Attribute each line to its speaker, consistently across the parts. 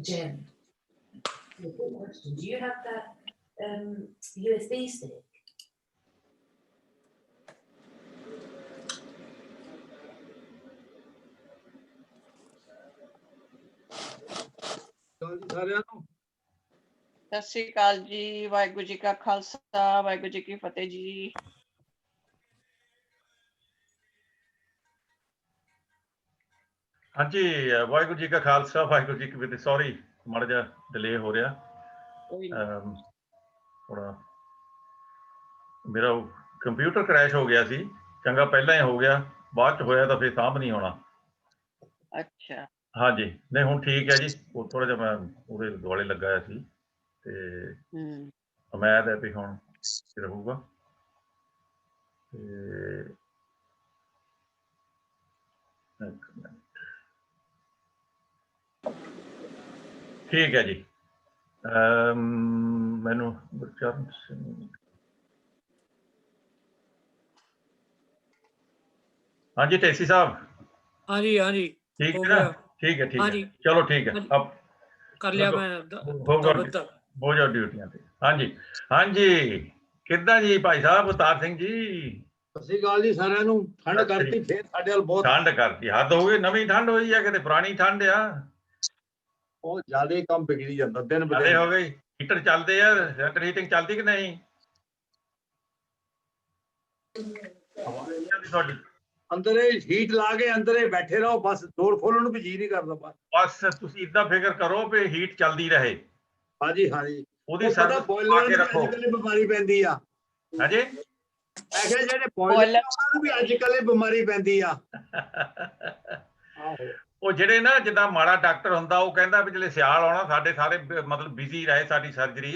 Speaker 1: Jen, a good question. Do you have that USB stick?
Speaker 2: ਸਤਿ ਸ਼੍ਰੀ ਅਕਾਲ ਜੀ। ਵਾਹਿਗੁਰੂ ਜੀ ਕਾ ਖਾਲਸਾ, ਵਾਹਿਗੁਰੂ ਜੀ ਕੀ ਫਤਿਹ ਜੀ।
Speaker 3: ਹਾਂਜੀ, ਵਾਹਿਗੁਰੂ ਜੀ ਕਾ ਖਾਲਸਾ, ਵਾਹਿਗੁਰੂ ਜੀ ਕੀ ਫਤਿਹ। ਸੌਰੀ, ਮਾੜਾ ਜਿਹਾ ਡਿਲੇ ਹੋ ਰਿਹਾ। ਥੋੜਾ ਮੇਰਾ ਕੰਪਿਊਟਰ ਕ੍ਰੈਸ਼ ਹੋ ਗਿਆ ਸੀ। ਚੰਗਾ ਪਹਿਲਾਂ ਹੀ ਹੋ ਗਿਆ, ਬਾਅਦ ਚ ਹੋਇਆ ਤਾਂ ਫਿਰ ਸਾਂਭ ਨਹੀਂ ਆਉਣਾ।
Speaker 2: ਅੱਛਾ,
Speaker 3: ਹਾਂਜੀ, ਨਹੀਂ ਹੁਣ ਠੀਕ ਹੈ ਜੀ। ਉਹ ਥੋੜਾ ਜਿਹਾ ਮੈਂ ਉਹਦੇ ਦੁਆਲੇ ਲੱਗਾ ਹੋਇਆ ਸੀ ਤੇ ਉਮੀਦ ਹੈ ਵੀ ਹੁਣ ਰਹੂਗਾ। ਤੇ ਇੱਕ ਮਿੰਟ, ਠੀਕ ਹੈ ਜੀ। ਮੈਨੂੰ ਗੁਰਚਰਨ ਸਿੰਘ, ਹਾਂਜੀ ਢੇਸੀ ਸਾਹਿਬ।
Speaker 4: ਹਾਂਜੀ ਹਾਂਜੀ,
Speaker 3: ਠੀਕ है ना? ठीक है, ठीक है, चलो ठीक है। अब
Speaker 4: कर लिया मैं
Speaker 3: हो जाओ ड्यूटियां ਤੇ। ਹਾਂਜੀ ਹਾਂਜੀ, ਕਿੱਦਾਂ ਜੀ ਭਾਈ ਸਾਹਿਬ ਅਵਤਾਰ ਸਿੰਘ ਜੀ?
Speaker 5: ਸਤਿ ਸ਼੍ਰੀ ਅਕਾਲ ਜੀ ਸਾਰਿਆਂ ਨੂੰ। ਠੰਡ ਕਰਤੀ ਫੇਰ ਸਾਡੇ ਵੱਲ ਬਹੁਤ
Speaker 3: ਠੰਡ ਕਰਤੀ, ਹੱਦ ਹੋ ਗਈ। ਨਵੀਂ ਠੰਡ ਹੋਈ ਆ ਕਿਤੇ ਪੁਰਾਣੀ ਠੰਡ ਆ?
Speaker 5: ਉਹ ਜ਼ਿਆਦਾ ਕੰਮ ਵਿਗੜੀ ਜਾਂਦਾ ਦਿਨ ਬ
Speaker 3: ਜ਼ਿਆਦਾ
Speaker 5: ਦਿਨ।
Speaker 3: ਹੋ ਗਈ। ਹੀਟਰ ਚੱਲਦੇ ਆ, ਸੈਂਟਰ ਹੀਟਿੰਗ ਚੱਲਦੀ ਕਿ ਨਹੀਂ? ਤੁਹਾਡੀ
Speaker 5: ਅੰਦਰੇ ਹੀਟ ਲਾ ਕੇ ਅੰਦਰੇ ਬੈਠੇ ਰਹੋ, ਬਸ ਡੋਰ ਖੋਲਣ ਨੂੰ ਵੀ ਜੀ ਨਹੀਂ ਕਰਦਾ।
Speaker 3: ਬਸ ਤੁਸੀਂ ਇਦਾਂ ਫਿਕਰ ਕਰੋ ਵੀ ਹੀਟ ਚੱਲਦੀ ਰਹੇ।
Speaker 5: ਹਾਂਜੀ ਹਾਂਜੀ,
Speaker 3: ਉਹਦੀ ਸਰਵਿਸ ਪਾ ਕੇ ਰੱਖੋ।
Speaker 5: ਅੱਜ ਕੱਲ੍ਹ ਬਿਮਾਰੀ ਪੈਂਦੀ ਆ।
Speaker 3: ਹਾਂਜੀ,
Speaker 5: ਮੈਂ ਕਿਹਾ ਜਿਹੜੇ ਬੋਇਲਰ ਉਹਨਾਂ ਨੂੰ ਵੀ ਅੱਜ ਕੱਲ੍ਹ ਬਿਮਾਰੀ ਪੈਂਦੀ ਆ। ਆਹੋ,
Speaker 3: ਉਹ ਜਿਹੜੇ ਨਾ ਜਿੱਦਾਂ ਮਾੜਾ ਡਾਕਟਰ ਹੁੰਦਾ, ਉਹ ਕਹਿੰਦਾ ਵੀ ਜਿਹੜੇ ਸਿਆਲ ਆਉਣਾ ਸਾਡੇ ਸਾਰੇ ਮਤਲਬ ਬਿਜ਼ੀ ਰਹੇ ਸਾਡੀ ਸਰਜਰੀ,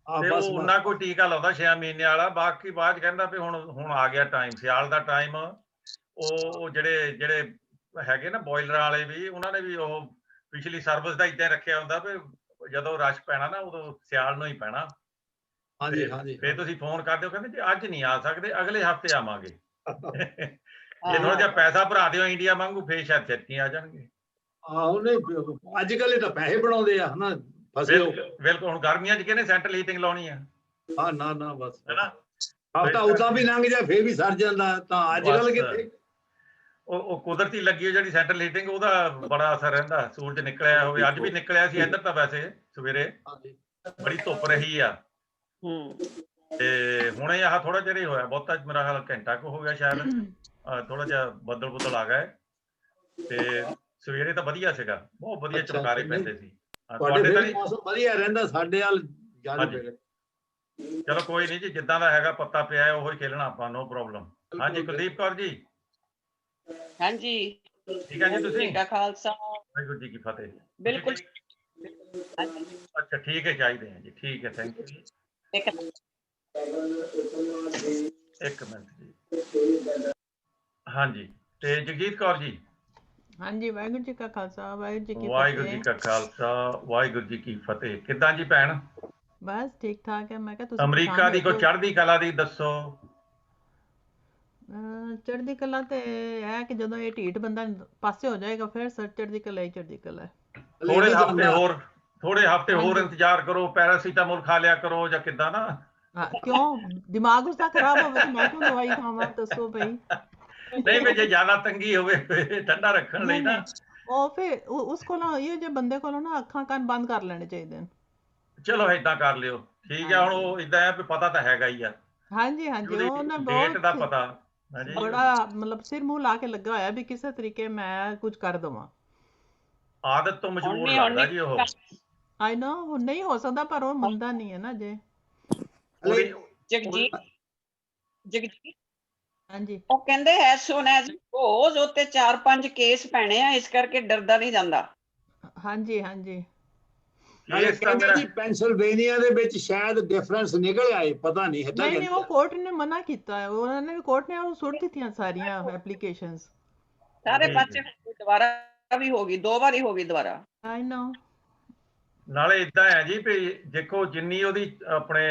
Speaker 3: ਤੇ ਉਹ ਉਹਨਾਂ ਕੋਈ ਟੀਕਾ ਲਾਉਂਦਾ 6 ਮਹੀਨੇ ਵਾਲਾ। ਬਾਕੀ ਬਾਅਦ ਚ ਕਹਿੰਦਾ ਵੀ ਹੁਣ ਆ ਗਿਆ ਟਾਈਮ, ਸਿਆਲ ਦਾ ਟਾਈਮ। ਉਹ ਜਿਹੜੇ ਹੈਗੇ ਨਾ ਬੋਇਲਰਾਂ ਵਾਲੇ ਵੀ, ਉਹਨਾਂ ਨੇ ਵੀ ਉਹ ਪਿਛਲੀ ਸਰਵਿਸ ਦਾ ਏਦਾਂ ਰੱਖਿਆ ਹੁੰਦਾ ਵੀ ਜਦੋਂ ਰਸ਼ ਪੈਣਾ ਨਾ ਉਦੋਂ ਸਿਆਲ ਨੂੰ ਹੀ ਪੈਣਾ।
Speaker 5: ਹਾਂਜੀ ਹਾਂਜੀ,
Speaker 3: ਫਿਰ ਤੁਸੀਂ ਫੋਨ ਕਰਦੇ ਹੋ, ਕਹਿੰਦੇ ਜੀ ਅੱਜ ਨਹੀਂ ਆ ਸਕਦੇ, ਅਗਲੇ ਹਫ਼ਤੇ ਆਵਾਂਗੇ। ਜੇ ਥੋੜਾ ਜਿਹਾ ਪੈਸਾ ਭਰਾ ਦਿਓ ਇੰਡੀਆ ਵਾਂਗੂ, ਫੇਰ ਸ਼ਾਇਦ ਛੇਤੀ ਆ ਜਾਣਗੇ।
Speaker 5: ਆਹੋ, ਨਹੀਂ ਅੱਜ ਕੱਲ੍ਹ ਤਾਂ ਪੈਸੇ ਬਣਾਉਂਦੇ ਆ ਹਨਾ।
Speaker 3: ਬਿਲਕੁਲ। ਹੁਣ ਗਰਮੀਆਂ ਚ ਕਿਹਨੇ ਸੈਂਟਰਲ ਹੀਟਿੰਗ ਲਾਉਣੀ ਆ?
Speaker 5: ਹਾਂ ਨਾ ਨਾ, ਬਸ
Speaker 3: ਹੈਨਾ।
Speaker 5: ਹਫ਼ਤਾ ਉਦਾਂ ਵੀ ਲੰਘ ਜਾ ਫੇਰ ਵੀ ਸਰ ਜਾਂਦਾ। ਤਾਂ ਅੱਜ ਕੱਲ੍ਹ ਕਿਤੇ
Speaker 3: ਉਹ ਕੁਦਰਤੀ ਲੱਗੀ ਜਿਹੜੀ ਸੈਂਟਰਲ ਹੀਟਿੰਗ, ਉਹਦਾ ਬੜਾ ਅਸਰ ਰਹਿੰਦਾ। ਸੂਰਜ ਨਿਕਲਿਆ ਹੋਵੇ, ਅੱਜ ਵੀ ਨਿਕਲਿਆ ਸੀ ਇੱਧਰ ਤਾਂ ਵੈਸੇ ਸਵੇਰੇ ਬੜੀ ਧੁੱਪ ਰਹੀ ਆ। ਤੇ ਹੁਣੇ ਆਹ ਥੋੜਾ ਜਿਹਾ ਹੀ ਹੋਇਆ, ਬਹੁਤਾ ਮੇਰਾ ਖਿਆਲ ਘੰਟਾ ਕੁ ਹੋ ਗਿਆ ਸ਼ਾਇਦ। ਥੋੜਾ ਜਿਹਾ ਬੱਦਲ ਆ ਗਏ ਤੇ ਸਵੇਰੇ ਤਾਂ ਵਧੀਆ ਸੀਗਾ, ਬਹੁਤ ਵਧੀਆ ਚਮਕਾਰੇ ਪੈਂਦੇ ਸੀ। ਤੁਹਾਡੇ ਤਾਂ
Speaker 5: ਮੌਸਮ ਵਧੀਆ ਰਹਿੰਦਾ, ਸਾਡੇ ਵੱਲ ਜ਼ਿਆਦਾ।
Speaker 3: ਚਲੋ ਕੋਈ ਨਹੀਂ ਜੀ, ਜਿੱਦਾਂ ਦਾ ਹੈਗਾ ਪੱਤਾ ਪਿਆ ਉਹੀ ਖੇਲਣਾ ਆਪਾਂ, ਨੋ ਪ੍ਰੋਬਲਮ। ਹਾਂਜੀ ਕੁਲਦੀਪ ਕੌਰ ਜੀ।
Speaker 2: ਹਾਂਜੀ,
Speaker 3: ਠੀਕ ਹੈ ਜੀ। ਤੁਸੀਂ
Speaker 2: ਖਾਲਸਾ,
Speaker 3: ਵਾਹਿਗੁਰੂ ਜੀ ਕੀ ਫਤਿਹ।
Speaker 2: ਬਿਲਕੁਲ।
Speaker 3: ਅੱਛਾ ਠੀਕ ਹੈ, ਚਾਹੀਦੇ ਆ ਜੀ। ਠੀਕ ਹੈ, ਥੈਂਕ ਯੂ ਜੀ। ਇੱਕ ਮਿੰਟ ਜੀ। ਹਾਂਜੀ, ਤੇ ਜਗਜੀਤ ਕੌਰ ਜੀ।
Speaker 6: ਹਾਂਜੀ, ਵਾਹਿਗੁਰੂ ਜੀ ਕਾ ਖਾਲਸਾ, ਵਾਹਿਗੁਰੂ ਜੀ ਕੀ ਫਤਿਹ।
Speaker 3: ਵਾਹਿਗੁਰੂ ਜੀ ਕਾ ਖਾਲਸਾ, ਵਾਹਿਗੁਰੂ ਜੀ ਕੀ ਫਤਿਹ। ਕਿੱਦਾਂ ਜੀ ਭੈਣ?
Speaker 6: ਬਸ ਠੀਕ ਠਾਕ ਹੈ। ਮੈਂ ਕਿਹਾ ਤੁਸੀਂ
Speaker 3: ਅਮਰੀਕਾ ਦੀ ਕੋਈ ਚੜ੍ਹਦੀ ਕਲਾ ਦੀ ਦੱਸੋ।
Speaker 6: ਚੜ੍ਹਦੀ ਕਲਾ ਤੇ ਹੈ ਕਿ ਜਦੋਂ ਇਹ ਢੀਠ ਬੰਦਾ ਪਾਸੇ ਹੋ ਜਾਏਗਾ ਫਿਰ ਸਰ ਚੜ੍ਹਦੀ ਕਲਾ ਹੀ ਚੜ੍ਹਦੀ ਕਲਾ ਹੈ।
Speaker 3: ਥੋੜੇ ਹਫ਼ਤੇ ਹੋਰ ਇੰਤਜ਼ਾਰ ਕਰੋ, ਪੈਰਾਸੀਟਾਮੋਲ ਖਾ ਲਿਆ ਕਰੋ ਜਾਂ ਕਿੱਦਾਂ ਨਾ।
Speaker 6: ਕਿਉਂ ਦਿਮਾਗ ਉਸਦਾ ਖਰਾਬ ਹੋਵੇ ਤੇ ਮੈਂ ਕਿਉਂ ਦਵਾਈ ਖਾਵਾਂ? ਦੱਸੋ ਬਈ।
Speaker 3: ਨਹੀਂ ਵੀ ਜੇ ਜ਼ਿਆਦਾ ਤੰਗੀ ਹੋਵੇ ਠੰਡਾ ਰੱਖਣ ਲਈ ਨਾ,
Speaker 6: ਉਹ ਫਿਰ ਉਸ ਕੋਲੋਂ ਇਹ ਜੇ ਬੰਦੇ ਕੋਲੋਂ ਨਾ ਅੱਖਾਂ ਕੰਨ ਬੰਦ ਕਰ ਲੈਣੇ ਚਾਹੀਦੇ ਨੇ।
Speaker 3: ਚਲੋ ਏਦਾਂ ਕਰ ਲਿਓ, ਠੀਕ ਹੈ। ਹੁਣ ਉਹ ਏਦਾਂ ਹੈ ਵੀ ਪਤਾ ਤਾਂ ਹੈਗਾ ਹੀ ਆ।
Speaker 6: ਹਾਂਜੀ ਹਾਂਜੀ, ਉਹ ਨਾ
Speaker 3: ਡੇਟ ਦਾ ਪਤਾ
Speaker 6: ਬੜਾ ਮਤਲਬ ਸਿਰ ਮੂੰਹ ਲਾ ਕੇ ਲੱਗਾ ਹੋਇਆ ਵੀ ਕਿਸੇ ਤਰੀਕੇ ਮੈਂ ਕੁਝ ਕਰ ਦੇਵਾਂ।
Speaker 3: ਆਦਤ ਤੋਂ ਮਜਬੂਰ ਲੱਗਦਾ ਜੀ ਉਹ।
Speaker 6: ਆਈ ਨੋ ਹੁਣ ਨਹੀਂ ਹੋ ਸਕਦਾ, ਪਰ ਉਹ ਮੰਨਦਾ ਨਹੀਂ ਹੈ ਨਾ ਜੇ।
Speaker 2: ਜਗਜੀਤ
Speaker 6: ਹਾਂਜੀ,
Speaker 2: ਉਹ ਕਹਿੰਦੇ ਐ ਸੋਨ ਐਜ਼ ਰੋਜ਼ ਉੱਤੇ 4-5 ਕੇਸ ਪੈਣੇ ਆ, ਇਸ ਕਰਕੇ ਡਰਦਾ ਨਹੀਂ ਜਾਂਦਾ।
Speaker 6: ਹਾਂਜੀ ਹਾਂਜੀ,
Speaker 5: ਕਹਿੰਦੇ ਜੀ ਪੈਂਸਿਲਵੇਨੀਆ ਦੇ ਵਿੱਚ ਸ਼ਾਇਦ ਡਿਫਰੈਂਸ ਨਿਕਲ ਆਏ, ਪਤਾ ਨਹੀਂ।
Speaker 6: ਨਹੀਂ, ਉਹ ਕੋਰਟ ਨੇ ਮਨਾ ਕੀਤਾ, ਉਹਨਾਂ ਨੇ ਵੀ ਕੋਰਟ ਨੇ ਉਹ ਸੁੱਟ ਦਿੱਤੀਆਂ ਸਾਰੀਆਂ ਐਪਲੀਕੇਸ਼ਨਸ
Speaker 2: ਸਾਰੇ ਪਾਸੇ। ਦੁਬਾਰਾ ਵੀ ਹੋ ਗਈ, 2 ਵਾਰੀ ਹੋ ਗਈ ਦੁਬਾਰਾ।
Speaker 6: ਆਈ ਨੋ।
Speaker 3: ਨਾਲੇ ਏਦਾਂ ਹੈ ਜੀ ਵੀ ਦੇਖੋ, ਜਿੰਨੀ ਉਹਦੀ ਆਪਣੇ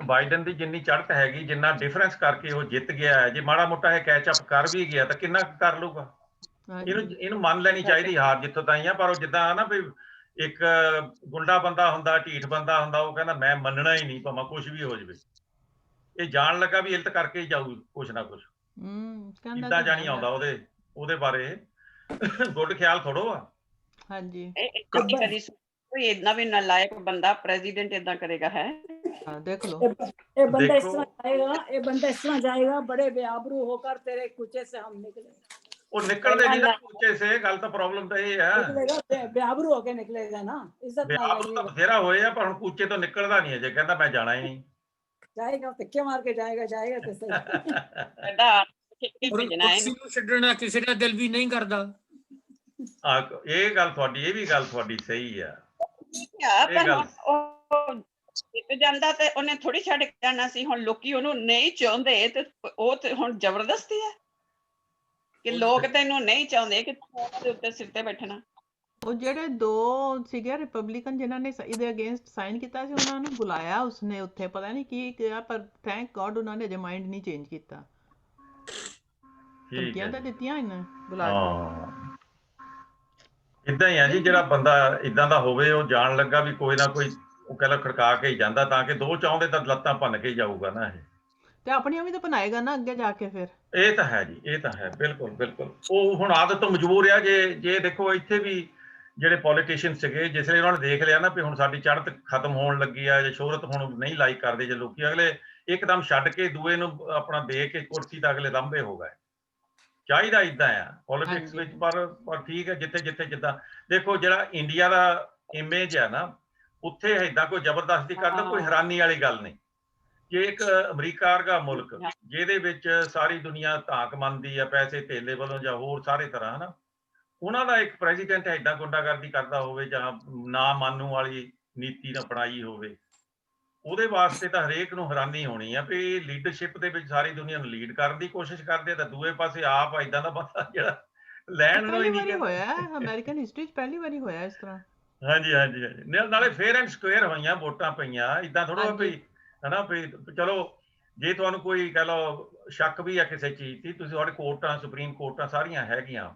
Speaker 3: ਬਾਈਡਨ ਦੀ ਜਿੰਨੀ ਚੜ੍ਹਤ ਹੈਗੀ, ਜਿੰਨਾ ਡਿਫਰੈਂਸ ਕਰਕੇ ਉਹ ਜਿੱਤ ਗਿਆ ਹੈ, ਜੇ ਮਾੜਾ ਮੋਟਾ ਇਹ ਕੈਚ ਅਪ ਕਰ ਵੀ ਗਿਆ ਤਾਂ ਕਿੰਨਾ ਕਰ ਲੂਗਾ। ਇਹਨੂੰ ਮੰਨ ਲੈਣੀ ਚਾਹੀਦੀ ਹਾਰ ਜਿੱਥੋਂ ਤਾਈਂ ਆ। ਪਰ ਉਹ ਜਿੱਦਾਂ ਨਾ ਵੀ ਇੱਕ ਗੁੰਡਾ ਬੰਦਾ ਹੁੰਦਾ, ਢੀਠ ਬੰਦਾ ਹੁੰਦਾ, ਉਹ ਕਹਿੰਦਾ ਮੈਂ ਮੰਨਣਾ ਹੀ ਨਹੀਂ ਭਾਵੇਂ ਕੁਝ ਵੀ ਹੋ ਜਾਵੇ। ਇਹ ਜਾਣ ਲੱਗਾ ਵੀ ਇਲਤ ਕਰਕੇ ਹੀ ਜਾਊ ਕੁਛ ਨਾ ਕੁਛ।
Speaker 6: ਕਹਿੰਦਾ
Speaker 3: ਇੱਦਾਂ
Speaker 6: ਤਾਂ
Speaker 3: ਜਾਣੀ
Speaker 6: ਹੈ
Speaker 3: ਆਉਂਦਾ ਉਹਦੇ ਬਾਰੇ ਗੁੱਡ ਖਿਆਲ ਥੋੜੋ ਆ।
Speaker 6: ਹਾਂਜੀ
Speaker 2: ਕਦੀ ਕਦੀ ਕੋਈ ਇਦਾਂ ਵੀ ਨਾਲਾਇਕ ਬੰਦਾ ਪ੍ਰੈਜ਼ੀਡੈਂਟ ਇਦਾਂ ਕਰੇਗਾ ਹੈ।
Speaker 6: देख लो
Speaker 7: ये बंदा इस
Speaker 3: देखो।
Speaker 7: तरह जाएगा, ये बंदा इस तरह जाएगा, बड़े बेआबरू होकर तेरे कुचे से हम निकले
Speaker 3: ਉਹ ਨਿਕਲਦੇ ਨਹੀਂ ਨਾ ਕੁੱਚੇ ਸੇ। ਗੱਲ ਤਾਂ ਪ੍ਰੋਬਲਮ ਤਾਂ ਇਹ ਹੈ
Speaker 7: निकलेगा, बेआबरू होके निकलेगा ना, इज्जत ना
Speaker 3: ਆਪ ਤਾਂ
Speaker 7: लगेगा,
Speaker 3: ਬਥੇਰਾ ਹੋਏ ਆ, ਪਰ ਹੁਣ ਕੁੱਚੇ ਤੋਂ ਨਿਕਲਦਾ ਨਹੀਂ ਅਜੇ। ਕਹਿੰਦਾ ਮੈਂ ਜਾਣਾ ਹੀ ਨਹੀਂ।
Speaker 7: जाएगा धक्के मार के जाएगा तो सही।
Speaker 2: ਕਹਿੰਦਾ
Speaker 4: ਔਰ
Speaker 2: ਭੇਜਣਾ ਹੈ
Speaker 4: ਕੁਰਸੀ ਨੂੰ ਛੱਡਣਾ ਕਿਸੇ ਦਾ ਦਿਲ ਵੀ ਨਹੀਂ ਕਰਦਾ।
Speaker 3: ਇਹ ਗੱਲ ਤੁਹਾਡੀ, ਇਹ ਵੀ ਗੱਲ ਤੁਹਾਡੀ ਸਹੀ ਆ।
Speaker 2: ਯਾਰ,
Speaker 3: ਇਹ
Speaker 2: ਪਰ
Speaker 3: ਗੱਲ-
Speaker 2: ਉਹ ਜਿੱਤ ਜਾਂਦਾ ਤੇ ਉਹਨੇ ਥੋੜੀ ਛੱਡ ਕੇ ਜਾਣਾ ਸੀ। ਹੁਣ ਲੋਕੀ ਉਹਨੂੰ ਨਹੀਂ ਚਾਹੁੰਦੇ ਤੇ ਉਹ ਤੇ ਹੁਣ ਜ਼ਬਰਦਸਤੀ ਹੈ ਕਿ ਲੋਕ ਤੈਨੂੰ ਨਹੀਂ ਚਾਹੁੰਦੇ ਕਿ ਤੂੰ ਉਹਨਾਂ ਦੇ ਉੱਤੇ ਸਿਰ ਤੇ ਬੈਠਣਾ।
Speaker 6: ਉਹ ਜਿਹੜੇ ਦੋ ਸੀਗੇ ਰਿਪਬਲਿਕਨ ਜਿਨ੍ਹਾਂ ਨੇ ਇਹਦੇ ਅਗੇਂਸਟ ਸਾਈਨ ਕੀਤਾ ਸੀ, ਉਹਨਾਂ ਨੂੰ ਬੁਲਾਇਆ ਉਸਨੇ ਉੱਥੇ, ਪਤਾ ਨਹੀਂ ਕੀ ਕਿਹਾ, ਪਰ ਥੈਂਕ ਗॉड ਉਹਨਾਂ ਨੇ ਅਜੇ ਮਾਈਂਡ ਨਹੀਂ ਚੇਂਜ ਕੀਤਾ।
Speaker 3: ਠੀਕ
Speaker 6: ਧਮਕੀਆਂ
Speaker 3: ਹੈ
Speaker 6: ਤਾਂ ਦਿੱਤੀਆਂ ਇਹਨੇ ਬੁਲਾ ਕੇ।
Speaker 3: ਹਾਂ, ਇਦਾਂ ਹੀ ਆ ਜੀ। ਜਿਹੜਾ ਬੰਦਾ ਇਦਾਂ ਦਾ ਹੋਵੇ, ਉਹ ਜਾਣ ਲੱਗਾ ਵੀ ਕੋਈ ਨਾ ਕੋਈ, ਉਹ ਕਹਿੰਦਾ ਖੜਕਾ ਕੇ ਹੀ ਜਾਂਦਾ, ਤਾਂ ਕਿ ਦੋ ਚਾਹੁੰਦੇ ਤਾਂ ਲੱਤਾਂ ਭੰਨ ਕੇ ਹੀ ਜਾਊਗਾ ਨਾ ਇਹ।
Speaker 6: ਤੇ ਆਪਣੀਆਂ ਵੀ ਤਾਂ ਬਣਾਏਗਾ ਨਾ ਅੱਗੇ ਜਾ ਕੇ ਫਿਰ।
Speaker 3: ਇਹ ਤਾਂ ਹੈ ਜੀ, ਇਹ ਤਾਂ ਹੈ, ਬਿਲਕੁਲ ਬਿਲਕੁਲ। ਉਹ ਹੁਣ ਆਦਤ ਤੋਂ ਮਜਬੂਰ ਆ। ਜੇ ਦੇਖੋ ਇੱਥੇ ਵੀ ਜਿਹੜੇ ਪੋਲੀਟੀਸ਼ੀਅਨ ਸੀਗੇ, ਜਿਸ ਵੇਲੇ ਉਹਨਾਂ ਨੇ ਦੇਖ ਲਿਆ ਨਾ ਵੀ ਹੁਣ ਸਾਡੀ ਚੜ੍ਹਤ ਖਤਮ ਹੋਣ ਲੱਗੀ ਆ, ਜੇ ਸ਼ੋਹਰਤ ਹੁਣ ਨਹੀਂ ਲਾਈਕ ਕਰਦੇ ਜੇ ਲੋਕੀ, ਅਗਲੇ ਇੱਕਦਮ ਛੱਡ ਕੇ ਦੂਏ ਨੂੰ ਆਪਣਾ ਦੇ ਕੇ ਕੁਰਸੀ ਤਾਂ ਅਗਲੇ ਲੰਬੇ ਹੋ ਗਏ। ਚਾਹੀਦਾ ਇਦਾਂ ਆ ਪੋਲੀਟਿਕਸ ਵਿੱਚ। ਪਰ ਠੀਕ ਹੈ, ਜਿੱਥੇ ਜਿੱਥੇ ਜਿੱਦਾਂ ਦੇਖੋ, ਜਿਹੜਾ ਇੰਡੀਆ ਦਾ ਇਮੇਜ ਹੈ ਨਾ, ਉੱਥੇ ਏਦਾਂ ਕੋਈ ਜ਼ਬਰਦਸਤੀ ਕਰਦਾ ਕੋਈ ਹੈਰਾਨੀ ਵਾਲੀ ਗੱਲ ਨਹੀਂ। ਜੇ ਇੱਕ ਅਮਰੀਕਾ ਵਰਗਾ ਮੁਲਕ, ਜਿਹਦੇ ਵਿੱਚ ਸਾਰੀ ਦੁਨੀਆ ਧਾਕ ਮੰਨਦੀ ਆ ਪੈਸੇ ਧੇਲੇ ਵੱਲੋਂ ਜਾਂ ਹੋਰ ਸਾਰੇ ਤਰ੍ਹਾਂ, ਹਨਾ, ਉਹਨਾਂ ਦਾ ਇੱਕ ਪ੍ਰੈਜ਼ੀਡੈਂਟ ਏਦਾਂ ਗੁੰਡਾਗਰਦੀ ਕਰਦਾ ਹੋਵੇ ਜਾਂ ਨਾ ਮਾਨੂ ਵਾਲੀ ਨੀਤੀ ਅਪਣਾਈ ਹੋਵੇ, ਉਹਦੇ ਵਾਸਤੇ ਤਾਂ ਹਰੇਕ ਨੂੰ ਹੈਰਾਨੀ ਹੋਣੀ ਆ ਵੀ ਲੀਡਰਸ਼ਿਪ ਦੇ ਵਿੱਚ ਸਾਰੀ ਦੁਨੀਆ ਨੂੰ ਲੀਡ ਕਰਨ ਦੀ ਕੋਸ਼ਿਸ਼ ਕਰਦੇ, ਤਾਂ ਦੂਏ ਪਾਸੇ ਆਪ ਏਦਾਂ ਦਾ ਬੰਦਾ ਜਿਹੜਾ ਲੈਣ ਨੂੰ ਹੀ
Speaker 6: ਪਹਿਲੀ
Speaker 3: ਨਹੀਂ
Speaker 6: ਵਾਰੀ
Speaker 3: ਕਹਿੰਦਾ।
Speaker 6: ਹੋਇਆ ਅਮਰੀਕਨ ਹਿਸਟਰੀ 'ਚ, ਪਹਿਲੀ ਵਾਰੀ ਹੋਇਆ ਇਸ ਤਰ੍ਹਾਂ।
Speaker 3: ਹਾਂਜੀ ਹਾਂਜੀ ਹਾਂਜੀ, ਨਾਲੇ ਫੇਅਰ ਐਂਡ ਸਕੁਅਰ ਹੋਈਆਂ ਵੋਟਾਂ ਪਈਆਂ। ਏਦਾਂ ਥੋੜਾ ਵੀ ਹਨਾ ਵੀ ਚਲੋ ਜੇ ਤੁਹਾਨੂੰ ਕੋਈ ਕਹਿ ਲਓ ਸ਼ੱਕ ਵੀ ਆ ਕਿਸੇ ਚੀਜ਼ ਦੀ, ਤੁਸੀਂ ਤੁਹਾਡੇ ਕੋਰਟਾਂ, ਸੁਪਰੀਮ ਕੋਰਟਾਂ ਸਾਰੀਆਂ ਹੈਗੀਆਂ,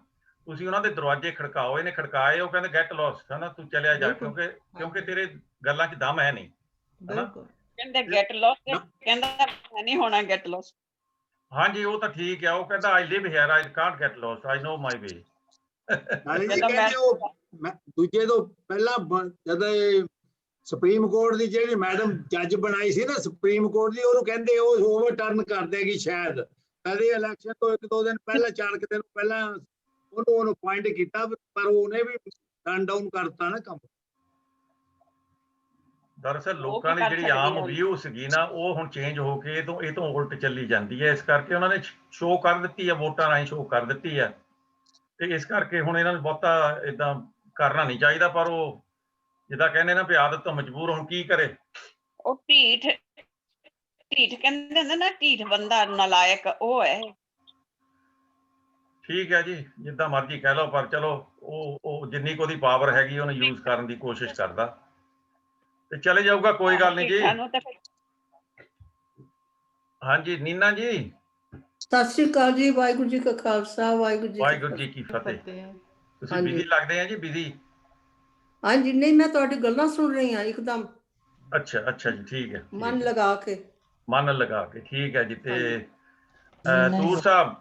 Speaker 3: ਤੁਸੀਂ ਉਹਨਾਂ ਦੇ ਦਰਵਾਜ਼ੇ ਖੜਕਾਓ। ਇਹਨੇ ਖੜਕਾਏ, ਉਹ ਕਹਿੰਦੇ ਗੈਟ ਲੌਸਟ, ਹਨਾ, ਤੂੰ ਚਲਿਆ ਜਾ, ਕਿਉਂਕਿ ਤੇਰੇ ਗੱਲਾਂ 'ਚ ਦਮ ਹੈ ਨਹੀਂ।
Speaker 6: ਬਿਲਕੁਲ।
Speaker 2: ਕਹਿੰਦੇ ਗੈਟ ਲੋਸ, ਕਹਿੰਦਾ ਨਹੀਂ ਹੋਣਾ ਗੈਟ ਲੋਸ।
Speaker 3: ਹਾਂਜੀ, ਉਹ ਤਾਂ ਠੀਕ ਆ। ਉਹ ਕਹਿੰਦਾ I live here, I can't get lost, I know my way.
Speaker 5: ਨਾਲੇ ਜੀ ਕਹਿੰਦੇ ਉਹ ਦੂਜੇ ਤੋਂ ਪਹਿਲਾਂ ਜਦੋਂ ਸੁਪਰੀਮ ਕੋਰਟ ਦੀ ਜਿਹੜੀ ਮੈਡਮ ਜੱਜ ਬਣਾਈ ਸੀ ਨਾ ਸੁਪਰੀਮ ਕੋਰਟ ਦੀ, ਉਹਨੂੰ ਕਹਿੰਦੇ ਉਹ ਓਵਰਟਰਨ ਕਰ ਦੇਗੀ ਸ਼ਾਇਦ। ਕਦੇ ਇਲੈਕਸ਼ਨ ਤੋਂ 1-2 ਦਿਨ ਪਹਿਲਾਂ, 4 ਦਿਨ ਪਹਿਲਾਂ ਉਹਨੂੰ ਅਪਾਇੰਟ ਕੀਤਾ, ਪਰ ਉਹਨੇ ਵੀ ਟਰਨ ਡਾਊਨ ਕਰਤਾ ਨਾ ਕੰਮ।
Speaker 3: ਦਰਅਸਲ ਲੋਕਾਂ ਦੀ ਜਿਹੜੀ ਆਮ ਵਿਊ ਸੀਗੀ ਨਾ, ਉਹ ਹੁਣ ਚੇਂਜ ਹੋ ਕੇ ਇਹ ਤੋਂ ਉਲਟ ਚੱਲੀ ਜਾਂਦੀ ਹੈ। ਇਸ ਕਰਕੇ ਉਹਨਾਂ ਨੇ ਸ਼ੋਅ ਕਰ ਦਿੱਤੀ ਹੈ, ਵੋਟਾਂ ਰਾਹੀਂ ਸ਼ੋਅ ਕਰ ਦਿੱਤੀ ਹੈ, ਤੇ ਇਸ ਕਰਕੇ ਹੁਣ ਇਹਨਾਂ ਨੂੰ ਬਹੁਤਾ ਏਦਾਂ ਕਰਨਾ ਨਹੀਂ ਚਾਹੀਦਾ। ਪਰ ਉਹ ਜਿੱਦਾਂ ਕਹਿੰਦੇ ਨਾ ਵੀ ਆਦਤ ਤੋਂ ਮਜਬੂਰ, ਹੁਣ ਕੀ ਕਰੇ।
Speaker 2: ਉਹ ਢੀਠ ਕਹਿੰਦੇ ਹੁੰਦੇ ਨਾ, ਢੀਠ ਬੰਦਾ ਨਾਲਾਇਕ ਉਹ ਹੈ।
Speaker 3: ਠੀਕ ਹੈ ਜੀ, ਜਿੱਦਾਂ ਮਰਜ਼ੀ ਕਹਿ ਲਓ, ਪਰ ਚਲੋ ਉਹ ਜਿੰਨੀ ਕੁ ਉਹਦੀ ਪਾਵਰ ਹੈਗੀ ਉਹਨੂੰ ਯੂਜ਼ ਕਰਨ ਦੀ ਕੋਸ਼ਿਸ਼ ਕਰਦਾ ਤੇ ਚਲੇ ਜਾਊਗਾ। ਕੋਈ ਗੱਲ ਨਹੀਂ ਜੀ। ਹਾਂਜੀ ਨੀਨਾ ਜੀ,
Speaker 8: ਸਤਿ ਸ਼੍ਰੀ ਅਕਾਲ ਜੀ। ਵਾਹਿਗੁਰੂ ਜੀ ਕਾ ਖਾਲਸਾ, ਵਾਹਿਗੁਰੂ
Speaker 3: ਜੀ ਕੀ ਫਤਿਹ। ਤੁਸੀਂ
Speaker 8: ਹਾਂਜੀ।
Speaker 3: ਬਿਜ਼ੀ ਲੱਗਦੇ ਆ ਜੀ, ਬਿਜ਼ੀ?
Speaker 8: ਹਾਂਜੀ, ਨਹੀਂ ਮੈਂ ਤੁਹਾਡੀ ਗੱਲਾਂ ਸੁਣ ਰਹੀ ਹਾਂ ਇੱਕਦਮ
Speaker 3: ਅੱਛਾ ਜੀ, ਠੀਕ ਹੈ।
Speaker 8: ਮਨ ਲਗਾ ਕੇ।
Speaker 3: ਠੀਕ ਹੈ ਜੀ। ਤੇ ਤੂਰ ਸਾਹਿਬ,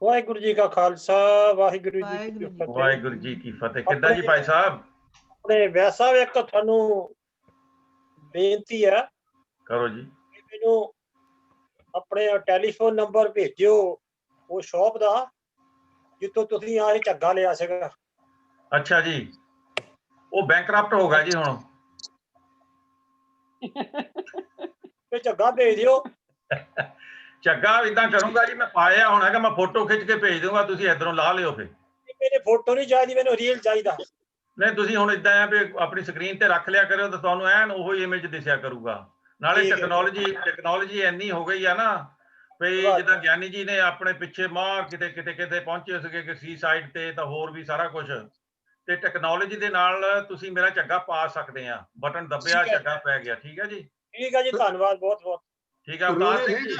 Speaker 9: ਵਾਹਿਗੁਰੂ ਜੀ ਕਾ ਖਾਲਸਾ, ਵਾਹਿਗੁਰੂ
Speaker 3: ਜੀ ਕੀ ਫਤਿਹ। ਕਿੱਦਾਂ ਜੀ ਭਾਈ ਸਾਹਿਬ?
Speaker 9: ਆਪਣੇ ਵੈਸਾ ਇੱਕ ਤੁਹਾਨੂੰ ਬੇਨਤੀ ਹੈ,
Speaker 3: ਕਰੋ ਜੀ।
Speaker 9: ਮੈਨੂੰ ਆਪਣੇ ਟੈਲੀਫੋਨ ਨੰਬਰ ਭੇਜਿਓ ਉਹ ਸ਼ੌਪ ਦਾ ਜਿੱਥੋਂ ਤੁਸੀਂ ਆਹ ਝੱਗਾ ਲਿਆ ਸੀਗਾ।
Speaker 3: ਅੱਛਾ ਜੀ, ਉਹ ਬੈਂਕਰਪਟ ਹੋ ਗਿਆ ਜੀ ਹੁਣ।
Speaker 9: ਤੇ ਝੱਗਾ ਭੇਜ ਦਿਓ।
Speaker 3: ਝੱਗਾ ਇਦਾਂ ਕਰੂੰਗਾ ਜੀ, ਮੈਂ ਪਾਇਆ ਹੁਣ ਹੈਗਾ, ਮੈਂ ਫੋਟੋ ਖਿੱਚ ਕੇ ਭੇਜ ਦੂੰਗਾ, ਤੁਸੀਂ ਇਧਰੋਂ ਲਾ ਲਿਓ। ਫਿਰ
Speaker 9: ਮੇਰੇ ਫੋਟੋ ਨਹੀਂ ਚਾਹੀਦੀ, ਮੈਨੂੰ ਰੀਲ ਚਾਹੀਦਾ।
Speaker 3: ਨਹੀਂ, ਤੁਸੀਂ ਹੁਣ ਇਦਾਂ ਆ ਵੀ ਆਪਣੀ ਸਕਰੀਨ ਤੇ ਰੱਖ ਲਿਆ ਕਰਿਓ, ਤਾਂ ਤੁਹਾਨੂੰ ਐਨ ਉਹੋ ਇਮੇਜ ਦਿਸਿਆ ਕਰੂਗਾ। ਨਾਲੇ ਟੈਕਨੋਲੋਜੀ ਇੰਨੀ ਹੋ ਗਈ ਆ ਨਾ ਵੀ ਜਿੱਦਾਂ ਗਿਆਨੀ ਜੀ ਨੇ ਆਪਣੇ ਪਿੱਛੇ ਮਾਰ ਕਿਤੇ ਪਹੁੰਚੇ ਸੀਗੇ ਕਿ ਸੀ ਸਾਈਡ ਤੇ, ਤਾਂ ਹੋਰ ਵੀ ਸਾਰਾ ਕੁਝ, ਤੇ ਟੈਕਨੋਲੋਜੀ ਦੇ ਨਾਲ ਤੁਸੀਂ ਮੇਰਾ ਝੱਗਾ ਪਾ ਸਕਦੇ ਆ। ਬਟਨ ਦੱਬਿਆ, ਝੱਗਾ ਪੈ ਗਿਆ। ਠੀਕ ਹੈ ਜੀ,
Speaker 9: ਠੀਕ ਹੈ ਜੀ, ਧੰਨਵਾਦ ਬਹੁਤ ਬਹੁਤ।
Speaker 3: ਠੀਕ ਹੈ ਅਵਤਾਰ ਸਿੰਘ ਜੀ।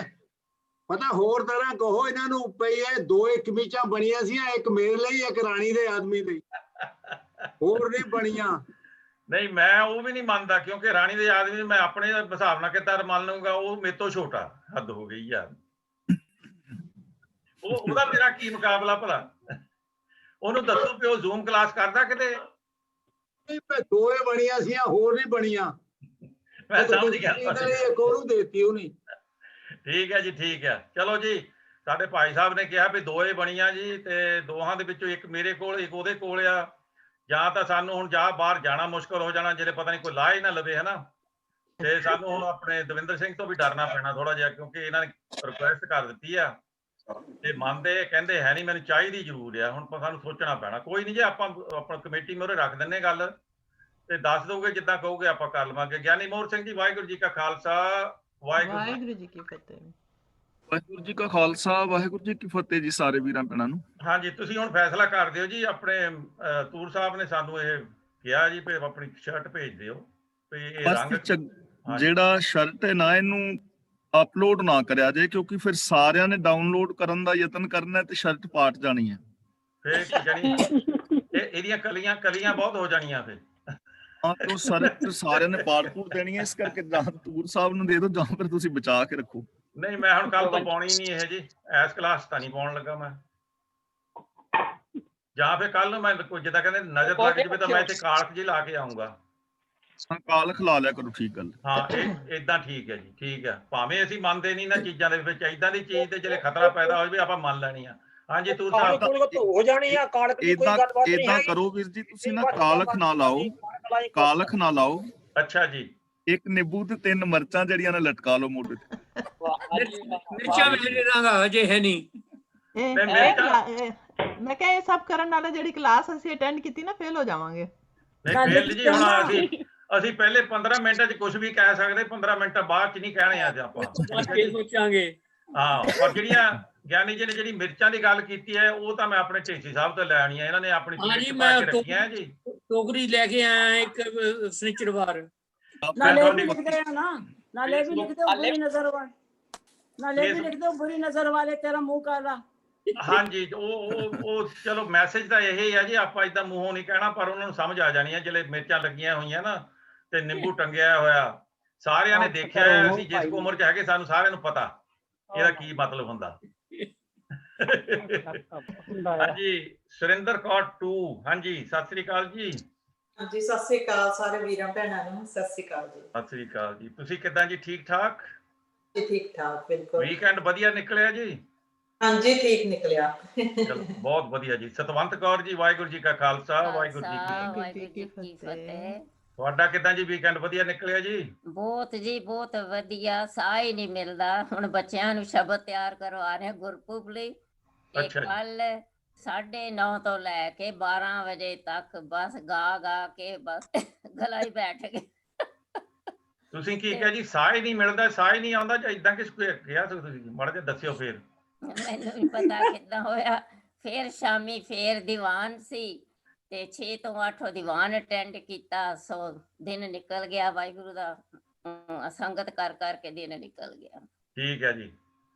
Speaker 5: ਪਤਾ ਹੋਰ ਤਰ੍ਹਾਂ ਕਹੋ ਇਹਨਾਂ ਨੂੰ ਪਈ ਹੈ, 2 ਕਮੀਜ਼ਾਂ ਬਣੀਆਂ ਸੀ, ਇੱਕ ਮੇਰੇ ਲਈ, ਇੱਕ ਰਾਣੀ ਦੇ ਆਦਮੀ ਲਈ। ਹੋਰ ਨਹੀਂ ਬਣੀਆਂ।
Speaker 3: ਨਹੀਂ ਮੈਂ ਉਹ ਵੀ ਨਹੀਂ ਮੰਨਦਾ, ਕਿਉਂਕਿ ਰਾਣੀ ਦੇ ਆਦਮੀ ਮੈਂ ਆਪਣੇ ਹਿਸਾਬ ਨਾਲ ਕਿਤਾ ਮੰਨ ਲਊਗਾ, ਉਹ ਮੇਰੇ ਤੋਂ ਛੋਟਾ, ਹੱਦ ਹੋ ਗਈ ਯਾਰ। ਉਹਦਾ ਮੇਰਾ ਕੀ ਮੁਕਾਬਲਾ ਭਲਾ? ਉਹਨੂੰ ਦੱਸੋ ਕਿ ਉਹ ਜ਼ੂਮ ਕਲਾਸ ਕਰਦਾ ਕਿਤੇ?
Speaker 5: ਦੋਏ ਬਣੀਆਂ ਸੀ, ਹੋਰ ਨਹੀਂ ਬਣੀਆਂ।
Speaker 3: ਮੈਂ ਸਮਝ ਗਿਆ।
Speaker 5: ਇੱਕ ਉਹਨੂੰ ਦੇਤੀ ਉਹਨੇ।
Speaker 3: ਠੀਕ ਹੈ ਜੀ, ਠੀਕ ਹੈ। ਚਲੋ ਜੀ, ਸਾਡੇ ਭਾਈ ਸਾਹਿਬ ਨੇ ਕਿਹਾ ਵੀ ਦੋਏ ਬਣੀਆਂ ਜੀ, ਤੇ ਦੋਹਾਂ ਦੇ ਵਿੱਚੋਂ ਇੱਕ ਮੇਰੇ ਕੋਲ, ਇੱਕ ਉਹਦੇ ਕੋਲ ਆ। ਜਾਂ ਤਾਂ ਸਾਨੂੰ ਹੁਣ ਬਾਹਰ ਜਾਣਾ ਮੁਸ਼ਕਲ ਹੋ ਜਾਣਾ, ਜਿਹੜੇ ਪਤਾ ਨਹੀਂ ਕੋਈ ਲਾਹ ਹੀ ਨਾ ਲਵੇ, ਹੈ ਨਾ। ਤੇ ਸਾਨੂੰ ਹੁਣ ਆਪਣੇ ਦਵਿੰਦਰ ਸਿੰਘ ਤੋਂ ਵੀ ਡਰਨਾ ਪੈਣਾ ਥੋੜਾ ਜਿਹਾ, ਕਿਉਂਕਿ ਇਹਨਾਂ ਨੇ ਰਿਕੁਐਸਟ ਕਰ ਦਿੱਤੀ ਆ ਤੇ ਮੰਨਦੇ ਕਹਿੰਦੇ ਹੈ ਨਹੀਂ, ਮੈਨੂੰ ਚਾਹੀਦੀ ਜ਼ਰੂਰ ਆ। ਹੁਣ ਸਾਨੂੰ ਸੋਚਣਾ ਪੈਣਾ। ਕੋਈ ਨਹੀਂ ਜੀ, ਆਪਾਂ ਆਪਣਾ ਕਮੇਟੀ ਮੋਹਰੇ ਰੱਖ ਦਿੰਨੇ ਗੱਲ, ਤੇ ਦੱਸ ਦੋਗੇ ਜਿੱਦਾਂ ਕਹੋਗੇ ਆਪਾਂ ਕਰ ਲਵਾਂਗੇ। ਗਿਆਨੀ ਮੋਹਰ ਸਿੰਘ ਜੀ, ਵਾਹਿਗੁਰੂ ਜੀ ਕਾ ਖਾਲਸਾ,
Speaker 6: ਵਾਹਿਗੁਰੂ ਜੀ ਕੀ ਫਤਿਹ।
Speaker 10: ਵਾਹਿਗੁਰੂ ਜੀ ਕਾ ਖਾਲਸਾ, ਵਾਹਿਗੁਰੂ ਜੀ ਕੀ ਫਤਿਹ ਜੀ ਸਾਰੇ ਵੀਰਾਂ ਭੈਣਾਂ ਨੂੰ।
Speaker 3: ਹਾਂਜੀ, ਤੁਸੀਂ ਹੁਣ ਫੈਸਲਾ ਕਰ ਦਿਓ ਜੀ। ਆਪਣੇ ਤੂਰ ਸਾਹਿਬ ਨੇ ਸਾਨੂੰ ਇਹ ਕਿਹਾ ਜੀ ਵੀ ਆਪਣੀ ਸ਼ਰਟ ਭੇਜ ਦਿਓ ਵੀ ਇਹ ਰੰਗ
Speaker 10: ਜਿਹੜਾ ਸ਼ਰਟ ਹੈ ਨਾ, ਇਹਨੂੰ ਅਪਲੋਡ ਨਾ ਕਰਿਆ ਜੇ, ਕਿਉਂਕਿ ਫਿਰ ਸਾਰਿਆਂ ਨੇ ਡਾਊਨਲੋਡ ਕਰਨ ਦਾ ਯਤਨ ਕਰਨਾ ਤੇ ਸ਼ਰਟ ਪਾਟ ਜਾਣੀ ਹੈ।
Speaker 3: ਫਿਰ ਜਾਨੀ ਇਹਦੀਆਂ ਕਲੀਆਂ ਬਹੁਤ ਹੋ ਜਾਣੀਆਂ ਫਿਰ।
Speaker 10: ਹਾਂ, ਤੇ ਉਹ ਸ਼ਰਟ ਸਾਰਿਆਂ ਨੇ ਪਾਟ ਪੂਟ ਦੇਣੀ ਹੈ, ਇਸ ਕਰਕੇ ਜਾਂ ਤੂਰ ਸਾਹਿਬ ਨੂੰ ਦੇ ਦਿਓ ਜਾਂ ਫਿਰ ਤੁਸੀਂ ਬਚਾ ਕੇ ਰੱਖੋ।
Speaker 3: ਨਹੀਂ, ਮੈਂ ਹੁਣ ਕੱਲ ਤੋਂ ਪਾਉਣੀ ਨਹੀਂ ਇਹ ਜੀ, ਐਸ ਕਲਾਸ ਤਾਂ ਨਹੀਂ ਪਾਉਣ ਲੱਗਾ ਮੈਂ। ਜਾਂ ਫਿਰ ਕੱਲ ਨੂੰ ਮੈਂ ਜਿੱਦਾਂ ਕਹਿੰਦੇ ਨਜ਼ਰ ਲੱਗ ਜਾਵੇ ਤਾਂ ਮੈਂ ਇੱਥੇ ਕਾਲਖ ਜੀ ਲਾ ਕੇ ਆਉਂਗਾ।
Speaker 10: ਕਾਲਖ ਲਾ ਲਿਆ ਕਰੋ, ਠੀਕ ਗੱਲ।
Speaker 3: ਹਾਂ, ਏਦਾਂ ਠੀਕ ਹੈ ਜੀ, ਠੀਕ ਹੈ। ਭਾਵੇਂ ਅਸੀਂ ਮੰਨਦੇ ਨਹੀਂ ਨਾ ਚੀਜ਼ਾਂ ਦੇ ਵਿੱਚ, ਏਦਾਂ ਦੀ ਚੀਜ਼ ਤੇ ਜਿਹੜੇ ਖਤਰਾ ਪੈਦਾ ਹੋ ਜਾਵੇ ਆਪਾਂ ਮੰਨ ਲੈਣੀ ਆ। ਹਾਂਜੀ ਤੂਰ ਸਾਹਿਬ,
Speaker 9: ਹੋ ਜਾਣੀ ਆ ਕਾਲਖ ਦੀ, ਕੋਈ ਗੱਲਬਾਤ ਨਹੀਂ
Speaker 10: ਏਦਾਂ ਕਰੋ ਵੀਰ ਜੀ, ਤੁਸੀਂ ਨਾ ਕਾਲਖ ਨਾ ਲਾਓ, ਕਾਲਖ ਨਾ ਲਾਓ।
Speaker 3: ਅੱਛਾ ਜੀ।
Speaker 10: ਇੱਕ ਨਿੰਬੂ ਤੇ 3 ਮਿਰਚਾਂ ਜਿਹੜੀਆਂ ਨੇ ਲਟਕਾ ਲਓ ਮੋਢੇ ਤੇ।
Speaker 4: ਮਿਰਚਾਂ ਮੈਂ ਦੇ ਦਾਂਗਾ, ਅਜੇ ਹੈ ਨਹੀਂ।
Speaker 6: ਮੈਂ ਕਿਹਾ ਇਹ ਸਭ ਕਰਨ ਨਾਲ ਜਿਹੜੀ ਕਲਾਸ ਅਸੀਂ ਅਟੈਂਡ ਕੀਤੀ ਨਾ, ਫੇਲ ਹੋ ਜਾਵਾਂਗੇ।
Speaker 3: ਨਹੀਂ ਫੇਲ ਜੀ, ਹੁਣ ਅਸੀਂ ਪਹਿਲੇ 15 ਮਿੰਟਾਂ 'ਚ ਕੁਝ ਵੀ ਕਹਿ ਸਕਦੇ, 15 ਮਿੰਟ ਬਾਅਦ 'ਚ ਨਹੀਂ ਕਹਿਣੇ ਅੱਜ ਆਪਾਂ।
Speaker 4: ਸੋਚਾਂਗੇ।
Speaker 3: ਹਾਂ, ਪਰ ਜਿਹੜੀਆਂ ਗਿਆਨੀ ਜੀ ਨੇ ਜਿਹੜੀ ਮਿਰਚਾਂ ਦੀ ਗੱਲ ਕੀਤੀ ਹੈ, ਉਹ ਤਾਂ ਮੈਂ ਆਪਣੇ ਢੇਸੀ ਸਾਹਿਬ ਤੋਂ ਲੈ ਆਣੀ ਆ। ਇਹਨਾਂ ਨੇ ਆਪਣੀ ਰੱਖੀਆਂ ਜੀ।
Speaker 4: ਟੋਕਰੀ ਲੈ ਕੇ ਆਇਆ ਇੱਕ ਸਨਿਚਰਵਾਰ।
Speaker 7: ਨਾਲੇ ਵੀ ਲਿਖਦੇ ਆ ਨਾ, ਨਾਲੇ ਵੀ ਲਿਖਦੇ ਹੋ ਬੁਰੀ ਨਜ਼ਰ ਵਾਲੇ, ਨਾਲੇ ਵੀ ਲਿਖਦੇ ਹੋ ਬੁਰੀ ਨਜ਼ਰ ਵਾਲੇ ਤੇਰਾ ਮੂੰਹ ਕਾਲਾ।
Speaker 3: ਹਾਂਜੀ, ਉਹ ਚਲੋ ਮੈਸੇਜ ਤਾਂ ਇਹ ਆ ਜੀ, ਆਪਾਂ ਏਦਾਂ ਮੂੰਹੋਂ ਨਹੀਂ ਕਹਿਣਾ, ਪਰ ਉਹਨਾਂ ਨੂੰ ਸਮਝ ਆ ਜਾਣੀ ਆ। ਜਿਹੜੇ ਮਿਰਚਾਂ ਲੱਗੀਆਂ ਹੋਈਆਂ ਨਾ ਤੇ ਨਿੰਬੂ ਟੰਗਿਆ ਹੋਇਆ, ਸਾਰਿਆਂ ਨੇ ਦੇਖਿਆ। ਅਸੀਂ ਜਿਸ ਉਮਰ 'ਚ ਹੈਗੇ, ਸਾਨੂੰ ਸਾਰਿਆਂ ਨੂੰ ਪਤਾ ਇਹਦਾ ਕੀ ਮਤਲਬ ਹੁੰਦਾ। ਹਾਂਜੀ, ਸੁਰਿੰਦਰ ਕੌਰ 2, ਹਾਂਜੀ ਸਤਿ ਸ੍ਰੀ ਅਕਾਲ ਜੀ।
Speaker 11: ਹਾਂਜੀ, ਸਤਿ ਸ੍ਰੀ ਅਕਾਲ ਸਾਰੇ ਵੀਰਾਂ ਭੈਣਾਂ ਨੂੰ, ਸਤਿ ਸ੍ਰੀ ਅਕਾਲ ਜੀ।
Speaker 3: ਸਤਿ ਸ੍ਰੀ ਅਕਾਲ ਜੀ। ਤੁਸੀਂ ਕਿੱਦਾਂ ਜੀ? ਠੀਕ ਠਾਕ
Speaker 11: ਜੀ? ਠੀਕ ਠਾਕ, ਬਿਲਕੁਲ।
Speaker 3: ਵੀਕਐਂਡ ਵਧੀਆ ਨਿਕਲਿਆ ਜੀ?
Speaker 11: ਹਾਂਜੀ, ਠੀਕ ਨਿਕਲਿਆ।
Speaker 3: ਚਲੋ ਬਹੁਤ ਵਧੀਆ ਜੀ। ਸਤਵੰਤ ਕੌਰ ਜੀ, ਵਾਹਿਗੁਰੂ ਜੀ ਕਾ ਖਾਲਸਾ, ਵਾਹਿਗੁਰੂ ਜੀ
Speaker 6: ਕੀ ਫਤਿਹ।
Speaker 3: ਤੁਹਾਡਾ ਕਿੱਦਾਂ ਜੀ? ਵੀਕਐਂਡ ਵਧੀਆ ਨਿਕਲਿਆ ਜੀ?
Speaker 12: ਬਹੁਤ ਜੀ, ਬਹੁਤ ਵਧੀਆ। ਸਾਹ ਹੀ ਨਹੀਂ ਮਿਲਦਾ। ਹੁਣ ਬੱਚਿਆਂ ਨੂੰ ਸ਼ਬਦ ਤਿਆਰ ਕਰਵਾ ਰਹੇ ਗੁਰਪੁਰਬ ਲਈ। ਕੱਲ 9:30 ਤੋਂ ਲੈ ਕੇ 12 ਵਜੇ ਤੱਕ ਬਸ ਗਾ ਕੇ ਬਸ ਗਲਾ ਹੀ ਬੈਠ ਗਿਆ।
Speaker 3: ਤੁਸੀਂ ਕੀ ਕਿਹਾ ਜੀ? ਸਾਹ ਹੀ ਨਹੀਂ ਮਿਲਦਾ, ਸਾਹ ਹੀ ਨਹੀਂ ਆਉਂਦਾ ਜਾਂ ਇਦਾਂ ਕਿਸ ਕਿਹਾ ਤੁਸੀਂ? ਮਾੜਾ ਜਿਹਾ ਦੱਸਿਓ ਫਿਰ।
Speaker 12: ਮੈਨੂੰ ਵੀ ਪਤਾ ਕਿੱਦਾਂ ਹੋਇਆ। ਫਿਰ ਸ਼ਾਮੀ ਫੇਰ ਦੀਵਾਨ ਸੀ ਤੇ 6 ਤੋਂ 8 ਦੀਵਾਨ ਅਟੈਂਡ ਕੀਤਾ। ਸੋ ਦਿਨ ਨਿਕਲ ਗਿਆ, ਵਾਹਿਗੁਰੂ ਦਾ ਸੰਗਤ ਕਰ ਕਰਕੇ ਦਿਨ ਨਿਕਲ ਗਿਆ।
Speaker 3: ਠੀਕ ਹੈ ਜੀ।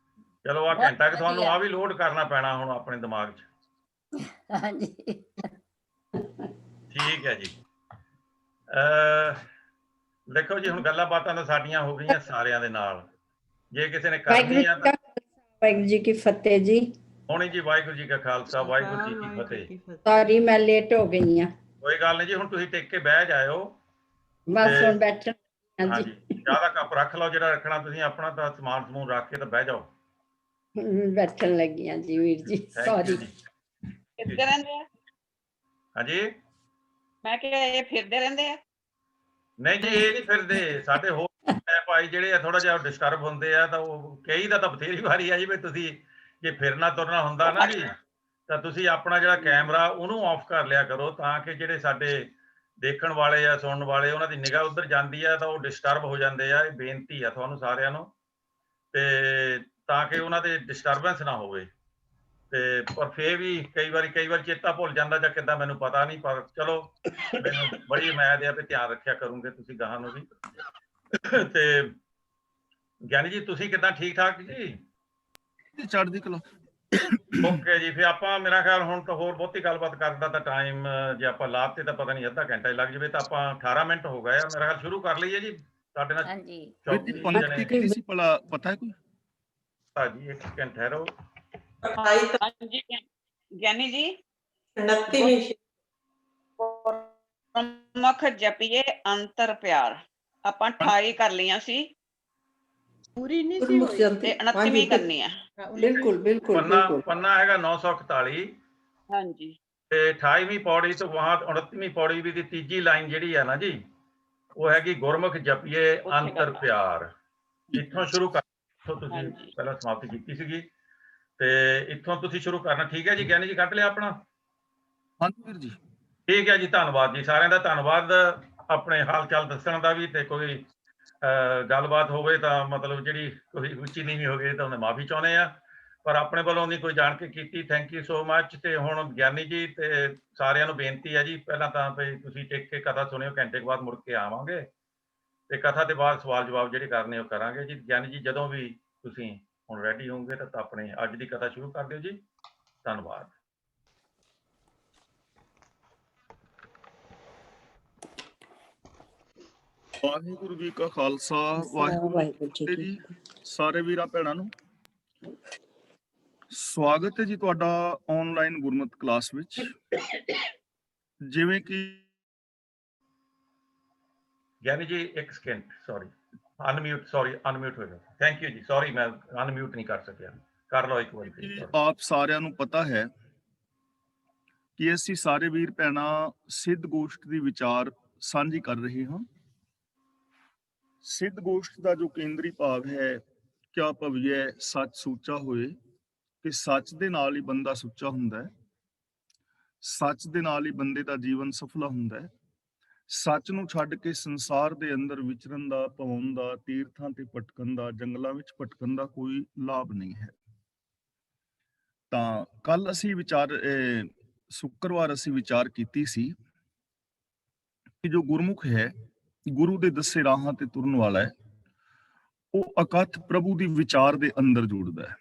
Speaker 3: ਚਲੋ ਆ ਘੰਟਾ ਕਿ ਤੁਹਾਨੂੰ ਆ ਵੀ ਲੋਡ ਕਰਨਾ ਪੈਣਾ ਹੁਣ ਆਪਣੇ ਦਿਮਾਗ 'ਚ।
Speaker 12: ਹਾਂਜੀ,
Speaker 3: ਠੀਕ ਹੈ ਜੀ। ਦੇਖੋ ਜੀ, ਹੁਣ ਗੱਲਾਂ ਬਾਤਾਂ ਤਾਂ ਸਾਡੀਆਂ ਹੋ ਗਈਆਂ ਸਾਰਿਆਂ ਦੇ ਨਾਲ। ਜੇ ਕਿਸੇ ਨੇ ਕਰਨੀ ਆ ਤਾਂ
Speaker 8: ਵਾਹਿਗੁਰੂ ਜੀ ਕੀ ਫਤਿਹ ਜੀ।
Speaker 3: ਹੋਣੀ ਜੀ, ਵਾਹਿਗੁਰੂ ਜੀ ਕਾ ਖਾਲਸਾ, ਵਾਹਿਗੁਰੂ ਜੀ ਕੀ ਫਤਿਹ।
Speaker 8: ਸਾਰੀ ਮੈਂ ਲੇਟ ਹੋ ਗਈ ਆ।
Speaker 3: ਕੋਈ ਗੱਲ ਨਹੀਂ ਜੀ, ਹੁਣ ਤੁਸੀਂ ਟਿਕ ਕੇ ਬਹਿ ਜਾਇਓ।
Speaker 8: ਬਸ ਹੁਣ ਬੈਠਣ।
Speaker 3: ਹਾਂਜੀ, ਚਾਹ ਦਾ ਕੱਪ ਰੱਖ ਲਓ ਜਿਹੜਾ ਰੱਖਣਾ ਤੁਸੀਂ, ਆਪਣਾ ਤਾਂ ਸਮਾਨ ਸਮੂਨ ਰੱਖ ਕੇ ਤਾਂ ਬਹਿ ਜਾਓ।
Speaker 8: ਬੈਠਣ ਲੱਗੀ ਆ ਜੀ ਵੀਰ ਜੀ, ਸੌਰੀ।
Speaker 2: ਫਿਰਦੇ ਰਹਿੰਦੇ ਆ? ਹਾਂਜੀ, ਮੈਂ ਕਿਹਾ ਇਹ ਫਿਰਦੇ ਰਹਿੰਦੇ ਆ?
Speaker 3: ਨਹੀਂ ਜੀ, ਇਹ ਨਹੀਂ ਫਿਰਦੇ। ਸਾਡੇ ਹੋਰ ਭਾਈ ਜਿਹੜੇ ਆ ਥੋੜਾ ਜਿਹਾ ਡਿਸਟਰਬ ਹੁੰਦੇ ਆ, ਤਾਂ ਉਹ ਕਈ ਦਾ ਤਾਂ ਬਥੇਰੀ ਵਾਰੀ ਆ ਜੀ ਵੀ ਤੁਸੀਂ ਜੇ ਫਿਰਨਾ ਤੁਰਨਾ ਹੁੰਦਾ ਨਾ ਜੀ, ਤਾਂ ਤੁਸੀਂ ਆਪਣਾ ਜਿਹੜਾ ਕੈਮਰਾ ਉਹਨੂੰ ਆਫ ਕਰ ਲਿਆ ਕਰੋ, ਤਾਂ ਕਿ ਜਿਹੜੇ ਸਾਡੇ ਦੇਖਣ ਵਾਲੇ ਆ, ਸੁਣਨ ਵਾਲੇ, ਉਹਨਾਂ ਦੀ ਨਿਗਾਹ ਉੱਧਰ ਜਾਂਦੀ ਆ ਤਾਂ ਉਹ ਡਿਸਟਰਬ ਹੋ ਜਾਂਦੇ ਆ। ਇਹ ਬੇਨਤੀ ਆ ਤੁਹਾਨੂੰ ਸਾਰਿਆਂ ਨੂੰ, ਤੇ ਤਾਂ ਕਿ ਉਹਨਾਂ ਦੇ ਡਿਸਟਰਬੈਂਸ ਨਾ ਹੋਵੇ। ਤੇ ਪਰ ਫੇਰ ਵੀ ਕਈ ਵਾਰੀ ਚੇਤਾ ਭੁੱਲ ਜਾਂਦਾ ਜਾਂ ਕਿੱਦਾਂ, ਮੈਨੂੰ ਪਤਾ ਨਹੀਂ, ਪਰ ਚਲੋ ਮੈਨੂੰ ਬੜੀ ਉਮੀਦ ਆ ਵੀ ਧਿਆਨ ਰੱਖਿਆ ਕਰੋਗੇ ਤੁਸੀਂ ਗਾਹਾਂ ਨੂੰ ਵੀ। ਤੇ ਗਿਆਨੀ ਜੀ, ਤੁਸੀਂ ਕਿੱਦਾਂ? ਠੀਕ ਠਾਕ ਜੀ?
Speaker 10: ਚੜ੍ਹਦੀ ਕਲਾ।
Speaker 3: ਓਕੇ ਜੀ, ਫਿਰ ਆਪਾਂ ਮੇਰਾ ਖਿਆਲ ਹੁਣ ਤਾਂ ਹੋਰ ਬਹੁਤੀ ਗੱਲਬਾਤ ਕਰਨ ਦਾ ਟਾਈਮ ਜੇ ਆਪਾਂ ਲਾਤੇ ਤਾਂ ਪਤਾ ਨਹੀਂ ਅੱਧਾ ਘੰਟਾ ਹੀ ਲੱਗ ਜਾਵੇ, ਤਾਂ ਆਪਾਂ 18 ਮਿੰਟ ਹੋ ਗਏ ਆ, ਮੇਰਾ ਖਿਆਲ ਸ਼ੁਰੂ ਕਰ ਲਈਏ ਜੀ। ਸਾਡੇ ਨਾਲ
Speaker 12: ਹਾਂਜੀ
Speaker 10: ਪੰਕਤੀ ਕਿਹੜੀ ਸੀ ਭਲਾ ਪਤਾ ਹੈ ਕੋਈ?
Speaker 3: ਭਾਜੀ ਇੱਕ ਸੈਕਿੰਡ ਠਹਿਰੋ।
Speaker 2: ਹਾਂਜੀ ਗਿਆਨੀ ਜੀ
Speaker 11: 29ਵੀਂ
Speaker 2: ਮੁਖ ਜਪੀਏ ਅੰਤਰ ਪਿਆਰ, ਆਪਾਂ 28 ਕਰ ਲਈਆਂ ਸੀ,
Speaker 6: ਪੂਰੀ ਨਹੀਂ ਸੀ ਹੋਈ
Speaker 2: ਤੇ 29ਵੀਂ ਕਰਨੀ ਆ।
Speaker 8: ਬਿਲਕੁਲ ਬਿਲकुल बिल्कुल
Speaker 3: पन्ना हैगा 941।
Speaker 2: ਹਾਂਜੀ
Speaker 3: ਤੇ 28ਵੀਂ ਪੌੜੀ ਤੋਂ ਵਹਾਂ 29ਵੀਂ ਪੌੜੀ ਵੀ ਦੀ ਤੀਜੀ ਲਾਈਨ ਜਿਹੜੀ ਹੈ ਨਾ ਜੀ, ਉਹ ਹੈਗੀ ਗੁਰਮੁਖ ਜਪੀਏ ਅੰਤਰ ਪਿਆਰ। ਇੱਥੋਂ ਸ਼ੁਰੂ ਕਰ, ਇੱਥੋਂ ਤੁਸੀਂ ਪਹਿਲਾਂ ਸਮਾਪਤੀ ਕੀਤੀ ਸੀਗੀ, ਤੇ ਇੱਥੋਂ ਤੁਸੀਂ ਸ਼ੁਰੂ ਕਰਨਾ। ਠੀਕ ਹੈ ਜੀ, ਗਿਆਨੀ ਜੀ ਕੱਢ ਲਿਆ ਆਪਣਾ?
Speaker 10: ਹਾਂਜੀ ਵੀਰ ਜੀ
Speaker 3: ਠੀਕ ਹੈ ਜੀ, ਧੰਨਵਾਦ ਜੀ ਸਾਰਿਆਂ ਦਾ। ਧੰਨਵਾਦ ਆਪਣੇ ਹਾਲ ਚਾਲ ਦੱਸਣ ਦਾ ਵੀ, ਤੇ ਕੋਈ ਗੱਲਬਾਤ ਹੋਵੇ ਤਾਂ ਮਤਲਬ ਜਿਹੜੀ ਕੋਈ ਉੱਚੀ ਨੀਵੀਂ ਹੋ ਗਈ ਤਾਂ ਉਹਨੇ ਮਾਫੀ ਚਾਹੁੰਦੇ ਆ, ਪਰ ਆਪਣੇ ਵੱਲੋਂ ਨਹੀਂ ਕੋਈ ਜਾਣ ਕੇ ਕੀਤੀ। Thank you so much. ਤੇ ਹੁਣ ਗਿਆਨੀ ਜੀ ਤੇ ਸਾਰਿਆਂ ਨੂੰ ਬੇਨਤੀ ਹੈ ਜੀ, ਪਹਿਲਾਂ ਤਾਂ ਵੀ ਤੁਸੀਂ ਟਿਕ ਕੇ ਕਥਾ ਸੁਣਿਓ, ਘੰਟੇ ਕੁ ਬਾਅਦ ਮੁੜ ਕੇ ਆਵਾਂਗੇ, ਤੇ ਕਥਾ ਦੇ ਬਾਅਦ ਸਵਾਲ ਜਵਾਬ ਜਿਹੜੇ ਕਰਨੇ ਉਹ ਕਰਾਂਗੇ ਜੀ। ਗਿਆਨੀ ਜੀ ਜਦੋਂ ਵੀ ਤੁਸੀਂ ਹੁਣ ਰੈਡੀ ਹੋਵੋਗੇ ਤਾਂ ਆਪਣੇ ਅੱਜ ਦੀ ਕਥਾ ਸ਼ੁਰੂ ਕਰ ਦਿਓ ਜੀ। ਧੰਨਵਾਦ।
Speaker 10: ਵਾਹਿਗੁਰੂ ਜੀ ਕਾ ਖਾਲਸਾ, ਵਾਹਿਗੁਰੂ ਜੀ। ਸਾਰੇ ਵੀਰਾਂ ਭੈਣਾਂ ਨੂੰ ਸਵਾਗਤ ਹੈ ਜੀ ਤੁਹਾਡਾ ਆਨਲਾਈਨ ਗੁਰਮਤਿ ਕਲਾਸ ਵਿੱਚ। ਜਿਵੇਂ ਕਿ
Speaker 3: ਗਿਆਨੀ ਜੀ ਇੱਕ ਸਕਿੰਟ, ਸੌਰੀ ਅਨਮਿਊਟ, ਅਨਮਿਊਟ ਹੋ ਗਿਆ। ਥੈਂਕ ਯੂ ਜੀ, ਸੌਰੀ ਮੈਂ ਅਨਮਿਊਟ ਨਹੀਂ ਕਰ ਸਕਿਆ, ਕਰ ਲਓ ਇੱਕ ਵਾਰੀ।
Speaker 10: ਆਪ ਸਾਰਿਆਂ ਨੂੰ ਪਤਾ ਹੈ ਕਿ ਅਸੀਂ ਸਾਰੇ ਵੀਰ ਭੈਣਾਂ ਸਿੱਧ ਗੋਸ਼ਟ ਦੀ ਵਿਚਾਰ ਸਾਂਝੀ ਕਰ ਰਹੇ ਹਾਂ। ਸਿੱਧ ਗੋਸ਼ਟ ਦਾ ਜੋ ਕੇਂਦਰੀ ਭਾਵ ਹੈ, ਕਿਆ ਭਵਿਐ ਸੱਚ ਸੂਚਾ ਹੋਏ, ਕਿ ਸੱਚ ਦੇ ਨਾਲ ਹੀ ਬੰਦਾ ਸੁੱਚਾ ਹੁੰਦਾ ਹੈ, ਸੱਚ ਦੇ ਨਾਲ ਹੀ ਬੰਦੇ ਦਾ ਜੀਵਨ ਸਫਲਾ ਹੁੰਦਾ ਹੈ। ਸੱਚ ਨੂੰ ਛੱਡ ਕੇ ਸੰਸਾਰ ਦੇ ਅੰਦਰ ਵਿਚਰਨ ਦਾ, ਭਵਨ ਦਾ, ਤੀਰਥਾਂ ਤੇ ਭਟਕਣ ਦਾ, ਜੰਗਲਾਂ ਵਿੱਚ ਭਟਕਣ ਦਾ ਕੋਈ ਲਾਭ ਨਹੀਂ ਹੈ। ਤਾਂ ਕੱਲ ਅਸੀਂ ਸ਼ੁੱਕਰਵਾਰ ਅਸੀਂ ਵਿਚਾਰ ਕੀਤੀ ਸੀ ਕਿ ਜੋ ਗੁਰਮੁਖ ਹੈ, ਗੁਰੂ ਦੇ ਦੱਸੇ ਰਾਹਾਂ ਤੇ ਤੁਰਨ ਵਾਲਾ ਹੈ, ਉਹ ਅਕਥ ਪ੍ਰਭੂ ਦੀ ਵਿਚਾਰ ਦੇ ਅੰਦਰ ਜੁੜਦਾ ਹੈ,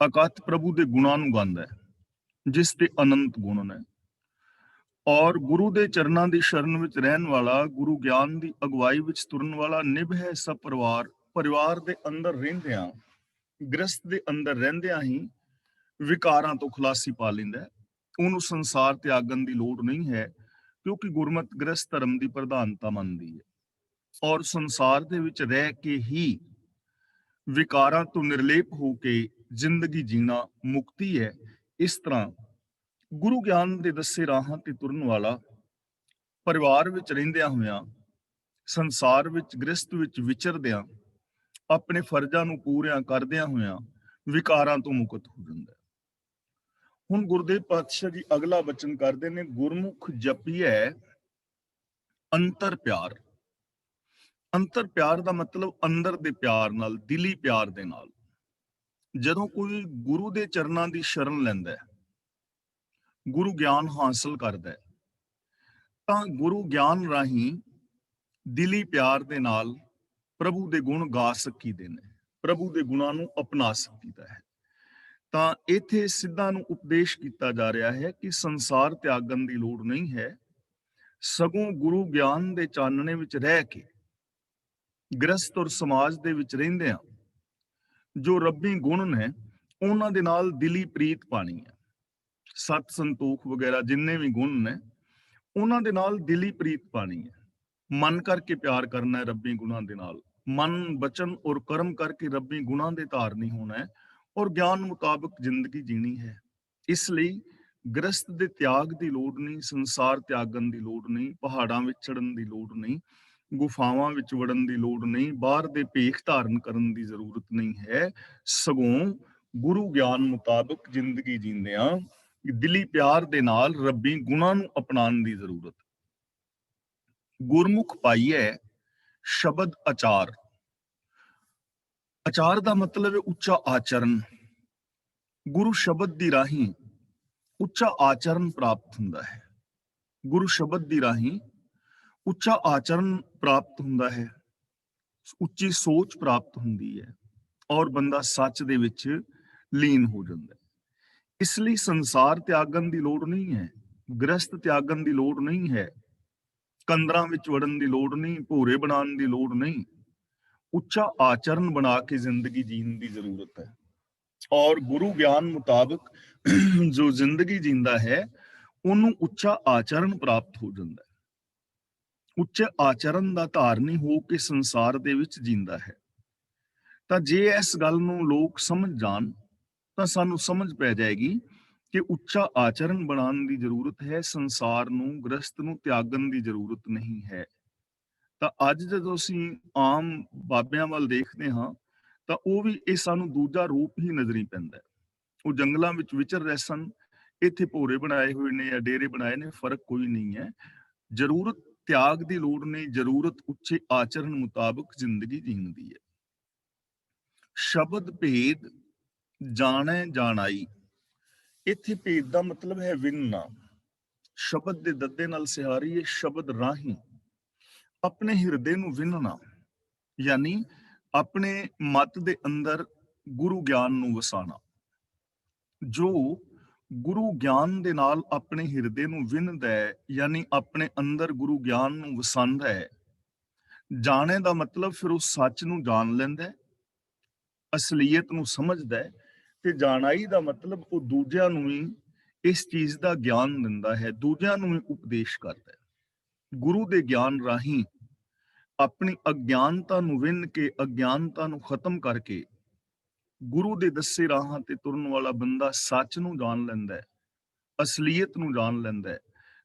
Speaker 10: ਅਕਥ ਪ੍ਰਭੂ ਦੇ ਗੁਣਾਂ ਨੂੰ ਗਾਉਂਦਾ ਹੈ, ਜਿਸ ਦੇ ਅਨੰਤ ਗੁਣ ਨੇ। ਔਰ ਗੁਰੂ ਦੇ ਚਰਨਾਂ ਦੀ ਸ਼ਰਨ ਵਿੱਚ ਰਹਿਣ ਵਾਲਾ, ਗੁਰੂ ਗਿਆਨ ਦੀ ਅਗਵਾਈ ਵਿੱਚ ਤੁਰਨ ਵਾਲਾ ਨਿਭ ਹੈ ਸਭ ਪਰਿਵਾਰ। ਪਰਿਵਾਰ ਦੇ ਅੰਦਰ ਰਹਿੰਦਿਆਂ, ਗ੍ਰਸਥ ਦੇ ਅੰਦਰ ਰਹਿੰਦਿਆਂ ਹੀ ਵਿਕਾਰਾਂ ਤੋਂ ਖੁਲਾਸੀ ਪਾ ਲੈਂਦਾ। ਉਹਨੂੰ ਸੰਸਾਰ ਤਿਆਗਣ ਦੀ ਲੋੜ ਨਹੀਂ ਹੈ, ਕਿਉਂਕਿ ਗੁਰਮਤਿ ਗ੍ਰਸਥ ਧਰਮ ਦੀ ਪ੍ਰਧਾਨਤਾ ਮੰਨਦੀ ਹੈ, ਔਰ ਸੰਸਾਰ ਦੇ ਵਿੱਚ ਰਹਿ ਕੇ ਹੀ ਵਿਕਾਰਾਂ ਤੋਂ ਨਿਰਲੇਪ ਹੋ ਕੇ ਜ਼ਿੰਦਗੀ ਜੀਣਾ ਮੁਕਤੀ ਹੈ। ਇਸ ਤਰ੍ਹਾਂ ਗੁਰੂ ਗਿਆਨ ਦੇ ਦੱਸੇ ਰਾਹਾਂ ਤੇ ਤੁਰਨ ਵਾਲਾ ਪਰਿਵਾਰ ਵਿੱਚ ਰਹਿੰਦਿਆਂ ਹੋਇਆਂ, ਸੰਸਾਰ ਵਿੱਚ ਗ੍ਰਸਥ ਵਿੱਚ ਵਿਚਰਦਿਆਂ, ਆਪਣੇ ਫਰਜ਼ਾਂ ਨੂੰ ਪੂਰਿਆਂ ਕਰਦਿਆਂ ਹੋਇਆਂ ਵਿਕਾਰਾਂ ਤੋਂ ਮੁਕਤ ਹੋ ਜਾਂਦਾ। ਹੁਣ ਗੁਰਦੇਵ ਪਾਤਸ਼ਾਹ ਜੀ ਅਗਲਾ ਬਚਨ ਕਰਦੇ ਨੇ, ਗੁਰਮੁਖ ਜਪੀਐ ਅੰਤਰ ਪਿਆਰ। ਅੰਤਰ ਪਿਆਰ ਦਾ ਮਤਲਬ ਅੰਦਰ ਦੇ ਪਿਆਰ ਨਾਲ, ਦਿਲੀ ਪਿਆਰ ਦੇ ਨਾਲ। ਜਦੋਂ ਕੋਈ ਗੁਰੂ ਦੇ ਚਰਨਾਂ ਦੀ ਸ਼ਰਨ ਲੈਂਦਾ ਹੈ, ਗੁਰੂ ਗਿਆਨ ਹਾਸਲ ਕਰਦਾ ਹੈ, ਤਾਂ ਗੁਰੂ ਗਿਆਨ ਰਾਹੀਂ ਦਿਲੀ ਪਿਆਰ ਦੇ ਨਾਲ ਪ੍ਰਭੂ ਦੇ ਗੁਣ ਗਾ ਸਕੀਦੇ ਨੇ, ਪ੍ਰਭੂ ਦੇ ਗੁਣਾਂ ਨੂੰ ਅਪਣਾ ਸਕੀਦਾ ਹੈ। ਤਾਂ ਇੱਥੇ ਸਿੱਧਾਂ ਨੂੰ ਉਪਦੇਸ਼ ਕੀਤਾ ਜਾ ਰਿਹਾ ਹੈ ਕਿ ਸੰਸਾਰ ਤਿਆਗਣ ਦੀ ਲੋੜ ਨਹੀਂ ਹੈ, ਸਗੋਂ ਗੁਰੂ ਗਿਆਨ ਦੇ ਚਾਨਣੇ ਵਿੱਚ ਰਹਿ ਕੇ ਗ੍ਰਸਥ ਔਰ ਸਮਾਜ ਦੇ ਵਿੱਚ ਰਹਿੰਦਿਆਂ ਜੋ ਰੱਬੀ ਗੁਣ ਨੇ ਉਹਨਾਂ ਦੇ ਨਾਲ ਦਿਲੀ ਪ੍ਰੀਤ ਪਾਣੀ ਹੈ। ਸਤ ਸੰਤੋਖ ਵਗੈਰਾ ਜਿੰਨੇ ਵੀ ਗੁਣ ਨੇ ਉਹਨਾਂ ਦੇ ਨਾਲ ਦਿਲੀ ਪ੍ਰੀਤ ਪਾਣੀ ਹੈ। ਮਨ ਕਰਕੇ ਪਿਆਰ ਕਰਨਾ ਹੈ ਰੱਬੀ ਗੁਣਾਂ ਦੇ ਨਾਲ, ਮਨ ਬਚਨ ਔਰ ਕਰਮ ਕਰਕੇ ਰੱਬੀ ਗੁਣਾਂ ਦੇ ਧਾਰਨੀ ਹੋਣਾ ਹੈ, ਔਰ ਗਿਆਨ ਮੁਤਾਬਕ ਜ਼ਿੰਦਗੀ ਜੀਣੀ ਹੈ। ਇਸ ਲਈ ਗ੍ਰਸਥ ਦੇ ਤਿਆਗ ਦੀ ਲੋੜ ਨਹੀਂ, ਸੰਸਾਰ ਤਿਆਗਣ ਦੀ ਲੋੜ ਨਹੀਂ, ਪਹਾੜਾਂ ਵਿੱਚ ਚੜਨ ਦੀ ਲੋੜ ਨਹੀਂ, ਗੁਫਾਵਾਂ ਵਿੱਚ ਵੜਨ ਦੀ ਲੋੜ ਨਹੀਂ, ਬਾਹਰ ਦੇ ਭੇਖ ਧਾਰਨ ਕਰਨ ਦੀ ਜ਼ਰੂਰਤ ਨਹੀਂ ਹੈ। ਸਗੋਂ ਗੁਰੂ ਗਿਆਨ ਮੁਤਾਬਕ ਜ਼ਿੰਦਗੀ ਜੀਂਦਿਆਂ ਦਿਲੀ ਪਿਆਰ ਦੇ ਨਾਲ ਰੱਬੀ ਗੁਣਾਂ ਨੂੰ ਅਪਣਾਉਣ ਦੀ ਜ਼ਰੂਰਤ। ਗੁਰਮੁਖ ਪਾਈਐ ਸ਼ਬਦ ਆਚਾਰ। ਆਚਾਰ ਦਾ ਮਤਲਬ ਹੈ ਉੱਚਾ ਆਚਰਨ। ਗੁਰੂ ਸ਼ਬਦ ਦੀ ਰਾਹੀਂ ਉੱਚਾ ਆਚਰਨ ਪ੍ਰਾਪਤ ਹੁੰਦਾ ਹੈ। ਗੁਰੂ ਸ਼ਬਦ ਦੀ ਰਾਹੀਂ ਉੱਚਾ ਆਚਰਨ ਪ੍ਰਾਪਤ ਹੁੰਦਾ ਹੈ, ਉੱਚੀ ਸੋਚ ਪ੍ਰਾਪਤ ਹੁੰਦੀ ਹੈ, ਔਰ ਬੰਦਾ ਸੱਚ ਦੇ ਵਿੱਚ ਲੀਨ ਹੋ ਜਾਂਦਾ ਹੈ। ਇਸ ਲਈ ਸੰਸਾਰ ਤਿਆਗਣ ਦੀ ਲੋੜ ਨਹੀਂ ਹੈ, ਗ੍ਰਸਤ ਤਿਆਗਣ ਦੀ ਲੋੜ ਨਹੀਂ ਹੈ, ਕੰਦਰਾਂ ਵਿੱਚ ਵੜਨ ਦੀ ਲੋੜ ਨਹੀਂ, ਭੋਰੇ ਬਣਾਉਣ ਦੀ ਲੋੜ ਨਹੀਂ। ਉੱਚਾ ਆਚਰਨ ਬਣਾ ਕੇ ਜ਼ਿੰਦਗੀ ਜੀਣ ਦੀ ਜ਼ਰੂਰਤ ਹੈ। ਔਰ ਗੁਰੂ ਗਿਆਨ ਮੁਤਾਬਕ ਜੋ ਜ਼ਿੰਦਗੀ ਜੀਂਦਾ ਹੈ ਉਹਨੂੰ ਉੱਚਾ ਆਚਰਨ ਪ੍ਰਾਪਤ ਹੋ ਜਾਂਦਾ ਹੈ। ਉੱਚੇ ਆਚਰਨ ਦਾ ਧਾਰਨੀ ਹੋ ਕੇ ਸੰਸਾਰ ਦੇ ਵਿੱਚ ਜੀਂਦਾ ਹੈ। ਤਾਂ ਜੇ ਇਸ ਗੱਲ ਨੂੰ ਲੋਕ ਸਮਝ ਜਾਣ ਤਾਂ ਸਾਨੂੰ ਸਮਝ ਪੈ ਜਾਏਗੀ ਕਿ ਉੱਚਾ ਆਚਰਨ ਬਣਾਉਣ ਦੀ ਜ਼ਰੂਰਤ ਹੈ, ਸੰਸਾਰ ਨੂੰ, ਗ੍ਰਸਤ ਨੂੰ ਤਿਆਗਣ ਦੀ ਜ਼ਰੂਰਤ ਨਹੀਂ ਹੈ। ਤਾਂ ਅੱਜ ਜਦੋਂ ਅਸੀਂ ਆਮ ਬਾਬਿਆਂ ਵੱਲ ਦੇਖਦੇ ਹਾਂ ਤਾਂ ਉਹ ਵੀ ਇਹ ਸਾਨੂੰ ਦੂਜਾ ਰੂਪ ਹੀ ਨਜ਼ਰੀ ਪੈਂਦਾ ਹੈ। ਉਹ ਜੰਗਲਾਂ ਵਿੱਚ ਵਿਚਰ ਰਹੇ ਸਨ, ਇੱਥੇ ਭੋਰੇ ਬਣਾਏ ਹੋਏ ਨੇ ਜਾਂ ਡੇਰੇ ਬਣਾਏ ਨੇ, ਫਰਕ ਕੋਈ ਨਹੀਂ ਹੈ। ਜ਼ਰੂਰਤ ਤਿਆਗ ਦੀ ਲੋੜ ਨਹੀਂ, ਜ਼ਰੂਰਤ ਉੱਚੇ ਆਚਰਨ ਮੁਤਾਬਕ ਜ਼ਿੰਦਗੀ ਜੀਣ ਦੀ ਹੈ। ਸ਼ਬਦ ਭੇਦ ਜਾਣੈ ਜਾਣਾਈ, ਇੱਥੇ ਭੇਦ ਦਾ ਮਤਲਬ ਹੈ ਵਿੰਨਣਾ। ਸ਼ਬਦ ਦੇ ਦੱਦੇ ਨਾਲ ਸਿਹਾਰੀ ਹੈ, ਸ਼ਬਦ ਰਾਹੀਂ ਆਪਣੇ ਹਿਰਦੇ ਨੂੰ ਵਿੰਨਣਾ, ਯਾਨੀ ਆਪਣੇ ਮਤ ਦੇ ਅੰਦਰ ਗੁਰੂ ਗਿਆਨ ਨੂੰ ਵਸਾਣਾ। ਜੋ ਗੁਰੂ ਗਿਆਨ ਦੇ ਨਾਲ ਆਪਣੇ ਹਿਰਦੇ ਨੂੰ ਵਿੰਨਦਾ ਹੈ, ਯਾਨੀ ਆਪਣੇ ਅੰਦਰ ਗੁਰੂ ਗਿਆਨ ਨੂੰ ਵਸਾਉਂਦਾ ਹੈ। ਜਾਣੇ ਦਾ ਮਤਲਬ ਫਿਰ ਉਹ ਸੱਚ ਨੂੰ ਜਾਣ ਲੈਂਦਾ ਹੈ, ਅਸਲੀਅਤ ਨੂੰ ਸਮਝਦਾ ਹੈ। ਤੇ ਜਾਣਾਈ ਦਾ ਮਤਲਬ ਉਹ ਦੂਜਿਆਂ ਨੂੰ ਵੀ ਇਸ ਚੀਜ਼ ਦਾ ਗਿਆਨ ਦਿੰਦਾ ਹੈ, ਦੂਜਿਆਂ ਨੂੰ ਵੀ ਉਪਦੇਸ਼ ਕਰਦਾ ਹੈ। ਗੁਰੂ ਦੇ ਗਿਆਨ ਰਾਹੀਂ ਆਪਣੀ ਅਗਿਆਨਤਾ ਨੂੰ ਵਿੰਨ ਕੇ, ਅਗਿਆਨਤਾ ਨੂੰ ਖਤਮ ਕਰਕੇ ਗੁਰੂ ਦੇ ਦੱਸੇ ਰਾਹਾਂ ਤੇ ਤੁਰਨ ਵਾਲਾ ਬੰਦਾ ਸੱਚ ਨੂੰ ਜਾਣ ਲੈਂਦਾ ਹੈ, ਅਸਲੀਅਤ ਨੂੰ ਜਾਣ ਲੈਂਦਾ ਹੈ।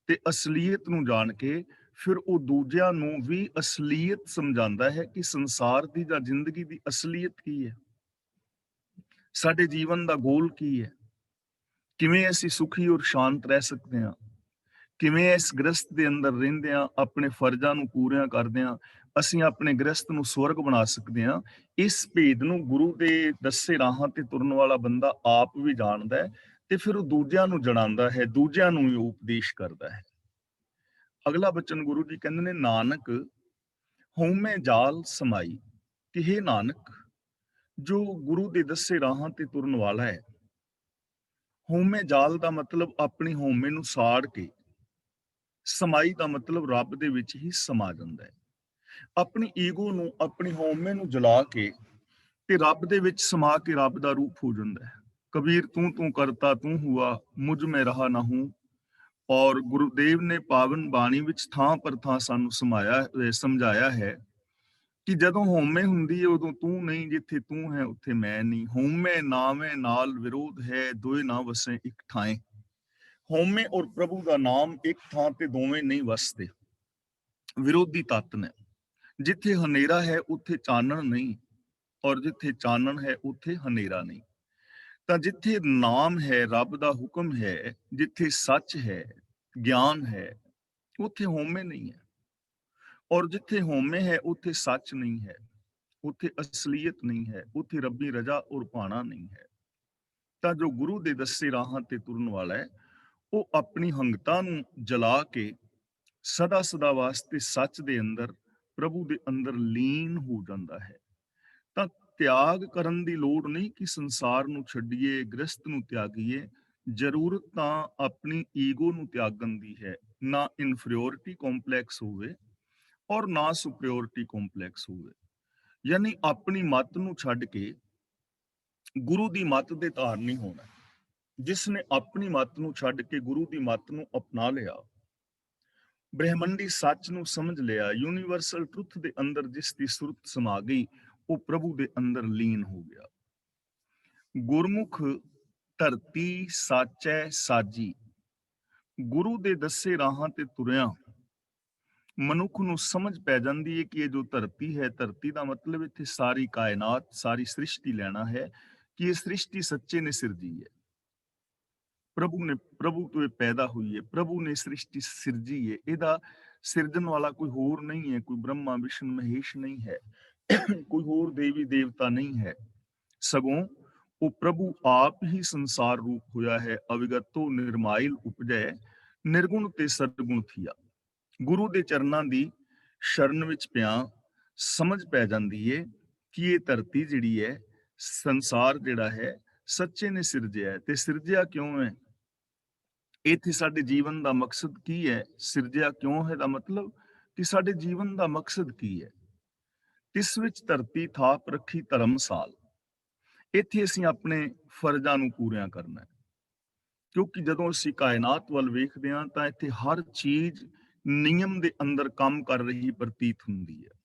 Speaker 10: ਤੇ ਅਸਲੀਅਤ ਨੂੰ ਜਾਣ ਕੇ ਫਿਰ ਉਹ ਦੂਜਿਆਂ ਨੂੰ ਵੀ ਅਸਲੀਅਤ ਸਮਝਾਉਂਦਾ ਹੈ ਕਿ ਸੰਸਾਰ ਦੀ ਜਾਂ ਜ਼ਿੰਦਗੀ ਦੀ ਅਸਲੀਅਤ ਕੀ ਹੈ, ਸਾਡੇ ਜੀਵਨ ਦਾ ਗੋਲ ਕੀ ਹੈ, ਕਿਵੇਂ ਅਸੀਂ ਸੁਖੀ ਔਰ ਸ਼ਾਂਤ ਰਹਿ ਸਕਦੇ ਹਾਂ, ਕਿਵੇਂ ਇਸ ਗ੍ਰਸਤ ਦੇ ਅੰਦਰ ਰਹਿੰਦੇ ਹਾਂ, ਆਪਣੇ ਫਰਜ਼ਾਂ ਨੂੰ ਪੂਰੀਆਂ ਕਰਦੇ ਹਾਂ, ਅਸੀਂ ਆਪਣੇ ਗ੍ਰਸਤ ਨੂੰ ਸਵਰਗ ਬਣਾ ਸਕਦੇ ਹਾਂ। ਇਸ ਭੇਦ ਨੂੰ ਗੁਰੂ ਦੇ ਦੱਸੇ ਰਾਹਾਂ ਤੇ ਤੁਰਨ ਵਾਲਾ ਬੰਦਾ ਆਪ ਵੀ ਜਾਣਦਾ ਹੈ ਤੇ ਫਿਰ ਉਹ ਦੂਜਿਆਂ ਨੂੰ ਜਣਾਉਂਦਾ ਹੈ, ਦੂਜਿਆਂ ਨੂੰ ਵੀ ਉਪਦੇਸ਼ ਕਰਦਾ ਹੈ। ਅਗਲਾ ਬਚਨ ਗੁਰੂ ਜੀ ਕਹਿੰਦੇ ਨੇ, ਨਾਨਕ ਹਉਮੈ ਜਾਲ ਸਮਾਈ, ਕਿ ਹੇ ਨਾਨਕ, ਜੋ ਗੁਰੂ ਦੇ ਦੱਸੇ ਰਾਹਾਂ ਤੇ ਤੁਰਨ ਵਾਲਾ ਹੈ, ਹਉਮੈ ਜਾਲ ਦਾ ਮਤਲਬ ਆਪਣੀ ਹਉਮੈ ਨੂੰ ਸਾੜ ਕੇ, ਸਮਾਈ ਦਾ ਮਤਲਬ ਰੱਬ ਦੇ ਵਿੱਚ ਹੀ ਸਮਾ ਜਾਂਦਾ ਹੈ। ਆਪਣੀ ਈਗੋ ਨੂੰ, ਆਪਣੀ ਹਉਮੈ ਨੂੰ ਜਲਾ ਕੇ ਤੇ ਰੱਬ ਦੇ ਵਿੱਚ ਸਮਾ ਕੇ ਰੱਬ ਦਾ ਰੂਪ ਹੋ ਜਾਂਦਾ ਹੈ। ਕਬੀਰ ਤੂੰ ਤੂੰ ਕਰਤਾ ਤੂੰ ਹੁਆ, ਮੁਝ ਮੈਂ ਰਹਾ ਨਾ ਹੂੰ। ਔਰ ਗੁਰੂਦੇਵ ਨੇ ਪਾਵਨ ਬਾਣੀ ਵਿੱਚ ਥਾਂ ਪਰ ਥਾਂ ਸਾਨੂੰ ਸਮਝਾਇਆ ਹੈ ਕਿ ਜਦੋਂ ਹਉਮੈ ਹੁੰਦੀ ਹੈ ਉਦੋਂ ਤੂੰ ਨਹੀਂ, ਜਿੱਥੇ ਤੂੰ ਹੈ ਉੱਥੇ ਮੈਂ ਨਹੀਂ। ਹਉਮੈ ਨਾਮੈ ਨਾਲ ਵਿਰੋਧ ਹੈ, ਦੋਏ ਨਾ ਵਸੇ ਇੱਕ ਥਾਂ। ਹਉਮੈ ਔਰ ਪ੍ਰਭੂ ਦਾ ਨਾਮ ਇੱਕ ਥਾਂ ਤੇ ਦੋਵੇਂ ਨਹੀਂ ਵਸਦੇ, ਵਿਰੋਧੀ ਤੱਤ ਨੇ। ਜਿੱਥੇ ਹਨੇਰਾ ਹੈ ਉੱਥੇ ਚਾਨਣ ਨਹੀਂ, ਔਰ ਜਿੱਥੇ ਚਾਨਣ ਹੈ ਉੱਥੇ ਹਨੇਰਾ ਨਹੀਂ। ਤਾਂ ਜਿੱਥੇ ਨਾਮ ਹੈ, ਰੱਬ ਦਾ ਹੁਕਮ ਹੈ, ਜਿੱਥੇ ਸੱਚ ਹੈ, ਗਿਆਨ ਹੈ, ਉੱਥੇ ਹਉਮੈ ਨਹੀਂ ਹੈ। ਔਰ ਜਿੱਥੇ ਹਉਮੈ ਹੈ ਉੱਥੇ ਸੱਚ ਨਹੀਂ ਹੈ, ਉੱਥੇ ਅਸਲੀਅਤ ਨਹੀਂ ਹੈ, ਉੱਥੇ ਰੱਬੀ ਰਜ਼ਾ ਔਰ ਭਾਣਾ ਨਹੀਂ ਹੈ। ਤਾਂ ਜੋ ਗੁਰੂ ਦੇ ਦੱਸੇ ਰਾਹਾਂ ਤੇ ਤੁਰਨ ਵਾਲਾ ਹੈ, ਉਹ ਆਪਣੀ ਹੰਗਤਾ ਨੂੰ ਜਲਾ ਕੇ ਸਦਾ ਸਦਾ ਵਾਸਤੇ ਸੱਚ ਦੇ ਅੰਦਰ, ਪ੍ਰਭੂ ਦੇ ਅੰਦਰ ਲੀਨ ਹੋ ਜਾਂਦਾ ਹੈ। ਤਾਂ ਤਿਆਗ ਕਰਨ ਦੀ ਲੋੜ ਨਹੀਂ ਕਿ ਸੰਸਾਰ ਨੂੰ ਛੱਡੀਏ, ਗ੍ਰਸਤ ਨੂੰ ਤਿਆਗੀਏ। ਜ਼ਰੂਰਤ ਤਾਂ ਆਪਣੀ ਈਗੋ ਨੂੰ ਤਿਆਗਣ ਦੀ ਹੈ। ਨਾ ਇਨਫੀਰੀਓਰਿਟੀ ਕੰਪਲੈਕਸ ਹੋਵੇ ਔਰ ਨਾ ਸੁਪਰੀਓਰਿਟੀ ਕੰਪਲੈਕਸ ਹੋਵੇ, ਯਾਨੀ ਆਪਣੀ ਮੱਤ ਨੂੰ ਛੱਡ ਕੇ ਗੁਰੂ ਦੀ ਮੱਤ ਦੇ ਧਾਰਨੀ ਹੋਣਾ। ਜਿਸ ਨੇ ਆਪਣੀ ਮੱਤ ਨੂੰ ਛੱਡ ਕੇ ਗੁਰੂ ਦੀ ਮੱਤ ਨੂੰ ਅਪਣਾ ਲਿਆ, ਬ੍ਰਹਿਮੰਡੀ ਸੱਚ ਨੂੰ ਸਮਝ ਲਿਆ, ਯੂਨੀਵਰਸਲ ਟਰੁੱਥ ਦੇ ਅੰਦਰ ਜਿਸ ਦੀ ਸੁਰਤ ਸਮਾ ਗਈ, ਉਹ ਪ੍ਰਭੂ ਦੇ ਅੰਦਰ ਲੀਨ ਹੋ ਗਿਆ। ਗੁਰਮੁਖ ਧਰਤੀ ਸਾਚੈ ਸਾਜੀ, ਗੁਰੂ ਦੇ ਦੱਸੇ ਰਾਹਾਂ ਤੇ ਤੁਰਿਆ ਮਨੁੱਖ ਨੂੰ ਸਮਝ ਪੈ ਜਾਂਦੀ ਹੈ ਕਿ ਇਹ ਜੋ ਧਰਤੀ ਹੈ, ਧਰਤੀ ਦਾ ਮਤਲਬ ਇੱਥੇ ਸਾਰੀ ਕਾਇਨਾਤ, ਸਾਰੀ ਸ੍ਰਿਸ਼ਟੀ ਲੈਣਾ ਹੈ ਕਿ ਇਹ ਸ੍ਰਿਸ਼ਟੀ ਸੱਚੇ ਨੇ ਸਿਰਜੀ ਹੈ। ਪ੍ਰਭੂ ਤੋਂ ਇਹ ਪੈਦਾ ਹੋਈ ਹੈ, ਪ੍ਰਭੂ ਨੇ ਸ੍ਰਿਸ਼ਟੀ ਸਿਰਜੀ ਹੈ। ਇਹਦਾ ਸਿਰਜਣ ਵਾਲਾ ਕੋਈ ਹੋਰ ਨਹੀਂ ਹੈ, ਕੋਈ ਬ੍ਰਹਮਾ ਵਿਸ਼ਨੂੰ ਮਹੇਸ਼ ਨਹੀਂ ਹੈ, ਕੋਈ ਹੋਰ ਦੇਵੀ ਦੇਵਤਾ ਨਹੀਂ ਹੈ, ਸਗੋਂ ਉਹ ਪ੍ਰਭੂ ਆਪ ਹੀ ਸੰਸਾਰ ਰੂਪ ਹੋਇਆ ਹੈ। ਅਵਿਗਤੋ ਨਿਰਮਾਇਲ ਉਪਜੈ, ਨਿਰਗੁਣ ਤੇ ਸਰਗੁਣ ਥੀਆ। ਗੁਰੂ ਦੇ ਚਰਨਾਂ ਦੀ ਸ਼ਰਨ ਵਿੱਚ ਪਿਆ ਸਮਝ ਪੈ ਜਾਂਦੀ ਹੈ ਕਿ ਇਹ ਧਰਤੀ ਜਿਹੜੀ ਹੈ, ਸੰਸਾਰ ਜਿਹੜਾ ਹੈ, ਸੱਚੇ ਨੇ ਸਿਰਜਿਆ ਹੈ। ਤੇ ਸਿਰਜਿਆ ਕਿਉਂ ਹੈ? ਇੱਥੇ ਸਾਡੇ ਜੀਵਨ ਦਾ ਮਕਸਦ ਕੀ ਹੈ? ਸਿਰਜਿਆ ਕਿਉਂ ਹੈ ਦਾ ਮਤਲਬ ਕਿ ਸਾਡੇ ਜੀਵਨ ਦਾ ਮਕਸਦ ਕੀ ਹੈ? ਤਿਸ ਵਿੱਚ ਧਰਤੀ ਥਾਪ ਰੱਖੀ ਧਰਮਸਾਲ। ਇੱਥੇ ਅਸੀਂ ਆਪਣੇ ਫਰਜ਼ਾਂ ਨੂੰ ਪੂਰੀਆਂ ਕਰਨਾ ਹੈ, ਕਿਉਂਕਿ ਜਦੋਂ ਅਸੀਂ ਕਾਇਨਾਤ ਵੱਲ ਵੇਖਦੇ ਹਾਂ ਤਾਂ ਇੱਥੇ ਹਰ ਚੀਜ਼ ਨਿਯਮ ਦੇ ਅੰਦਰ ਕੰਮ ਕਰ ਰਹੀ ਪ੍ਰਤੀਤ ਹੁੰਦੀ ਹੈ।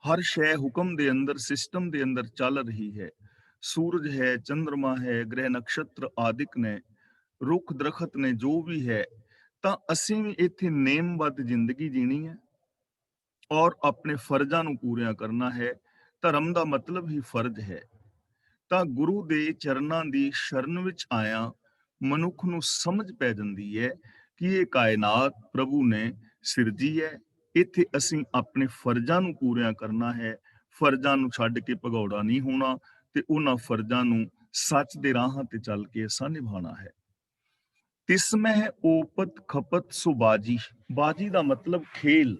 Speaker 10: ਹਰ ਸ਼ੈ ਹੁਕਮ ਦੇ ਅੰਦਰ, ਸਿਸਟਮ ਦੇ ਅੰਦਰ ਚੱਲ ਰਹੀ ਹੈ। ਸੂਰਜ ਹੈ, ਚੰਦਰਮਾ ਹੈ, ਗ੍ਰਹਿ ਨਕਸ਼ਤਰ ਆਦਿਕ ਨੇ, ਰੁੱਖ ਦਰਖਤ ਨੇ, ਜੋ ਵੀ ਹੈ। ਤਾਂ ਅਸੀਂ ਵੀ ਇੱਥੇ ਨੇਮਬੱਧ ਜ਼ਿੰਦਗੀ ਜੀਣੀ ਹੈ ਔਰ ਆਪਣੇ ਫਰਜ਼ਾਂ ਨੂੰ ਪੂਰੀਆਂ ਕਰਨਾ ਹੈ। ਧਰਮ ਦਾ ਮਤਲਬ ਹੀ ਫਰਜ਼ ਹੈ। ਤਾਂ ਗੁਰੂ ਦੇ ਚਰਨਾਂ ਦੀ ਸ਼ਰਨ ਵਿੱਚ ਆਇਆ ਮਨੁੱਖ ਨੂੰ ਸਮਝ ਪੈ ਜਾਂਦੀ ਹੈ ਕਿ ਇਹ ਕਾਇਨਾਤ ਪ੍ਰਭੂ ਨੇ ਸਿਰਜੀ ਹੈ। ਇੱਥੇ ਅਸੀਂ ਆਪਣੇ ਫਰਜ਼ਾਂ ਨੂੰ ਪੂਰੀਆਂ ਕਰਨਾ ਹੈ। ਫਰਜ਼ਾਂ ਨੂੰ ਛੱਡ ਕੇ ਭਗੌੜਾ ਨਹੀਂ ਹੋਣਾ ਤੇ ਉਹਨਾਂ ਫਰਜ਼ਾਂ ਨੂੰ ਸੱਚ ਦੇ ਰਾਹਾਂ ਤੇ ਚੱਲ ਕੇ ਅਸਾਂ ਨਿਭਾਉਣਾ ਹੈ। ਤਿਸਮਹਿ ਓਪਤ ਖਪਤ ਸੁਬਾਜੀ। ਬਾਜੀ ਦਾ ਮਤਲਬ ਖੇਲ।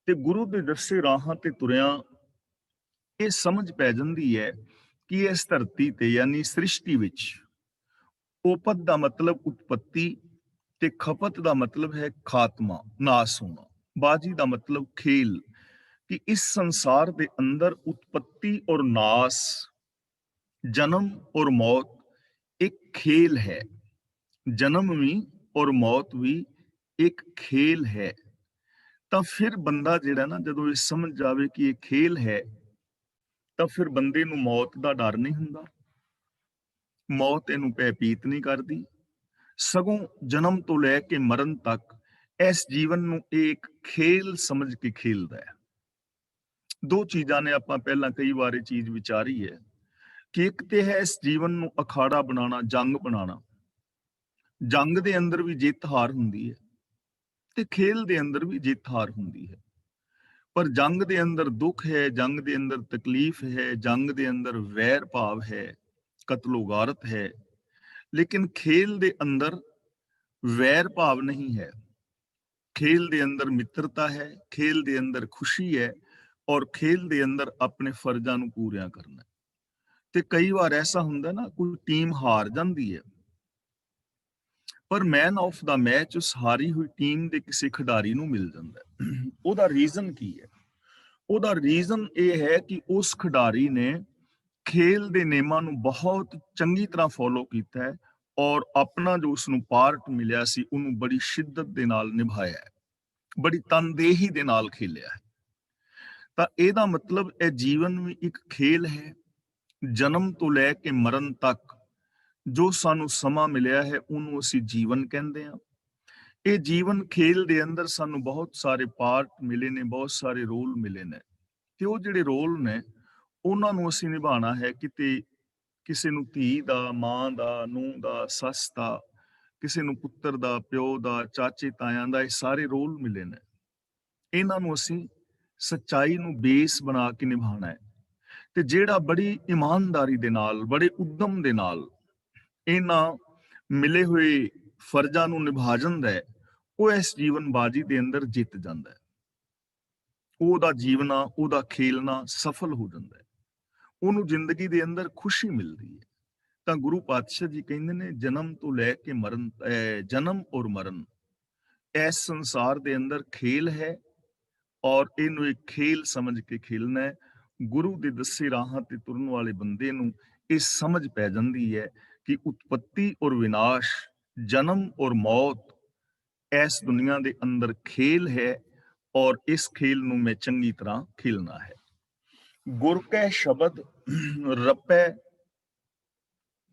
Speaker 10: ਤੇ ਗੁਰੂ ਦੇ ਦੱਸੇ ਰਾਹਾਂ ਤੇ ਤੁਰਿਆ ਇਹ ਸਮਝ ਪੈ ਜਾਂਦੀ ਹੈ ਕਿ ਇਸ ਧਰਤੀ ਤੇ ਯਾਨੀ ਸ੍ਰਿਸ਼ਟੀ ਵਿੱਚ ਓਪਤ ਦਾ ਮਤਲਬ ਉਤਪਤੀ ਤੇ ਖਪਤ ਦਾ ਮਤਲਬ ਹੈ ਖਾਤਮਾ, ਨਾਸ ਹੋਣਾ। ਬਾਜੀ ਦਾ ਮਤਲਬ ਖੇਲ, ਕਿ ਇਸ ਸੰਸਾਰ ਦੇ ਅੰਦਰ ਉਤਪਤੀ ਔਰ ਨਾਸ, ਜਨਮ ਔਰ ਮੌਤ ਇੱਕ ਖੇਲ ਹੈ। ਜਨਮ ਵੀ ਔਰ ਮੌਤ ਵੀ ਇੱਕ ਖੇਲ ਹੈ। ਤਾਂ ਫਿਰ ਬੰਦਾ ਜਿਹੜਾ ਨਾ, ਜਦੋਂ ਇਹ ਸਮਝ ਜਾਵੇ ਕਿ ਇਹ ਖੇਲ ਹੈ, ਤਾਂ ਫਿਰ ਬੰਦੇ ਨੂੰ ਮੌਤ ਦਾ ਡਰ ਨਹੀਂ ਹੁੰਦਾ। ਮੌਤ ਇਹਨੂੰ ਭੈਭੀਤ ਨਹੀਂ ਕਰਦੀ, ਸਗੋਂ ਜਨਮ ਤੋਂ ਲੈ ਕੇ ਮਰਨ ਤੱਕ ਇਸ ਜੀਵਨ ਨੂੰ ਇੱਕ ਖੇਲ ਸਮਝ ਕੇ ਖੇਲਦਾ ਹੈ। ਦੋ ਚੀਜ਼ਾਂ ਨੇ, ਆਪਾਂ ਪਹਿਲਾਂ ਕਈ ਵਾਰ ਇਹ ਚੀਜ਼ ਵਿਚਾਰੀ ਹੈ ਕਿ ਇੱਕ ਤੇ ਹੈ ਇਸ ਜੀਵਨ ਨੂੰ ਅਖਾੜਾ ਬਣਾਉਣਾ, ਜੰਗ ਬਣਾਉਣਾ। ਜੰਗ ਦੇ ਅੰਦਰ ਵੀ ਜਿੱਤ ਹਾਰ ਹੁੰਦੀ ਹੈ ਤੇ ਖੇਲ ਦੇ ਅੰਦਰ ਵੀ ਜਿੱਤ ਹਾਰ ਹੁੰਦੀ ਹੈ। ਪਰ ਜੰਗ ਦੇ ਅੰਦਰ ਦੁੱਖ ਹੈ, ਜੰਗ ਦੇ ਅੰਦਰ ਤਕਲੀਫ ਹੈ, ਜੰਗ ਦੇ ਅੰਦਰ ਵੈਰ ਭਾਵ ਹੈ, ਕਤਲੋ ਗਾਰਤ ਹੈ। ਲੇਕਿਨ ਖੇਲ ਦੇ ਅੰਦਰ ਵੈਰ ਭਾਵ ਨਹੀਂ ਹੈ। ਖੇਲ ਦੇ ਅੰਦਰ ਮਿੱਤਰਤਾ ਹੈ, ਖੇਲ ਦੇ ਅੰਦਰ ਖੁਸ਼ੀ ਹੈ ਔਰ ਖੇਲ ਦੇ ਅੰਦਰ ਆਪਣੇ ਫਰਜ਼ਾਂ ਨੂੰ ਪੂਰੀਆਂ ਕਰਨਾ। ਤੇ ਕਈ ਵਾਰ ਐਸਾ ਹੁੰਦਾ ਨਾ, ਕੋਈ ਟੀਮ ਹਾਰ ਜਾਂਦੀ ਹੈ, ਪਰ ਮੈਨ ਆਫ ਦਾ ਮੈਚ ਉਸ ਹਾਰੀ ਹੋਈ ਟੀਮ ਦੇ ਕਿਸੇ ਖਿਡਾਰੀ ਨੂੰ ਮਿਲ ਜਾਂਦਾ ਹੈ। ਉਹਦਾ ਰੀਜ਼ਨ ਕੀ ਹੈ? ਉਹਦਾ ਰੀਜ਼ਨ ਇਹ ਹੈ ਕਿ ਉਸ ਖਿਡਾਰੀ ਨੇ ਖੇਲ ਦੇ ਨਿਯਮਾਂ ਨੂੰ ਬਹੁਤ ਚੰਗੀ ਤਰ੍ਹਾਂ ਫੋਲੋ ਕੀਤਾ ਹੈ ਔਰ ਆਪਣਾ ਜੋ ਉਸਨੂੰ ਪਾਰਟ ਮਿਲਿਆ ਸੀ ਉਹਨੂੰ ਬੜੀ ਸ਼ਿੱਦਤ ਦੇ ਨਾਲ ਨਿਭਾਇਆ ਹੈ, ਬੜੀ ਤਨਦੇਹੀ ਦੇ ਨਾਲ ਖੇਲਿਆ ਹੈ। ਤਾਂ ਇਹਦਾ ਮਤਲਬ ਇਹ ਜੀਵਨ ਵੀ ਇੱਕ ਖੇਲ ਹੈ। ਜਨਮ ਤੋਂ ਲੈ ਕੇ ਮਰਨ ਤੱਕ ਜੋ ਸਾਨੂੰ ਸਮਾਂ ਮਿਲਿਆ ਹੈ ਉਹਨੂੰ ਅਸੀਂ ਜੀਵਨ ਕਹਿੰਦੇ ਹਾਂ। ਇਹ ਜੀਵਨ ਖੇਲ ਦੇ ਅੰਦਰ ਸਾਨੂੰ ਬਹੁਤ ਸਾਰੇ ਪਾਰਟ ਮਿਲੇ ਨੇ, ਬਹੁਤ ਸਾਰੇ ਰੋਲ ਮਿਲੇ ਨੇ, ਤੇ ਉਹ ਜਿਹੜੇ ਰੋਲ ਨੇ ਉਹਨਾਂ ਨੂੰ ਅਸੀਂ ਨਿਭਾਉਣਾ ਹੈ। ਕਿਤੇ ਕਿਸੇ ਨੂੰ ਧੀ ਦਾ, ਮਾਂ ਦਾ, ਨੂੰਹ ਦਾ, ਸੱਸ ਦਾ, ਕਿਸੇ ਨੂੰ ਪੁੱਤਰ ਦਾ, ਪਿਓ ਦਾ, ਚਾਚੇ ਤਾਇਆਂ ਦਾ, ਇਹ ਸਾਰੇ ਰੋਲ ਮਿਲੇ ਨੇ। ਇਹਨਾਂ ਨੂੰ ਅਸੀਂ ਸੱਚਾਈ ਨੂੰ ਬੇਸ ਬਣਾ ਕੇ ਨਿਭਾਉਣਾ ਹੈ। ਤੇ ਜਿਹੜਾ ਬੜੀ ਇਮਾਨਦਾਰੀ ਦੇ ਨਾਲ, ਬੜੇ ਉਦਮ ਦੇ ਨਾਲ ਇਹਨਾਂ ਮਿਲੇ ਹੋਏ ਫਰਜ਼ਾਂ ਨੂੰ ਨਿਭਾ ਜਾਂਦਾ ਹੈ, ਉਹ ਇਸ ਜੀਵਨ ਬਾਜੀ ਦੇ ਅੰਦਰ ਜਿੱਤ ਜਾਂਦਾ ਹੈ। ਉਹਦਾ ਜੀਵਨਾ, ਉਹਦਾ ਖੇਲਣਾ ਸਫਲ ਹੋ ਜਾਂਦਾ ਹੈ। ਉਹਨੂੰ ਜ਼ਿੰਦਗੀ ਦੇ ਅੰਦਰ ਖੁਸ਼ੀ ਮਿਲਦੀ ਹੈ। ਤਾਂ ਗੁਰੂ ਪਾਤਸ਼ਾਹ ਜੀ ਕਹਿੰਦੇ ਨੇ, ਜਨਮ ਤੋਂ ਲੈ ਕੇ ਮਰਨ, ਜਨਮ ਔਰ ਮਰਨ ਇਸ ਸੰਸਾਰ ਦੇ ਅੰਦਰ ਖੇਲ ਹੈ ਔਰ ਇਹਨੂੰ ਇੱਕ ਖੇਲ ਸਮਝ ਕੇ ਖੇਲਣਾ ਹੈ। ਗੁਰੂ ਦੇ ਦੱਸੇ ਰਾਹਾਂ ਤੇ ਤੁਰਨ ਵਾਲੇ ਬੰਦੇ ਨੂੰ ਇਹ ਸਮਝ ਪੈ ਜਾਂਦੀ ਹੈ ਕਿ ਉਤਪਤੀ ਔਰ ਵਿਨਾਸ਼, ਜਨਮ ਔਰ ਮੌਤ ਇਸ ਦੁਨੀਆ ਦੇ ਅੰਦਰ ਖੇਲ ਹੈ ਔਰ ਇਸ ਖੇਲ ਨੂੰ ਮੈਂ ਚੰਗੀ ਤਰ੍ਹਾਂ ਖੇਲਣਾ ਹੈ। ਗੁਰ ਕੈ ਸ਼ਬਦ ਰਪੈ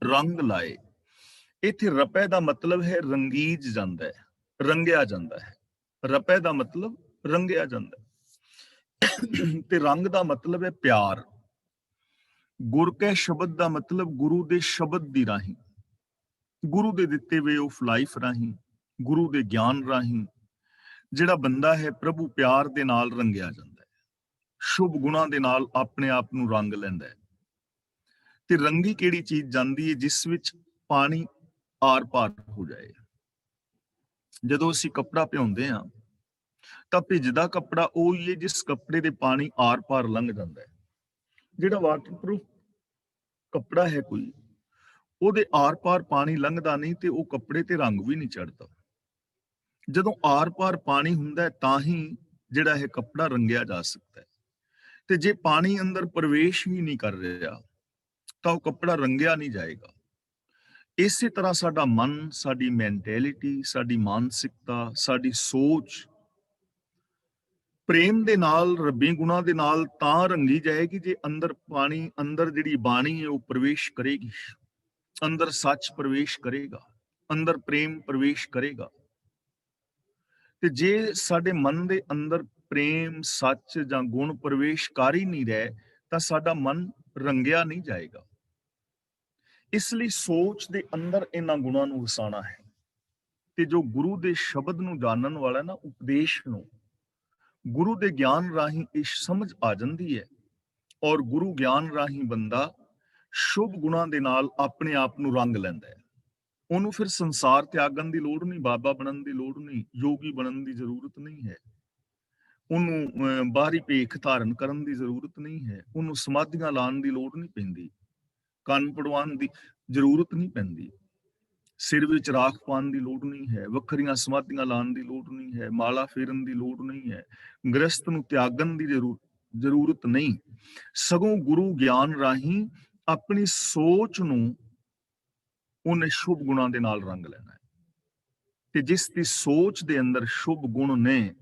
Speaker 10: ਰੰਗ ਲਾਏ। ਇੱਥੇ ਰਪੈ ਦਾ ਮਤਲਬ ਹੈ ਰੰਗੀਜ ਜਾਂਦਾ ਹੈ, ਰੰਗਿਆ ਜਾਂਦਾ ਹੈ। ਰਪੈ ਦਾ ਮਤਲਬ ਰੰਗਿਆ ਜਾਂਦਾ ਹੈ ਤੇ ਰੰਗ ਦਾ ਮਤਲਬ ਹੈ ਪਿਆਰ। ਗੁਰ ਕੈ ਸ਼ਬਦ ਦਾ ਮਤਲਬ ਗੁਰੂ ਦੇ ਸ਼ਬਦ ਦੀ ਰਾਹੀਂ, ਗੁਰੂ ਦੇ ਦਿੱਤੇ ਵੇ ਆਫ ਲਾਈਫ ਰਾਹੀਂ, ਗੁਰੂ ਦੇ ਗਿਆਨ ਰਾਹੀਂ ਜਿਹੜਾ ਬੰਦਾ ਹੈ ਪ੍ਰਭੂ ਪਿਆਰ ਦੇ ਨਾਲ ਰੰਗਿਆ ਜਾਂਦਾ ਹੈ, ਸ਼ੁਭ ਗੁਣਾਂ ਦੇ ਨਾਲ ਆਪਣੇ ਆਪ ਨੂੰ ਰੰਗ ਲੈਂਦਾ ਹੈ। ਤੇ ਰੰਗੀ ਕਿਹੜੀ ਚੀਜ਼ ਜਾਂਦੀ ਹੈ? ਜਿਸ ਵਿੱਚ ਪਾਣੀ ਆਰ ਪਾਰ ਹੋ ਜਾਏ। ਜਦੋਂ ਅਸੀਂ ਕੱਪੜਾ ਭਿਉਂਦੇ ਹਾਂ ਤਾਂ ਭਿੱਜਦਾ ਕੱਪੜਾ ਉਹ ਹੀ ਹੈ ਜਿਸ ਕੱਪੜੇ ਦੇ ਪਾਣੀ ਆਰ ਪਾਰ ਲੰਘ ਜਾਂਦਾ ਹੈ। ਜਿਹੜਾ ਵਾਟਰਪ੍ਰੂਫ ਕੱਪੜਾ ਹੈ ਕੋਈ, ਉਹਦੇ ਆਰ-ਪਾਰ ਪਾਣੀ ਲੰਘਦਾ ਨਹੀਂ ਤੇ ਉਹ ਕੱਪੜੇ ਤੇ ਰੰਗ ਵੀ ਨਹੀਂ ਚੜਦਾ। ਜਦੋਂ ਆਰ-ਪਾਰ ਪਾਣੀ ਹੁੰਦਾ ਤਾਂ ਹੀ ਜਿਹੜਾ ਇਹ ਕੱਪੜਾ ਰੰਗਿਆ ਜਾ ਸਕਦਾ ਹੈ, ਤੇ ਜੇ ਪਾਣੀ ਅੰਦਰ ਪ੍ਰਵੇਸ਼ ਹੀ ਨਹੀਂ ਕਰ ਰਿਹਾ ਤਾਂ ਉਹ ਕੱਪੜਾ ਰੰਗਿਆ ਨਹੀਂ ਜਾਏਗਾ। ਇਸੇ ਤਰ੍ਹਾਂ ਸਾਡਾ ਮਨ, ਸਾਡੀ ਮੈਂਟੈਲਿਟੀ, ਸਾਡੀ ਮਾਨਸਿਕਤਾ, ਸਾਡੀ ਸੋਚ ਪ੍ਰੇਮ ਦੇ ਨਾਲ, ਰੱਬੀ ਗੁਣਾ ਦੇ ਨਾਲ ਤਾਂ ਰੰਗੀ ਜਾਏਗੀ ਜੇ ਅੰਦਰ ਪਾਣੀ, ਅੰਦਰ ਜਿਹੜੀ ਬਾਣੀ ਹੈ ਉਹ ਪ੍ਰਵੇਸ਼ ਕਰੇਗੀ, ਅੰਦਰ ਸੱਚ ਪ੍ਰਵੇਸ਼ ਕਰੇਗਾ, ਅੰਦਰ ਪ੍ਰੇਮ ਪ੍ਰਵੇਸ਼ ਕਰੇਗਾ। ਤੇ ਜੇ ਸਾਡੇ ਮਨ ਦੇ ਅੰਦਰ ਪ੍ਰੇਮ, ਸੱਚ ਜਾਂ ਗੁਣ ਪ੍ਰਵੇਸ਼ ਕਰ ਹੀ ਨਹੀਂ ਰਹੇ ਤਾਂ ਸਾਡਾ ਮਨ ਰੰਗਿਆ ਨਹੀਂ ਜਾਏਗਾ। ਇਸ ਲਈ ਸੋਚ ਦੇ ਅੰਦਰ ਇਹਨਾਂ ਗੁਣਾਂ ਨੂੰ ਵਸਾਉਣਾ ਹੈ। ਤੇ ਜੋ ਗੁਰੂ ਦੇ ਸ਼ਬਦ ਨੂੰ ਜਾਣਨ ਵਾਲਾ ਨਾ, ਉਪਦੇਸ਼ ਨੂੰ, ਗੁਰੂ ਦੇ ਗਿਆਨ ਰਾਹੀਂ ਇਹ ਸਮਝ ਆ ਜਾਂਦੀ ਹੈ, ਔਰ ਗੁਰੂ ਗਿਆਨ ਰਾਹੀਂ ਬੰਦਾ ਸ਼ੁਭ ਗੁਣਾਂ ਦੇ ਨਾਲ ਆਪਣੇ ਆਪ ਨੂੰ ਰੰਗ ਲੈਂਦਾ ਹੈ। ਉਹਨੂੰ ਫਿਰ ਸੰਸਾਰ ਤਿਆਗਣ ਦੀ ਲੋੜ ਨਹੀਂ, ਬਾਬਾ ਬਣਨ ਦੀ ਲੋੜ ਨਹੀਂ, ਯੋਗੀ ਬਣਨ ਦੀ ਜ਼ਰੂਰਤ ਨਹੀਂ ਹੈ, ਉਹਨੂੰ ਬਾਹਰੀ ਭੇਖ ਧਾਰਨ ਕਰਨ ਦੀ ਜ਼ਰੂਰਤ ਨਹੀਂ ਹੈ, ਉਹਨੂੰ ਸਮਾਧੀਆਂ ਲਾਉਣ ਦੀ ਲੋੜ ਨਹੀਂ ਪੈਂਦੀ, ਕੰਨ ਪੜਵਾਉਣ ਦੀ ਜ਼ਰੂਰਤ ਨਹੀਂ ਪੈਂਦੀ, ਸਿਰ ਵਿੱਚ ਰਾਖ ਪਾਉਣ ਦੀ ਲੋੜ ਨਹੀਂ ਹੈ, ਵੱਖਰੀਆਂ ਸਮਾਧੀਆਂ ਲਾਉਣ ਦੀ ਲੋੜ ਨਹੀਂ ਹੈ, ਮਾਲਾ ਫੇਰਨ ਦੀ ਲੋੜ ਨਹੀਂ ਹੈ, ਗ੍ਰਸਤ ਨੂੰ ਤਿਆਗਣ ਦੀ ਜ਼ਰੂਰਤ ਨਹੀਂ। ਸਗੋਂ ਗੁਰੂ ਗਿਆਨ ਰਾਹੀਂ ਆਪਣੀ ਸੋਚ ਨੂੰ ਉਹਨੇ ਸ਼ੁਭ ਗੁਣਾਂ ਦੇ ਨਾਲ ਰੰਗ ਲੈਣਾ ਹੈ। ਤੇ ਜਿਸ ਦੀ ਸੋਚ ਦੇ ਅੰਦਰ ਸ਼ੁਭ ਗੁਣ ਨੇ,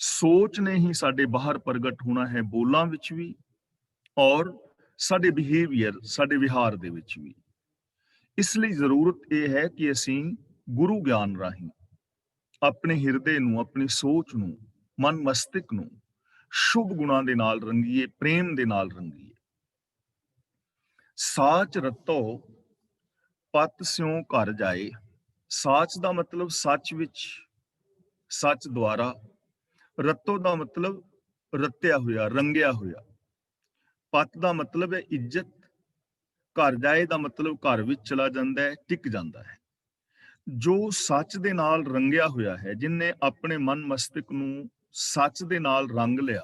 Speaker 10: ਸੋਚ ਨੇ ਹੀ ਸਾਡੇ ਬਾਹਰ ਪ੍ਰਗਟ ਹੋਣਾ ਹੈ, ਬੋਲਾਂ ਵਿੱਚ ਵੀ ਔਰ ਸਾਡੇ ਬਿਹੇਵੀਅਰ, ਸਾਡੇ ਵਿਹਾਰ ਦੇ ਵਿੱਚ ਵੀ। ਇਸ ਲਈ ਜ਼ਰੂਰਤ ਇਹ ਹੈ ਕਿ ਅਸੀਂ ਗੁਰੂ ਗਿਆਨ ਰਾਹੀਂ ਆਪਣੇ ਹਿਰਦੇ ਨੂੰ, ਆਪਣੀ ਸੋਚ ਨੂੰ, ਮਨ ਮਸਤਿਕ ਨੂੰ ਸ਼ੁਭ ਗੁਣਾਂ ਦੇ ਨਾਲ ਰੰਗੀਏ, ਪ੍ਰੇਮ ਦੇ ਨਾਲ ਰੰਗੀਏ। ਸਾਚ ਰਤੋ ਪਤ ਸਿਉ ਘਰ ਜਾਏ। ਸਾਚ ਦਾ ਮਤਲਬ ਸੱਚ ਵਿੱਚ, ਸੱਚ ਦੁਆਰਾ। ਰਤੋ ਦਾ ਮਤਲਬ ਰਤਿਆ ਹੋਇਆ, ਰੰਗਿਆ ਹੋਇਆ। ਪਤ ਦਾ ਮਤਲਬ ਹੈ ਇੱਜ਼ਤ। ਘਰ ਜਾਏ ਦਾ ਮਤਲਬ ਘਰ ਵਿੱਚ ਚਲਾ ਜਾਂਦਾ ਹੈ, ਟਿਕ ਜਾਂਦਾ ਹੈ। ਜੋ ਸੱਚ ਦੇ ਨਾਲ ਰੰਗਿਆ ਹੋਇਆ ਹੈ, ਜਿਨਨੇ ਆਪਣੇ ਮਨ ਮਸਤਕ ਨੂੰ ਸੱਚ ਦੇ ਨਾਲ ਰੰਗ ਲਿਆ,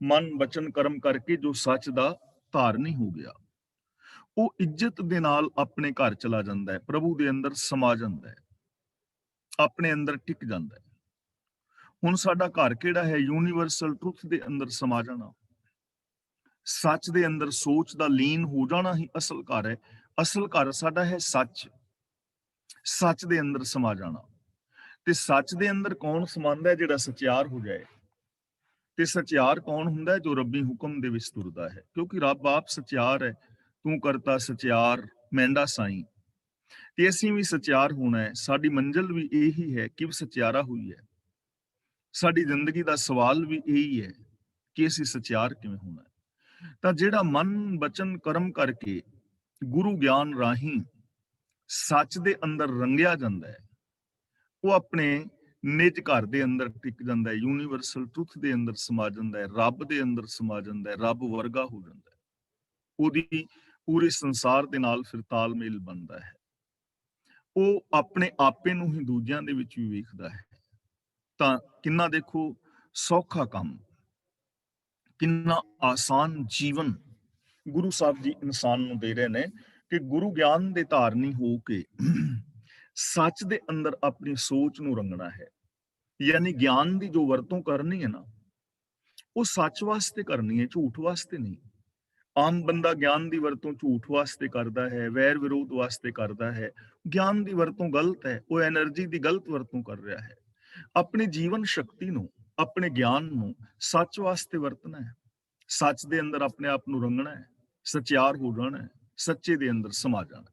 Speaker 10: ਮਨ ਵਚਨ ਕਰਮ ਕਰਕੇ ਜੋ ਸੱਚ ਦਾ ਧਾਰਨੀ ਹੋ ਗਿਆ, ਉਹ ਇੱਜ਼ਤ ਦੇ ਨਾਲ ਆਪਣੇ ਘਰ ਚਲਾ ਜਾਂਦਾ ਹੈ, ਪ੍ਰਭੂ ਦੇ ਅੰਦਰ ਸਮਾ ਜਾਂਦਾ ਹੈ, ਆਪਣੇ ਅੰਦਰ ਟਿਕ ਜਾਂਦਾ ਹੈ। ਹੁਣ ਸਾਡਾ ਘਰ ਕਿਹੜਾ ਹੈ? ਯੂਨੀਵਰਸਲ ਟਰੁੱਥ ਦੇ ਅੰਦਰ ਸਮਾ ਜਾਣਾ, ਸੱਚ ਦੇ ਅੰਦਰ ਸੋਚ ਦਾ ਲੀਨ ਹੋ ਜਾਣਾ ਹੀ ਅਸਲ ਘਰ ਹੈ। ਅਸਲ ਘਰ ਸਾਡਾ ਹੈ ਸੱਚ, ਸੱਚ ਦੇ ਅੰਦਰ ਸਮਾ ਜਾਣਾ। ਤੇ ਸੱਚ ਦੇ ਅੰਦਰ ਕੌਣ ਸਮਾਉਂਦਾ ਹੈ? ਜਿਹੜਾ ਸਚਿਆਰ ਹੋ ਜਾਏ। ਤੇ ਸਚਿਆਰ ਕੌਣ ਹੁੰਦਾ ਹੈ? ਜੋ ਰੱਬੀ ਹੁਕਮ ਦੇ ਵਿੱਚ ਤੁਰਦਾ ਹੈ, ਕਿਉਂਕਿ ਰੱਬ ਆਪ ਸਚਿਆਰ ਹੈ। ਤੂੰ ਕਰਤਾ ਸਚਿਆਰ ਮਹਿੰਦਾ ਸਾਈਂ। ਤੇ ਅਸੀਂ ਵੀ ਸਚਿਆਰ ਹੋਣਾ ਹੈ। ਸਾਡੀ ਮੰਜ਼ਿਲ ਵੀ ਇਹੀ ਹੈ ਕਿ ਸਚਿਆਰਾ ਹੋਈ ਹੈ। ਸਾਡੀ ਜ਼ਿੰਦਗੀ ਦਾ ਸਵਾਲ ਵੀ ਇਹੀ ਹੈ ਕਿ ਅਸੀਂ ਸਚਿਆਰ ਕਿਵੇਂ ਹੋਣਾ ਹੈ। ਤਾਂ ਜਿਹੜਾ ਮਨ ਬਚਨ ਕਰਮ ਕਰਕੇ ਗੁਰੂ ਗਿਆਨ ਰਾਹੀਂ ਸੱਚ ਦੇ ਅੰਦਰ ਰੰਗਿਆ ਜਾਂਦਾ ਹੈ, ਉਹ ਆਪਣੇ ਨਿਜ ਘਰ ਦੇ ਅੰਦਰ ਟਿਕ ਜਾਂਦਾ ਹੈ, ਯੂਨੀਵਰਸਲ ਟਰੁੱਥ ਦੇ ਅੰਦਰ ਸਮਾ ਜਾਂਦਾ ਹੈ, ਰੱਬ ਦੇ ਅੰਦਰ ਸਮਾ ਜਾਂਦਾ ਹੈ, ਰੱਬ ਵਰਗਾ ਹੋ ਜਾਂਦਾ ਹੈ। ਉਹਦੀ ਪੂਰੇ ਸੰਸਾਰ ਦੇ ਨਾਲ ਫਿਰ ਤਾਲਮੇਲ ਬਣਦਾ ਹੈ। ਉਹ ਆਪਣੇ ਆਪੇ ਨੂੰ ਹੀ ਦੂਜਿਆਂ ਦੇ ਵਿੱਚ ਵੀ ਵੇਖਦਾ ਹੈ। ਤਾਂ ਕਿੰਨਾ ਦੇਖੋ ਸੌਖਾ ਕੰਮ, ਕਿੰਨਾ ਆਸਾਨ ਜੀਵਨ ਗੁਰੂ ਸਾਹਿਬ ਜੀ ਇਨਸਾਨ ਨੂੰ ਦੇ ਰਹੇ ਨੇ ਕਿ ਗੁਰੂ ਗਿਆਨ ਦੇ ਧਾਰਨੀ ਹੋ ਕੇ ਸੱਚ ਦੇ ਅੰਦਰ ਆਪਣੀ ਸੋਚ ਨੂੰ ਰੰਗਣਾ ਹੈ। ਯਾਨੀ ਗਿਆਨ ਦੀ ਜੋ ਵਰਤੋਂ ਕਰਨੀ ਹੈ ਨਾ, ਉਹ ਸੱਚ ਵਾਸਤੇ ਕਰਨੀ ਹੈ, ਝੂਠ ਵਾਸਤੇ ਨਹੀਂ। ਆਮ ਬੰਦਾ ਗਿਆਨ ਦੀ ਵਰਤੋਂ ਝੂਠ ਵਾਸਤੇ ਕਰਦਾ ਹੈ, ਵੈਰ ਵਿਰੋਧ ਵਾਸਤੇ ਕਰਦਾ ਹੈ। ਗਿਆਨ ਦੀ ਵਰਤੋਂ ਗਲਤ ਹੈ, ਉਹ ਐਨਰਜੀ ਦੀ ਗਲਤ ਵਰਤੋਂ ਕਰ ਰਿਹਾ ਹੈ। ਆਪਣੀ ਜੀਵਨ ਸ਼ਕਤੀ ਨੂੰ, ਆਪਣੇ ਗਿਆਨ ਨੂੰ ਸੱਚ ਵਾਸਤੇ ਵਰਤਣਾ ਹੈ। ਸੱਚ ਦੇ ਅੰਦਰ ਆਪਣੇ ਆਪ ਨੂੰ ਰੰਗਣਾ ਹੈ, ਸਚਿਆਰ ਹੋ ਜਾਣਾ ਹੈ, ਸੱਚੇ ਦੇ ਅੰਦਰ ਸਮਾ ਜਾਣਾ।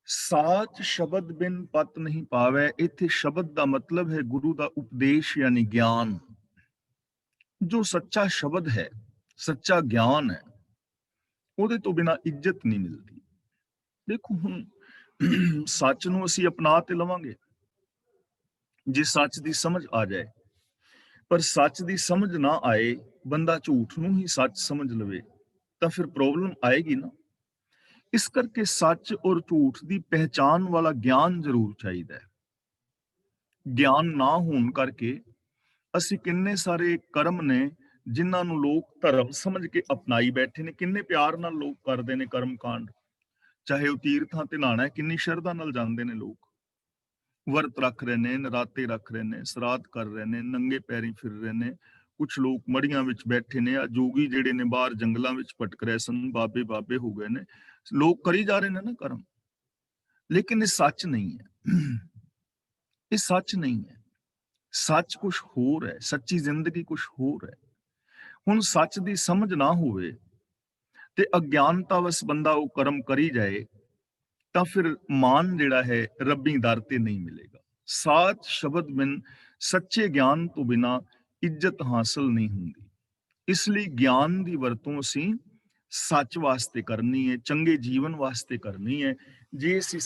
Speaker 10: ਸਾਚ ਸ਼ਬਦ ਬਿਨ ਪਤ ਨਹੀਂ ਪਾਵੇ। ਇੱਥੇ ਸ਼ਬਦ ਦਾ ਮਤਲਬ ਹੈ ਗੁਰੂ ਦਾ ਉਪਦੇਸ਼ ਯਾਨੀ ਗਿਆਨ। ਜੋ ਸੱਚਾ ਸ਼ਬਦ ਹੈ, ਸੱਚਾ ਗਿਆਨ ਹੈ, ਉਹਦੇ ਤੋਂ ਬਿਨਾਂ ਇੱਜ਼ਤ ਨਹੀਂ ਮਿਲਦੀ। ਦੇਖੋ ਹੁਣ ਸੱਚ ਨੂੰ ਅਸੀਂ ਅਪਣਾ ਤੇ ਲਵਾਂਗੇ ਜੇ ਸੱਚ ਦੀ ਸਮਝ ਆ ਜਾਏ, ਪਰ ਸੱਚ ਦੀ ਸਮਝ ਨਾ ਆਏ, ਬੰਦਾ ਝੂਠ ਨੂੰ ਹੀ ਸੱਚ ਸਮਝ ਲਵੇ ਤਾਂ ਫਿਰ ਪ੍ਰੋਬਲਮ ਆਏਗੀ ਨਾ। ਇਸ ਕਰਕੇ ਸੱਚ ਔਰ ਝੂਠ ਦੀ ਪਹਿਚਾਨ ਵਾਲਾ ਗਿਆਨ ਜ਼ਰੂਰ ਚਾਹੀਦਾ ਹੈ। ਗਿਆਨ ਨਾ ਹੋਣ ਕਰਕੇ ਅਸੀਂ ਕਿੰਨੇ ਸਾਰੇ ਕਰਮ ਨੇ ਜਿਨ੍ਹਾਂ ਨੂੰ ਲੋਕ ਧਰਮ ਸਮਝ ਕੇ ਅਪਣਾਈ ਬੈਠੇ ਨੇ। ਕਿੰਨੇ ਪਿਆਰ ਨਾਲ ਲੋਕ ਕਰਦੇ ਨੇ ਕਰਮ ਕਾਂਡ, ਚਾਹੇ ਉਹ ਤੀਰਥਾਂ ਤੇ ਨਹਾਣਾ, ਕਿੰਨੀ ਸ਼ਰਧਾ ਨਾਲ ਜਾਂਦੇ ਨੇ ਲੋਕ, ਵਰਤ ਰੱਖ ਰਹੇ ਨੇ, ਨਰਾਤੇ ਰੱਖ ਰਹੇ ਨੇ, ਸਰਾਧ ਕਰ ਰਹੇ ਨੇ, ਨੰਗੇ ਪੈਰੀ ਫਿਰ ਰਹੇ ਨੇ। ਕੁਛ ਲੋਕ ਮੜੀਆਂ ਵਿੱਚ ਬੈਠੇ ਨੇ, ਆ ਜੋਗੀ ਜਿਹੜੇ ਨੇ ਬਾਹਰ ਜੰਗਲਾਂ ਵਿੱਚ ਭਟਕ ਰਹੇ ਸਨ, ਬਾਬੇ ਬਾਬੇ ਹੋ ਗਏ ਨੇ। ਲੋਕ ਕਰੀ ਜਾ ਰਹੇ ਨੇ ਨਾ ਕਰਮ, ਲੇਕਿਨ ਇਹ ਸੱਚ ਨਹੀਂ ਹੈ। ਇਹ ਸੱਚ ਨਹੀਂ ਹੈ। ਸੱਚ ਕੁਛ ਹੋਰ ਹੈ, ਸੱਚੀ ਜ਼ਿੰਦਗੀ ਕੁਛ ਹੋਰ ਹੈ। ਹੁਣ ਸੱਚ ਦੀ ਸਮਝ ਨਾ ਹੋਵੇ ਤੇ ਅਗਿਆਨਤਾ ਵਸ ਬੰਦਾ ਉਹ ਕਰਮ ਕਰੀ ਜਾਏ ਤਾਂ ਫਿਰ ਮਾਨ ਜਿਹੜਾ ਹੈ ਰੱਬੀ ਦਰ ਤੇ ਨਹੀਂ ਮਿਲੇਗਾ। ਸਾਚ ਸ਼ਬਦ ਬਿਨ, ਸੱਚੇ ਗਿਆਨ ਤੋਂ ਬਿਨਾ ਇੱਜ਼ਤ ਹਾਸਲ ਨਹੀਂ ਹੁੰਦੀ। ਇਸ ਲਈ ਗਿਆਨ ਦੀ ਵਰਤੋਂ ਅਸੀਂ ਸੱਚ ਵਾਸਤੇ ਕਰਨੀ ਹੈ, ਚੰਗੇ ਜੀਵਨ ਵਾਸਤੇ ਕਰਨੀ ਹੈ। ਜੇ ਅਸੀਂ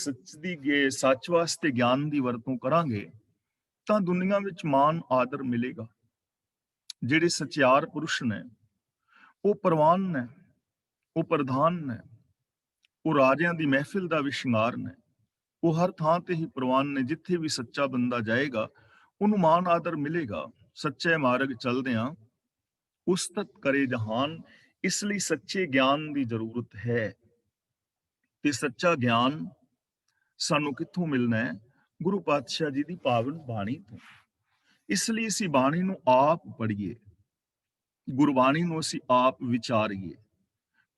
Speaker 10: ਸੱਚ ਵਾਸਤੇ ਗਿਆਨ ਦੀ ਵਰਤੋਂ ਕਰਾਂਗੇ ਤਾਂ ਦੁਨੀਆ ਵਿੱਚ ਮਾਨ ਆਦਰ ਮਿਲੇਗਾ। ਜਿਹੜੇ ਸਚਿਆਰ ਪੁਰਸ਼ ਨੇ ਉਹ ਪ੍ਰਵਾਨ ਨੇ, ਉਹ ਪ੍ਰਧਾਨ ਨੇ, ਉਹ ਰਾਜਿਆਂ ਦੀ ਮਹਿਫਿਲ ਦਾ ਵੀ ਸ਼ਿੰਗਾਰ ਨੇ। ਉਹ ਹਰ ਥਾਂ ਤੇ ਹੀ ਪ੍ਰਵਾਨ ਨੇ। ਜਿੱਥੇ ਵੀ ਸੱਚਾ ਬੰਦਾ ਜਾਏਗਾ ਉਹਨੂੰ ਮਾਨ ਆਦਰ ਮਿਲੇਗਾ। ਸੱਚੇ ਮਾਰਗ ਚਲਦਿਆਂ ਉਸਤਤ ਕਰੇ ਜਹਾਨ। ਇਸ ਲਈ ਸੱਚੇ ਗਿਆਨ ਦੀ ਜ਼ਰੂਰਤ ਹੈ। ਤੇ ਸੱਚਾ ਗਿਆਨ ਸਾਨੂੰ ਕਿੱਥੋਂ ਮਿਲਣਾ ਹੈ? ਗੁਰੂ ਪਾਤਸ਼ਾਹ ਜੀ ਦੀ ਪਾਵਨ ਬਾਣੀ ਤੋਂ। ਇਸ ਲਈ ਅਸੀਂ ਬਾਣੀ ਨੂੰ ਆਪ ਪੜ੍ਹੀਏ, ਗੁਰਬਾਣੀ ਨੂੰ ਅਸੀਂ ਆਪ ਵਿਚਾਰੀਏ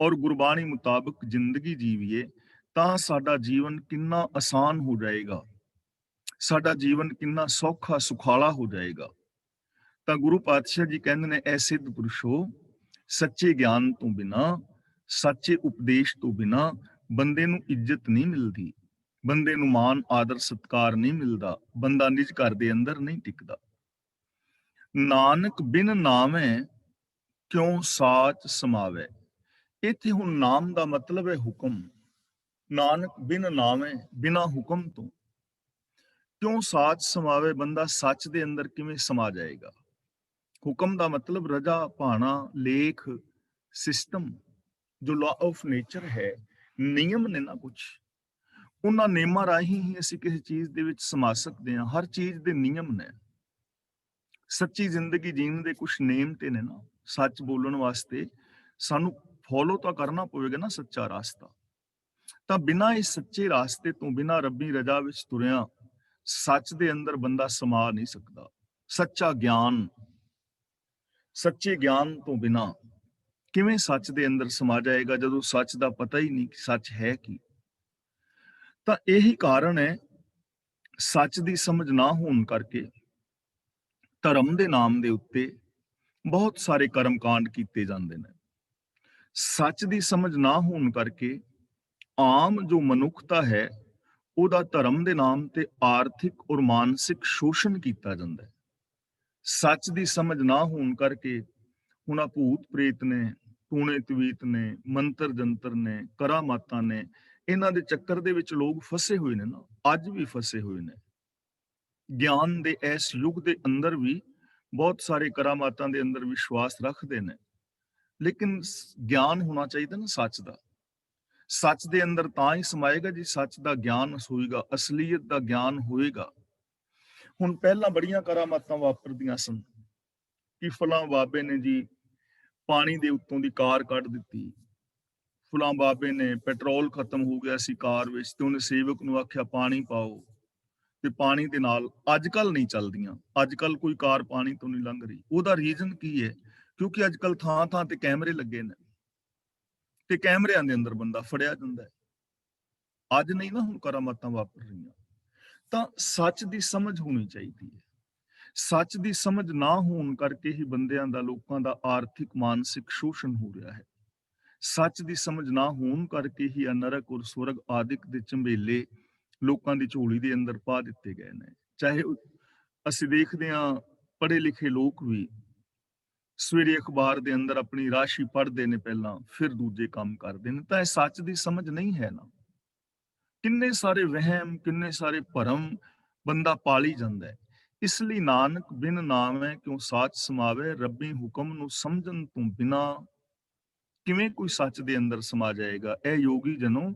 Speaker 10: ਔਰ ਗੁਰਬਾਣੀ ਮੁਤਾਬਕ ਜ਼ਿੰਦਗੀ ਜੀਵੀਏ, ਤਾਂ ਸਾਡਾ ਜੀਵਨ ਕਿੰਨਾ ਆਸਾਨ ਹੋ ਜਾਏਗਾ, ਸਾਡਾ ਜੀਵਨ ਕਿੰਨਾ ਸੌਖਾ ਸੁਖਾਲਾ ਹੋ ਜਾਏਗਾ। ਤਾਂ ਗੁਰੂ ਪਾਤਸ਼ਾਹ ਜੀ ਕਹਿੰਦੇ ਨੇ, ਐ ਸਿੱਧ ਪੁਰਸ਼ੋ, ਸੱਚੇ ਗਿਆਨ ਤੋਂ ਬਿਨਾ, ਸੱਚੇ ਉਪਦੇਸ਼ ਤੋਂ ਬਿਨਾ ਬੰਦੇ ਨੂੰ ਇੱਜ਼ਤ ਨਹੀਂ ਮਿਲਦੀ, ਬੰਦੇ ਨੂੰ ਮਾਨ ਆਦਰ ਸਤਕਾਰ ਨਹੀਂ ਮਿਲਦਾ, ਬੰਦਾ ਨਿਜ ਘਰ ਦੇ ਅੰਦਰ ਨਹੀਂ ਟਿਕਦਾ। ਨਾਨਕ ਬਿਨ ਨਾਮੈ ਕਿਉਂ ਸਾਚ ਸਮਾਵੈ। ਇੱਥੇ ਹੁਣ ਨਾਮ ਦਾ ਮਤਲਬ ਹੈ ਹੁਕਮ। ਨਾਨਕ ਬਿਨ ਨਾਮੈ, ਬਿਨਾ ਹੁਕਮ ਤੋਂ ਕਿਉਂ ਸਾਚ ਸਮਾਵੇ, ਬੰਦਾ ਸੱਚ ਦੇ ਅੰਦਰ ਕਿਵੇਂ ਸਮਾ ਜਾਏਗਾ। ਹੁਕਮ ਦਾ ਮਤਲਬ ਰਜਾ, ਭਾਣਾ, ਲੇਖ, ਸਿਸਟਮ, ਜੋ ਲਾ ਆਫ ਨੇਚਰ ਹੈ, ਨਿਯਮ ਨੇ ਨਾ ਕੁਛ, ਉਹਨਾਂ ਨਿਯਮਾਂ ਰਾਹੀਂ ਹੀ ਅਸੀਂ ਕਿਸੇ ਚੀਜ਼ ਦੇ ਵਿੱਚ ਸਮਾ ਸਕਦੇ ਹਾਂ। ਹਰ ਚੀਜ਼ ਦੇ ਨਿਯਮ ਨੇ। ਸੱਚੀ ਜ਼ਿੰਦਗੀ ਜੀਣ ਦੇ ਕੁਛ ਨੇਮ ਤੇ ਨੇ ਨਾ। ਸੱਚ ਬੋਲਣ ਵਾਸਤੇ ਸਾਨੂੰ ਫੋਲੋ ਤਾਂ ਕਰਨਾ ਪਵੇਗਾ ਨਾ ਸੱਚਾ ਰਾਸਤਾ। ਤਾਂ ਬਿਨਾਂ ਇਸ ਸੱਚੇ ਰਾਸਤੇ ਤੋਂ, ਬਿਨਾਂ ਰੱਬੀ ਰਜਾ ਵਿੱਚ ਤੁਰਿਆ ਸੱਚ ਦੇ ਅੰਦਰ ਬੰਦਾ ਸਮਾ ਨਹੀਂ ਸਕਦਾ। ਸੱਚਾ ਗਿਆਨ, ਸੱਚੇ ਗਿਆਨ ਤੋਂ ਬਿਨਾਂ ਕਿਵੇਂ ਸੱਚ ਦੇ ਅੰਦਰ ਸਮਾ ਜਾਏਗਾ, ਜਦੋਂ ਸੱਚ ਦਾ ਪਤਾ ਹੀ ਨਹੀਂ ਕਿ ਸੱਚ ਹੈ ਕੀ। ਤਾਂ ਇਹੀ ਕਾਰਨ ਹੈ ਸੱਚ ਦੀ ਸਮਝ ਨਾ ਹੋਣ ਕਰਕੇ ਧਰਮ ਦੇ ਨਾਮ ਦੇ ਉੱਤੇ ਬਹੁਤ ਸਾਰੇ ਕਰਮ ਕਾਂਡ ਕੀਤੇ ਜਾਂਦੇ ਨੇ। ਸੱਚ ਦੀ ਸਮਝ ਨਾ ਹੋਣ ਕਰਕੇ ਆਮ ਜੋ ਮਨੁੱਖਤਾ ਹੈ ਉਹਦਾ ਧਰਮ ਦੇ ਨਾਮ ਤੇ ਆਰਥਿਕ ਔਰ ਮਾਨਸਿਕ ਸ਼ੋਸ਼ਣ ਕੀਤਾ ਜਾਂਦਾ ਹੈ। ਸੱਚ ਦੀ ਸਮਝ ਨਾ ਹੋਣ ਕਰਕੇ ਹੁਣ ਭੂਤ ਪ੍ਰੇਤ ਨੇ, ਟੂਣੇ ਤਵੀਤ ਨੇ, ਮੰਤਰ ਜੰਤਰ ਨੇ, ਕਰਾਮਾਤਾਂ ਨੇ, ਇਹਨਾਂ ਦੇ ਚੱਕਰ ਦੇ ਵਿੱਚ ਲੋਕ ਫਸੇ ਹੋਏ ਨੇ ਨਾ, ਅੱਜ ਵੀ ਫਸੇ ਹੋਏ ਨੇ। ਗਿਆਨ ਦੇ ਇਸ ਯੁੱਗ ਦੇ ਅੰਦਰ ਵੀ ਬਹੁਤ ਸਾਰੇ ਕਰਾਮਾਤਾਂ ਦੇ ਅੰਦਰ ਵਿਸ਼ਵਾਸ ਰੱਖਦੇ ਨੇ, ਲੇਕਿਨ ਗਿਆਨ ਹੋਣਾ ਚਾਹੀਦਾ ਨਾ ਸੱਚ ਦਾ। ਸੱਚ ਦੇ ਅੰਦਰ ਤਾਂ ਹੀ ਸਮਾਏਗਾ ਜੀ ਸੱਚ ਦਾ ਗਿਆਨ ਹੋਏਗਾ, ਅਸਲੀਅਤ ਦਾ ਗਿਆਨ ਹੋਏਗਾ। ਹੁਣ ਪਹਿਲਾਂ ਬੜੀਆਂ ਕਰਾਮਾਤਾਂ ਵਾਪਰਦੀਆਂ ਸਨ ਕਿ ਫਲਾਂ ਬਾਬੇ ਨੇ ਜੀ ਪਾਣੀ ਦੇ ਉੱਤੋਂ ਦੀ ਕਾਰ ਕੱਢ ਦਿੱਤੀ, ਫਲਾਂ ਬਾਬੇ ਨੇ ਪੈਟਰੋਲ ਖਤਮ ਹੋ ਗਿਆ ਸੀ ਕਾਰ ਵਿੱਚ ਤੇ ਉਹਨੇ ਸੇਵਕ ਨੂੰ ਆਖਿਆ ਪਾਣੀ ਪਾਓ, ਤੇ ਪਾਣੀ ਦੇ ਨਾਲ ਅੱਜ ਕੱਲ ਨਹੀਂ ਚੱਲਦੀਆਂ। ਅੱਜ ਕੱਲ ਕੋਈ ਕਾਰ ਪਾਣੀ ਤੋਂ ਨਹੀਂ ਲੰਘ ਰਹੀ। ਉਹਦਾ ਰੀਜ਼ਨ ਕੀ ਹੈ? ਕਿਉਂਕਿ ਅੱਜ ਕੱਲ ਥਾਂ ਥਾਂ ਤੇ ਕੈਮਰੇ ਲੱਗੇ ਨੇ ਤੇ ਕੈਮਰਿਆਂ ਦੇ ਅੰਦਰ ਬੰਦਾ ਫੜਿਆ ਜਾਂਦਾ ਹੈ। ਅੱਜ ਨਹੀਂ ਨਾ ਹੁਣ ਕਰਾਮਾਤਾਂ ਵਾਪਰ ਰਹੀਆਂ। ਤਾਂ ਸੱਚ ਦੀ ਸਮਝ ਹੋਣੀ ਚਾਹੀਦੀ ਹੈ। ਸੱਚ ਦੀ ਸਮਝ ਨਾ ਹੋਣ ਕਰਕੇ ਹੀ ਬੰਦਿਆਂ ਦਾ, ਲੋਕਾਂ ਦਾ ਆਰਥਿਕ ਮਾਨਸਿਕ ਸ਼ੋਸ਼ਣ ਹੋ ਰਿਹਾ ਹੈ। ਸੱਚ ਦੀ ਸਮਝ ਨਾ ਹੋਣ ਕਰਕੇ ਹੀ ਨਰਕ ਔਰ ਸਵਰਗ ਆਦਿਕ ਦੇ ਝੰਬੇਲੇ ਲੋਕਾਂ ਦੀ ਝੋਲੀ ਦੇ ਅੰਦਰ ਪਾ ਦਿੱਤੇ ਗਏ ਨੇ। ਚਾਹੇ ਅਸੀਂ ਦੇਖਦੇ ਹਾਂ ਪੜ੍ਹੇ ਲਿਖੇ ਲੋਕ ਵੀ ਸਵੇਰੇ ਅਖਬਾਰ ਦੇ ਅੰਦਰ ਆਪਣੀ ਰਾਸ਼ੀ ਪੜ੍ਹਦੇ ਨੇ ਪਹਿਲਾਂ, ਫਿਰ ਦੂਜੇ ਕੰਮ ਕਰਦੇ ਨੇ। ਤਾਂ ਇਹ ਸੱਚ ਦੀ ਸਮਝ ਨਹੀਂ ਹੈ ਨਾ। ਕਿੰਨੇ ਸਾਰੇ ਵਹਿਮ, ਕਿੰਨੇ ਸਾਰੇ ਭਰਮ ਬੰਦਾ ਪਾਲੀ ਜਾਂਦਾ ਹੈ। ਇਸ ਲਈ ਨਾਨਕ ਬਿਨ ਨਾਮੈ ਕਿਉਂ ਸਾਚ ਸਮਾਵੇ, ਰੱਬੀ ਹੁਕਮ ਨੂੰ ਸਮਝਣ ਤੋਂ ਬਿਨਾ ਕਿਵੇਂ ਕੋਈ ਸੱਚ ਦੇ ਅੰਦਰ ਸਮਾ ਜਾਏਗਾ। ਇਹ ਯੋਗੀ ਜਨੋ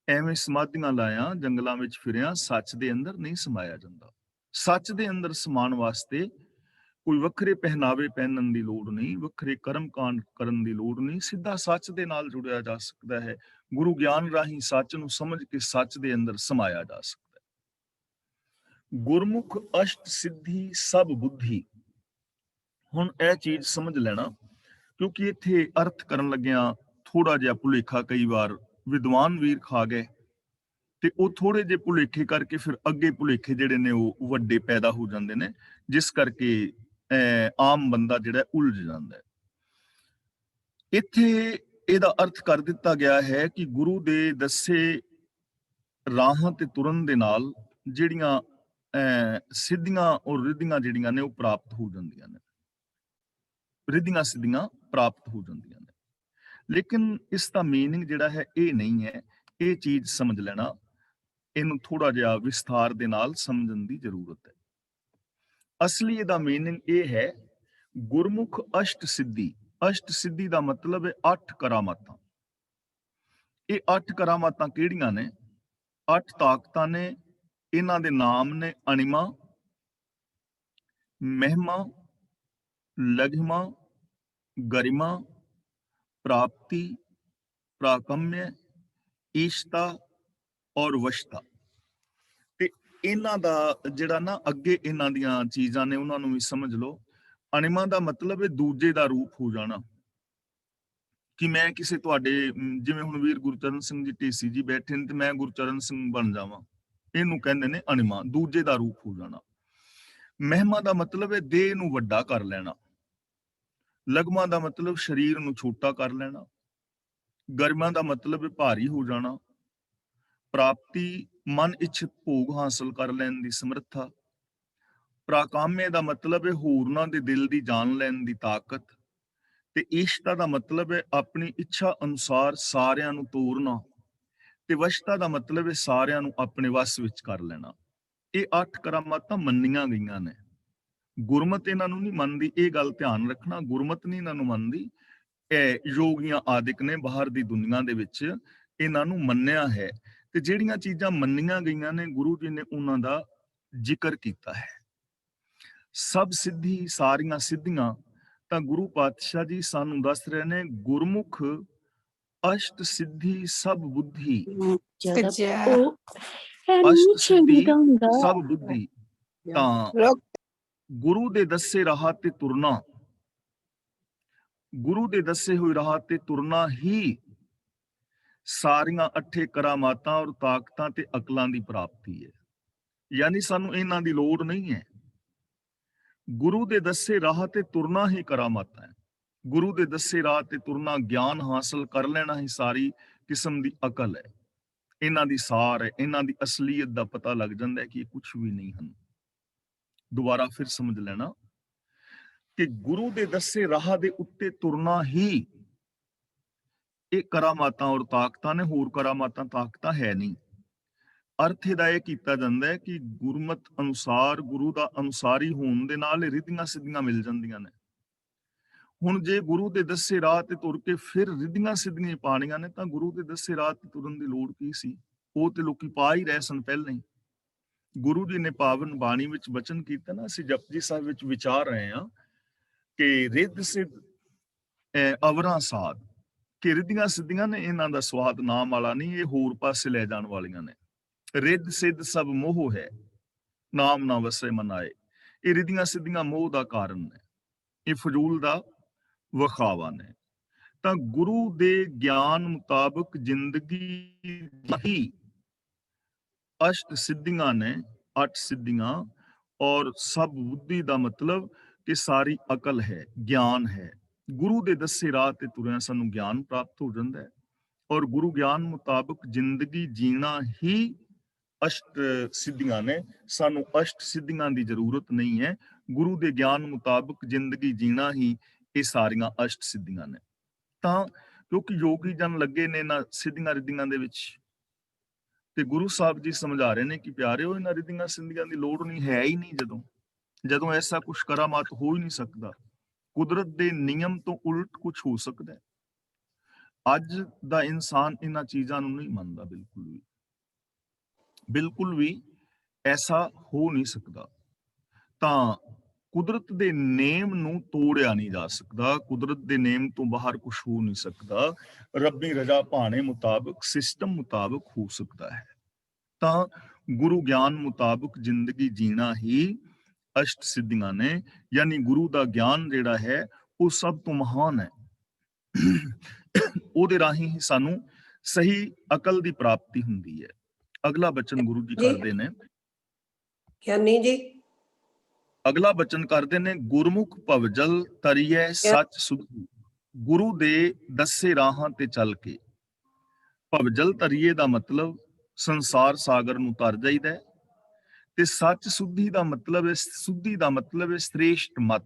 Speaker 10: ਐਵੇਂ ਸਮਾਧੀਆਂ ਲਾਇਆ, ਜੰਗਲਾਂ ਵਿੱਚ ਫਿਰਿਆ, ਸੱਚ ਦੇ ਅੰਦਰ ਨਹੀਂ ਸਮਾਇਆ ਜਾਂਦਾ। ਸੱਚ ਦੇ ਅੰਦਰ ਸਮਾਨ ਵਾਸਤੇ ਕੋਈ ਵੱਖਰੇ ਪਹਿਨਾਵੇ ਪਹਿਨਣ ਦੀ ਲੋੜ ਨਹੀਂ, ਵੱਖਰੇ ਕਰਮ ਕਾਂਡ ਕਰਨ ਦੀ ਲੋੜ ਨਹੀਂ, ਸਿੱਧਾ ਸੱਚ ਦੇ ਨਾਲ ਜੁੜਿਆ ਜਾ ਸਕਦਾ ਹੈ। ਗੁਰੂ ਗਿਆਨ ਰਾਹੀਂ ਸੱਚ ਨੂੰ ਸਮਝ ਕੇ ਸੱਚ ਦੇ ਅੰਦਰ ਸਮਾਇਆ ਜਾ ਸਕਦਾ ਹੈ। ਗੁਰਮੁਖ ਅਸ਼ਟ ਸਿੱਧੀ ਸਭ ਬੁੱਧੀ। ਹੁਣ ਇਹ ਚੀਜ਼ ਸਮਝ ਲੈਣਾ, ਕਿਉਂਕਿ ਇੱਥੇ ਅਰਥ ਕਰਨ ਲੱਗਿਆਂ ਥੋੜਾ ਜਿਹਾ ਭੁਲੇਖਾ ਕਈ ਵਾਰ ਵਿਦਵਾਨ ਵੀਰ ਖਾ ਗਏ, ਤੇ ਉਹ ਥੋੜੇ ਜਿਹੇ ਭੁਲੇਖੇ ਕਰਕੇ ਫਿਰ ਅੱਗੇ ਭੁਲੇਖੇ ਜਿਹੜੇ ਨੇ ਉਹ ਵੱਡੇ ਪੈਦਾ ਹੋ ਜਾਂਦੇ ਨੇ, ਜਿਸ ਕਰਕੇ ਆਮ ਬੰਦਾ ਜਿਹੜਾ ਉਲਝ ਜਾਂਦਾ ਹੈ। ਇੱਥੇ ਇਹਦਾ ਅਰਥ ਕਰ ਦਿੱਤਾ ਗਿਆ ਹੈ ਕਿ ਗੁਰੂ ਦੇ ਦੱਸੇ ਰਾਹਾਂ ਤੇ ਤੁਰਨ ਦੇ ਨਾਲ ਜਿਹੜੀਆਂ ਸਿੱਧੀਆਂ ਔਰ ਰਿੱਧੀਆਂ ਜਿਹੜੀਆਂ ਨੇ ਉਹ ਪ੍ਰਾਪਤ ਹੋ ਜਾਂਦੀਆਂ ਨੇ, ਰਿੱਧੀਆਂ ਸਿੱਧੀਆਂ ਪ੍ਰਾਪਤ ਹੋ ਜਾਂਦੀਆਂ ਨੇ। ਲੇਕਿਨ ਇਸ ਦਾ ਮੀਨਿੰਗ ਜਿਹੜਾ ਹੈ ਇਹ ਨਹੀਂ ਹੈ। ਇਹ ਚੀਜ਼ ਸਮਝ ਲੈਣਾ, ਇਹਨੂੰ ਥੋੜਾ ਜਿਹਾ ਵਿਸਥਾਰ ਦੇ ਨਾਲ ਸਮਝਣ ਦੀ ਜ਼ਰੂਰਤ ਹੈ। ਅਸਲੀ ਇਹਦਾ ਮੀਨਿੰਗ ਇਹ ਹੈ, ਗੁਰਮੁਖ ਅਸ਼ਟ ਸਿੱਧੀ। ਅਸ਼ਟ ਸਿੱਧੀ ਦਾ ਮਤਲਬ ਹੈ 8 ਕਰਾਮਾਤਾਂ। ਇਹ 8 ਕਰਾਮਾਤਾਂ ਕਿਹੜੀਆਂ ਨੇ? 8 ਤਾਕਤਾਂ ਨੇ। ਇਹਨਾਂ ਦੇ ਨਾਮ ਨੇ ਅਣਿਮਾ, ਮਹਿਮਾ, ਲਘਿਮਾ, ਗਰਿਮਾ, ਪ੍ਰਾਪਤੀ, ਪ੍ਰਾਕੰਮਯ, ਈਸ਼ਤਾ ਔਰ ਵਸ਼ਤਾ। ਤੇ ਇਹਨਾਂ ਦਾ ਜਿਹੜਾ ਨਾ ਅੱਗੇ ਇਹਨਾਂ ਦੀਆਂ ਚੀਜ਼ਾਂ ਨੇ ਉਹਨਾਂ ਨੂੰ ਵੀ ਸਮਝ ਲਓ। ਅਣਿਮਾ ਦਾ ਮਤਲਬ ਹੈ ਦੂਜੇ ਦਾ ਰੂਪ ਹੋ ਜਾਣਾ, ਕਿ ਮੈਂ ਕਿਸੇ ਤੁਹਾਡੇ ਜਿਵੇਂ ਹੁਣ ਵੀਰ ਗੁਰਚਰਨ ਸਿੰਘ ਜੀ ਢੇਸੀ ਜੀ ਬੈਠੇ ਨੇ ਤੇ ਮੈਂ ਗੁਰਚਰਨ ਸਿੰਘ ਬਣ ਜਾਵਾਂ, ਇਹਨੂੰ ਕਹਿੰਦੇ ਨੇ ਅਣਿਮਾ, ਦੂਜੇ ਦਾ ਰੂਪ ਹੋ ਜਾਣਾ। ਮਹਿਮਾ ਦਾ ਮਤਲਬ ਹੈ ਦੇਹ ਨੂੰ ਵੱਡਾ ਕਰ ਲੈਣਾ। ਲਗਮਾ ਦਾ ਮਤਲਬ ਸਰੀਰ ਨੂੰ ਛੋਟਾ ਕਰ ਲੈਣਾ। ਗਰਿਮਾ ਦਾ ਮਤਲਬ ਹੈ ਭਾਰੀ ਹੋ ਜਾਣਾ। ਪ੍ਰਾਪਤੀ ਮਨ ਇੱਛਤ ਭੋਗ ਹਾਸਲ ਕਰ ਲੈਣ ਦੀ ਸਮਰੱਥਾ। ਪ੍ਰਾਕਾਮਯ ਦਾ ਮਤਲਬ ਹੈ ਹੋਰਨਾਂ ਦੇ ਦਿਲ ਦੀ ਜਾਣ ਲੈਣ ਦੀ ਤਾਕਤ। ਤੇ ਈਸ਼ਤਾ ਦਾ ਮਤਲਬ ਹੈ ਆਪਣੀ ਇੱਛਾ ਅਨੁਸਾਰ ਸਾਰਿਆਂ ਨੂੰ ਤੋਰਨਾ। ਤੇ ਵਸ਼ਤਾ ਦਾ ਮਤਲਬ ਹੈ ਸਾਰਿਆਂ ਨੂੰ ਆਪਣੇ ਵਸ ਵਿੱਚ ਕਰ ਲੈਣਾ। ਇਹ 8 ਕਰਾਮਾਤਾਂ ਮੰਨੀਆਂ ਗਈਆਂ ਨੇ। ਗੁਰਮਤ ਇਹਨਾਂ ਨੂੰ ਨਹੀਂ ਮੰਨਦੀ, ਇਹ ਗੱਲ ਧਿਆਨ ਰੱਖਣਾ। ਗੁਰਮਤ ਨਹੀਂ ਇਹਨਾਂ ਨੂੰ ਮੰਨਦੀ, ਇਹ ਯੋਗੀਆਂ ਆਦਿਕ ਨੇ ਬਾਹਰ ਦੀ ਦੁਨੀਆ ਦੇ ਵਿੱਚ ਇਹਨਾਂ ਨੂੰ ਮੰਨਿਆ ਹੈ। ਤੇ ਜਿਹੜੀਆਂ ਚੀਜ਼ਾਂ ਮੰਨੀਆਂ ਗਈਆਂ ਨੇ ਗੁਰੂ ਜੀ ਨੇ ਉਹਨਾਂ ਦਾ ਜ਼ਿਕਰ ਕੀਤਾ ਹੈ। ਸਭ ਸਿੱਧੀ, ਸਾਰੀਆਂ ਸਿੱਧੀਆਂ ਤਾਂ ਗੁਰੂ ਪਾਤਸ਼ਾਹ ਜੀ ਸਾਨੂੰ ਦੱਸ ਰਹੇ ਨੇ, ਗੁਰਮੁਖ ਅਸ਼ਟ ਸਿੱਧੀ ਸਭ ਬੁੱਧੀ। ਅਸ਼ਟ ਸਿੱਧੀ ਸਭ ਬੁੱਧੀ ਤਾਂ ਗੁਰੂ ਦੇ ਦੱਸੇ ਰਾਹ ਤੇ ਤੁਰਨਾ, ਗੁਰੂ ਦੇ ਦੱਸੇ ਹੋਏ ਰਾਹ ਤੇ ਤੁਰਨਾ ਹੀ ਸਾਰੀਆਂ 8 ਕਰਾਮਾਤਾਂ ਔਰ ਤਾਕਤਾਂ ਤੇ ਅਕਲਾਂ ਦੀ ਪ੍ਰਾਪਤੀ ਹੈ। ਯਾਨੀ ਸਾਨੂੰ ਇਹਨਾਂ ਦੀ ਲੋੜ ਨਹੀਂ ਹੈ। ਗੁਰੂ ਦੇ ਦੱਸੇ ਰਾਹ ਤੇ ਤੁਰਨਾ ਹੀ ਕਰਾਮਾਤਾਂ ਹੈ। ਗੁਰੂ ਦੇ ਦੱਸੇ ਰਾਹ ਤੇ ਤੁਰਨਾ, ਗਿਆਨ ਹਾਸਲ ਕਰ ਲੈਣਾ ਹੀ ਸਾਰੀ ਕਿਸਮ ਦੀ ਅਕਲ ਹੈ। ਇਹਨਾਂ ਦੀ ਸਾਰ ਹੈ, ਇਹਨਾਂ ਦੀ ਅਸਲੀਅਤ ਦਾ ਪਤਾ ਲੱਗ ਜਾਂਦਾ ਹੈ ਕਿ ਇਹ ਕੁਝ ਵੀ ਨਹੀਂ ਹਨ। ਦੁਬਾਰਾ ਫਿਰ ਸਮਝ ਲੈਣਾ ਕਿ ਗੁਰੂ ਦੇ ਦੱਸੇ ਰਾਹ ਦੇ ਉੱਤੇ ਤੁਰਨਾ ਹੀ ਇਹ ਕਰਾਮਾਤਾਂ ਔਰ ਤਾਕਤਾਂ ਨੇ, ਹੋਰ ਕਰਾਮਾਤਾਂ ਤਾਕਤਾਂ ਹੈ ਨਹੀਂ। ਅਰਥ ਇਹਦਾ ਇਹ ਕੀਤਾ ਜਾਂਦਾ ਹੈ ਕਿ ਗੁਰਮਤ ਅਨੁਸਾਰ, ਗੁਰੂ ਦਾ ਅਨੁਸਾਰੀ ਹੋਣ ਦੇ ਨਾਲ ਰਿੱਧੀਆਂ ਸਿੱਧੀਆਂ ਮਿਲ ਜਾਂਦੀਆਂ ਨੇ। ਹੁਣ ਜੇ ਗੁਰੂ ਦੇ ਦੱਸੇ ਰਾਹ ਤੇ ਤੁਰ ਕੇ ਫਿਰ ਰਿੱਧੀਆਂ ਸਿੱਧੀਆਂ ਪਾਣੀਆਂ ਨੇ ਤਾਂ ਗੁਰੂ ਦੇ ਦੱਸੇ ਰਾਹ ਤੇ ਤੁਰਨ ਦੀ ਲੋੜ ਕੀ ਸੀ? ਉਹ ਤੇ ਲੋਕੀ ਪਾ ਹੀ ਰਹੇ ਸਨ ਪਹਿਲਾਂ ਹੀ। ਗੁਰੂ ਜੀ ਨੇ ਪਾਵਨ ਬਾਣੀ ਵਿੱਚ ਬਚਨ ਕੀਤਾ ਨਾ, ਅਸੀਂ ਜਪਜੀ ਸਾਹਿਬ ਵਿੱਚ ਵਿਚਾਰ ਰਹੇ ਹਾਂ ਕਿ ਰਿੱਧ ਸਿੱਧ ਅਵਰਾਂ ਸਾਧ, ਕਿ ਰਿੱਧੀਆਂ ਸਿੱਧੀਆਂ ਨੇ, ਇਹਨਾਂ ਦਾ ਸਵਾਦ ਨਾਮ ਵਾਲਾ ਨਹੀਂ, ਇਹ ਹੋਰ ਪਾਸੇ ਲੈ ਜਾਣ ਵਾਲੀਆਂ ਨੇ। ਰਿੱਧ ਸਿੱਧ ਸਭ ਮੋਹ ਹੈ, ਨਾਮ ਨਾ ਵਸੇ ਮਨ ਆਏ। ਇਹ ਰਿੱਧੀਆਂ ਸਿੱਧੀਆਂ ਮੋਹ ਦਾ ਕਾਰਨ ਨੇ, ਇਹ ਫਜ਼ੂਲ ਦਾ ਵਿਖਾਵਾ ਨੇ। ਤਾਂ ਗੁਰੂ ਦੇ ਗਿਆਨ ਮੁਤਾਬਕ ਜ਼ਿੰਦਗੀ ਹੀ ਅਸ਼ਟ ਸਿੱਧੀਆਂ ਨੇ, 8 ਸਿੱਧੀਆਂ। ਔਰ ਸਭ ਬੁੱਧੀ ਦਾ ਮਤਲਬ ਕਿ ਸਾਰੀ ਅਕਲ ਹੈ, ਗਿਆਨ ਹੈ। ਗੁਰੂ ਦੇ ਦੱਸੇ ਰਾਹ ਤੇ ਤੁਰਿਆ ਸਾਨੂੰ ਗਿਆਨ ਪ੍ਰਾਪਤ ਹੋ ਜਾਂਦਾ ਹੈ। ਔਰ ਗੁਰੂ ਗਿਆਨ ਮੁਤਾਬਕ ਜ਼ਿੰਦਗੀ ਜੀਣਾ ਹੀ ਅਸ਼ਟ ਸਿੱਧੀਆਂ ਨੇ। ਸਾਨੂੰ ਅਸ਼ਟ ਸਿੱਧੀਆਂ ਦੀ ਜ਼ਰੂਰਤ ਨਹੀਂ ਹੈ। ਗੁਰੂ ਦੇ ਗਿਆਨ ਮੁਤਾਬਕ ਜ਼ਿੰਦਗੀ ਜੀਣਾ ਹੀ ਇਹ ਸਾਰੀਆਂ ਅਸ਼ਟ ਸਿੱਧੀਆਂ ਨੇ। ਤਾਂ ਕਿਉਂਕਿ ਯੋਗੀ ਜਨ ਲੱਗੇ ਨੇ ਇਹਨਾਂ ਸਿੱਧੀਆਂ ਰਿੱਧੀਆਂ ਦੇ ਵਿੱਚ, ਤੇ ਗੁਰੂ ਸਾਹਿਬ ਜੀ ਸਮਝਾ ਰਹੇ ਨੇ ਕਿ ਪਿਆਰਿਓ, ਇਹਨਾਂ ਰਿੱਧੀਆਂ ਸਿੱਧੀਆਂ ਦੀ ਲੋੜ ਨਹੀਂ ਹੈ ਹੀ ਨਹੀਂ। ਜਦੋਂ ਐਸਾ ਕੁਛ ਕਰਾਮਾਤ ਹੋ ਹੀ ਨਹੀਂ ਸਕਦਾ। ਕੁਦਰਤ ਦੇ ਨਿਯਮ ਤੋਂ ਉਲਟ ਕੁਝ ਹੋ ਸਕਦਾ ਹੈ। ਅੱਜ ਦਾ ਇਨਸਾਨ ਇਹਨਾਂ ਚੀਜ਼ਾਂ ਨੂੰ ਨਹੀਂ ਮੰਨਦਾ, ਬਿਲਕੁਲ ਵੀ ਐਸਾ ਹੋ ਨਹੀਂ ਸਕਦਾ। ਤਾਂ ਕੁਦਰਤ ਦੇ ਨੇਮ ਨੂੰ ਤੋੜਿਆ ਨਹੀਂ ਜਾ ਸਕਦਾ, ਕੁਦਰਤ ਦੇ ਨੇਮ ਤੋਂ ਬਾਹਰ ਕੁਝ ਹੋ ਨਹੀਂ ਸਕਦਾ, ਰੱਬੀ ਰਜ਼ਾ ਭਾਣੇ ਮੁਤਾਬਕ ਸਿਸਟਮ ਮੁਤਾਬਕ ਹੋ ਸਕਦਾ ਹੈ। ਤਾਂ ਗੁਰੂ ਗਿਆਨ ਮੁਤਾਬਕ ਜ਼ਿੰਦਗੀ ਜੀਣਾ ਹੀ ਅਸ਼ਟ ਸਿੱਧੀਆਂ ਨੇ, ਯਾਨੀ ਗੁਰੂ ਦਾ ਗਿਆਨ ਜਿਹੜਾ ਹੈ ਉਹ ਸਭ ਤੋਂ ਮਹਾਨ ਹੈ। ਉਹਦੇ ਰਾਹੀਂ ਹੀ ਸਾਨੂੰ ਸਹੀ ਅਕਲ ਦੀ ਪ੍ਰਾਪਤੀ ਹੁੰਦੀ ਹੈ। ਅਗਲਾ ਬਚਨ ਗੁਰੂ ਜੀ ਕਰਦੇ ਨੇ,
Speaker 11: ਗਿਆਨੀ ਜੀ
Speaker 10: ਅਗਲਾ ਬਚਨ ਕਰਦੇ ਨੇ, ਗੁਰਮੁਖ ਭਵਜਲ ਤਰੀਐ ਸੱਚ ਸੁਧੀ। ਗੁਰੂ ਦੇ ਦੱਸੇ ਰਾਹਾਂ ਤੇ ਚੱਲ ਕੇ, ਭਵਜਲ ਤਰੀਏ ਦਾ ਮਤਲਬ ਸੰਸਾਰ ਸਾਗਰ ਨੂੰ ਤਰ ਜਾਈਦਾ ਹੈ, ਤੇ ਸੱਚ ਸੁਧੀ ਦਾ ਮਤਲਬ ਹੈ, ਸੁਧੀ ਦਾ ਮਤਲਬ ਹੈ ਸ੍ਰੇਸ਼ਟ ਮਤ,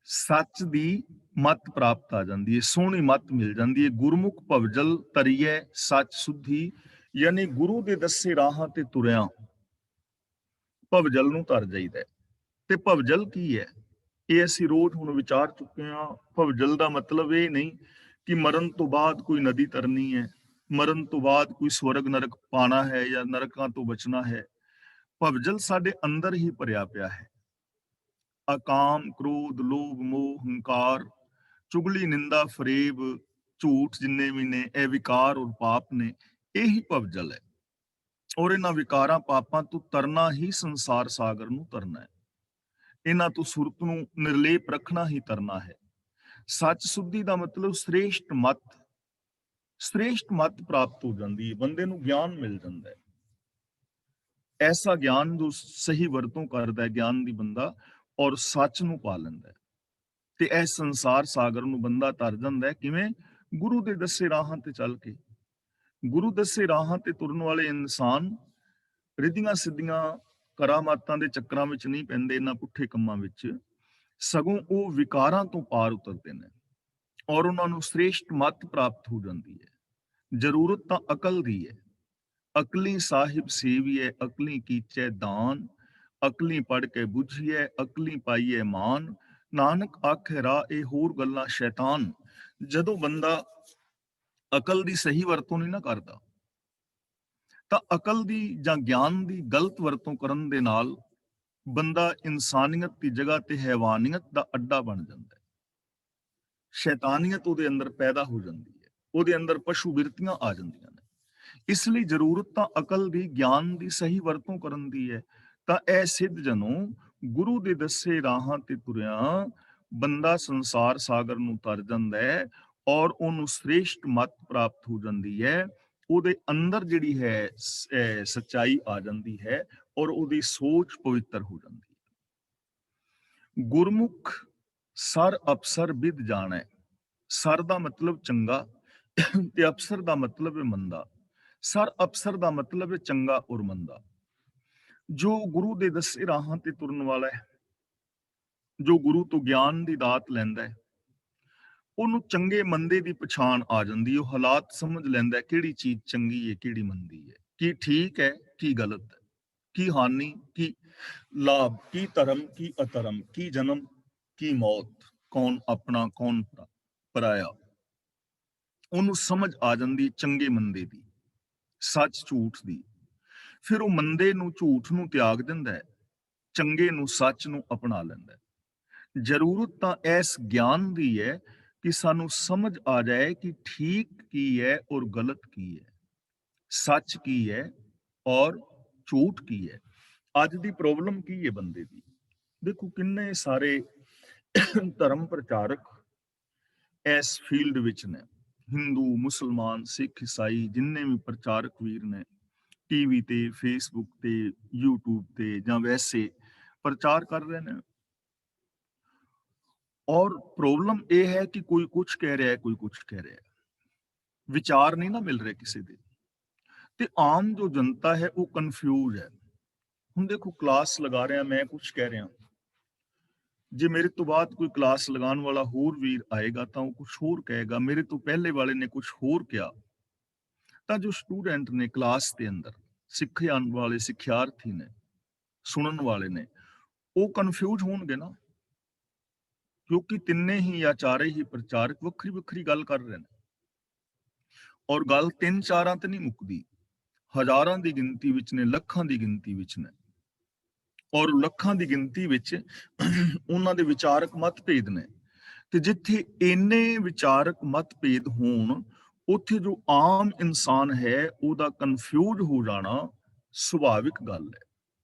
Speaker 10: ਸੱਚ ਦੀ ਮਤ ਪ੍ਰਾਪਤ ਆ ਜਾਂਦੀ ਹੈ, ਸੋਹਣੀ ਮਤ ਮਿਲ ਜਾਂਦੀ ਹੈ। ਗੁਰਮੁਖ ਭਵਜਲ ਤਰੀਐ ਸੱਚ ਸੁਧੀ, ਯਾਨੀ ਗੁਰੂ ਦੇ ਦੱਸੇ ਰਾਹਾਂ ਤੇ ਤੁਰਿਆ ਭਵਜਲ ਨੂੰ ਤਰ ਜਾਈਦਾ। ਤੇ ਭਵਜਲ ਕੀ ਹੈ, ਇਹ ਅਸੀਂ ਰੋਜ਼ ਹੁਣ ਵਿਚਾਰ ਚੁੱਕੇ ਹਾਂ। ਭਵਜਲ ਦਾ ਮਤਲਬ ਇਹ ਨਹੀਂ ਕਿ ਮਰਨ ਤੋਂ ਬਾਅਦ ਕੋਈ ਨਦੀ ਤਰਨੀ ਹੈ, ਮਰਨ ਤੋਂ ਬਾਅਦ ਕੋਈ ਸਵਰਗ ਨਰਕ ਪਾਣਾ ਹੈ ਜਾਂ ਨਰਕਾਂ ਤੋਂ ਬਚਣਾ ਹੈ। ਭਵਜਲ ਸਾਡੇ ਅੰਦਰ ਹੀ ਭਰਿਆ ਪਿਆ ਹੈ। ਅਕਾਮ, ਕ੍ਰੋਧ, ਲੋਭ, ਮੋਹ, ਹੰਕਾਰ, ਚੁਗਲੀ, ਨਿੰਦਾ, ਫਰੇਬ, ਝੂਠ, ਜਿੰਨੇ ਵੀ ਨੇ ਇਹ ਵਿਕਾਰ ਔਰ ਪਾਪ ਨੇ, ਇਹੀ ਭਵਜਲ ਹੈ। ਔਰ ਇਹਨਾਂ ਵਿਕਾਰਾਂ ਪਾਪਾਂ ਤੋਂ ਤਰਨਾ ਹੀ ਸੰਸਾਰ ਸਾਗਰ ਨੂੰ ਤਰਨਾ ਹੈ। ਇਹਨਾਂ ਤੋਂ ਸੁਰਤ ਨੂੰ ਨਿਰਲੇਪ ਰੱਖਣਾ ਹੀ ਤਰਨਾ ਹੈ। ਸੱਚ ਸੁਧੀ ਦਾ ਮਤਲਬ ਸ੍ਰੇਸ਼ਟ ਮਤ, ਸ੍ਰੇਸ਼ਟ ਮਤ ਪ੍ਰਾਪਤ ਹੋ ਜਾਂਦੀ ਹੈ, ਬੰਦੇ ਨੂੰ ਗਿਆਨ ਮਿਲ ਜਾਂਦਾ ਹੈ। ਐਸਾ ਗਿਆਨ ਜੋ ਸਹੀ ਵਰਤੋਂ ਕਰਦਾ ਹੈ ਗਿਆਨ ਦੀ ਬੰਦਾ, ਔਰ ਸੱਚ ਨੂੰ ਪਾ ਲੈਂਦਾ ਹੈ, ਤੇ ਇਹ ਸੰਸਾਰ ਸਾਗਰ ਨੂੰ ਬੰਦਾ ਤਰ ਜਾਂਦਾ ਹੈ। ਕਿਵੇਂ? ਗੁਰੂ ਦੇ ਦੱਸੇ ਰਾਹਾਂ ਤੇ ਚੱਲ ਕੇ। ਗੁਰੂ ਦੱਸੇ ਰਾਹਾਂ ਤੇ ਤੁਰਨ ਵਾਲੇ ਇਨਸਾਨ ਰਿੱਧੀਆਂ ਸਿੱਧੀਆਂ ਕਰਾਮਾਤਾਂ ਦੇ ਚੱਕਰਾਂ ਵਿੱਚ ਨਹੀਂ ਪੈਂਦੇ, ਇਹਨਾਂ ਪੁੱਠੇ ਕੰਮਾਂ ਵਿੱਚ, ਸਗੋਂ ਉਹ ਵਿਕਾਰਾਂ ਤੋਂ ਪਾਰ ਉਤਰਦੇ ਨੇ ਔਰ ਉਹਨਾਂ ਨੂੰ ਸ੍ਰੇਸ਼ਟ ਮਤ ਪ੍ਰਾਪਤ ਹੋ ਜਾਂਦੀ ਹੈ। ਜ਼ਰੂਰਤ ਤਾਂ ਅਕਲ ਦੀ ਹੈ। ਅਕਲੀ ਸਾਹਿਬ ਸੇਵੀਏ ਅਕਲੀ ਕੀਚੈ ਦਾਨ, ਅਕਲੀ ਪੜ ਕੇ ਬੁਝੀਏ ਅਕਲੀ ਪਾਈਏ ਮਾਨ, ਨਾਨਕ ਆਖੇ ਰਾਹ ਇਹ ਹੋਰ ਗੱਲਾਂ ਸ਼ੈਤਾਨ। ਜਦੋਂ ਬੰਦਾ ਅਕਲ ਦੀ ਸਹੀ ਵਰਤੋਂ ਨਹੀਂ ਨਾ ਕਰਦਾ, ਤਾਂ ਅਕਲ ਦੀ ਜਾਂ ਗਿਆਨ ਦੀ ਗਲਤ ਵਰਤੋਂ ਕਰਨ ਦੇ ਨਾਲ ਬੰਦਾ ਇਨਸਾਨੀਅਤ ਦੀ ਜਗ੍ਹਾ ਤੇ ਹੈਵਾਨੀਅਤ ਦਾ ਅੱਡਾ ਬਣ ਜਾਂਦਾ ਹੈ। ਸ਼ੈਤਾਨੀਅਤ ਉਹਦੇ ਅੰਦਰ ਪੈਦਾ ਹੋ ਜਾਂਦੀ ਹੈ, ਉਹਦੇ ਅੰਦਰ ਪਸ਼ੂ ਬਿਰਤੀਆਂ ਆ ਜਾਂਦੀਆਂ ਨੇ। ਇਸ ਲਈ ਜ਼ਰੂਰਤ ਤਾਂ ਅਕਲ ਦੀ, ਗਿਆਨ ਦੀ ਸਹੀ ਵਰਤੋਂ ਕਰਨ ਦੀ ਹੈ। ਤਾਂ ਇਹ ਸਿੱਧ ਜਨੋਂ ਗੁਰੂ ਦੇ ਦੱਸੇ ਰਾਹਾਂ ਤੇ ਤੁਰਿਆ ਬੰਦਾ ਸੰਸਾਰ ਸਾਗਰ ਨੂੰ ਤਰ ਜਾਂਦਾ ਹੈ ਔਰ ਉਹਨੂੰ ਸ੍ਰੇਸ਼ਟ ਮਤ ਪ੍ਰਾਪਤ ਹੋ ਜਾਂਦੀ ਹੈ। ਉਹਦੇ ਅੰਦਰ ਜਿਹੜੀ ਹੈ ਸੱਚਾਈ ਆ ਜਾਂਦੀ ਹੈ ਔਰ ਉਹਦੀ ਸੋਚ ਪਵਿੱਤਰ ਹੋ ਜਾਂਦੀ ਹੈ। ਗੁਰਮੁਖ ਸਰ ਅਪਸਰ ਵਿਦ ਜਾਣੈ। ਸਰ ਦਾ ਮਤਲਬ ਚੰਗਾ ਤੇ ਅਪਸਰ ਦਾ ਮਤਲਬ ਹੈ ਮੰਦਾ। ਸਰ ਅਪਸਰ ਦਾ ਮਤਲਬ ਹੈ ਚੰਗਾ ਔਰ ਮੰਦਾ। ਜੋ ਗੁਰੂ ਦੇ ਦੱਸੇ ਰਾਹਾਂ ਤੇ ਤੁਰਨ ਵਾਲਾ ਹੈ, ਜੋ ਗੁਰੂ ਤੋਂ ਗਿਆਨ ਦੀ ਦਾਤ ਲੈਂਦਾ ਹੈ, ਉਹਨੂੰ ਚੰਗੇ ਮੰਦੇ ਦੀ ਪਛਾਣ ਆ ਜਾਂਦੀ ਹੈ। ਉਹ ਹਾਲਾਤ ਸਮਝ ਲੈਂਦਾ ਕਿਹੜੀ ਚੀਜ਼ ਚੰਗੀ ਹੈ, ਕਿਹੜੀ ਮੰਦੀ ਹੈ, ਕੀ ਠੀਕ ਹੈ, ਕੀ ਗਲਤ ਹੈ, ਕੀ ਹਾਨੀ, ਕੀ ਲਾਭ, ਕੀ ਧਰਮ, ਕੀ ਅਧਰਮ, ਕੀ ਜਨਮ, ਕੀ ਮੌਤ, ਕੌਣ ਆਪਣਾ, ਕੌਣ ਪਰਾਇਆ। ਉਹਨੂੰ ਸਮਝ ਆ ਜਾਂਦੀ ਚੰਗੇ ਮੰਦੇ ਦੀ, ਸੱਚ ਝੂਠ ਦੀ। ਫਿਰ ਉਹ ਮੰਦੇ ਨੂੰ, ਝੂਠ ਨੂੰ ਤਿਆਗ ਦਿੰਦਾ ਹੈ, ਚੰਗੇ ਨੂੰ, ਸੱਚ ਨੂੰ ਅਪਣਾ ਲੈਂਦਾ ਹੈ। ਜ਼ਰੂਰਤ ਤਾਂ ਇਸ ਗਿਆਨ ਦੀ ਹੈ ਕਿ ਸਾਨੂੰ ਸਮਝ ਆ ਜਾਏ ਕਿ ਠੀਕ ਕੀ ਹੈ ਔਰ ਗਲਤ ਕੀ ਹੈ, ਸੱਚ ਕੀ ਹੈ ਔਰ ਝੂਠ ਕੀ ਹੈ। ਅੱਜ ਦੀ ਪ੍ਰੋਬਲਮ ਕੀ ਹੈ ਬੰਦੇ ਦੀ? ਦੇਖੋ ਕਿੰਨੇ ਸਾਰੇ ਧਰਮ ਪ੍ਰਚਾਰਕ ਇਸ ਫੀਲਡ ਵਿੱਚ ਨੇ, ਹਿੰਦੂ, ਮੁਸਲਮਾਨ, ਸਿੱਖ, ਈਸਾਈ, ਜਿੰਨੇ ਵੀ ਪ੍ਰਚਾਰਕ ਵੀਰ ਨੇ, ਟੀਵੀ ਤੇ, ਫੇਸਬੁੱਕ ਤੇ, ਯੂਟਿਊਬ ਤੇ ਜਾਂ ਵੈਸੇ ਪ੍ਰਚਾਰ ਕਰ ਰਹੇ ਨੇ। ਔਰ ਪ੍ਰੋਬਲਮ ਇਹ ਹੈ ਕਿ ਕੋਈ ਕੁਝ ਕਹਿ ਰਿਹਾ ਹੈ, ਕੋਈ ਕੁਝ ਕਹਿ ਰਿਹਾ ਹੈ, ਵਿਚਾਰ ਨਹੀਂ ਨਾ ਮਿਲ ਰਹੇ ਕਿਸੇ ਦੇ। ਤੇ ਆਮ ਜੋ ਜਨਤਾ ਹੈ ਉਹ ਕਨਫਿਊਜ਼ ਹੈ। ਹੁਣ ਦੇਖੋ ਕਲਾਸ ਲਗਾ ਰਿਹਾ, ਮੈਂ ਕੁਝ ਕਹਿ ਰਿਹਾ, ਜੇ ਮੇਰੇ ਤੋਂ ਬਾਅਦ ਕੋਈ ਕਲਾਸ ਲਗਾਉਣ ਵਾਲਾ ਹੋਰ ਵੀਰ ਆਏਗਾ ਤਾਂ ਉਹ ਕੁਝ ਹੋਰ ਕਹੇਗਾ, ਮੇਰੇ ਤੋਂ ਪਹਿਲੇ ਵਾਲੇ ਨੇ ਕੁਝ ਹੋਰ ਕਿਹਾ, ਤਾਂ ਜੋ ਸਟੂਡੈਂਟ ਨੇ ਕਲਾਸ ਦੇ ਅੰਦਰ, ਸਿੱਖਣ ਵਾਲੇ ਸਿੱਖਿਆਰਥੀ ਨੇ, ਸੁਣਨ ਵਾਲੇ ਨੇ, ਉਹ ਕਨਫਿਊਜ਼ ਹੋਣਗੇ ਨਾ, ਕਿਉਂਕਿ ਤਿੰਨੇ ਹੀ ਜਾਂ ਚਾਰੇ ਹੀ ਪ੍ਰਚਾਰਕ ਵੱਖਰੀ ਵੱਖਰੀ ਗੱਲ ਕਰ ਰਹੇ ਨੇ ਔਰ ਗੱਲ 3-4 ਤੇ ਨਹੀਂ ਮੁੱਕਦੀ, ਹਜ਼ਾਰਾਂ ਦੀ ਗਿਣਤੀ ਵਿੱਚ ਨੇ, ਲੱਖਾਂ ਦੀ ਗਿਣਤੀ ਵਿੱਚ ਨੇ। ਔਰ ਲੱਖਾਂ ਦੀ ਗਿਣਤੀ ਵਿੱਚ ਉਹਨਾਂ ਦੇ ਵਿਚਾਰਕ ਮਤਭੇਦ ਨੇ। ਤੇ ਜਿੱਥੇ ਇੰਨੇ ਵਿਚਾਰਕ ਮਤਭੇਦ ਹੋਣ, ਉੱਥੇ ਜੋ ਆਮ ਇਨਸਾਨ ਹੈ ਉਹਦਾ ਕਨਫਿਊਜ਼ ਹੋ ਜਾਣਾ ਸੁਭਾਵਿਕ ਗੱਲ ਹੈ।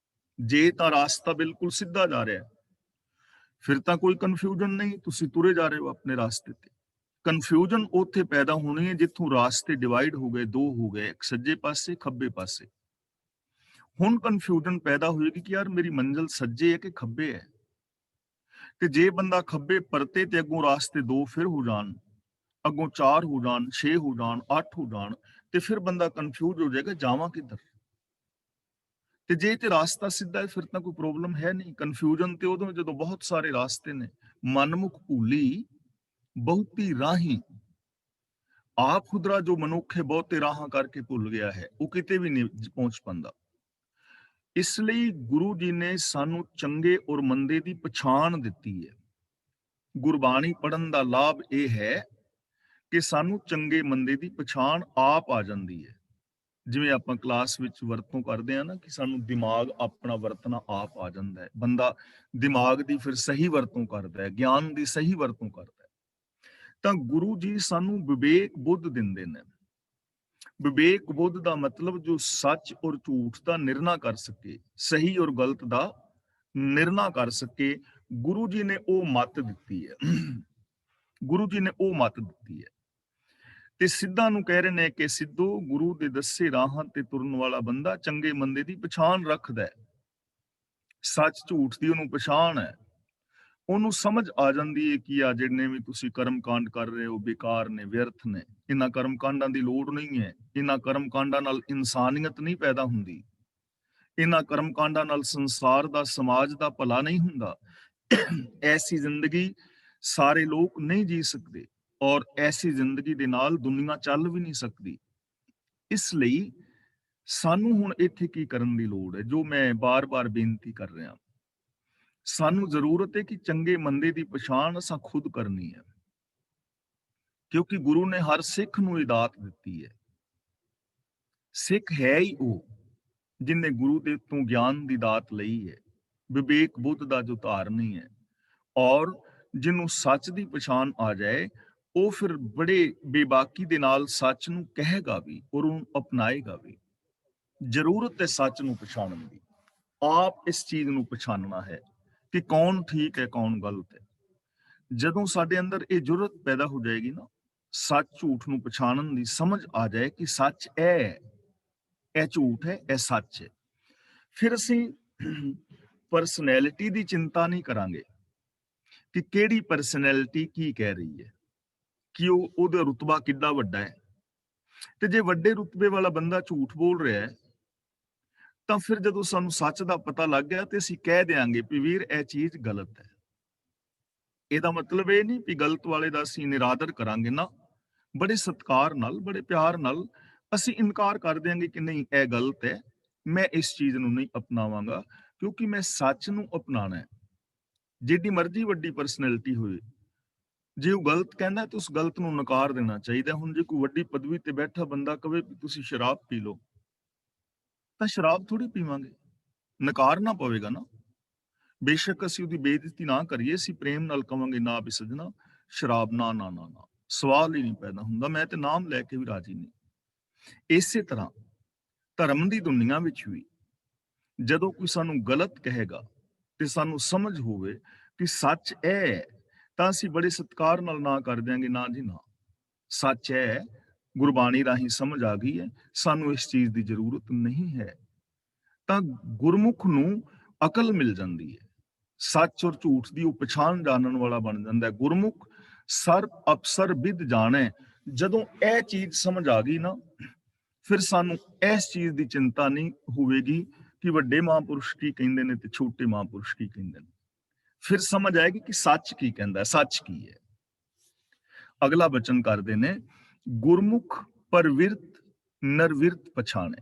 Speaker 10: ਜੇ ਤਾਂ ਰਾਸਤਾ ਬਿਲਕੁਲ ਸਿੱਧਾ ਜਾ ਰਿਹਾ ਫਿਰ ਤਾਂ ਕੋਈ ਕਨਫਿਊਜ਼ਨ ਨਹੀਂ, ਤੁਸੀਂ ਤੁਰੇ ਜਾ ਰਹੇ ਹੋ ਆਪਣੇ ਰਾਸਤੇ ਤੇ। ਕਨਫਿਊਜ਼ਨ ਉੱਥੇ ਪੈਦਾ ਹੋਣੀ ਹੈ ਜਿੱਥੋਂ ਰਾਸਤੇ ਡਿਵਾਈਡ ਹੋ ਗਏ, ਦੋ ਹੋ ਗਏ, ਇੱਕ ਸੱਜੇ ਪਾਸੇ ਖੱਬੇ ਪਾਸੇ। ਹੁਣ ਕਨਫਿਊਜ਼ਨ ਪੈਦਾ ਹੋਏਗੀ ਕਿ ਯਾਰ ਮੇਰੀ ਮੰਜ਼ਿਲ ਸੱਜੇ ਹੈ ਕਿ ਖੱਬੇ ਹੈ। ਤੇ ਜੇ ਬੰਦਾ ਖੱਬੇ ਪਰਤੇ ਤੇ ਅੱਗੋਂ ਰਾਸਤੇ ਦੋ ਫਿਰ ਹੋ ਜਾਣ, ਅੱਗੋਂ 4 ਹੋ ਜਾਣ, 6 ਹੋ ਜਾਣ, 8 ਹੋ ਜਾਣ, ਤੇ ਫਿਰ ਬੰਦਾ ਕਨਫਿਊਜ਼ ਹੋ ਜਾਏਗਾ ਜਾਵਾਂ ਕਿੱਧਰ। ਤੇ ਜੇ ਤੇ ਰਾਸਤਾ ਸਿੱਧਾ ਹੈ ਫਿਰ ਤਾਂ ਕੋਈ ਪ੍ਰੋਬਲਮ ਹੈ ਨਹੀਂ। ਕਨਫਿਊਜ਼ਨ ਤੇ ਉਦੋਂ ਜਦੋਂ ਬਹੁਤ ਸਾਰੇ ਰਾਸਤੇ ਨੇ। ਮਨਮੁਖ ਭੂਲੀ ਬਹੁਤੀ ਰਾਹੀਂ, ਆਪ ਖੁਦਰਾ ਜੋ ਮਨੁੱਖ ਹੈ ਬਹੁਤੇ ਰਾਹਾਂ ਕਰਕੇ ਭੁੱਲ ਗਿਆ ਹੈ, ਉਹ ਕਿਤੇ ਵੀ ਨਹੀਂ ਪਹੁੰਚ ਪਾਉਂਦਾ। ਇਸ ਲਈ ਗੁਰੂ ਜੀ ਨੇ ਸਾਨੂੰ ਚੰਗੇ ਔਰ ਮੰਦੇ ਦੀ ਪਛਾਣ ਦਿੱਤੀ ਹੈ। ਗੁਰਬਾਣੀ ਪੜ੍ਹਨ ਦਾ ਲਾਭ ਇਹ ਹੈ ਕਿ ਸਾਨੂੰ ਚੰਗੇ ਮੰਦੇ ਦੀ ਪਛਾਣ ਆਪ ਆ ਜਾਂਦੀ ਹੈ। ਜਿਵੇਂ ਆਪਾਂ ਕਲਾਸ ਵਿੱਚ ਵਰਤੋਂ ਕਰਦੇ ਆ ਨਾ ਕਿ ਸਾਨੂੰ ਦਿਮਾਗ ਆਪਣਾ ਵਰਤਣਾ ਆਪ ਆ ਜਾਂਦਾ ਹੈ। ਬੰਦਾ ਦਿਮਾਗ ਦੀ ਫਿਰ ਸਹੀ ਵਰਤੋਂ ਕਰਦਾ ਹੈ, ਗਿਆਨ ਦੀ ਸਹੀ ਵਰਤੋਂ ਕਰਦਾ ਹੈ। ਤਾਂ ਗੁਰੂ ਜੀ ਸਾਨੂੰ ਵਿਵੇਕ ਬੁੱਧ ਦਿੰਦੇ ਨੇ। ਵਿਵੇਕ ਬੁੱਧ ਦਾ ਮਤਲਬ ਜੋ ਸੱਚ ਔਰ ਝੂਠ ਦਾ ਨਿਰਣਾ ਕਰ ਸਕੇ, ਸਹੀ ਔਰ ਗਲਤ ਦਾ ਨਿਰਣਾ ਕਰ ਸਕੇ, ਗੁਰੂ ਜੀ ਨੇ ਉਹ ਮੱਤ ਦਿੱਤੀ ਹੈ। ਗੁਰੂ ਜੀ ਨੇ ਉਹ ਮੱਤ ਦਿੱਤੀ ਹੈ। ਤੇ ਸਿੱਧਾਂ ਨੂੰ ਕਹਿ ਰਹੇ ਨੇ ਕਿ ਸਿੱਧੋ ਗੁਰੂ ਦੇ ਦੱਸੇ ਰਾਹਾਂ ਤੇ ਤੁਰਨ ਵਾਲਾ ਬੰਦਾ ਚੰਗੇ ਮੰਦੇ ਦੀ ਪਛਾਣ ਰੱਖਦਾ ਹੈ। ਸੱਚ ਝੂਠ ਦੀ ਉਹਨੂੰ ਪਛਾਣ ਹੈ। ਉਹਨੂੰ ਸਮਝ ਆ ਜਾਂਦੀ ਹੈ ਕਿ ਆ ਜਿਹੜੇ ਵੀ ਤੁਸੀਂ ਕਰਮ ਕਾਂਡ ਕਰ ਰਹੇ ਹੋ ਬੇਕਾਰ ਨੇ, ਵਿਅਰਥ ਨੇ। ਇਹਨਾਂ ਕਰਮ ਕਾਂਡਾਂ ਦੀ ਲੋੜ ਨਹੀਂ ਹੈ। ਇਹਨਾਂ ਕਰਮ ਕਾਂਡਾਂ ਨਾਲ ਇਨਸਾਨੀਅਤ ਨਹੀਂ ਪੈਦਾ ਹੁੰਦੀ। ਇਹਨਾਂ ਕਰਮ ਕਾਂਡਾਂ ਨਾਲ ਸੰਸਾਰ ਦਾ, ਸਮਾਜ ਦਾ ਭਲਾ ਨਹੀਂ ਹੁੰਦਾ। ਐਸੀ ਜ਼ਿੰਦਗੀ ਸਾਰੇ ਲੋਕ ਨਹੀਂ ਜੀ ਸਕਦੇ ਔਰ ਐਸੀ ਜ਼ਿੰਦਗੀ ਦੇ ਨਾਲ ਦੁਨੀਆ ਚੱਲ ਵੀ ਨਹੀਂ ਸਕਦੀ। ਇਸ ਲਈ ਸਾਨੂੰ ਹੁਣ ਇੱਥੇ ਕੀ ਕਰਨ ਦੀ ਲੋੜ ਹੈ, ਜੋ ਮੈਂ ਬਾਰ-ਬਾਰ ਬੇਨਤੀ ਕਰ ਰਿਹਾ। ਸਾਨੂੰ ਜ਼ਰੂਰਤ ਹੈ ਕਿ ਚੰਗੇ ਮੰਦੇ ਦੀ ਪਛਾਣ ਅਸਾਂ ਖੁਦ ਕਰਨੀ ਹੈ, ਕਿਉਂਕਿ ਗੁਰੂ ਨੇ ਹਰ ਸਿੱਖ ਨੂੰ ਇਹ ਦਾਤ ਦਿੱਤੀ ਹੈ। ਸਿੱਖ ਹੈ ਹੀ ਉਹ ਜਿਨਨੇ ਗੁਰੂ ਦੇ ਤੋਂ ਗਿਆਨ ਦੀ ਦਾਤ ਲਈ ਹੈ, ਵਿਵੇਕ ਬੁੱਧ ਦਾ ਜੋ ਧਾਰਨੀ ਹੈ। ਔਰ ਜਿਹਨੂੰ ਸੱਚ ਦੀ ਪਛਾਣ ਆ ਜਾਏ ਉਹ ਫਿਰ ਬੜੇ ਬੇਬਾਕੀ ਦੇ ਨਾਲ ਸੱਚ ਨੂੰ ਕਹੇਗਾ ਵੀ ਔਰ ਉਹਨੂੰ ਅਪਣਾਏਗਾ ਵੀ। ਜ਼ਰੂਰਤ ਹੈ ਸੱਚ ਨੂੰ ਪਛਾਣਨ ਦੀ। ਆਪ ਇਸ ਚੀਜ਼ ਨੂੰ ਪਛਾਣਨਾ ਹੈ ਕਿ ਕੌਣ ਠੀਕ ਹੈ, ਕੌਣ ਗਲਤ ਹੈ। ਜਦੋਂ ਸਾਡੇ ਅੰਦਰ ਇਹ ਜ਼ਰੂਰਤ ਪੈਦਾ ਹੋ ਜਾਏਗੀ ਨਾ, ਸੱਚ ਝੂਠ ਨੂੰ ਪਛਾਣਨ ਦੀ ਸਮਝ ਆ ਜਾਏ ਕਿ ਸੱਚ ਇਹ ਝੂਠ ਹੈ, ਇਹ ਸੱਚ ਹੈ, ਫਿਰ ਅਸੀਂ ਪਰਸਨੈਲਿਟੀ ਦੀ ਚਿੰਤਾ ਨਹੀਂ ਕਰਾਂਗੇ ਕਿ ਕਿਹੜੀ ਪਰਸਨੈਲਿਟੀ ਕੀ ਕਹਿ ਰਹੀ ਹੈ, ਕਿ ਉਹਦਾ ਰੁਤਬਾ ਕਿੱਡਾ ਵੱਡਾ ਹੈ। ਤੇ ਜੇ ਵੱਡੇ ਰੁਤਬੇ ਵਾਲਾ ਬੰਦਾ ਝੂਠ ਬੋਲ ਰਿਹਾ ਹੈ ਤਾਂ ਫਿਰ ਜਦੋਂ ਸਾਨੂੰ ਸੱਚ ਦਾ ਪਤਾ ਲੱਗ ਗਿਆ ਤੇ ਅਸੀਂ ਕਹਿ ਦਿਆਂਗੇ ਵੀ ਵੀਰ ਇਹ ਚੀਜ਼ ਗਲਤ ਹੈ। ਇਹਦਾ ਮਤਲਬ ਇਹ ਨਹੀਂ ਵੀ ਗਲਤ ਵਾਲੇ ਦਾ ਅਸੀਂ ਨਿਰਾਦਰ ਕਰਾਂਗੇ ਨਾ, ਬੜੇ ਸਤਿਕਾਰ ਨਾਲ, ਬੜੇ ਪਿਆਰ ਨਾਲ ਅਸੀਂ ਇਨਕਾਰ ਕਰ ਦਿਆਂਗੇ ਕਿ ਨਹੀਂ ਇਹ ਗਲਤ ਹੈ, ਮੈਂ ਇਸ ਚੀਜ਼ ਨੂੰ ਨਹੀਂ ਅਪਣਾਵਾਂਗਾ ਕਿਉਂਕਿ ਮੈਂ ਸੱਚ ਨੂੰ ਅਪਣਾਣਾ ਹੈ। ਜਿੱਡੀ ਮਰਜ਼ੀ ਵੱਡੀ ਪਰਸਨੈਲਿਟੀ ਹੋਵੇ, ਜੇ ਉਹ ਗਲਤ ਕਹਿੰਦਾ ਤਾਂ ਉਸ ਗਲਤ ਨੂੰ ਨਕਾਰ ਦੇਣਾ ਚਾਹੀਦਾ। ਹੁਣ ਜੇ ਕੋਈ ਵੱਡੀ ਪਦਵੀ ਤੇ ਬੈਠਾ ਬੰਦਾ ਕਵੇ ਵੀ ਤੁਸੀਂ ਸ਼ਰਾਬ ਪੀ ਲਓ ਤਾਂ ਸ਼ਰਾਬ ਥੋੜੀ ਪੀਵਾਂਗੇ, ਨਕਾਰਨਾ ਪਵੇਗਾ ਨਾ। ਬੇਸ਼ੱਕ ਅਸੀਂ ਉਹਦੀ ਬੇਇੱਜ਼ਤੀ ਨਾ ਕਰੀਏ, ਅਸੀਂ ਪ੍ਰੇਮ ਨਾਲ ਕਵਾਂਗੇ ਨਾ ਵੀ ਸੱਜਣਾ ਸ਼ਰਾਬ ਨਾ ਨਾ ਨਾ ਨਾ, ਸਵਾਲ ਹੀ ਨਹੀਂ ਪੈਦਾ ਹੁੰਦਾ, ਮੈਂ ਤੇ ਨਾਮ ਲੈ ਕੇ ਵੀ ਰਾਜੀ ਨਹੀਂ। ਇਸੇ ਤਰ੍ਹਾਂ ਧਰਮ ਦੀ ਦੁਨੀਆ ਵਿੱਚ ਵੀ ਜਦੋਂ ਕੋਈ ਸਾਨੂੰ ਗਲਤ ਕਹੇਗਾ ਤੇ ਸਾਨੂੰ ਸਮਝ ਹੋਵੇ ਕਿ ਸੱਚ ਇਹ, ਤਾਂ ਅਸੀਂ ਬੜੇ ਸਤਿਕਾਰ ਨਾਲ ਨਾ ਕਰ ਦਿਆਂਗੇ, ਨਾ ਜੀ ਨਾ, ਸੱਚ ਹੈ, ਗੁਰਬਾਣੀ ਰਾਹੀਂ ਸਮਝ ਆ ਗਈ ਹੈ, ਸਾਨੂੰ ਇਸ ਚੀਜ਼ ਦੀ ਜ਼ਰੂਰਤ ਨਹੀਂ ਹੈ। ਤਾਂ ਗੁਰਮੁਖ ਨੂੰ ਅਕਲ ਮਿਲ ਜਾਂਦੀ ਹੈ, ਸੱਚ ਔਰ ਝੂਠ ਦੀ ਉਹ ਪਛਾਣ ਜਾਣਨ ਵਾਲਾ ਬਣ ਜਾਂਦਾ ਹੈ। ਗੁਰਮੁਖ ਸਰਬ ਅਪਸਰ ਵਿਦ ਜਾਣੇ। ਜਦੋਂ ਇਹ ਚੀਜ਼ ਸਮਝ ਆ ਗਈ ਨਾ, ਫਿਰ ਸਾਨੂੰ ਇਸ ਚੀਜ਼ ਦੀ ਚਿੰਤਾ ਨਹੀਂ ਹੋਵੇਗੀ ਕਿ ਵੱਡੇ ਮਹਾਂਪੁਰਸ਼ ਕੀ ਕਹਿੰਦੇ ਨੇ ਤੇ ਛੋਟੇ ਮਹਾਂਪੁਰਸ਼ ਕੀ ਕਹਿੰਦੇ ਨੇ। ਫਿਰ ਸਮਝ ਆਏਗੀ ਕਿ ਸੱਚ ਕੀ ਕਹਿੰਦਾ, ਸੱਚ ਕੀ ਹੈ। ਅਗਲਾ ਬਚਨ ਕਰਦੇ ਨੇ, ਗੁਰਮੁਖ ਪਰਵਿਰਤ ਨਰਵਿਰਤ ਪਛਾਣੇ।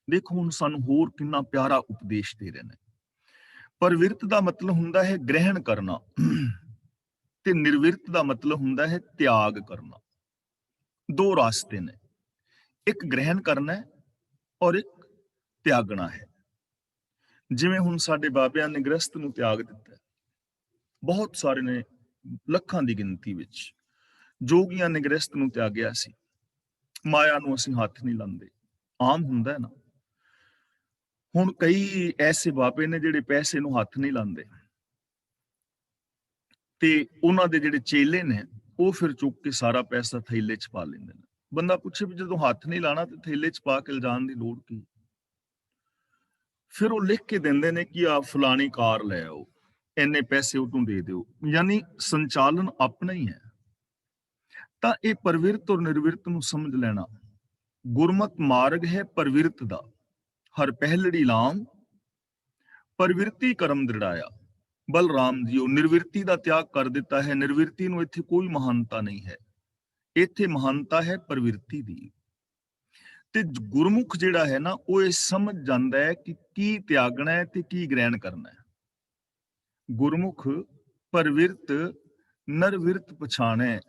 Speaker 10: ਦੇਖੋ ਹੁਣ ਸਾਨੂੰ ਹੋਰ ਕਿੰਨਾ ਪਿਆਰਾ ਉਪਦੇਸ਼ ਦੇ ਰਹੇ ਨੇ। ਪਰਵਿਰਤ ਦਾ ਮਤਲਬ ਹੁੰਦਾ ਹੈ ਗ੍ਰਹਿਣ ਕਰਨਾ ਤੇ ਨਿਰਵਿਰਤ ਦਾ ਮਤਲਬ ਹੁੰਦਾ ਹੈ ਤਿਆਗ ਕਰਨਾ। ਦੋ ਰਾਸਤੇ ਨੇ, ਇੱਕ ਗ੍ਰਹਿਣ ਕਰਨਾ ਹੈ ਔਰ ਇੱਕ ਤਿਆਗਣਾ ਹੈ। ਜਿਵੇਂ ਹੁਣ ਸਾਡੇ ਬਾਬਿਆਂ ਨੇ ਗ੍ਰਸਤ ਨੂੰ ਤਿਆਗ ਦਿੱਤਾ, ਬਹੁਤ ਸਾਰੇ ਨੇ, ਲੱਖਾਂ ਦੀ ਗਿਣਤੀ ਵਿੱਚ ਜੋਗੀਆਂ ਨੇ ਗ੍ਰਸਤ ਨੂੰ ਤਿਆਗਿਆ ਸੀ। ਮਾਇਆ ਨੂੰ ਅਸੀਂ ਹੱਥ ਨਹੀਂ ਲਾਉਂਦੇ, ਆਮ ਹੁੰਦਾ ਹੈ ਨਾ। ਹੁਣ ਕਈ ਐਸੇ ਬਾਬੇ ਨੇ ਜਿਹੜੇ ਪੈਸੇ ਨੂੰ ਹੱਥ ਨਹੀਂ ਲਾਉਂਦੇ, ਤੇ ਉਹਨਾਂ ਦੇ ਜਿਹੜੇ ਚੇਲੇ ਨੇ ਉਹ ਫਿਰ ਚੁੱਕ ਕੇ ਸਾਰਾ ਪੈਸਾ ਥੈਲੇ 'ਚ ਪਾ ਲੈਂਦੇ ਨੇ। ਬੰਦਾ ਪੁੱਛੇ ਵੀ ਜਦੋਂ ਹੱਥ ਨਹੀਂ ਲਾਣਾ ਤੇ ਥੈਲੇ 'ਚ ਪਾ ਕੇ ਲਿਜਾਣ ਦੀ ਲੋੜ ਕੀ? ਫਿਰ ਉਹ ਲਿਖ ਕੇ ਦਿੰਦੇ ਨੇ ਕਿ ਆ ਫਲਾਣੀ ਕਾਰ ਲੈ ਆਓ, ਇੰਨੇ ਪੈਸੇ ਉਹਨੂੰ ਦੇ ਦਿਓ, ਯਾਨੀ ਸੰਚਾਲਨ ਆਪਣਾ ਹੀ ਹੈ। ਤਾਂ ਇਹ ਪਰਵਿਰਤ ਔਰ ਨਿਰਵਿਰਤ ਨੂੰ ਸਮਝ ਲੈਣਾ। ਗੁਰਮਤ ਮਾਰਗ ਹੈ ਪਰਵਿਰਤ ਦਾ, ਹਰ ਪਹਿਲੜੀ ਲਾਮ ਪਰਵਿਰਤੀ ਕਰਮ ਦ੍ਰਿੜਾਇਆ। ਬਲਰਾਮ ਜੀ ਉਹ ਨਿਰਵਿਰਤੀ ਦਾ ਤਿਆਗ ਕਰ ਦਿੱਤਾ ਹੈ। ਨਿਰਵਿਰਤੀ ਨੂੰ ਇੱਥੇ ਕੋਈ ਮਹਾਨਤਾ ਨਹੀਂ ਹੈ, ਇੱਥੇ ਮਹਾਨਤਾ ਹੈ ਪਰਵਿਰਤੀ ਦੀ। ਤੇ ਗੁਰਮੁਖ ਜਿਹੜਾ ਹੈ ਨਾ, ਉਹ ਇਹ ਸਮਝ ਜਾਂਦਾ ਹੈ ਕਿ ਕੀ ਤਿਆਗਣਾ ਹੈ ਤੇ ਕੀ ਗ੍ਰਹਿਣ ਕਰਨਾ ਹੈ। ਗੁਰਮੁਖ ਪਰਵਿਰਤ ਨਰਵਿਰਤ ਪਛਾਣੈ।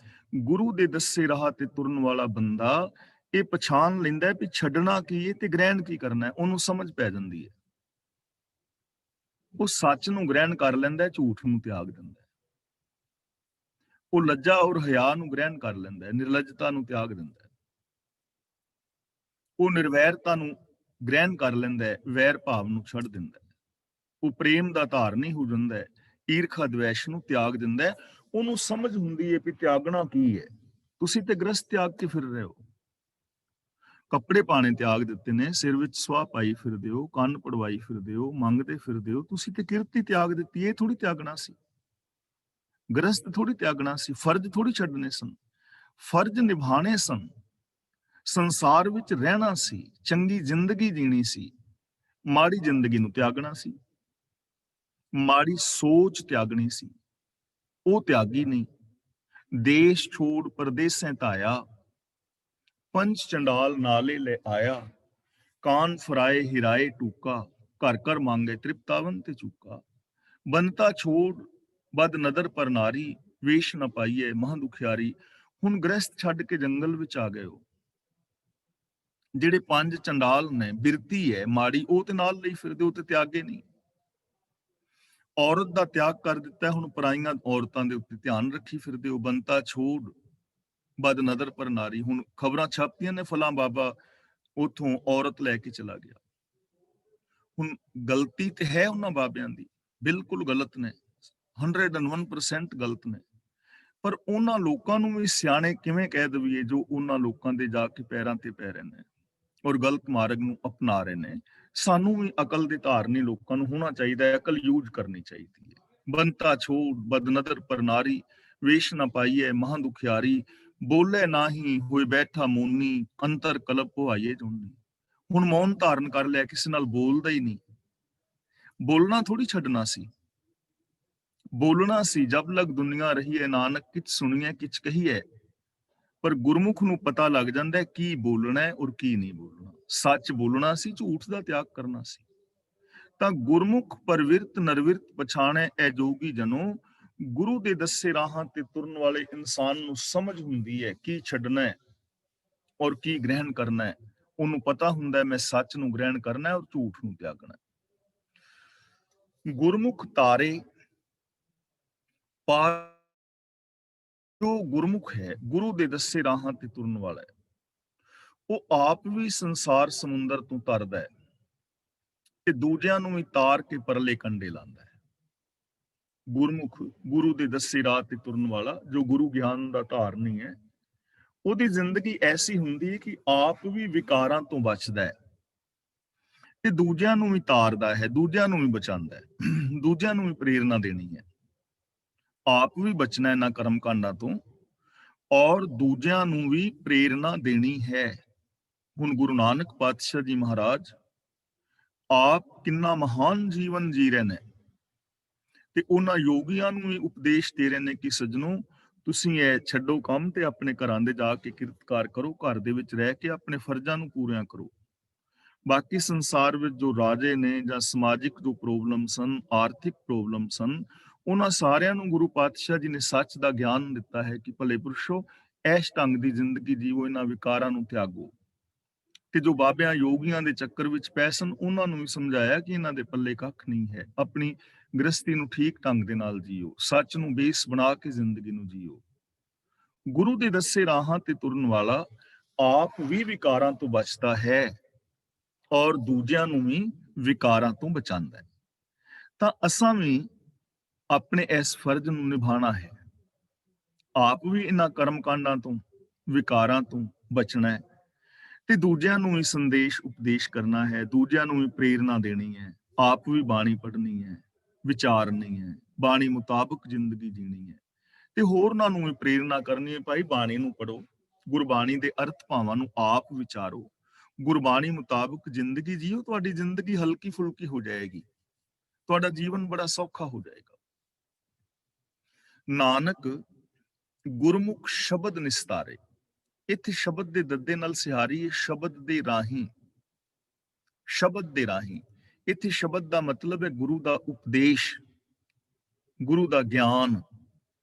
Speaker 10: ਗੁਰੂ ਦੇ ਦੱਸੇ ਰਾਹ ਤੇ ਤੁਰਨ ਵਾਲਾ ਬੰਦਾ ਇਹ ਪਛਾਣ ਲੈਂਦਾ ਹੈ ਵੀ ਛੱਡਣਾ ਕੀ ਹੈ ਤੇ ਗ੍ਰਹਿਣ ਕੀ ਕਰਨਾ ਹੈ। ਉਹਨੂੰ ਸਮਝ ਪੈ ਜਾਂਦੀ ਹੈ, ਉਹ ਸੱਚ ਨੂੰ ਗ੍ਰਹਿਣ ਕਰ ਲੈਂਦਾ ਹੈ, ਝੂਠ ਨੂੰ ਤਿਆਗ ਦਿੰਦਾ ਹੈ। ਉਹ ਲੱਜਾ ਔਰ ਹਿਆ ਨੂੰ ਗ੍ਰਹਿਣ ਕਰ ਲੈਂਦਾ ਹੈ, ਨਿਰਲੱਜਤਾ ਨੂੰ ਤਿਆਗ ਦਿੰਦਾ ਹੈ। ਉਹ ਨਿਰਵੈਰਤਾ ਨੂੰ ਗ੍ਰਹਿਣ ਕਰ ਲੈਂਦਾ ਹੈ, ਵੈਰ ਭਾਵ ਨੂੰ ਛੱਡ ਦਿੰਦਾ ਹੈ। ਉਹ ਪ੍ਰੇਮ ਦਾ ਧਾਰਨੀ ਹੋ ਜਾਂਦਾ ਹੈ, ਈਰਖਾ ਦਵੇਸ਼ ਨੂੰ ਤਿਆਗ ਦਿੰਦਾ ਹੈ। ਉਹਨੂੰ ਸਮਝ ਹੁੰਦੀ ਹੈ ਕਿ ਤਿਆਗਣਾ ਕੀ ਹੈ। ਤੁਸੀਂ ਤੇ ਗ੍ਰਸਤ ਤਿਆਗ ਕੇ ਫਿਰ ਰਹੇ ਹੋ, ਕੱਪੜੇ ਪਾਣੇ ਤਿਆਗ ਦਿੱਤੇ ਨੇ, ਸਿਰ ਵਿੱਚ ਸਵਾਹ ਪਾਈ ਫਿਰਦੇ ਹੋ, ਕੰਨ ਪੜਵਾਈ ਫਿਰਦੇ ਹੋ, ਮੰਗਦੇ ਫਿਰਦੇ ਹੋ। ਤੁਸੀਂ ਤੇ ਕਿਰਤੀ ਤਿਆਗ ਦਿੱਤੀ, ਇਹ ਥੋੜੀ ਤਿਆਗਣਾ ਸੀ। ਗ੍ਰਸਤ ਥੋੜੀ ਤਿਆਗਣਾ ਸੀ, ਫਰਜ਼ ਥੋੜੀ ਛੱਡਣੇ ਸਨ, ਫਰਜ਼ ਨਿਭਾਣੇ ਸਨ। ਸੰਸਾਰ ਵਿੱਚ ਰਹਿਣਾ ਸੀ, ਚੰਗੀ ਜ਼ਿੰਦਗੀ ਜੀਣੀ ਸੀ, ਮਾੜੀ ਜ਼ਿੰਦਗੀ ਨੂੰ ਤਿਆਗਣਾ ਸੀ, ਮਾੜੀ ਸੋਚ ਤਿਆਗਣੀ ਸੀ। ਉਹ ਤਿਆਗੀ ਨਹੀਂ। ਦੇਸ਼ ਛੋੜ ਪਰਦੇਸੈਂ ਧਾਇਆ, ਪੰਜ ਚੰਡਾਲ ਨਾਲੇ ਲੈ ਆਇਆ। ਕਾਨ ਫਰਾਏ ਹਿਰਾਏ ਟੂਕਾ, ਘਰ ਘਰ ਮੰਗੇ ਤ੍ਰਿਪਤਾਵਨ ਤੇ ਚੂਕਾ। ਬੰਤਾ ਛੋੜ ਬਦ ਨਦਰ ਪਰ ਨਾਰੀ, ਵੇਸ਼ ਨਾ ਪਾਈਏ ਮਹਾਂ ਦੁਖਿਆਰੀ। ਹੁਣ ਗ੍ਰਸਤ ਛੱਡ ਕੇ ਜੰਗਲ ਵਿੱਚ ਆ ਗਏ ਹੋ। ਜਿਹੜੇ ਪੰਜ ਚੰਡਾਲ ਨੇ, ਬਿਰਤੀ ਹੈ ਮਾੜੀ, ਉਹ ਤੇ ਨਾਲ ਲਈ ਫਿਰਦੇ, ਉਹ ਤੇ ਤਿਆਗੇ ਨਹੀਂ। ਔਰਤ ਦਾ ਤਿਆਗ ਕਰ ਦਿੱਤਾ, ਹੁਣ ਪਰਾਈਆਂ ਔਰਤਾਂ ਦੇ ਉੱਤੇ ਧਿਆਨ ਰੱਖੀ ਫਿਰਦੇ ਹੋ। ਬੰਤਾ ਛੋੜ ਬਦ ਨਦਰ ਪਰ ਨਾਰੀ। ਹੁਣ ਖਬਰਾਂ ਛਾਪਦੀਆਂ ਨੇ ਫਲਾਂ ਬਾਬਾ ਉਥੋਂ ਔਰਤ ਲੈ ਕੇ ਚਲਾ ਗਿਆ। ਹੁਣ ਗਲਤੀ ਤੇ ਹੈ ਉਹਨਾਂ ਬਾਬਿਆਂ ਦੀ, ਬਿਲਕੁਲ ਗਲਤ ਨੇ, 101% ਗਲਤ ਨੇ। ਪਰ ਉਹਨਾਂ ਲੋਕਾਂ ਨੂੰ ਵੀ ਸਿਆਣੇ ਕਿਵੇਂ ਕਹਿ ਦਈਏ ਜੋ ਉਹਨਾਂ ਲੋਕਾਂ ਦੇ ਜਾ ਕੇ ਪੈਰਾਂ ਤੇ ਪੈ ਰਹੇ ਨੇ ਔਰ ਗਲਤ ਮਾਰਗ ਨੂੰ ਅਪਣਾ ਰਹੇ ਨੇ। ਸਾਨੂੰ ਵੀ ਅਕਲ ਦੇ ਧਾਰਨੀ ਲੋਕਾਂ ਨੂੰ ਹੋਣਾ ਚਾਹੀਦਾ ਹੈ, ਅਕਲ ਯੂਜ਼ ਕਰਨੀ ਚਾਹੀਦੀ ਹੈ। ਬੰਤਾ ਛੋੜ ਬਦ ਨਦਰ ਪਰ ਨਾਰੀ, ਵੇਸ਼ ਨਾ ਪਾਈਏ ਮਹਾਂ ਦੁਖਿਆਰੀ। ਬੋਲੇ ਨਾਹੀ ਹੋਏ ਬੈਠਾ ਮੋਨੀ, ਅੰਤਰ ਕਲਪ ਹੋਆਈਏ ਜੋਨੀ। ਹੁਣ ਮੌਨ ਧਾਰਨ ਕਰ ਲਿਆ, ਕਿਸੇ ਨਾਲ ਬੋਲਦਾ ਹੀ ਨਹੀਂ। ਬੋਲਣਾ ਥੋੜੀ ਛੱਡਣਾ ਸੀ, ਬੋਲਣਾ ਸੀ। ਜਬ ਲਗ ਦੁਨੀਆ ਰਹੀ ਹੈ ਨਾਨਕ, ਕਿਛ ਸੁਣੀਏ ਕਿਛ ਕਹੀਏ। ਪਰ ਗੁਰਮੁਖ ਨੂੰ ਪਤਾ ਲੱਗ ਜਾਂਦਾ ਹੈ ਕੀ ਬੋਲਣਾ ਹੈ ਔਰ ਕੀ ਨਹੀਂ ਬੋਲਣਾ। ਸੱਚ ਬੋਲਣਾ ਸੀ, ਝੂਠ ਦਾ ਤਿਆਗ ਕਰਨਾ ਸੀ। ਤਾਂ ਗੁਰਮੁਖ ਪਰਵਿਰਤ ਨਰਵਿਰਤ ਪਛਾਣੈ ਐ ਜੋਗੀ ਜਨੋ। ਗੁਰੂ ਦੇ ਦੱਸੇ ਰਾਹਾਂ ਤੇ ਤੁਰਨ ਵਾਲੇ ਇਨਸਾਨ ਨੂੰ ਸਮਝ ਹੁੰਦੀ ਹੈ ਕੀ ਛੱਡਣਾ ਹੈ ਔਰ ਕੀ ਗ੍ਰਹਿਣ ਕਰਨਾ ਹੈ। ਉਹਨੂੰ ਪਤਾ ਹੁੰਦਾ ਹੈ ਮੈਂ ਸੱਚ ਨੂੰ ਗ੍ਰਹਿਣ ਕਰਨਾ ਹੈ ਔਰ ਝੂਠ ਨੂੰ ਤਿਆਗਣਾ ਹੈ। ਗੁਰਮੁਖ ਤਾਰੇ ਪਾਰ, ਜੋ ਗੁਰਮੁਖ ਹੈ, ਗੁਰੂ ਦੇ ਦੱਸੇ ਰਾਹਾਂ ਤੇ ਤੁਰਨ ਵਾਲਾ ਹੈ, ਉਹ ਆਪ ਵੀ ਸੰਸਾਰ ਸਮੁੰਦਰ ਤੋਂ ਤਰਦਾ ਹੈ ਤੇ ਦੂਜਿਆਂ ਨੂੰ ਵੀ ਤਾਰ ਕੇ ਪਰਲੇ ਕੰਢੇ ਲਾਉਂਦਾ ਹੈ। ਗੁਰਮੁਖ, ਗੁਰੂ ਦੇ ਦੱਸੇ ਰਾਹ ਤੇ ਤੁਰਨ ਵਾਲਾ, ਜੋ ਗੁਰੂ ਗਿਆਨ ਦਾ ਧਾਰਨੀ ਹੈ, ਉਹਦੀ ਜ਼ਿੰਦਗੀ ਐਸੀ ਹੁੰਦੀ ਹੈ ਕਿ ਆਪ ਵੀ ਵਿਕਾਰਾਂ ਤੋਂ ਬਚਦਾ ਹੈ ਤੇ ਦੂਜਿਆਂ ਨੂੰ ਵੀ ਤਾਰਦਾ ਹੈ, ਦੂਜਿਆਂ ਨੂੰ ਵੀ ਬਚਾਉਂਦਾ ਹੈ, ਦੂਜਿਆਂ ਨੂੰ ਵੀ ਪ੍ਰੇਰਨਾ ਦੇਣੀ ਹੈ। ਆਪ ਵੀ ਬਚਣਾ ਇਹਨਾਂ ਕਰਮ ਕਾਂਡਾਂ ਤੋਂ ਔਰ ਦੂਜਿਆਂ ਨੂੰ ਵੀ ਪ੍ਰੇਰਨਾ ਦੇਣੀ ਹੈ। ਹੁਣ ਗੁਰੂ ਨਾਨਕ ਪਾਤਸ਼ਾਹ ਜੀ ਮਹਾਰਾਜ ਆਪ ਕਿੰਨਾ ਮਹਾਨ ਜੀਵਨ ਜੀ ਰਹੇ ਨੇ ਤੇ ਉਹਨਾਂ ਯੋਗੀਆਂ ਨੂੰ ਵੀ ਉਪਦੇਸ਼ ਦੇ ਰਹੇ ਨੇ ਕਿ ਸੱਜਣੋ, ਤੁਸੀਂ ਇਹ ਛੱਡੋ ਕੰਮ ਤੇ ਆਪਣੇ ਘਰਾਂ ਦੇ ਜਾ ਕੇ ਕਿਰਤਕਾਰ ਕਰੋ, ਘਰ ਦੇ ਵਿੱਚ ਰਹਿ ਕੇ ਆਪਣੇ ਫਰਜ਼ਾਂ ਨੂੰ ਪੂਰੀਆਂ ਕਰੋ। ਬਾਕੀ ਸੰਸਾਰ ਵਿੱਚ ਜੋ ਰਾਜੇ ਨੇ ਜਾਂ ਸਮਾਜਿਕ ਜੋ ਪ੍ਰੋਬਲਮ ਸਨ, ਆਰਥਿਕ ਪ੍ਰੋਬਲਮ ਸਨ, ਉਹਨਾਂ ਸਾਰਿਆਂ ਨੂੰ ਗੁਰੂ ਪਾਤਸ਼ਾਹ ਜੀ ਨੇ ਸੱਚ ਦਾ ਗਿਆਨ ਦਿੱਤਾ ਹੈ ਕਿ ਭਲੇ ਪੁਰਸ਼ੋ ਐਸ਼ ਢੰਗ ਦੀ ਜ਼ਿੰਦਗੀ ਜੀਵੋ, ਇਹਨਾਂ ਵਿਕਾਰਾਂ ਨੂੰ ਤਿਆਗੋ। ਤੇ ਜੋ ਬਾਬਿਆਂ ਯੋਗੀਆਂ ਦੇ ਚੱਕਰ ਵਿੱਚ ਪੈ ਸਨ, ਉਹਨਾਂ ਨੂੰ ਵੀ ਸਮਝਾਇਆ ਕਿ ਇਹਨਾਂ ਦੇ ਪੱਲੇ ਕੱਖ ਨਹੀਂ ਹੈ। ਆਪਣੀ ਗ੍ਰਸਤੀ ਨੂੰ ਠੀਕ ਢੰਗ ਦੇ ਨਾਲ ਜੀਓ, ਸੱਚ ਨੂੰ ਬੇਸ ਬਣਾ ਕੇ ਜ਼ਿੰਦਗੀ ਨੂੰ ਜੀਓ। ਗੁਰੂ ਦੇ ਦੱਸੇ ਰਾਹਾਂ ਤੇ ਤੁਰਨ ਵਾਲਾ ਆਪ ਵੀ ਵਿਕਾਰਾਂ ਤੋਂ ਬਚਦਾ ਹੈ ਔਰ ਦੂਜਿਆਂ ਨੂੰ ਵੀ ਵਿਕਾਰਾਂ ਤੋਂ ਬਚਾਉਂਦਾ ਹੈ। ਤਾਂ ਅਸਾਂ ਵੀ ਆਪਣੇ ਇਸ ਫਰਜ਼ ਨੂੰ ਨਿਭਾਉਣਾ ਹੈ। ਆਪ ਵੀ ਇਹਨਾਂ ਕਰਮ ਕਾਂਡਾਂ ਤੋਂ, ਵਿਕਾਰਾਂ ਤੋਂ ਬਚਣਾ ਹੈ ਤੇ ਦੂਜਿਆਂ ਨੂੰ ਵੀ ਸੰਦੇਸ਼ ਉਪਦੇਸ਼ ਕਰਨਾ ਹੈ, ਦੂਜਿਆਂ ਨੂੰ ਵੀ ਪ੍ਰੇਰਨਾ ਦੇਣੀ ਹੈ। ਆਪ ਵੀ ਬਾਣੀ ਪੜ੍ਹਨੀ ਹੈ, ਵਿਚਾਰਨੀ ਹੈ, ਬਾਣੀ ਮੁਤਾਬਕ ਜ਼ਿੰਦਗੀ ਜੀਣੀ ਹੈ ਤੇ ਹੋਰਨਾਂ ਨੂੰ ਵੀ ਪ੍ਰੇਰਨਾ ਕਰਨੀ ਹੈ, ਭਾਈ ਬਾਣੀ ਨੂੰ ਪੜ੍ਹੋ, ਗੁਰਬਾਣੀ ਦੇ ਅਰਥ ਭਾਵਾਂ ਨੂੰ ਆਪ ਵਿਚਾਰੋ, ਗੁਰਬਾਣੀ ਮੁਤਾਬਕ ਜ਼ਿੰਦਗੀ ਜੀਓ। ਤੁਹਾਡੀ ਜ਼ਿੰਦਗੀ ਹਲਕੀ ਫੁਲਕੀ ਹੋ ਜਾਏਗੀ, ਤੁਹਾਡਾ ਜੀਵਨ ਬੜਾ ਸੌਖਾ ਹੋ ਜਾਏਗਾ। ਨਾਨਕ ਗੁਰਮੁਖ ਸ਼ਬਦ ਨਿਸਤਾਰੇ। ਇੱਥੇ ਸ਼ਬਦ ਦੇ ਦੱਦੇ ਨਾਲ ਸਿਹਾਰੀ ਹੈ, ਸ਼ਬਦ ਦੇ ਰਾਹੀਂ, ਸ਼ਬਦ ਦੇ ਰਾਹੀਂ। ਇੱਥੇ ਸ਼ਬਦ ਦਾ ਮਤਲਬ ਹੈ ਗੁਰੂ ਦਾ ਉਪਦੇਸ਼, ਗੁਰੂ ਦਾ ਗਿਆਨ।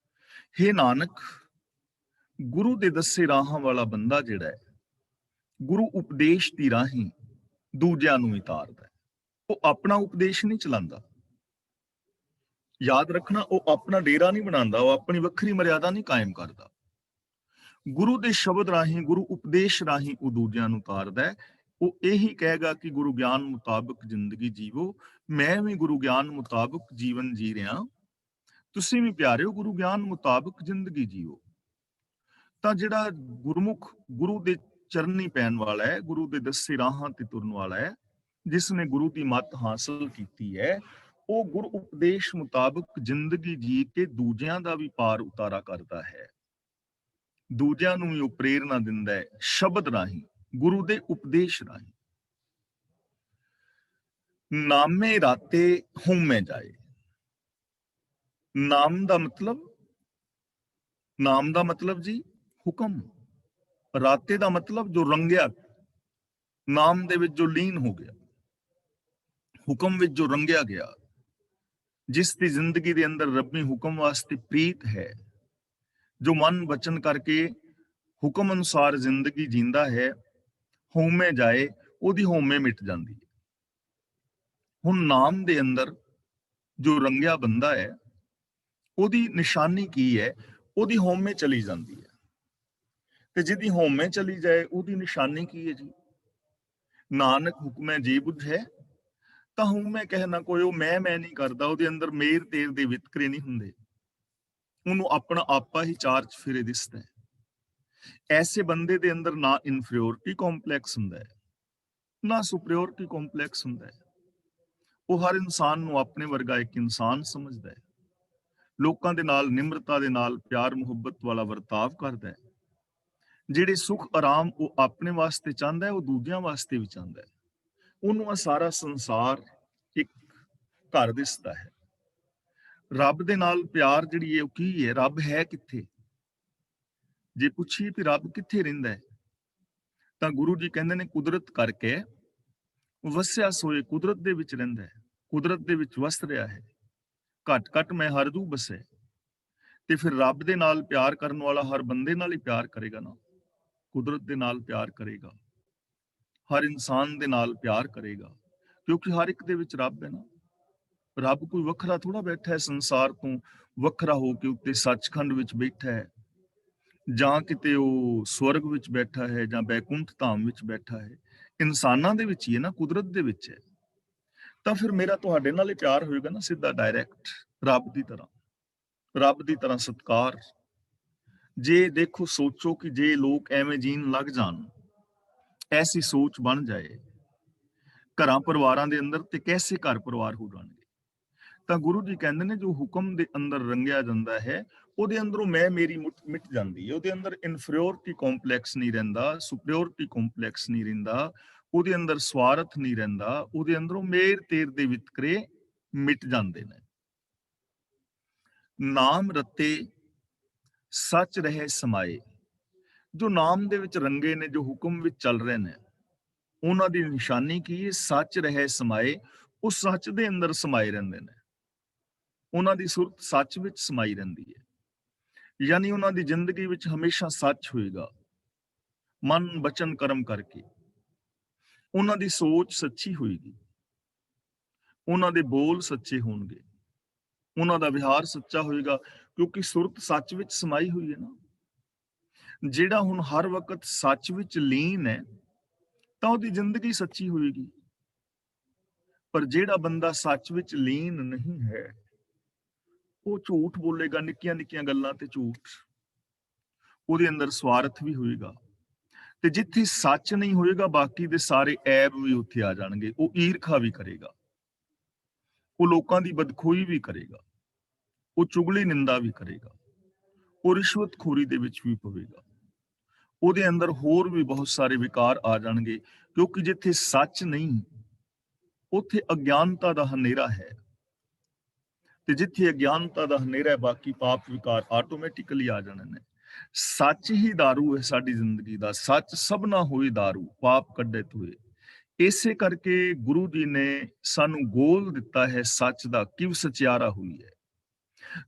Speaker 10: ਹੇ ਨਾਨਕ, ਗੁਰੂ ਦੇ ਦੱਸੇ ਰਾਹਾਂ ਵਾਲਾ ਬੰਦਾ ਜਿਹੜਾ ਹੈ, ਗੁਰੂ ਉਪਦੇਸ਼ ਦੀ ਰਾਹੀਂ ਦੂਜਿਆਂ ਨੂੰ ਹੀ ਤਾਰਦਾ ਹੈ। ਉਹ ਆਪਣਾ ਉਪਦੇਸ਼ ਨਹੀਂ ਚਲਾਉਂਦਾ। ਯਾਦ ਰੱਖਣਾ, ਉਹ ਆਪਣਾ ਡੇਰਾ ਨਹੀਂ ਬਣਾਉਂਦਾ, ਉਹ ਆਪਣੀ ਵੱਖਰੀ ਮਰਿਆਦਾ ਨਹੀਂ ਕਾਇਮ ਕਰਦਾ। ਗੁਰੂ ਦੇ ਸ਼ਬਦ ਰਾਹੀਂ, ਗੁਰੂ ਉਪਦੇਸ਼ ਰਾਹੀਂ ਉਹ ਦੂਜਿਆਂ ਨੂੰ ਤਾਰਦਾ ਹੈ। ਉਹ ਇਹੀ ਕਹੇਗਾ ਕਿ ਗੁਰੂ ਗਿਆਨ ਮੁਤਾਬਕ ਜ਼ਿੰਦਗੀ ਜੀਵੋ, ਮੈਂ ਵੀ ਗੁਰੂ ਗਿਆਨ ਮੁਤਾਬਕ ਜੀਵਨ ਜੀ ਰਿਹਾ, ਤੁਸੀਂ ਵੀ ਪਿਆਰਿਓ ਗੁਰੂ ਗਿਆਨ ਮੁਤਾਬਕ ਜ਼ਿੰਦਗੀ ਜੀਓ। ਤਾਂ ਜਿਹੜਾ ਗੁਰਮੁਖ ਗੁਰੂ ਦੇ ਚਰਨੀ ਪੈਣ ਵਾਲਾ ਹੈ, ਗੁਰੂ ਦੇ ਦੱਸੇ ਰਾਹਾਂ ਤੇ ਤੁਰਨ ਵਾਲਾ ਹੈ, ਜਿਸ ਨੇ ਗੁਰੂ ਦੀ ਮੱਤ ਹਾਸਲ ਕੀਤੀ ਹੈ, ਉਹ ਗੁਰੂ ਉਪਦੇਸ਼ ਮੁਤਾਬਕ ਜ਼ਿੰਦਗੀ ਜੀ ਕੇ ਦੂਜਿਆਂ ਦਾ ਵੀ ਪਾਰ ਉਤਾਰਾ ਕਰਦਾ ਹੈ, ਦੂਜਿਆਂ ਨੂੰ ਵੀ ਉਹ ਪ੍ਰੇਰਨਾ ਦਿੰਦਾ ਹੈ ਸ਼ਬਦ ਰਾਹੀਂ, ਗੁਰੂ ਦੇ ਉਪਦੇਸ਼ ਰਾਹੀਂ। ਨਾਮੇ ਰਾਤੇ ਹਉਮੈ ਜਾਏ। ਨਾਮ ਦਾ ਮਤਲਬ ਜੀ ਹੁਕਮ, ਰਾਤੇ ਦਾ ਮਤਲਬ ਜੋ ਰੰਗਿਆ, ਨਾਮ ਦੇ ਵਿੱਚ ਜੋ ਲੀਨ ਹੋ ਗਿਆ, ਹੁਕਮ ਵਿੱਚ ਜੋ ਰੰਗਿਆ ਗਿਆ, ਜਿਸ ਦੀ ਜ਼ਿੰਦਗੀ ਦੇ ਅੰਦਰ ਰੱਬੀ ਹੁਕਮ ਵਾਸਤੇ ਪ੍ਰੀਤ ਹੈ, ਜੋ ਮਨ ਵਚਨ ਕਰਕੇ ਹੁਕਮ ਅਨੁਸਾਰ ਜ਼ਿੰਦਗੀ ਜੀਂਦਾ ਹੈ, ਹਉਮੈ ਜਾਏ, ਉਹਦੀ ਹਉਮੈ ਮਿਟ ਜਾਂਦੀ ਹੈ। ਹੁਣ ਨਾਮ ਦੇ ਅੰਦਰ ਜੋ ਰੰਗਿਆ ਬੰਦਾ ਹੈ, ਉਹਦੀ ਨਿਸ਼ਾਨੀ ਕੀ ਹੈ? ਉਹਦੀ ਹਉਮੈ ਚਲੀ ਜਾਂਦੀ ਹੈ। ਤੇ ਜਿਹਦੀ ਹਉਮੈ ਚਲੀ ਜਾਏ, ਉਹਦੀ ਨਿਸ਼ਾਨੀ ਕੀ ਹੈ ਜੀ? ਨਾਨਕ ਹੁਕਮੈ ਜੀ ਬੁੱਝੈ ਤਾਂ ਹਉਮੈ ਕਹਿਣਾ ਕੋਈ, ਉਹ ਮੈਂ ਨਹੀਂ ਕਰਦਾ, ਉਹਦੇ ਅੰਦਰ ਮੇਰ ਤੇਰ ਦੇ ਵਿਤਕਰੇ ਨਹੀਂ ਹੁੰਦੇ, ਉਹਨੂੰ ਆਪਣਾ ਆਪਾ ਹੀ ਚਾਰ ਚੁਫੇਰੇ ਦਿਸਦਾ ਹੈ। ਐਸੇ ਬੰਦੇ ਦੇ ਅੰਦਰ ਨਾ ਇਨਫੀਰੀਓਰਿਟੀ ਕੰਪਲੈਕਸ ਹੁੰਦਾ ਹੈ, ਨਾ ਸੁਪਰੀਓਰਿਟੀ ਕੰਪਲੈਕਸ ਹੁੰਦਾ ਹੈ। ਉਹ ਹਰ ਇਨਸਾਨ ਨੂੰ ਆਪਣੇ ਵਰਗਾ ਇੱਕ ਇਨਸਾਨ ਸਮਝਦਾ ਹੈ, ਲੋਕਾਂ ਦੇ ਨਾਲ ਨਿਮਰਤਾ ਦੇ ਨਾਲ ਪਿਆਰ ਮੁਹੱਬਤ ਵਾਲਾ ਵਰਤਾਵ ਕਰਦਾ ਹੈ। ਜਿਹੜੇ ਸੁੱਖ ਆਰਾਮ ਉਹ ਆਪਣੇ ਵਾਸਤੇ ਚਾਹੁੰਦਾ ਹੈ, ਉਹ ਦੂਜਿਆਂ ਵਾਸਤੇ ਵੀ ਚਾਹੁੰਦਾ ਹੈ। ਉਹਨੂੰ ਆ ਸਾਰਾ ਸੰਸਾਰ ਇੱਕ ਘਰ ਦਿਸਦਾ ਹੈ। ਰੱਬ ਦੇ ਨਾਲ ਪਿਆਰ ਜਿਹੜੀ ਹੈ ਉਹ ਕੀ ਹੈ? ਰੱਬ ਹੈ ਕਿੱਥੇ? ਜੇ ਪੁੱਛੀਏ ਵੀ ਰੱਬ ਕਿੱਥੇ ਰਹਿੰਦਾ ਹੈ, ਤਾਂ ਗੁਰੂ ਜੀ ਕਹਿੰਦੇ ਨੇ ਕੁਦਰਤ ਕਰਕੇ ਵਸਿਆ ਸੋਏ ਕੁਦਰਤ ਦੇ ਵਿੱਚ ਰਹਿੰਦਾ ਹੈ, ਕੁਦਰਤ ਦੇ ਵਿੱਚ ਵਸ ਰਿਹਾ ਹੈ। ਘਟ ਘਟ ਮੈਂ ਹਰ ਜੂ ਬਸੇ। ਤੇ ਫਿਰ ਰੱਬ ਦੇ ਨਾਲ ਪਿਆਰ ਕਰਨ ਵਾਲਾ ਹਰ ਬੰਦੇ ਨਾਲ ਹੀ ਪਿਆਰ ਕਰੇਗਾ ਨਾ, ਕੁਦਰਤ ਦੇ ਨਾਲ ਪਿਆਰ ਕਰੇਗਾ, ਹਰ ਇਨਸਾਨ ਦੇ ਨਾਲ ਪਿਆਰ ਕਰੇਗਾ, ਕਿਉਂਕਿ ਹਰ ਇੱਕ ਦੇ ਵਿੱਚ ਰੱਬ ਹੈ ਨਾ। ਰੱਬ ਕੋਈ ਵੱਖਰਾ ਥੋੜਾ ਬੈਠਾ ਹੈ, ਸੰਸਾਰ ਤੋਂ ਵੱਖਰਾ ਹੋ ਕੇ ਉੱਤੇ ਸੱਚਖੰਡ ਵਿੱਚ ਬੈਠਾ ਹੈ, ਜਾਂ ਕਿਤੇ ਉਹ ਸਵਰਗ ਵਿੱਚ ਬੈਠਾ ਹੈ, ਜਾਂ ਬੈਕੁੰਠ ਧਾਮ ਵਿੱਚ ਬੈਠਾ ਹੈ। ਇਨਸਾਨਾਂ ਦੇ ਵਿੱਚ ਹੀ ਹੈ ਨਾ, ਕੁਦਰਤ ਦੇ ਵਿੱਚ ਹੈ। ਤਾਂ ਫਿਰ ਮੇਰਾ ਤੁਹਾਡੇ ਨਾਲ ਹੀ ਪਿਆਰ ਹੋਏਗਾ ਨਾ, ਸਿੱਧਾ ਡਾਇਰੈਕਟ, ਰੱਬ ਦੀ ਤਰ੍ਹਾਂ, ਰੱਬ ਦੀ ਤਰ੍ਹਾਂ ਸਤਿਕਾਰ। ਜੇ ਦੇਖੋ ਸੋਚੋ ਕਿ ਜੇ ਲੋਕ ਐਵੇਂ ਜੀਣ ਲੱਗ ਜਾਣ, ਐਸੀ ਸੋਚ ਬਣ ਜਾਏ ਘਰਾਂ ਪਰਿਵਾਰਾਂ ਦੇ ਅੰਦਰ, ਤੇ ਕੈਸੇ ਘਰ ਪਰਿਵਾਰ ਹੋ ਜਾਣਗੇ। ਤਾਂ ਗੁਰੂ ਜੀ ਕਹਿੰਦੇ ਨੇ ਜੋ ਹੁਕਮ ਦੇ ਅੰਦਰ ਰੰਗਿਆ ਜਾਂਦਾ ਹੈ, ਉਹਦੇ ਅੰਦਰੋਂ ਮੈਂ ਮੇਰੀ ਮਿਟ ਜਾਂਦੀ ਹੈ। ਉਹਦੇ ਅੰਦਰ ਇਨਫੀਰੀਓਰਿਟੀ ਕੰਪਲੈਕਸ ਨਹੀਂ ਰਹਿੰਦਾ, ਸੁਪਰੀਓਰਿਟੀ ਕੰਪਲੈਕਸ ਨਹੀਂ ਰਹਿੰਦਾ, ਉਹਦੇ ਅੰਦਰ ਸਵਾਰਥ ਨਹੀਂ ਰਹਿੰਦਾ, ਉਹਦੇ ਅੰਦਰੋਂ ਮੇਰ ਤੇਰ ਦੇ ਵਿਤਕਰੇ ਮਿਟ ਜਾਂਦੇ ਨੇ। ਨਾਮ ਰਤੇ ਸੱਚ ਰਹੇ ਸਮਾਏ। ਜੋ ਨਾਮ ਦੇ ਵਿੱਚ ਰੰਗੇ ਨੇ, ਜੋ ਹੁਕਮ ਵਿੱਚ ਚੱਲ ਰਹੇ ਨੇ, ਉਹਨਾਂ ਦੀ ਨਿਸ਼ਾਨੀ ਕੀ ਹੈ? ਸੱਚ ਰਹੇ ਸਮਾਏ। ਉਹ ਸੱਚ ਦੇ ਅੰਦਰ ਸਮਾਏ ਰਹਿੰਦੇ ਨੇ, ਉਹਨਾਂ ਦੀ ਸੁਰਤ ਸੱਚ ਵਿੱਚ ਸਮਾਈ ਰਹਿੰਦੀ ਹੈ। ਯਾਨੀ ਉਹਨਾਂ ਦੀ ਜ਼ਿੰਦਗੀ ਵਿੱਚ ਹਮੇਸ਼ਾ ਸੱਚ ਹੋਏਗਾ, ਮਨ ਬਚਨ ਕਰਮ ਕਰਕੇ। ਉਹਨਾਂ ਦੀ ਸੋਚ ਸੱਚੀ ਹੋਏਗੀ, ਉਹਨਾਂ ਦੇ ਬੋਲ ਸੱਚੇ ਹੋਣਗੇ, ਉਹਨਾਂ ਦਾ ਵਿਹਾਰ ਸੱਚਾ ਹੋਏਗਾ, ਕਿਉਂਕਿ ਸੁਰਤ ਸੱਚ ਵਿੱਚ ਸਮਾਈ ਹੋਈ ਹੈ ਨਾ। ਜਿਹੜਾ ਹੁਣ ਹਰ ਵਕਤ ਸੱਚ ਵਿੱਚ ਲੀਨ ਹੈ ਤਾਂ ਉਹਦੀ ਜ਼ਿੰਦਗੀ ਸੱਚੀ ਹੋਏਗੀ। ਪਰ ਜਿਹੜਾ ਬੰਦਾ ਸੱਚ ਵਿੱਚ ਲੀਨ ਨਹੀਂ ਹੈ ਉਹ ਝੂਠ ਬੋਲੇਗਾ, ਨਿੱਕੀਆਂ ਨਿੱਕੀਆਂ ਗੱਲਾਂ ਤੇ ਝੂਠ। ਉਹਦੇ ਅੰਦਰ ਸਵਾਰਥ ਵੀ ਹੋਏਗਾ, ਤੇ ਜਿੱਥੇ ਸੱਚ ਨਹੀਂ ਹੋਏਗਾ ਬਾਕੀ ਦੇ ਸਾਰੇ ਐਬ ਵੀ ਉੱਥੇ ਆ ਜਾਣਗੇ। ਉਹ ਈਰਖਾ ਵੀ ਕਰੇਗਾ, ਉਹ ਲੋਕਾਂ ਦੀ ਬਦਖੋਈ ਵੀ ਕਰੇਗਾ, ਉਹ ਚੁਗਲੀ ਨਿੰਦਾ ਵੀ ਕਰੇਗਾ, ਉਹ ਰਿਸ਼ਵਤਖੋਰੀ ਦੇ ਵਿੱਚ ਵੀ ਪਵੇਗਾ। ਉਹਦੇ ਅੰਦਰ ਹੋਰ ਵੀ ਬਹੁਤ ਸਾਰੇ ਵਿਕਾਰ ਆ ਜਾਣਗੇ, ਕਿਉਂਕਿ ਜਿੱਥੇ ਸੱਚ ਨਹੀਂ ਉੱਥੇ ਅਗਿਆਨਤਾ ਦਾ ਹਨੇਰਾ ਹੈ, ਤੇ ਜਿੱਥੇ ਅਗਿਆਨਤਾ ਦਾ ਹਨੇਰਾ ਹੈ ਬਾਕੀ ਪਾਪ ਵਿਕਾਰ ਆਟੋਮੈਟਿਕਲੀ ਆ ਜਾਣੇ ਨੇ। ਸੱਚ ਹੀ ਦਾਰੂ ਹੈ ਸਾਡੀ ਜ਼ਿੰਦਗੀ ਦਾ, ਸੱਚ ਸਭਨਾ ਹੋਈ ਦਾਰੂ, ਪਾਪ ਕੱਢੇ ਤੋਏ। ਇਸੇ ਕਰਕੇ ਗੁਰੂ ਜੀ ਨੇ ਸਾਨੂੰ ਗੋਲ ਦਿੱਤਾ ਹੈ ਸੱਚ ਦਾ, ਕਿਵ ਸਚਿਆਰਾ ਹੋਈ ਹੈ।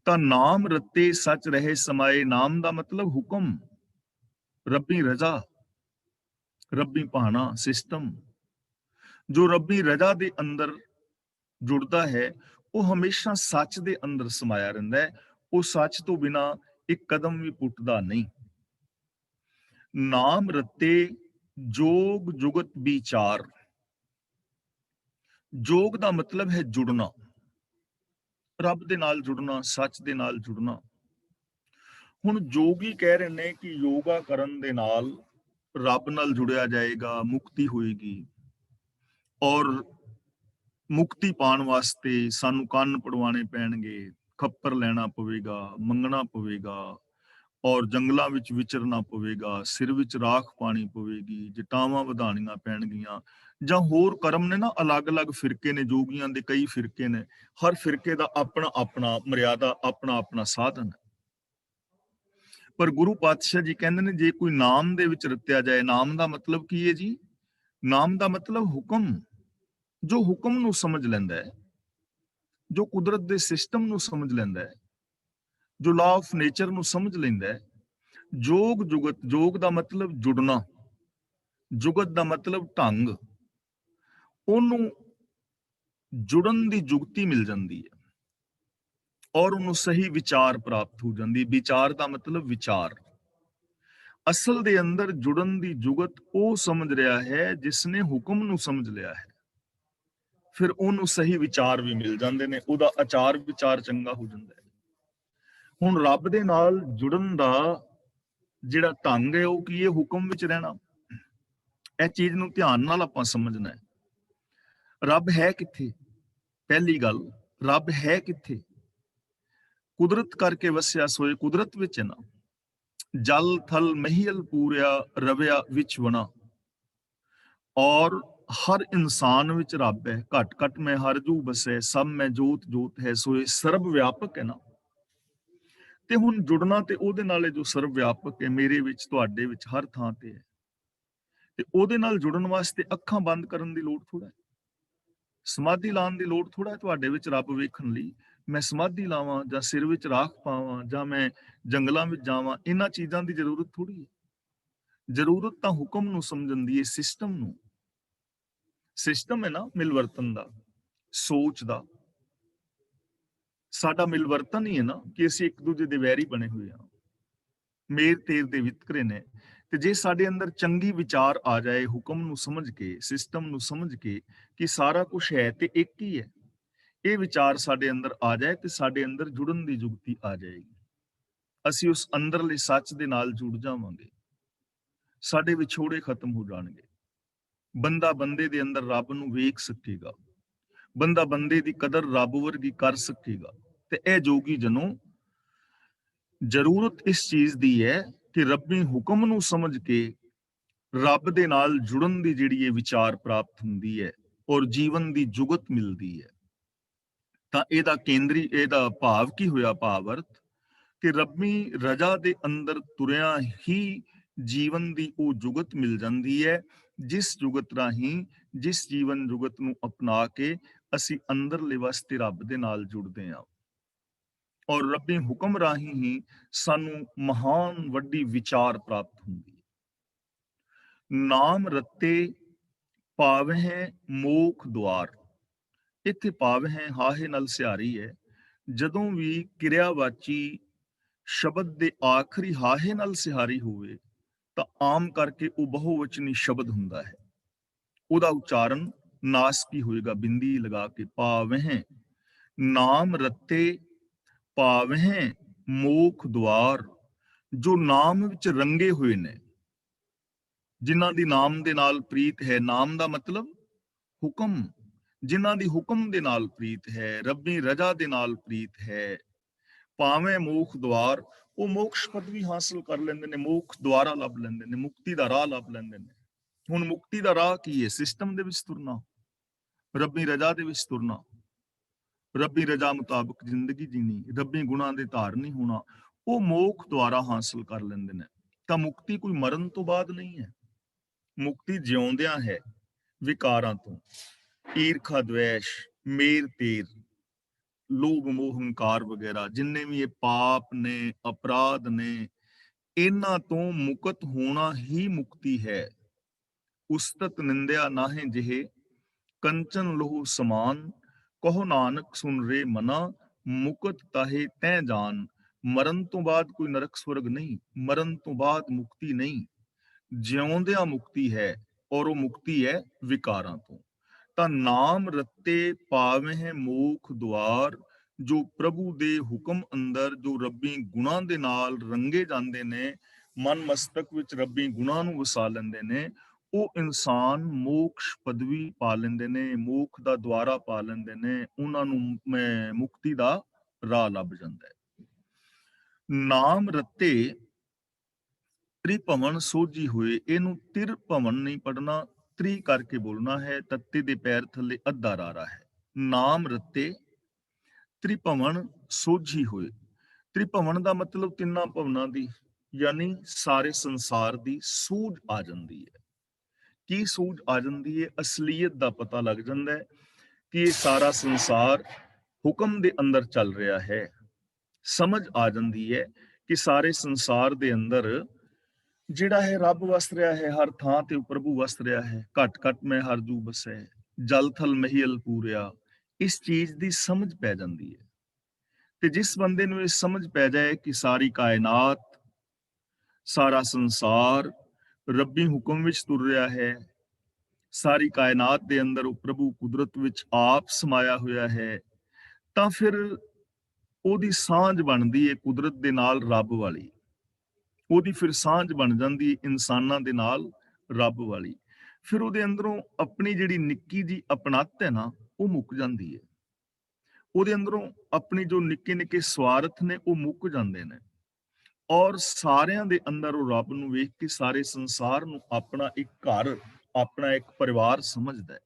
Speaker 10: ਤਾਂ ਨਾਮ ਰਤੇ ਸੱਚ ਰਹੇ ਸਮਾਏ, ਨਾਮ ਦਾ ਮਤਲਬ ਹੁਕਮ, ਰੱਬੀ ਰਜ਼ਾ, ਰੱਬੀ ਭਾਣਾ, ਸਿਸਟਮ। ਜੋ ਰੱਬੀ ਰਜ਼ਾ ਦੇ ਅੰਦਰ ਜੁੜਦਾ ਹੈ ਉਹ ਹਮੇਸ਼ਾ ਸੱਚ ਦੇ ਅੰਦਰ ਸਮਾਇਆ ਰਹਿੰਦਾ ਹੈ। ਉਹ ਸੱਚ ਤੋਂ ਬਿਨਾ ਇੱਕ ਕਦਮ ਵੀ ਪੁੱਟਦਾ ਨਹੀਂ। ਨਾਮ ਰਤੇ ਜੋਗ ਜੁਗਤ ਵਿਚਾਰ। ਜੋਗ ਦਾ ਮਤਲਬ ਹੈ ਜੁੜਨਾ, ਰੱਬ ਦੇ ਨਾਲ ਜੁੜਨਾ, ਸੱਚ ਦੇ ਨਾਲ ਜੁੜਨਾ। ਹੁਣ ਜੋਗੀ ਕਹਿ ਰਹੇ ਨੇ ਕਿ ਯੋਗਾ ਕਰਨ ਦੇ ਨਾਲ ਰੱਬ ਨਾਲ ਜੁੜਿਆ ਜਾਏਗਾ, ਮੁਕਤੀ ਹੋਏਗੀ, ਔਰ ਮੁਕਤੀ ਪਾਉਣ ਵਾਸਤੇ ਸਾਨੂੰ ਕੰਨ ਪੜਵਾਣੇ ਪੈਣਗੇ, ਖੱਪਰ ਲੈਣਾ ਪਵੇਗਾ, ਮੰਗਣਾ ਪਵੇਗਾ, ਔਰ ਜੰਗਲਾਂ ਵਿੱਚ ਵਿਚਰਨਾ ਪਵੇਗਾ, ਸਿਰ ਵਿੱਚ ਰਾਖ ਪਾਣੀ ਪਵੇਗੀ, ਜਟਾਵਾਂ ਵਧਾਣੀਆਂ ਪੈਣਗੀਆਂ, ਜਾਂ ਹੋਰ ਕਰਮ ਨੇ ਨਾ। ਅਲੱਗ-ਅਲੱਗ ਫਿਰਕੇ ਨੇ, ਜੋਗੀਆਂ ਦੇ ਕਈ ਫਿਰਕੇ ਨੇ, ਹਰ ਫਿਰਕੇ ਦਾ ਆਪਣਾ ਆਪਣਾ ਮਰਿਆਦਾ, ਆਪਣਾ ਆਪਣਾ ਸਾਧਨ ਹੈ। ਪਰ ਗੁਰੂ ਪਾਤਸ਼ਾਹ ਜੀ ਕਹਿੰਦੇ ਨੇ ਜੇ ਕੋਈ ਨਾਮ ਦੇ ਵਿੱਚ ਰਤਿਆ ਜਾਏ, ਨਾਮ ਦਾ ਮਤਲਬ ਕੀ ਹੈ ਜੀ? ਨਾਮ ਦਾ ਮਤਲਬ ਹੁਕਮ। ਜੋ ਹੁਕਮ ਨੂੰ ਸਮਝ ਲੈਂਦਾ ਹੈ, ਜੋ ਕੁਦਰਤ ਦੇ ਸਿਸਟਮ ਨੂੰ ਸਮਝ ਲੈਂਦਾ ਹੈ, ਜੋ ਲਾਅ ਆਫ ਨੇਚਰ ਨੂੰ ਸਮਝ ਲੈਂਦਾ ਹੈ। ਜੋਗ ਜੁਗਤ, ਜੋਗ ਦਾ ਮਤਲਬ ਜੁੜਨਾ, ਜੁਗਤ ਦਾ ਮਤਲਬ ਢੰਗ। ਉਹਨੂੰ ਜੁੜਨ ਦੀ ਜੁਗਤੀ ਮਿਲ ਜਾਂਦੀ ਹੈ ਔਰ ਉਹਨੂੰ ਸਹੀ ਵਿਚਾਰ ਪ੍ਰਾਪਤ ਹੋ ਜਾਂਦੀ। ਵਿਚਾਰ ਦਾ ਮਤਲਬ ਵਿਚਾਰ। ਅਸਲ ਦੇ ਅੰਦਰ ਜੁੜਨ ਦੀ ਜੁਗਤ ਉਹ ਸਮਝ ਰਿਹਾ ਹੈ ਜਿਸਨੇ ਹੁਕਮ ਨੂੰ ਸਮਝ ਲਿਆ ਹੈ। ਫਿਰ ਉਹਨੂੰ ਸਹੀ ਵਿਚਾਰ ਵੀ ਮਿਲ ਜਾਂਦੇ ਨੇ, ਉਹਦਾ ਆਚਾਰ ਵਿਚਾਰ ਚੰਗਾ ਹੋ ਜਾਂਦਾ ਹੈ। ਹੁਣ ਰੱਬ ਦੇ ਨਾਲ ਜੁੜਨ ਦਾ ਜਿਹੜਾ ਢੰਗ ਹੈ ਉਹ ਕੀ ਹੈ? ਹੁਕਮ ਵਿੱਚ ਰਹਿਣਾ। ਇਹ ਚੀਜ਼ ਨੂੰ ਧਿਆਨ ਨਾਲ ਆਪਾਂ ਸਮਝਣਾ ਹੈ। ਰੱਬ ਹੈ ਕਿੱਥੇ? ਪਹਿਲੀ ਗੱਲ, ਰੱਬ ਹੈ ਕਿੱਥੇ? ਕੁਦਰਤ ਕਰਕੇ ਵਸਿਆ ਸੋਏ ਕੁਦਰਤ ਵਿੱਚ ਹੈ ਨਾ। ਜਲ ਥਲ ਮਹੀਲ ਪੂਰਿਆ ਰਵਿਆ ਵਿੱਚ ਵਣਾ। ਔਰ ਹਰ ਇਨਸਾਨ ਵਿੱਚ ਰੱਬ ਹੈ। ਘਟ ਘਟ ਮੈਂ ਹਰ ਜੂ ਬਸੈ, ਸਭ ਮੈਂ ਜੋਤ ਜੋਤ ਹੈ ਸੋਏ। ਸਰਬ ਵਿਆਪਕ ਹੈ ਨਾ। ਤੇ ਹੁਣ ਜੁੜਨਾ ਤੇ ਉਹਦੇ ਨਾਲ ਹੈ ਜੋ ਸਰਬ ਵਿਆਪਕ ਹੈ, ਮੇਰੇ ਵਿੱਚ, ਤੁਹਾਡੇ ਵਿੱਚ, ਹਰ ਥਾਂ ਤੇ ਹੈ। ਤੇ ਉਹਦੇ ਨਾਲ ਜੁੜਨ ਵਾਸਤੇ ਅੱਖਾਂ ਬੰਦ ਕਰਨ ਦੀ ਲੋੜ ਥੋੜਾ ਹੈ, ਸਮਾਧੀ ਲਾਉਣ ਦੀ ਲੋੜ ਥੋੜਾ ਹੈ। ਤੁਹਾਡੇ ਵਿੱਚ ਰੱਬ ਵੇਖਣ ਲਈ ਮੈਂ ਸਮਾਧੀ ਲਾਵਾਂ ਜਾਂ ਸਿਰ ਵਿੱਚ ਰਾਖ ਪਾਵਾਂ ਜਾਂ ਮੈਂ ਜੰਗਲਾਂ ਵਿੱਚ ਜਾਵਾਂ, ਇਹਨਾਂ ਚੀਜ਼ਾਂ ਦੀ ਜ਼ਰੂਰਤ ਥੋੜੀ ਹੈ। ਜ਼ਰੂਰਤ ਤਾਂ ਹੁਕਮ ਨੂੰ ਸਮਝਣ ਦੀ ਹੈ, ਸਿਸਟਮ ਨੂੰ। ਸਿਸਟਮ ਹੈ ਨਾ ਮਿਲਵਰਤਨ ਦਾ, ਸੋਚ ਦਾ। ਸਾਡਾ ਮਿਲਵਰਤਨ ਹੀ ਹੈ ਨਾ ਕਿ ਅਸੀਂ ਇੱਕ ਦੂਜੇ ਦੇ ਵੈਰੀ ਬਣੇ ਹੋਏ ਹਾਂ, ਮੇਰ ਤੇਰ ਦੇ ਵਿਤਕਰੇ ਨੇ। ਤੇ ਜੇ ਸਾਡੇ ਅੰਦਰ ਚੰਗੀ ਵਿਚਾਰ ਆ ਜਾਏ, ਹੁਕਮ ਨੂੰ ਸਮਝ ਕੇ, ਸਿਸਟਮ ਨੂੰ ਸਮਝ ਕੇ ਕਿ ਸਾਰਾ ਕੁਝ ਹੈ ਤੇ ਇੱਕ ਹੀ ਹੈ, ਇਹ ਵਿਚਾਰ ਸਾਡੇ ਅੰਦਰ ਆ ਜਾਏ ਤੇ ਸਾਡੇ ਅੰਦਰ ਜੁੜਨ ਦੀ ਜੁਗਤੀ ਆ ਜਾਏਗੀ। ਅਸੀਂ ਉਸ ਅੰਦਰਲੇ ਸੱਚ ਦੇ ਨਾਲ ਜੁੜ ਜਾਵਾਂਗੇ, ਸਾਡੇ ਵਿਛੋੜੇ ਖਤਮ ਹੋ ਜਾਣਗੇ। ਬੰਦਾ ਬੰਦੇ ਦੇ ਅੰਦਰ ਰੱਬ ਨੂੰ ਵੇਖ ਸਕੇਗਾ, ਬੰਦਾ ਬੰਦੇ ਦੀ ਕਦਰ ਰੱਬ ਵਰਗੀ ਕਰ ਸਕੇਗਾ। ਤੇ ਇਹ ਜੋਗੀ ਜਨੋ, ਜ਼ਰੂਰਤ ਇਸ ਚੀਜ਼ ਦੀ ਹੈ ਕਿ ਰੱਬੀ ਹੁਕਮ ਨੂੰ ਸਮਝ ਕੇ ਰੱਬ ਦੇ ਨਾਲ ਜੁੜਨ ਦੀ ਜਿਹੜੀ ਇਹ ਵਿਚਾਰ ਪ੍ਰਾਪਤ ਹੁੰਦੀ ਹੈ ਔਰ ਜੀਵਨ ਦੀ ਜੁਗਤ ਮਿਲਦੀ ਹੈ। ਤਾਂ ਇਹਦਾ ਕੇਂਦਰੀ, ਇਹਦਾ ਭਾਵ ਕੀ ਹੋਇਆ? ਭਾਵ ਅਰਥ ਕਿ ਰੱਬੀ ਰਜ਼ਾ ਦੇ ਅੰਦਰ ਤੁਰਿਆ ਹੀ ਜੀਵਨ ਦੀ ਉਹ ਜੁਗਤ ਮਿਲ ਜਾਂਦੀ ਹੈ, ਜਿਸ ਜੁਗਤ ਰਾਹੀਂ, ਜਿਸ ਜੀਵਨ ਜੁਗਤ ਨੂੰ ਅਪਣਾ ਕੇ ਅਸੀਂ ਅੰਦਰਲੇ ਵਾਸਤੇ ਰੱਬ ਦੇ ਨਾਲ ਜੁੜਦੇ ਹਾਂ। ਔਰ ਰੱਬੀ ਹੁਕਮ ਰਾਹੀਂ ਹੀ ਸਾਨੂੰ ਮਹਾਨ ਵੱਡੀ ਵਿਚਾਰ ਪ੍ਰਾਪਤ ਹੁੰਦੀ ਹੈ। ਨਾਮ ਰਤੇ ਪਾਵਹਿ ਮੋਖ ਦੁਆਰ। ਇੱਥੇ ਪਾਵਹਿ ਹਾਹੇ ਨਾਲ ਸਿਹਾਰੀ ਹੈ। ਜਦੋਂ ਵੀ ਕਿਰਿਆਵਾਚੀ ਸ਼ਬਦ ਦੇ ਆਖਰੀ ਹਾਹੇ ਨਾਲ ਸਿਹਾਰੀ ਹੋਵੇ ਤਾਂ ਆਮ ਕਰਕੇ ਉਹ ਬਹੁਵਚਨੀ ਸ਼ਬਦ ਹੁੰਦਾ ਹੈ। ਉਹਦਾ ਉਚਾਰਨ ਨਾਸਕੀ ਹੋਏਗਾ, ਬਿੰਦੀ ਲਗਾ ਕੇ। ਪਾਵਹਿ ਨਾਮ ਰਤੇ ਪਾਵਹਿ ਮੋਖ ਦੁਆਰ। ਜੋ ਨਾਮ ਵਿੱਚ ਰੰਗੇ ਹੋਏ ਨੇ, ਜਿਨ੍ਹਾਂ ਦੀ ਨਾਮ ਦੇ ਨਾਲ ਪ੍ਰੀਤ ਹੈ। ਨਾਮ ਦਾ ਮਤਲਬ ਹੁਕਮ। ਜਿਨ੍ਹਾਂ ਦੀ ਹੁਕਮ ਦੇ ਨਾਲ ਪ੍ਰੀਤ ਹੈ, ਰੱਬੀ ਰਜ਼ਾ ਦੇ ਨਾਲ ਪ੍ਰੀਤ ਹੈ। ਪਾਵੇਂ ਮੋਖ ਦੁਆਰ, ਉਹ ਮੋਕਸ਼ ਪਦਵੀ ਹਾਸਲ ਕਰ ਲੈਂਦੇ ਨੇ, ਮੋਖ ਦੁਆਰਾ ਲੱਭ ਲੈਂਦੇ ਨੇ, ਮੁਕਤੀ ਦਾ ਰਾਹ ਲੱਭ ਲੈਂਦੇ ਨੇ। ਹੁਣ ਮੁਕਤੀ ਦਾ ਰਾਹ ਕੀ ਹੈ? ਸਿਸਟਮ ਦੇ ਵਿੱਚ ਤੁਰਨਾ, ਰੱਬੀ ਰਜ਼ਾ ਦੇ ਵਿੱਚ ਤੁਰਨਾ, ਰੱਬੀ ਰਜ਼ਾ ਮੁਤਾਬਕ ਜ਼ਿੰਦਗੀ ਜੀਣੀ, ਰੱਬੀ ਗੁਣਾਂ ਦੇ ਧਾਰਨੀ ਹੋਣਾ, ਉਹ ਮੋਖ ਦੁਆਰਾ ਹਾਸਲ ਕਰ ਲੈਂਦੇ ਨੇ। ਤਾਂ ਮੁਕਤੀ ਕੋਈ ਮਰਨ ਤੋਂ ਬਾਅਦ ਨਹੀਂ ਹੈ, ਮੁਕਤੀ ਜਿਉਂਦਿਆਂ ਹੈ। ਵਿਕਾਰਾਂ ਤੋਂ, ਈਰਖਾ ਦਵੇਸ਼, ਮੇਰ ਤੇਰ, ਲੋਭ ਮੋਹ ਹੰਕਾਰ ਵਗੈਰਾ ਜਿੰਨੇ ਵੀ ਇਹ ਪਾਪ ਨੇ, ਅਪਰਾਧ ਨੇ, ਇਹਨਾਂ ਤੋਂ ਮੁਕਤ ਹੋਣਾ ਹੀ ਮੁਕਤੀ ਹੈ। ਉਸਤਤ ਨਿੰਦਿਆ ਨਾਹੇ ਜਿਹੇ ਕੰਚਨ ਲੋਹ ਸਮਾਨ। ਕਹੋ ਨਾਨਕ ਸੁਨ ਰੇ ਮਨਾ, ਮੁਕਤ ਤਾਹੇ ਤੈ ਜਾਨ। ਮਰਨ ਤੋਂ ਬਾਅਦ ਕੋਈ ਨਰਕ ਸਵਰਗ ਨਹੀਂ, ਮਰਨ ਤੋਂ ਬਾਅਦ ਮੁਕਤੀ ਨਹੀਂ, ਜਿਉਂਦਿਆਂ ਮੁਕਤੀ ਹੈ। ਔਰ ਉਹ ਮੁਕਤੀ ਹੈ ਵਿਕਾਰਾਂ ਤੋਂ। ਤਾਂ ਨਾਮ ਰਤੇ ਪਾਵਹਿ ਮੋਖ ਦੁਆਰ। ਜੋ ਪ੍ਰਭੂ ਦੇ ਹੁਕਮ ਅੰਦਰ, ਜੋ ਰੱਬੀ ਗੁਣਾਂ ਦੇ ਨਾਲ ਰੰਗੇ ਜਾਂਦੇ ਨੇ, ਮਨ ਮਸਤਕ ਵਿੱਚ ਰੱਬੀ ਗੁਣਾਂ ਨੂੰ ਵਸਾ ਲੈਂਦੇ ਨੇ, ਉਹ ਇਨਸਾਨ ਮੋਕਸ਼ ਪਦਵੀ ਪਾ ਲੈਂਦੇ ਨੇ, ਮੋਖ ਦਾ ਦੁਆਰਾ ਪਾ ਲੈਂਦੇ ਨੇ। ਉਹਨਾਂ ਨੂੰ ਮੁਕਤੀ ਦਾ ਰਾਹ ਲੱਭ ਜਾਂਦਾ ਹੈ। ਨਾਮ ਰਤੇ ਤ੍ਰਿਭਵਨ ਸੋਝੀ ਹੋਏ। ਇਹਨੂੰ ਤਿਰ ਭਵਨ ਨਹੀਂ ਪੜਨਾ, ਤ੍ਰੀ ਕਰਕੇ ਬੋਲਣਾ ਹੈ। ਤੱਤੇ ਦੇ ਪੈਰ ਥੱਲੇ ਅੱਧਾ ਰਾਰਾ ਹੈ। ਨਾਮ ਰਤੇ ਤ੍ਰਿਭਵਨ ਸੋਝੀ ਹੋਏ। ਤ੍ਰਿਭਵਨ ਦਾ ਮਤਲਬ ਤਿੰਨਾਂ ਭਵਨਾਂ ਦੀ, ਯਾਨੀ ਸਾਰੇ ਸੰਸਾਰ ਦੀ ਸੂਝ ਆ ਜਾਂਦੀ ਹੈ। ਕੀ ਸੂਝ ਆ ਜਾਂਦੀ ਹੈ? ਅਸਲੀਅਤ ਦਾ ਪਤਾ ਲੱਗ ਜਾਂਦਾ ਹੈ ਕਿ ਇਹ ਸਾਰਾ ਸੰਸਾਰ ਹੁਕਮ ਦੇ ਅੰਦਰ ਚੱਲ ਰਿਹਾ ਹੈ। ਸਮਝ ਆ ਜਾਂਦੀ ਹੈ ਕਿ ਸਾਰੇ ਸੰਸਾਰ ਦੇ ਅੰਦਰ ਜਿਹੜਾ ਹੈ ਰੱਬ ਵਸ ਰਿਹਾ ਹੈ, ਹਰ ਥਾਂ ਤੇ ਪ੍ਰਭੂ ਵਸ ਰਿਹਾ ਹੈ। ਘਟ ਘਟ ਮੈਂ ਹਰ ਜੂ ਬਸੈ, ਜਲ ਥਲ ਮਹੀਲ ਪੂਰਿਆ। ਇਸ ਚੀਜ਼ ਦੀ ਸਮਝ ਪੈ ਜਾਂਦੀ ਹੈ। ਤੇ ਜਿਸ ਬੰਦੇ ਨੂੰ ਇਹ ਸਮਝ ਪੈ ਜਾਏ ਕਿ ਸਾਰੀ ਕਾਇਨਾਤ, ਸਾਰਾ ਸੰਸਾਰ ਰੱਬੀ ਹੁਕਮ ਵਿੱਚ ਤੁਰ ਰਿਹਾ ਹੈ, ਸਾਰੀ ਕਾਇਨਾਤ ਦੇ ਅੰਦਰ ਉਹ ਪ੍ਰਭੂ ਕੁਦਰਤ ਵਿੱਚ ਆਪ ਸਮਾਇਆ ਹੋਇਆ ਹੈ, ਤਾਂ ਫਿਰ ਉਹਦੀ ਸਾਂਝ ਬਣਦੀ ਹੈ ਕੁਦਰਤ ਦੇ ਨਾਲ, ਰੱਬ ਵਾਲੀ। ਉਹਦੀ ਫਿਰ ਸਾਂਝ ਬਣ ਜਾਂਦੀ ਇਨਸਾਨਾਂ ਦੇ ਨਾਲ, ਰੱਬ ਵਾਲੀ। ਫਿਰ ਉਹਦੇ ਅੰਦਰੋਂ ਆਪਣੀ ਜਿਹੜੀ ਨਿੱਕੀ ਜੀ ਅਪਣੱਤ ਹੈ ਨਾ, ਉਹ ਮੁੱਕ ਜਾਂਦੀ ਹੈ। ਉਹਦੇ ਅੰਦਰੋਂ ਆਪਣੀ ਜੋ ਨਿੱਕੇ ਨਿੱਕੇ ਸਵਾਰਥ ਨੇ, ਉਹ ਮੁੱਕ ਜਾਂਦੇ ਨੇ। ਔਰ ਸਾਰਿਆਂ ਦੇ ਅੰਦਰ ਉਹ ਰੱਬ ਨੂੰ ਵੇਖ ਕੇ ਸਾਰੇ ਸੰਸਾਰ ਨੂੰ ਆਪਣਾ ਇੱਕ ਘਰ, ਆਪਣਾ ਇੱਕ ਪਰਿਵਾਰ ਸਮਝਦਾ ਹੈ।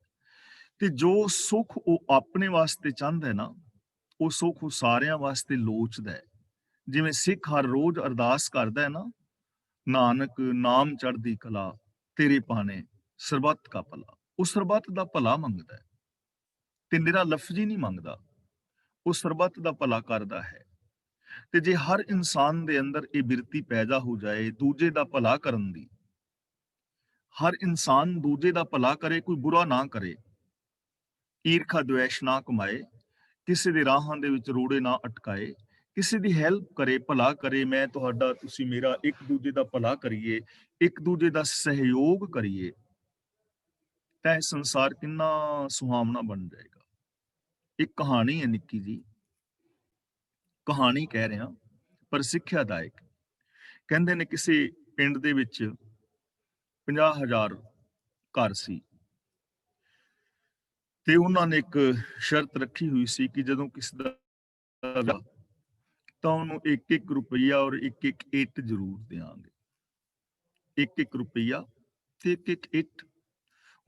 Speaker 10: ਤੇ ਜੋ ਸੁੱਖ ਉਹ ਆਪਣੇ ਵਾਸਤੇ ਚਾਹੁੰਦਾ ਹੈ ਨਾ, ਉਹ ਸੁੱਖ ਉਹ ਸਾਰਿਆਂ ਵਾਸਤੇ ਲੋਚਦਾ ਹੈ। ਜਿਵੇਂ ਸਿੱਖ ਹਰ ਰੋਜ਼ ਅਰਦਾਸ ਕਰਦਾ ਹੈ ਨਾ, ਨਾਨਕ ਨਾਮ ਚੜ੍ਹਦੀ ਕਲਾ ਤੇਰੇ ਪਾਣੇ ਸਰਬੱਤ ਕਾ ਭਲਾ। ਉਹ ਸਰਬੱਤ ਦਾ ਭਲਾ ਮੰਗਦਾ ਹੈ ਤੇ ਨਿਰਾ ਲਫ਼ਜ਼ੀ ਨਹੀਂ ਮੰਗਦਾ, ਉਹ ਸਰਬੱਤ ਦਾ ਭਲਾ ਕਰਦਾ ਹੈ। ਤੇ ਜੇ ਹਰ ਇਨਸਾਨ ਦੇ ਅੰਦਰ ਇਹ ਬਿਰਤੀ ਪੈਦਾ ਹੋ ਜਾਏ ਦੂਜੇ ਦਾ ਭਲਾ ਕਰਨ ਦੀ, ਹਰ ਇਨਸਾਨ ਦੂਜੇ ਦਾ ਭਲਾ ਕਰੇ, ਕੋਈ ਬੁਰਾ ਨਾ ਕਰੇ, ਈਰਖਾ ਦਵੇਸ਼ ਨਾ ਕਮਾਏ, ਕਿਸੇ ਦੇ ਰਾਹਾਂ ਦੇ ਵਿੱਚ ਰੋੜੇ ਨਾ ਅਟਕਾਏ, ਕਿਸੇ ਦੀ ਹੈਲਪ ਕਰੇ, ਭਲਾ ਕਰੇ, ਮੈਂ ਤੁਹਾਡਾ, ਤੁਸੀਂ ਮੇਰਾ, ਇੱਕ ਦੂਜੇ ਦਾ ਭਲਾ ਕਰੀਏ, ਇੱਕ ਦੂਜੇ ਦਾ ਸਹਿਯੋਗ ਕਰੀਏ, ਤਾਂ ਇਹ ਸੰਸਾਰ ਕਿੰਨਾ ਸੁਹਾਵਣਾ ਬਣ ਜਾਏਗਾ। ਇੱਕ ਕਹਾਣੀ ਹੈ ਨਿੱਕੀ ਜੀ, ਕਹਾਣੀ ਕਹਿ ਰਿਹਾ ਪਰ ਸਿੱਖਿਆਦਾਇਕ। ਕਹਿੰਦੇ ਨੇ ਕਿਸੇ ਪਿੰਡ ਦੇ ਵਿੱਚ 50,000 ਘਰ ਸੀ ਤੇ ਉਹਨਾਂ ਨੇ ਇੱਕ ਸ਼ਰਤ ਰੱਖੀ ਹੋਈ ਸੀ ਕਿ ਜਦੋਂ ਕਿਸੇ ਦਾ ਤਾਂ ਉਹਨੂੰ 1-1 ਰੁਪਈਆ ਔਰ 1-1 ਇੱਟ ਜ਼ਰੂਰ ਦੇਵਾਂਗੇ। 1-1 ਰੁਪਈਆ ਤੇ 1-1 ਇੱਟ।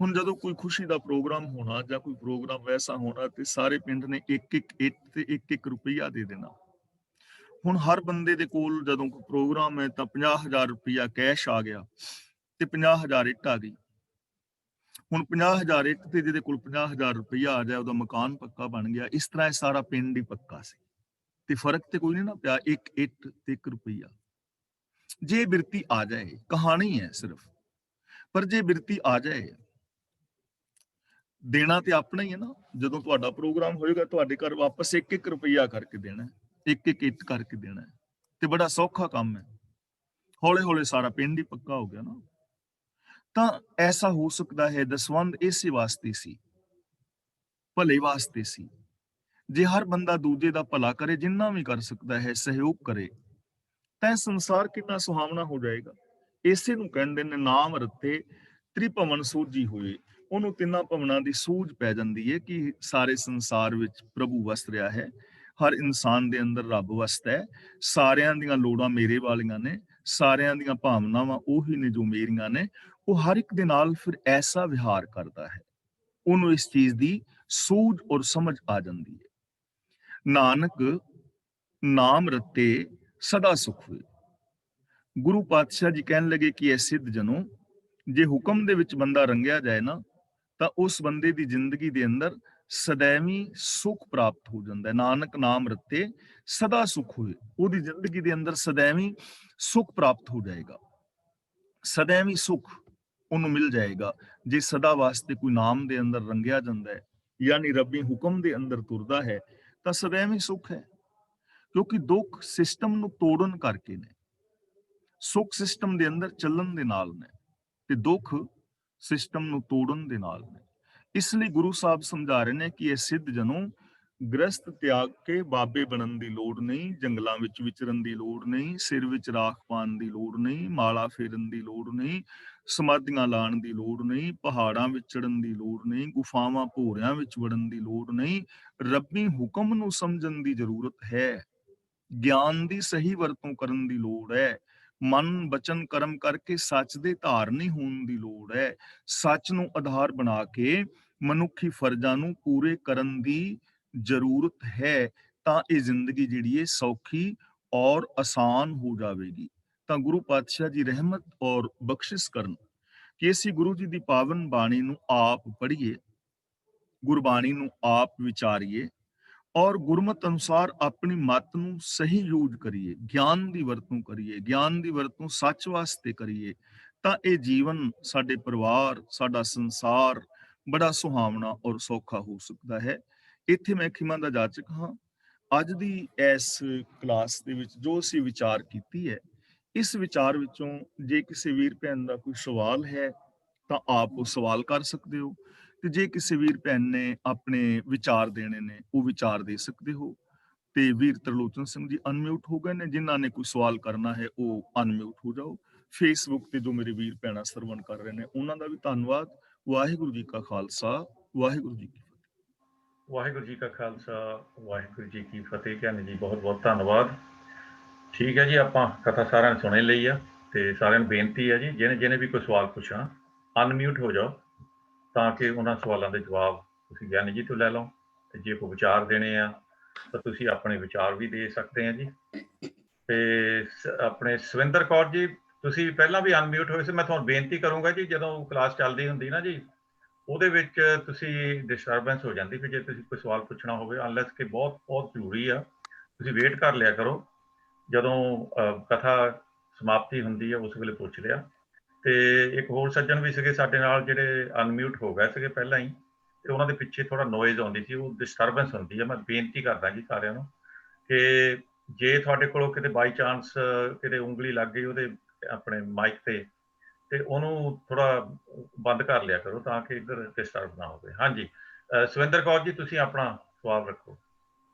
Speaker 10: ਹੁਣ ਜਦੋਂ ਕੋਈ ਖੁਸ਼ੀ ਦਾ ਪ੍ਰੋਗਰਾਮ ਹੋਣਾ ਜਾਂ ਕੋਈ ਪ੍ਰੋਗਰਾਮ ਵੈਸਾ ਹੋਣਾ ਤੇ ਸਾਰੇ ਪਿੰਡ ਨੇ 1-1 ਇੱਟ ਤੇ 1-1 ਰੁਪਈਆ ਦੇ ਦੇਣਾ। ਹੁਣ ਹਰ ਬੰਦੇ ਦੇ ਕੋਲ ਜਦੋਂ ਕੋਈ ਪ੍ਰੋਗਰਾਮ ਹੈ ਤਾਂ 50,000 ਰੁਪਈਆ ਕੈਸ਼ ਆ ਗਿਆ ਤੇ 50,000 ਇੱਟ ਆ ਗਈ। ਹੁਣ 50,000 ਇੱਟ ਤੇ ਜਿਹਦੇ ਕੋਲ 50,000 ਰੁਪਈਆ ਆ ਜਾਏ ਉਹਦਾ ਮਕਾਨ ਪੱਕਾ ਬਣ ਗਿਆ। ਇਸ ਤਰ੍ਹਾਂ ਇਹ ਸਾਰਾ ਪਿੰਡ ਹੀ ਪੱਕਾ ਸੀ ਤੇ ਫਰਕ ਤੇ ਕੋਈ ਨਹੀਂ ਨਾ ਪਿਆ, 1 ਇੱਟ ਤੇ 1 ਰੁਪਈਆ। ਜੇ ਬਿਰਤੀ ਆ ਜਾਏ, ਕਹਾਣੀ ਹੈ ਸਿਰਫ, ਪਰ ਜੇ ਬਿਰਤੀ ਆ ਜਾਏ ਦੇਣਾ ਤੇ ਆਪਣਾ ਹੀ ਹੈ ਨਾ। ਜਦੋਂ ਤੁਹਾਡਾ ਪ੍ਰੋਗਰਾਮ ਹੋਏਗਾ ਤੁਹਾਡੇ ਘਰ ਵਾਪਸ 1-1 ਰੁਪਈਆ ਕਰਕੇ ਦੇਣਾ, 1-1 ਇੱਟ ਕਰਕੇ ਦੇਣਾ, ਤੇ ਬੜਾ ਸੌਖਾ ਕੰਮ ਹੈ। ਹੌਲੇ ਹੌਲੇ ਸਾਰਾ ਪਿੰਡ ਹੀ ਪੱਕਾ ਹੋ ਗਿਆ ਨਾ। ਤਾਂ ਐਸਾ ਹੋ ਸਕਦਾ ਹੈ ਦਸਵੰਧ ਇਸੇ ਵਾਸਤੇ ਸੀ, ਭਲੇ ਵਾਸਤੇ ਸੀ। ਜੇ ਹਰ ਬੰਦਾ ਦੂਜੇ ਦਾ ਭਲਾ ਕਰੇ, ਜਿੰਨਾ ਵੀ ਕਰ ਸਕਦਾ ਹੈ ਸਹਿਯੋਗ ਕਰੇ, ਤਾਂ ਸੰਸਾਰ ਕਿੰਨਾ ਸੁਹਾਵਣਾ ਹੋ ਜਾਏਗਾ। ਇਸੇ ਨੂੰ ਕਹਿੰਦੇ ਨੇ ਨਾਮ ਰਤੇ ਤ੍ਰਿਭਵਨ ਸੂਝੀ ਹੋਏ। ਉਹਨੂੰ ਤਿੰਨਾਂ ਭਵਨਾਂ ਦੀ ਸੂਝ ਪੈ ਜਾਂਦੀ ਹੈ ਕਿ ਸਾਰੇ ਸੰਸਾਰ ਵਿੱਚ ਪ੍ਰਭੂ ਵਸ ਰਿਹਾ ਹੈ, ਹਰ ਇਨਸਾਨ ਦੇ ਅੰਦਰ ਰੱਬ ਵਸਦਾ ਹੈ, ਸਾਰਿਆਂ ਦੀਆਂ ਲੋੜਾਂ ਮੇਰੇ ਵਾਲੀਆਂ ਨੇ, ਸਾਰਿਆਂ ਦੀਆਂ ਭਾਵਨਾਵਾਂ ਉਹੀ ਨੇ ਜੋ ਮੇਰੀਆਂ ਨੇ। ਉਹ ਹਰ ਇੱਕ ਦੇ ਨਾਲ ਫਿਰ ਐਸਾ ਵਿਹਾਰ ਕਰਦਾ ਹੈ, ਉਹਨੂੰ ਇਸ ਚੀਜ਼ ਦੀ ਸੂਝ ਔਰ ਸਮਝ ਆ ਜਾਂਦੀ ਹੈ। ਨਾਨਕ ਨਾਮ ਰਤੇ ਸਦਾ ਸੁਖ ਹੋਏ। ਗੁਰੂ ਪਾਤਸ਼ਾਹ ਜੀ ਕਹਿਣ ਲੱਗੇ ਕਿ ਇਹ ਸਿੱਧ ਜਨੋ, ਜੇ ਹੁਕਮ ਦੇ ਵਿੱਚ ਬੰਦਾ ਰੰਗਿਆ ਜਾਏ ਨਾ, ਤਾਂ ਉਸ ਬੰਦੇ ਦੀ ਜ਼ਿੰਦਗੀ ਦੇ ਅੰਦਰ ਸदैਵੀਂ ਸੁਖ ਪ੍ਰਾਪਤ ਹੋ ਜਾਂਦਾ ਹੈ। ਨਾਨਕ ਨਾਮ ਰਤੇ ਸਦਾ ਸੁਖ ਹੋਏ, ਉਹਦੀ ਜ਼ਿੰਦਗੀ ਦੇ ਅੰਦਰ ਸदैਵੀਂ ਸੁਖ ਪ੍ਰਾਪਤ ਹੋ ਜਾਏਗਾ। ਸदैਵੀਂ ਸੁਖ ਉਹਨੂੰ ਮਿਲ ਜਾਏਗਾ ਜੇ ਸਦਾ ਵਾਸਤੇ ਕੋਈ ਨਾਮ ਦੇ ਅੰਦਰ ਰੰਗਿਆ ਜਾਂਦਾ ਹੈ, ਯਾਨੀ ਰੱਬੀ ਹੁਕਮ ਦੇ ਅੰਦਰ ਤੁਰਦਾ ਹੈ, ਤਾਂ ਸदैਵੀਂ ਸੁਖ ਹੈ। ਕਿਉਂਕਿ ਦੁੱਖ ਸਿਸਟਮ ਨੂੰ ਤੋੜਨ ਕਰਕੇ ਨੇ, ਸੁਖ ਸਿਸਟਮ ਦੇ ਅੰਦਰ ਚੱਲਣ ਦੇ ਨਾਲ ਨੇ, ਤੇ ਦੁੱਖ ਸਿਸਟਮ ਨੂੰ ਤੋੜਨ ਦੇ ਨਾਲ ਨੇ। ਇਸ ਲਈ ਗੁਰੂ ਸਾਹਿਬ ਸਮਝਾ ਰਹੇ ਨੇ ਕਿ ਇਹ ਸਿੱਧ ਜਨੋ, ਗ੍ਰਸਤ ਤਿਆਗ ਕੇ ਬਾਬੇ ਬਣਨ ਦੀ ਲੋੜ ਨਹੀਂ, ਜੰਗਲਾਂ ਵਿੱਚ ਵਿਚਰਨ ਦੀ ਲੋੜ ਨਹੀਂ, ਸਿਰ ਵਿੱਚ ਰਾਖ ਪਾਉਣ ਦੀ ਲੋੜ ਨਹੀਂ, ਮਾਲਾ ਫੇਰਨ ਦੀ ਲੋੜ ਨਹੀਂ, ਸਮਾਧੀਆਂ ਲਾਉਣ ਦੀ ਲੋੜ ਨਹੀਂ, ਪਹਾੜਾਂ ਵਿੱਚ ਚੜਨ ਦੀ ਲੋੜ ਨਹੀਂ, ਗੁਫਾਵਾਂ ਭੋਰਿਆਂ ਵਿੱਚ ਵੜਨ ਦੀ ਲੋੜ ਨਹੀਂ। ਰੱਬੀ ਹੁਕਮ ਨੂੰ ਸਮਝਣ ਦੀ ਜ਼ਰੂਰਤ ਹੈ, ਗਿਆਨ ਦੀ ਸਹੀ ਵਰਤੋਂ ਕਰਨ ਦੀ ਲੋੜ ਹੈ, ਮਨ ਬਚਨ ਕਰਮ ਕਰਕੇ ਸੱਚ ਦੇ ਧਾਰਨੀ ਹੋਣ ਦੀ ਲੋੜ ਹੈ, ਸੱਚ ਨੂੰ ਆਧਾਰ ਬਣਾ ਕੇ ਮਨੁੱਖੀ ਫਰਜ਼ਾਂ ਨੂੰ ਪੂਰੇ ਕਰਨ ਦੀ ਜ਼ਰੂਰਤ ਹੈ। ਤਾਂ ਇਹ ਜ਼ਿੰਦਗੀ ਜਿਹੜੀ ਹੈ ਸੌਖੀ ਔਰ ਆਸਾਨ ਹੋ ਜਾਵੇਗੀ। ਤਾਂ ਗੁਰੂ ਪਾਤਸ਼ਾਹ ਜੀ ਰਹਿਮਤ ਔਰ ਬਖਸ਼ਿਸ਼ ਕਰਨ ਕਿ ਅਸੀਂ ਗੁਰੂ ਜੀ ਦੀ ਪਾਵਨ ਬਾਣੀ ਨੂੰ ਆਪ ਪੜ੍ਹੀਏ, ਗੁਰਬਾਣੀ ਨੂੰ ਆਪ ਵਿਚਾਰੀਏ, ਔਰ ਗੁਰਮਤ ਅਨੁਸਾਰ ਆਪਣੀ ਮੱਤ ਨੂੰ ਸਹੀ ਯੂਜ਼ ਕਰੀਏ, ਗਿਆਨ ਦੀ ਵਰਤੋਂ ਕਰੀਏ, ਗਿਆਨ ਦੀ ਵਰਤੋਂ ਸੱਚ ਵਾਸਤੇ ਕਰੀਏ। ਤਾਂ ਇਹ ਜੀਵਨ, ਸਾਡੇ ਪਰਿਵਾਰ, ਸਾਡਾ ਸੰਸਾਰ ਬੜਾ ਸੁਹਾਵਣਾ ਔਰ ਸੌਖਾ ਹੋ ਸਕਦਾ ਹੈ। ਇੱਥੇ ਮੈਂ ਖਿਮਾ ਦਾ ਜਾਚਕ ਹਾਂ। ਅੱਜ ਦੀ ਇਸ ਕਲਾਸ ਦੇ ਵਿੱਚ ਜੋ ਅਸੀਂ ਵਿਚਾਰ ਕੀਤੀ ਹੈ, ਇਸ ਵਿਚਾਰ ਵਿੱਚੋਂ ਜੇ ਕਿਸੇ ਵੀਰ ਭੈਣ ਦਾ ਕੋਈ ਸਵਾਲ ਹੈ ਤਾਂ ਆਪ ਉਹ ਸਵਾਲ ਕਰ ਸਕਦੇ ਹੋ, ਤੇ ਜੇ ਕਿਸੇ ਵੀਰ ਭੈਣ ਨੇ ਆਪਣੇ ਵਿਚਾਰ ਦੇਣੇ ਨੇ ਉਹ ਵਿਚਾਰ ਦੇ ਸਕਦੇ ਹੋ। ਤੇ ਵੀਰ ਤਰਲੋਚਨ ਸਿੰਘ ਜੀ ਅਨਮਿਊਟ ਹੋ ਗਏ ਨੇ, ਜਿਨ੍ਹਾਂ ਨੇ ਕੋਈ ਸਵਾਲ ਕਰਨਾ ਹੈ ਉਹ ਅਨਮਿਊਟ ਹੋ ਜਾਓ। ਫੇਸਬੁੱਕ ਤੇ ਜੋ ਮੇਰੇ ਵੀਰ ਭੈਣਾਂ ਸਰਵਣ ਕਰ ਰਹੇ ਨੇ ਉਹਨਾਂ ਦਾ ਵੀ ਧੰਨਵਾਦ। ਵਾਹਿਗੁਰੂ ਜੀ ਕਾ ਖਾਲਸਾ, ਵਾਹਿਗੁਰੂ ਜੀ ਕੀ ਫਤਿਹ।
Speaker 3: ਵਾਹਿਗੁਰੂ ਜੀ ਕਾ ਖਾਲਸਾ, ਵਾਹਿਗੁਰੂ ਜੀ ਕੀ ਫਤਿਹ। ਗਿਆਨੀ ਜੀ ਬਹੁਤ ਬਹੁਤ ਧੰਨਵਾਦ। ਠੀਕ ਹੈ ਜੀ, ਆਪਾਂ ਕਥਾ ਸਾਰਿਆਂ ਨੇ ਸੁਣੇ ਲਈ ਆ, ਤੇ ਸਾਰਿਆਂ ਨੂੰ ਬੇਨਤੀ ਹੈ ਜੀ, ਜਿਹਨੇ ਵੀ ਕੋਈ ਸਵਾਲ ਪੁੱਛਣਾ ਅਨਮਿਊਟ ਹੋ ਜਾਓ, ਤਾਂ ਕਿ ਉਹਨਾਂ ਸਵਾਲਾਂ ਦੇ ਜਵਾਬ ਤੁਸੀਂ ਗਿਆਨੀ ਜੀ ਤੋਂ ਲੈ ਲਓ। ਤੇ ਜੇ ਕੋਈ ਵਿਚਾਰ ਦੇਣੇ ਆ ਤਾਂ ਤੁਸੀਂ ਆਪਣੇ ਵਿਚਾਰ ਵੀ ਦੇ ਸਕਦੇ ਆ ਜੀ। ਤੇ ਆਪਣੇ ਸਵਿੰਦਰ ਕੌਰ ਜੀ, ਤੁਸੀਂ ਪਹਿਲਾਂ ਵੀ ਅਨਮਿਊਟ ਹੋਏ ਸੀ। ਮੈਂ ਤੁਹਾਨੂੰ ਬੇਨਤੀ ਕਰੂੰਗਾ ਜੀ, ਜਦੋਂ ਕਲਾਸ ਚੱਲਦੀ ਹੁੰਦੀ ਨਾ ਜੀ, ਉਹਦੇ ਵਿੱਚ ਤੁਸੀਂ ਡਿਸਟਰਬੈਂਸ ਹੋ ਜਾਂਦੀ, ਫਿਰ ਜੇ ਤੁਸੀਂ ਕੋਈ ਸਵਾਲ ਪੁੱਛਣਾ ਹੋਵੇ, ਅਨਲੈਸ ਕਿ ਬਹੁਤ ਬਹੁਤ ਜ਼ਰੂਰੀ ਆ, ਤੁਸੀਂ ਵੇਟ ਕਰ ਲਿਆ ਕਰੋ, ਜਦੋਂ ਕਥਾ ਸਮਾਪਤੀ ਹੁੰਦੀ ਹੈ ਉਸ ਵੇਲੇ ਪੁੱਛ ਲਿਆ। ਤੇ ਇੱਕ ਹੋਰ ਸੱਜਣ ਵੀ ਸੀਗੇ ਸਾਡੇ ਨਾਲ ਜਿਹੜੇ ਅਨਮਿਊਟ ਹੋ ਗਏ ਸੀਗੇ ਪਹਿਲਾਂ ਹੀ, ਤੇ ਉਹਨਾਂ ਦੇ ਪਿੱਛੇ ਥੋੜਾ ਨੋਇਜ਼ ਆਉਂਦੀ ਸੀ, ਉਹ ਡਿਸਟਰਬੈਂਸ ਹੁੰਦੀ ਹੈ। ਮੈਂ ਬੇਨਤੀ ਕਰਦਾ ਜੀ ਸਾਰਿਆਂ ਨੂੰ ਕਿ ਜੇ ਤੁਹਾਡੇ ਕੋਲੋਂ ਕਿਤੇ ਬਾਈ ਚਾਂਸ ਕਿਤੇ ਉਂਗਲੀ ਲੱਗ ਗਈ ਉਹਦੇ ਆਪਣੇ ਮਾਈਕ ਤੇ ਉਹਨੂੰ ਥੋੜਾ ਬੰਦ ਕਰ ਲਿਆ ਕਰੋ, ਤਾਂ ਕਿ ਇੱਧਰ ਡਿਸਟਰਬ ਨਾ ਹੋਵੇ। ਹਾਂਜੀ, ਸਵਿੰਦਰ ਕੌਰ ਜੀ, ਤੁਸੀਂ ਆਪਣਾ ਸਵਾਲ ਰੱਖੋ।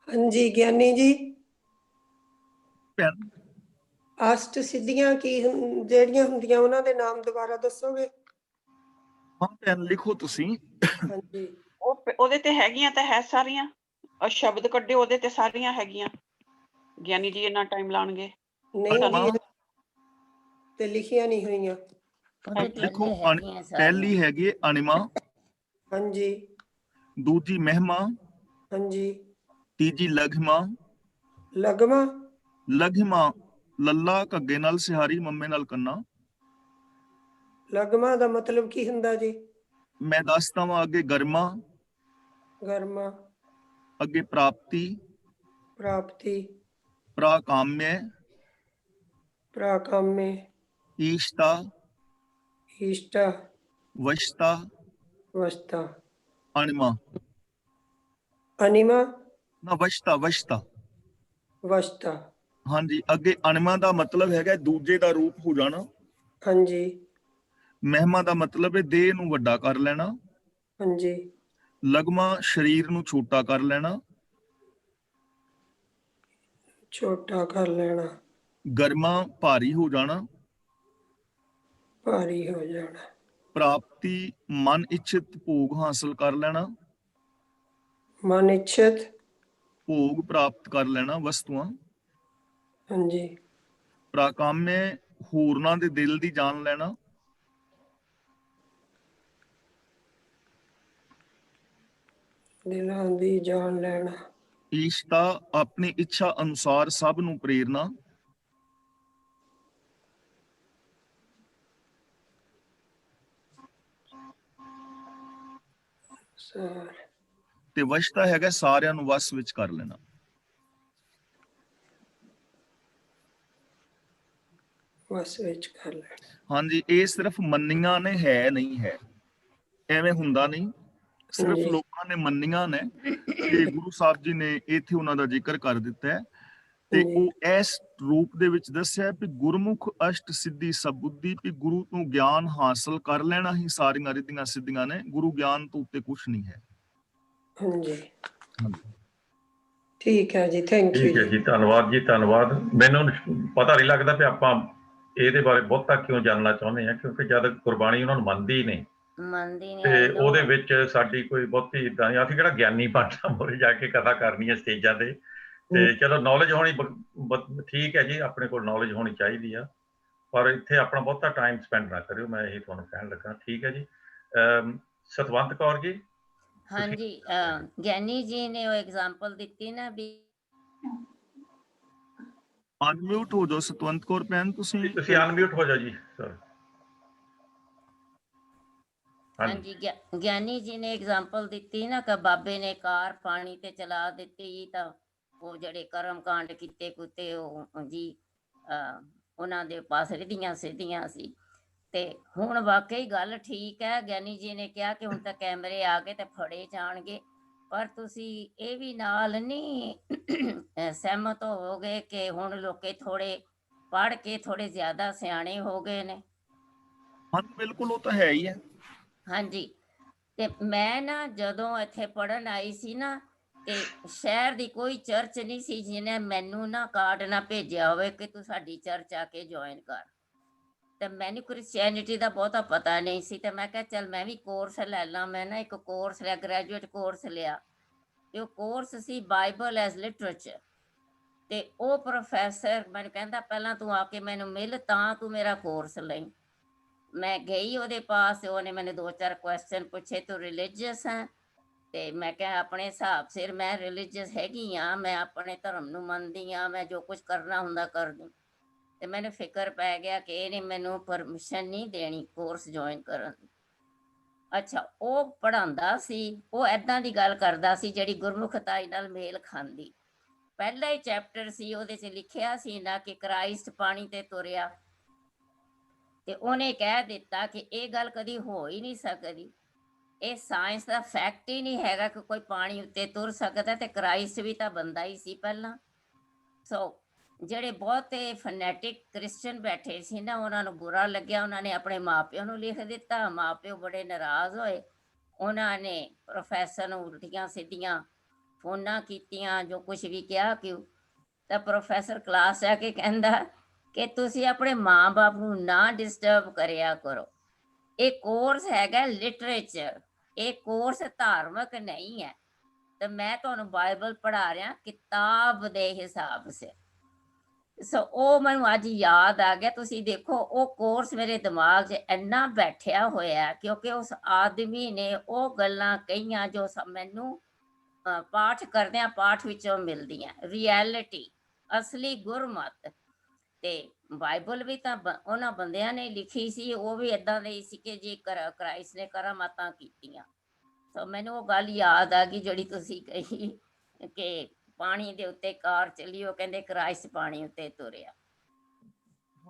Speaker 8: ਹਾਂਜੀ ਗਿਆਨੀ ਜੀ, ਅਸ਼ਟ ਸਿੱਧੀਆਂ ਕੀ ਜਿਹੜੀਆਂ ਹੁੰਦੀਆਂ ਉਹਨਾਂ ਦੇ ਨਾਮ ਦੁਬਾਰਾ ਦੱਸੋਗੇ?
Speaker 10: ਹਾਂ ਭੈਣ, ਲਿਖੋ ਤੁਸੀਂ।
Speaker 8: ਹਾਂਜੀ,
Speaker 2: ਉਹਦੇ ਤੇ ਹੈਗੀਆਂ ਤਾਂ ਹੈ ਸਾਰੀਆਂ, ਸ਼ਬਦ ਕੱਢੇ ਉਹਦੇ ਤੇ ਸਾਰੀਆਂ ਹੈਗੀਆਂ। ਗਿਆਨੀ ਜੀ ਇੰਨਾ ਟਾਈਮ ਲਾਉਣਗੇ?
Speaker 8: ਨਹੀਂ ਤੇ ਲਿਖੀਆਂ ਨਹੀਂ ਹੋਈਆਂ।
Speaker 10: ਲਿਖੋ, ਪਹਿਲੀ ਹੈਗੀ ਅਣਿਮਾ,
Speaker 8: ਹਾਂਜੀ,
Speaker 10: ਦੂਜੀ ਮਹਿਮਾ,
Speaker 8: ਹਾਂਜੀ,
Speaker 10: ਤੀਜੀ ਲਘਮਾ।
Speaker 8: ਲਗਮਾ,
Speaker 10: ਲਘਮਾ ਲੱਲਾ ਘੱਗੇ ਨਾਲ ਸਿਹਾਰੀ, ਮੰਮੇ ਨਾਲ ਕੰਨਾ।
Speaker 8: ਲਗਮਾ ਦਾ ਮਤਲਬ ਕੀ ਹੁੰਦਾ ਜੀ?
Speaker 10: ਮੈਂ ਦੱਸਦਾ ਵਾਂ ਅੱਗੇ ਗਰਮਾ,
Speaker 8: ਗਰਮਾ,
Speaker 10: ਅੱਗੇ ਪ੍ਰਾਪਤੀ,
Speaker 8: ਪ੍ਰਾਪਤੀ,
Speaker 10: ਪ੍ਰਾਕਾਮਯ,
Speaker 8: ਪ੍ਰਾਕਾਮਯ,
Speaker 10: ਈਸ਼ਤਾ,
Speaker 8: ਈਸ਼ਟਾ,
Speaker 10: ਵਸ਼ਤਾ,
Speaker 8: ਵਸਤਾ।
Speaker 10: ਅਣਿਮਾ
Speaker 8: ਅਨਿਮਾ
Speaker 10: ਨਾ ਵਸ਼ਤਾ ਵਸ਼ਤਾ
Speaker 8: ਵਸਤਾ।
Speaker 10: ਹਾਂਜੀ, ਅੱਗੇ ਅਣਿਮਾ ਦਾ ਮਤਲਬ ਹੈਗਾ ਦੂਜੇ ਦਾ ਰੂਪ ਹੋ ਜਾਣਾ।
Speaker 8: ਹਾਂਜੀ
Speaker 10: ਮਹਿਮਾ ਦਾ ਮਤਲਬ ਹੈ ਦੇਹ ਨੂੰ ਵੱਡਾ ਕਰ ਲੈਣਾ।
Speaker 8: ਹਾਂਜੀ
Speaker 10: ਲਗਮਾ ਸਰੀਰ ਨੂੰ ਛੋਟਾ ਕਰ ਲੈਣਾ।
Speaker 8: ਛੋਟਾ ਕਰ ਲੈਣਾ।
Speaker 10: ਗਰਮਾ ਭਾਰੀ ਹੋ ਜਾਣਾ।
Speaker 8: ਭਾਰੀ ਹੋ ਜਾਣਾ।
Speaker 10: ਪ੍ਰਾਪਤੀ ਮਨ ਇੱਛਿਤ ਭੋਗ ਹਾਸਲ ਕਰ ਲੈਣਾ।
Speaker 8: ਮਨ ਇੱਛਤ
Speaker 10: ਭੋਗ ਪ੍ਰਾਪਤ ਕਰ ਲੈਣਾ ਵਸਤੂਆਂ।
Speaker 8: ਹਾਂਜੀ
Speaker 10: ਪ੍ਰਾਕਾਮਯ ਹੋਰਨਾਂ ਦੇ ਦਿਲ ਦੀ ਜਾਣ ਲੈਣਾ।
Speaker 8: ਦਿਲਾਂ ਦੀ ਜਾਨ ਲੈਣਾ।
Speaker 10: ਈਸ਼ਤਾ ਆਪਣੀ ਇੱਛਾ ਅਨੁਸਾਰ ਸਭ ਨੂੰ ਪ੍ਰੇਰਨਾ। ਤੇ ਵਸ਼ਤਾ ਹੈਗਾ ਸਾਰਿਆਂ ਨੂੰ ਵਸ ਵਿੱਚ ਕਰ ਲੈਣਾ।
Speaker 8: ਵਸ ਵਿੱਚ ਕਰ ਲੈਣਾ।
Speaker 10: ਹਾਂਜੀ, ਇਹ ਸਿਰਫ ਮੰਨੀਆਂ ਨੇ, ਹੈ ਨਹੀਂ ਹੈ, ਐਵੇਂ ਹੁੰਦਾ ਨਹੀਂ। ਸਿਰਫ ਲੋਕਾਂ ਨੇ ਮੰਨੀਆਂ ਨੇ ਤੇ ਗੁਰੂ ਸਾਹਿਬ ਜੀ ਨੇ ਇੱਥੇ ਉਹਨਾਂ ਦਾ ਜ਼ਿਕਰ ਕਰ ਦਿੱਤਾ ਹੈ ਤੇ ਉਹ ਇਸ ਰੂਪ ਦੇ ਵਿੱਚ ਦੱਸਿਆ ਵੀ ਗੁਰਮੁਖ ਅਸ਼ਟ ਸਿੱਧੀ ਸਬੁੱਧੀ, ਵੀ ਗੁਰੂ ਤੋਂ ਗਿਆਨ ਹਾਸਲ ਕਰ ਲੈਣਾ ਹੀ ਸਾਰੀਆਂ ਰਿੱਧੀਆਂ ਸਿੱਧੀਆਂ ਨੇ। ਗੁਰੂ ਗਿਆਨ ਤੋਂ ਉੱਤੇ ਕੁਛ ਨਹੀਂ ਹੈ।
Speaker 8: ਹਾਂਜੀ ਠੀਕ ਹੈ ਜੀ, ਥੈਂਕ ਯੂ।
Speaker 3: ਠੀਕ ਹੈ ਜੀ, ਧੰਨਵਾਦ ਜੀ, ਧੰਨਵਾਦ। ਮੈਨੂੰ ਪਤਾ ਨਹੀਂ ਲੱਗਦਾ ਵੀ ਆਪਾਂ ਇਹਦੇ ਬਾਰੇ ਬਹੁਤਾ ਕਿਉਂ ਜਾਣਨਾ ਚਾਹੁੰਦੇ ਹਾਂ, ਕਿਉਂਕਿ ਜਦ ਗੁਰਬਾਣੀ ਉਹਨਾਂ ਨੂੰ ਮੰਨਦੀ ਨਹੀਂ ਤੇ ਉਹਦੇ ਵਿੱਚ ਸਾਡੀ ਕੋਈ ਬਹੁਤੀ ਇਦਾਂ ਨਹੀਂ। ਅਸੀਂ ਕਿਹੜਾ ਗਿਆਨੀ ਬਣਨਾ ਮੋਰੇ ਜਾ ਕੇ ਕਥਾ ਕਰਨੀ ਹੈ ਸਟੇਜਾਂ ਤੇ ਚਲੋ ਨੌਲੇਜ ਹੋਣੀ ਠੀਕ ਹੈ ਜੀ, ਆਪਣੇ ਕੋਲ ਨੌਲੇਜ ਹੋਣੀ ਚਾਹੀਦੀ ਆ, ਪਰ ਇੱਥੇ ਆਪਣਾ ਬਹੁਤਾ ਟਾਈਮ ਸਪੈਂਡ ਨਾ ਕਰਿਓ, ਮੈਂ ਇਹੀ ਤੁਹਾਨੂੰ ਕਹਿਣ ਲੱਗਾ। ਠੀਕ ਹੈ ਜੀ। ਸਤਵੰਤ ਕੌਰ ਜੀ।
Speaker 12: ਹਾਂਜੀ, ਗਿਆਨੀ ਜੀ ਨੇ ਉਹ ਐਗਜ਼ਾਮਪਲ ਦਿੱਤੀ ਨਾ ਵੀ
Speaker 10: ਅਨਮਿਊਟ ਹੋ ਜਾਓ ਸਤਵੰਤ ਕੌਰ ਭੈਣ, ਤੁਸੀਂ
Speaker 3: ਅਨਮਿਊਟ ਹੋ ਜਾਓ ਜੀ ਸਰ।
Speaker 12: ਹਾਂਜੀ, ਗਿਆਨੀ ਜੀ ਨੇ ਐਗਜ਼ਾਮਪਲ ਦਿੱਤੀ ਨਾ ਕਿ ਬਾਬੇ ਨੇ ਕਾਰ ਪਾਣੀ ਤੇ ਚਲਾ ਦਿੱਤੀ ਤਾਂ ਉਹ ਜਿਹੜੇ ਕਰਮ ਕਾਂਡ ਕੀਤੇ ਕੁੱਤੇ ਉਹ ਜੀ ਉਹਨਾਂ ਦੇ ਪਾਸ ਰਿੱਧੀਆਂ ਸਿੱਧੀਆਂ ਸੀ। ਤੇ ਹੁਣ ਵਾਕਈ ਗੱਲ ਠੀਕ ਹੈ, ਗਿਆਨੀ ਜੀ ਨੇ ਕਿਹਾ ਕਿ ਹੁਣ ਤਾਂ ਕੈਮਰੇ ਆ ਗਏ ਤੇ ਫੜੇ ਜਾਣਗੇ, ਪਰ ਤੁਸੀਂ ਇਹ ਵੀ ਨਾਲ ਨਹੀਂ ਸਹਿਮਤ ਹੋਵੋਗੇ ਕਿ ਹੁਣ ਲੋਕੇ ਥੋੜੇ ਪੜ੍ਹ ਕੇ ਥੋੜੇ ਜ਼ਿਆਦਾ ਸਿਆਣੇ ਹੋ ਗਏ ਨੇ।
Speaker 10: ਹਾਂਜੀ ਬਿਲਕੁਲ, ਉਹ ਤਾਂ ਹੈ ਹੀ ਹੈ।
Speaker 12: ਹਾਂਜੀ, ਤੇ ਮੈਂ ਨਾ ਜਦੋਂ ਇੱਥੇ ਪੜ੍ਹਨ ਆਈ ਸੀ ਨਾ ਤੇ ਸ਼ਹਿਰ ਦੀ ਕੋਈ ਚਰਚ ਨਹੀਂ ਸੀ ਜਿਹਨੇ ਮੈਨੂੰ ਨਾ ਕਾਰਡ ਨਾ ਭੇਜਿਆ ਹੋਵੇ ਕਿ ਤੂੰ ਸਾਡੀ ਚਰਚ ਆ ਕੇ ਜੁਆਇਨ ਕਰ। ਤੇ ਮੈਨੂੰ ਕ੍ਰਿਸਚੈਨਿਟੀ ਦਾ ਬਹੁਤਾ ਪਤਾ ਨਹੀਂ ਸੀ ਤੇ ਮੈਂ ਕਿਹਾ ਚੱਲ ਮੈਂ ਵੀ ਕੋਰਸ ਲੈ ਲਾਂ। ਮੈਂ ਨਾ ਇੱਕ ਕੋਰਸ ਲਿਆ, ਗ੍ਰੈਜੂਏਟ ਕੋਰਸ ਲਿਆ ਤੇ ਉਹ ਕੋਰਸ ਸੀ ਬਾਈਬਲ ਐਜ਼ ਲਿਟਰੇਚਰ। ਤੇ ਉਹ ਪ੍ਰੋਫੈਸਰ ਮੈਨੂੰ ਕਹਿੰਦਾ ਪਹਿਲਾਂ ਤੂੰ ਆ ਕੇ ਮੈਨੂੰ ਮਿਲ ਤਾਂ ਤੂੰ ਮੇਰਾ ਕੋਰਸ ਲਈ। ਮੈਂ ਗਈ ਉਹਦੇ ਪਾਸ, ਉਹਨੇ ਮੈਨੂੰ 2-4 ਕੁਐਸਚਨ ਪੁੱਛੇ, ਤੂੰ ਰਿਲੀਜੀਅਸ ਹੈ? ਤੇ ਮੈਂ ਕਿਹਾ ਆਪਣੇ ਹਿਸਾਬ ਸਿਰ ਮੈਂ ਰਿਲੀਜੀਅਸ ਹੈਗੀ ਹਾਂ, ਮੈਂ ਆਪਣੇ ਧਰਮ ਨੂੰ ਮੰਨਦੀ ਹਾਂ, ਮੈਂ ਜੋ ਕੁਝ ਕਰਨਾ ਹੁੰਦਾ ਕਰਦੀ। ਤੇ ਮੈਨੂੰ ਫਿਕਰ ਪੈ ਗਿਆ ਕਿ ਇਹਨੇ ਮੈਨੂੰ ਪਰਮਿਸ਼ਨ ਨਹੀਂ ਦੇਣੀ ਕੋਰਸ ਜੁਆਇਨ ਕਰਨ ਦੀ। ਅੱਛਾ, ਉਹ ਪੜ੍ਹਾਉਂਦਾ ਸੀ, ਉਹ ਏਦਾਂ ਦੀ ਗੱਲ ਕਰਦਾ ਸੀ ਜਿਹੜੀ ਗੁਰਮੁਖਤਾਈ ਨਾਲ ਮੇਲ ਖਾਂਦੀ। ਪਹਿਲਾ ਹੀ ਚੈਪਟਰ ਸੀ, ਉਹਦੇ 'ਚ ਲਿਖਿਆ ਸੀ ਨਾ ਕਿ ਕ੍ਰਾਈਸਟ ਪਾਣੀ ਤੇ ਤੁਰਿਆ, ਤੇ ਉਹਨੇ ਕਹਿ ਦਿੱਤਾ ਕਿ ਇਹ ਗੱਲ ਕਦੀ ਹੋ ਹੀ ਨਹੀਂ ਸਕਦੀ, ਇਹ ਸਾਇੰਸ ਦਾ ਫੈਕਟ ਹੀ ਨਹੀਂ ਹੈਗਾ ਕਿ ਕੋਈ ਪਾਣੀ ਉੱਤੇ ਤੁਰ ਸਕਦਾ, ਤੇ ਕ੍ਰਾਈਸਟ ਵੀ ਤਾਂ ਬੰਦਾ ਹੀ ਸੀ ਪਹਿਲਾਂ। ਸੋ ਜਿਹੜੇ ਬਹੁਤੇ ਫਨੈਟਿਕ ਕ੍ਰਿਸਚਨ ਬੈਠੇ ਸੀ ਨਾ, ਉਹਨਾਂ ਨੂੰ ਬੁਰਾ ਲੱਗਿਆ, ਉਹਨਾਂ ਨੇ ਆਪਣੇ ਮਾਪਿਓ ਨੂੰ ਲਿਖ ਦਿੱਤਾ। ਮਾਪਿਓ ਬੜੇ ਨਾਰਾਜ਼ ਹੋਏ, ਉਹਨਾਂ ਨੇ ਪ੍ਰੋਫੈਸਰ ਨੂੰ ਉਲਟੀਆਂ ਸਿੱਧੀਆਂ ਫੋਨਾਂ ਕੀਤੀਆਂ, ਜੋ ਕੁਝ ਵੀ ਕਿਹਾ ਕਿਉਂ। ਤਾਂ ਪ੍ਰੋਫੈਸਰ ਕਲਾਸ ਜਾ ਕੇ ਕਹਿੰਦਾ ਕਿ ਤੁਸੀਂ ਆਪਣੇ ਮਾਂ-ਬਾਪ ਨੂੰ ਨਾ ਡਿਸਟਰਬ ਕਰਿਆ ਕਰੋ, ਇਹ ਕੋਰਸ ਹੈਗਾ ਲਿਟਰੇਚਰ, ਇਹ ਕੋਰਸ ਧਾਰਮਿਕ ਨਹੀਂ ਹੈ, ਤੇ ਮੈਂ ਤੁਹਾਨੂੰ ਬਾਈਬਲ ਪੜ੍ਹਾ ਰਿਹਾ ਕਿਤਾਬ ਦੇ ਹਿਸਾਬ ਸੇ। ਸੋ ਉਹ ਮੈਨੂੰ ਅੱਜ ਯਾਦ ਆ ਗਿਆ। ਤੁਸੀਂ ਦੇਖੋ ਉਹ ਕੋਰਸ ਮੇਰੇ ਦਿਮਾਗ 'ਚ ਇੰਨਾ ਬੈਠਿਆ ਹੋਇਆ ਕਿਉਂਕਿ ਉਸ ਆਦਮੀ ਨੇ ਉਹ ਗੱਲਾਂ ਕਹੀਆਂ ਜੋ ਮੈਨੂੰ ਪਾਠ ਕਰਦਿਆਂ ਪਾਠ ਵਿੱਚੋਂ ਮਿਲਦੀਆਂ, ਰਿਐਲਿਟੀ, ਅਸਲੀ ਗੁਰਮਤ। ਤੇ ਬਾਈਬਲ ਵੀ ਤਾਂ ਉਹਨਾਂ ਬੰਦਿਆਂ ਨੇ ਲਿਖੀ ਸੀ, ਉਹ ਵੀ ਏਦਾਂ ਦੇ ਸੀ ਕਿ ਜੀ ਕ੍ਰਾਈਸਟ ਨੇ ਕਰਾਮਾਤਾਂ ਕੀਤੀਆਂ। ਸੋ ਮੈਨੂੰ ਉਹ ਗੱਲ ਯਾਦ ਆ ਗਈ ਜਿਹੜੀ ਤੁਸੀਂ ਕਹੀ ਕਿ ਪਾਣੀ ਦੇ ਉੱਤੇ ਕਾਰ ਚੱਲੀ, ਉਹ ਕਹਿੰਦੇ ਕ੍ਰਾਈਸਟ ਪਾਣੀ ਉੱਤੇ ਤੁਰਿਆ।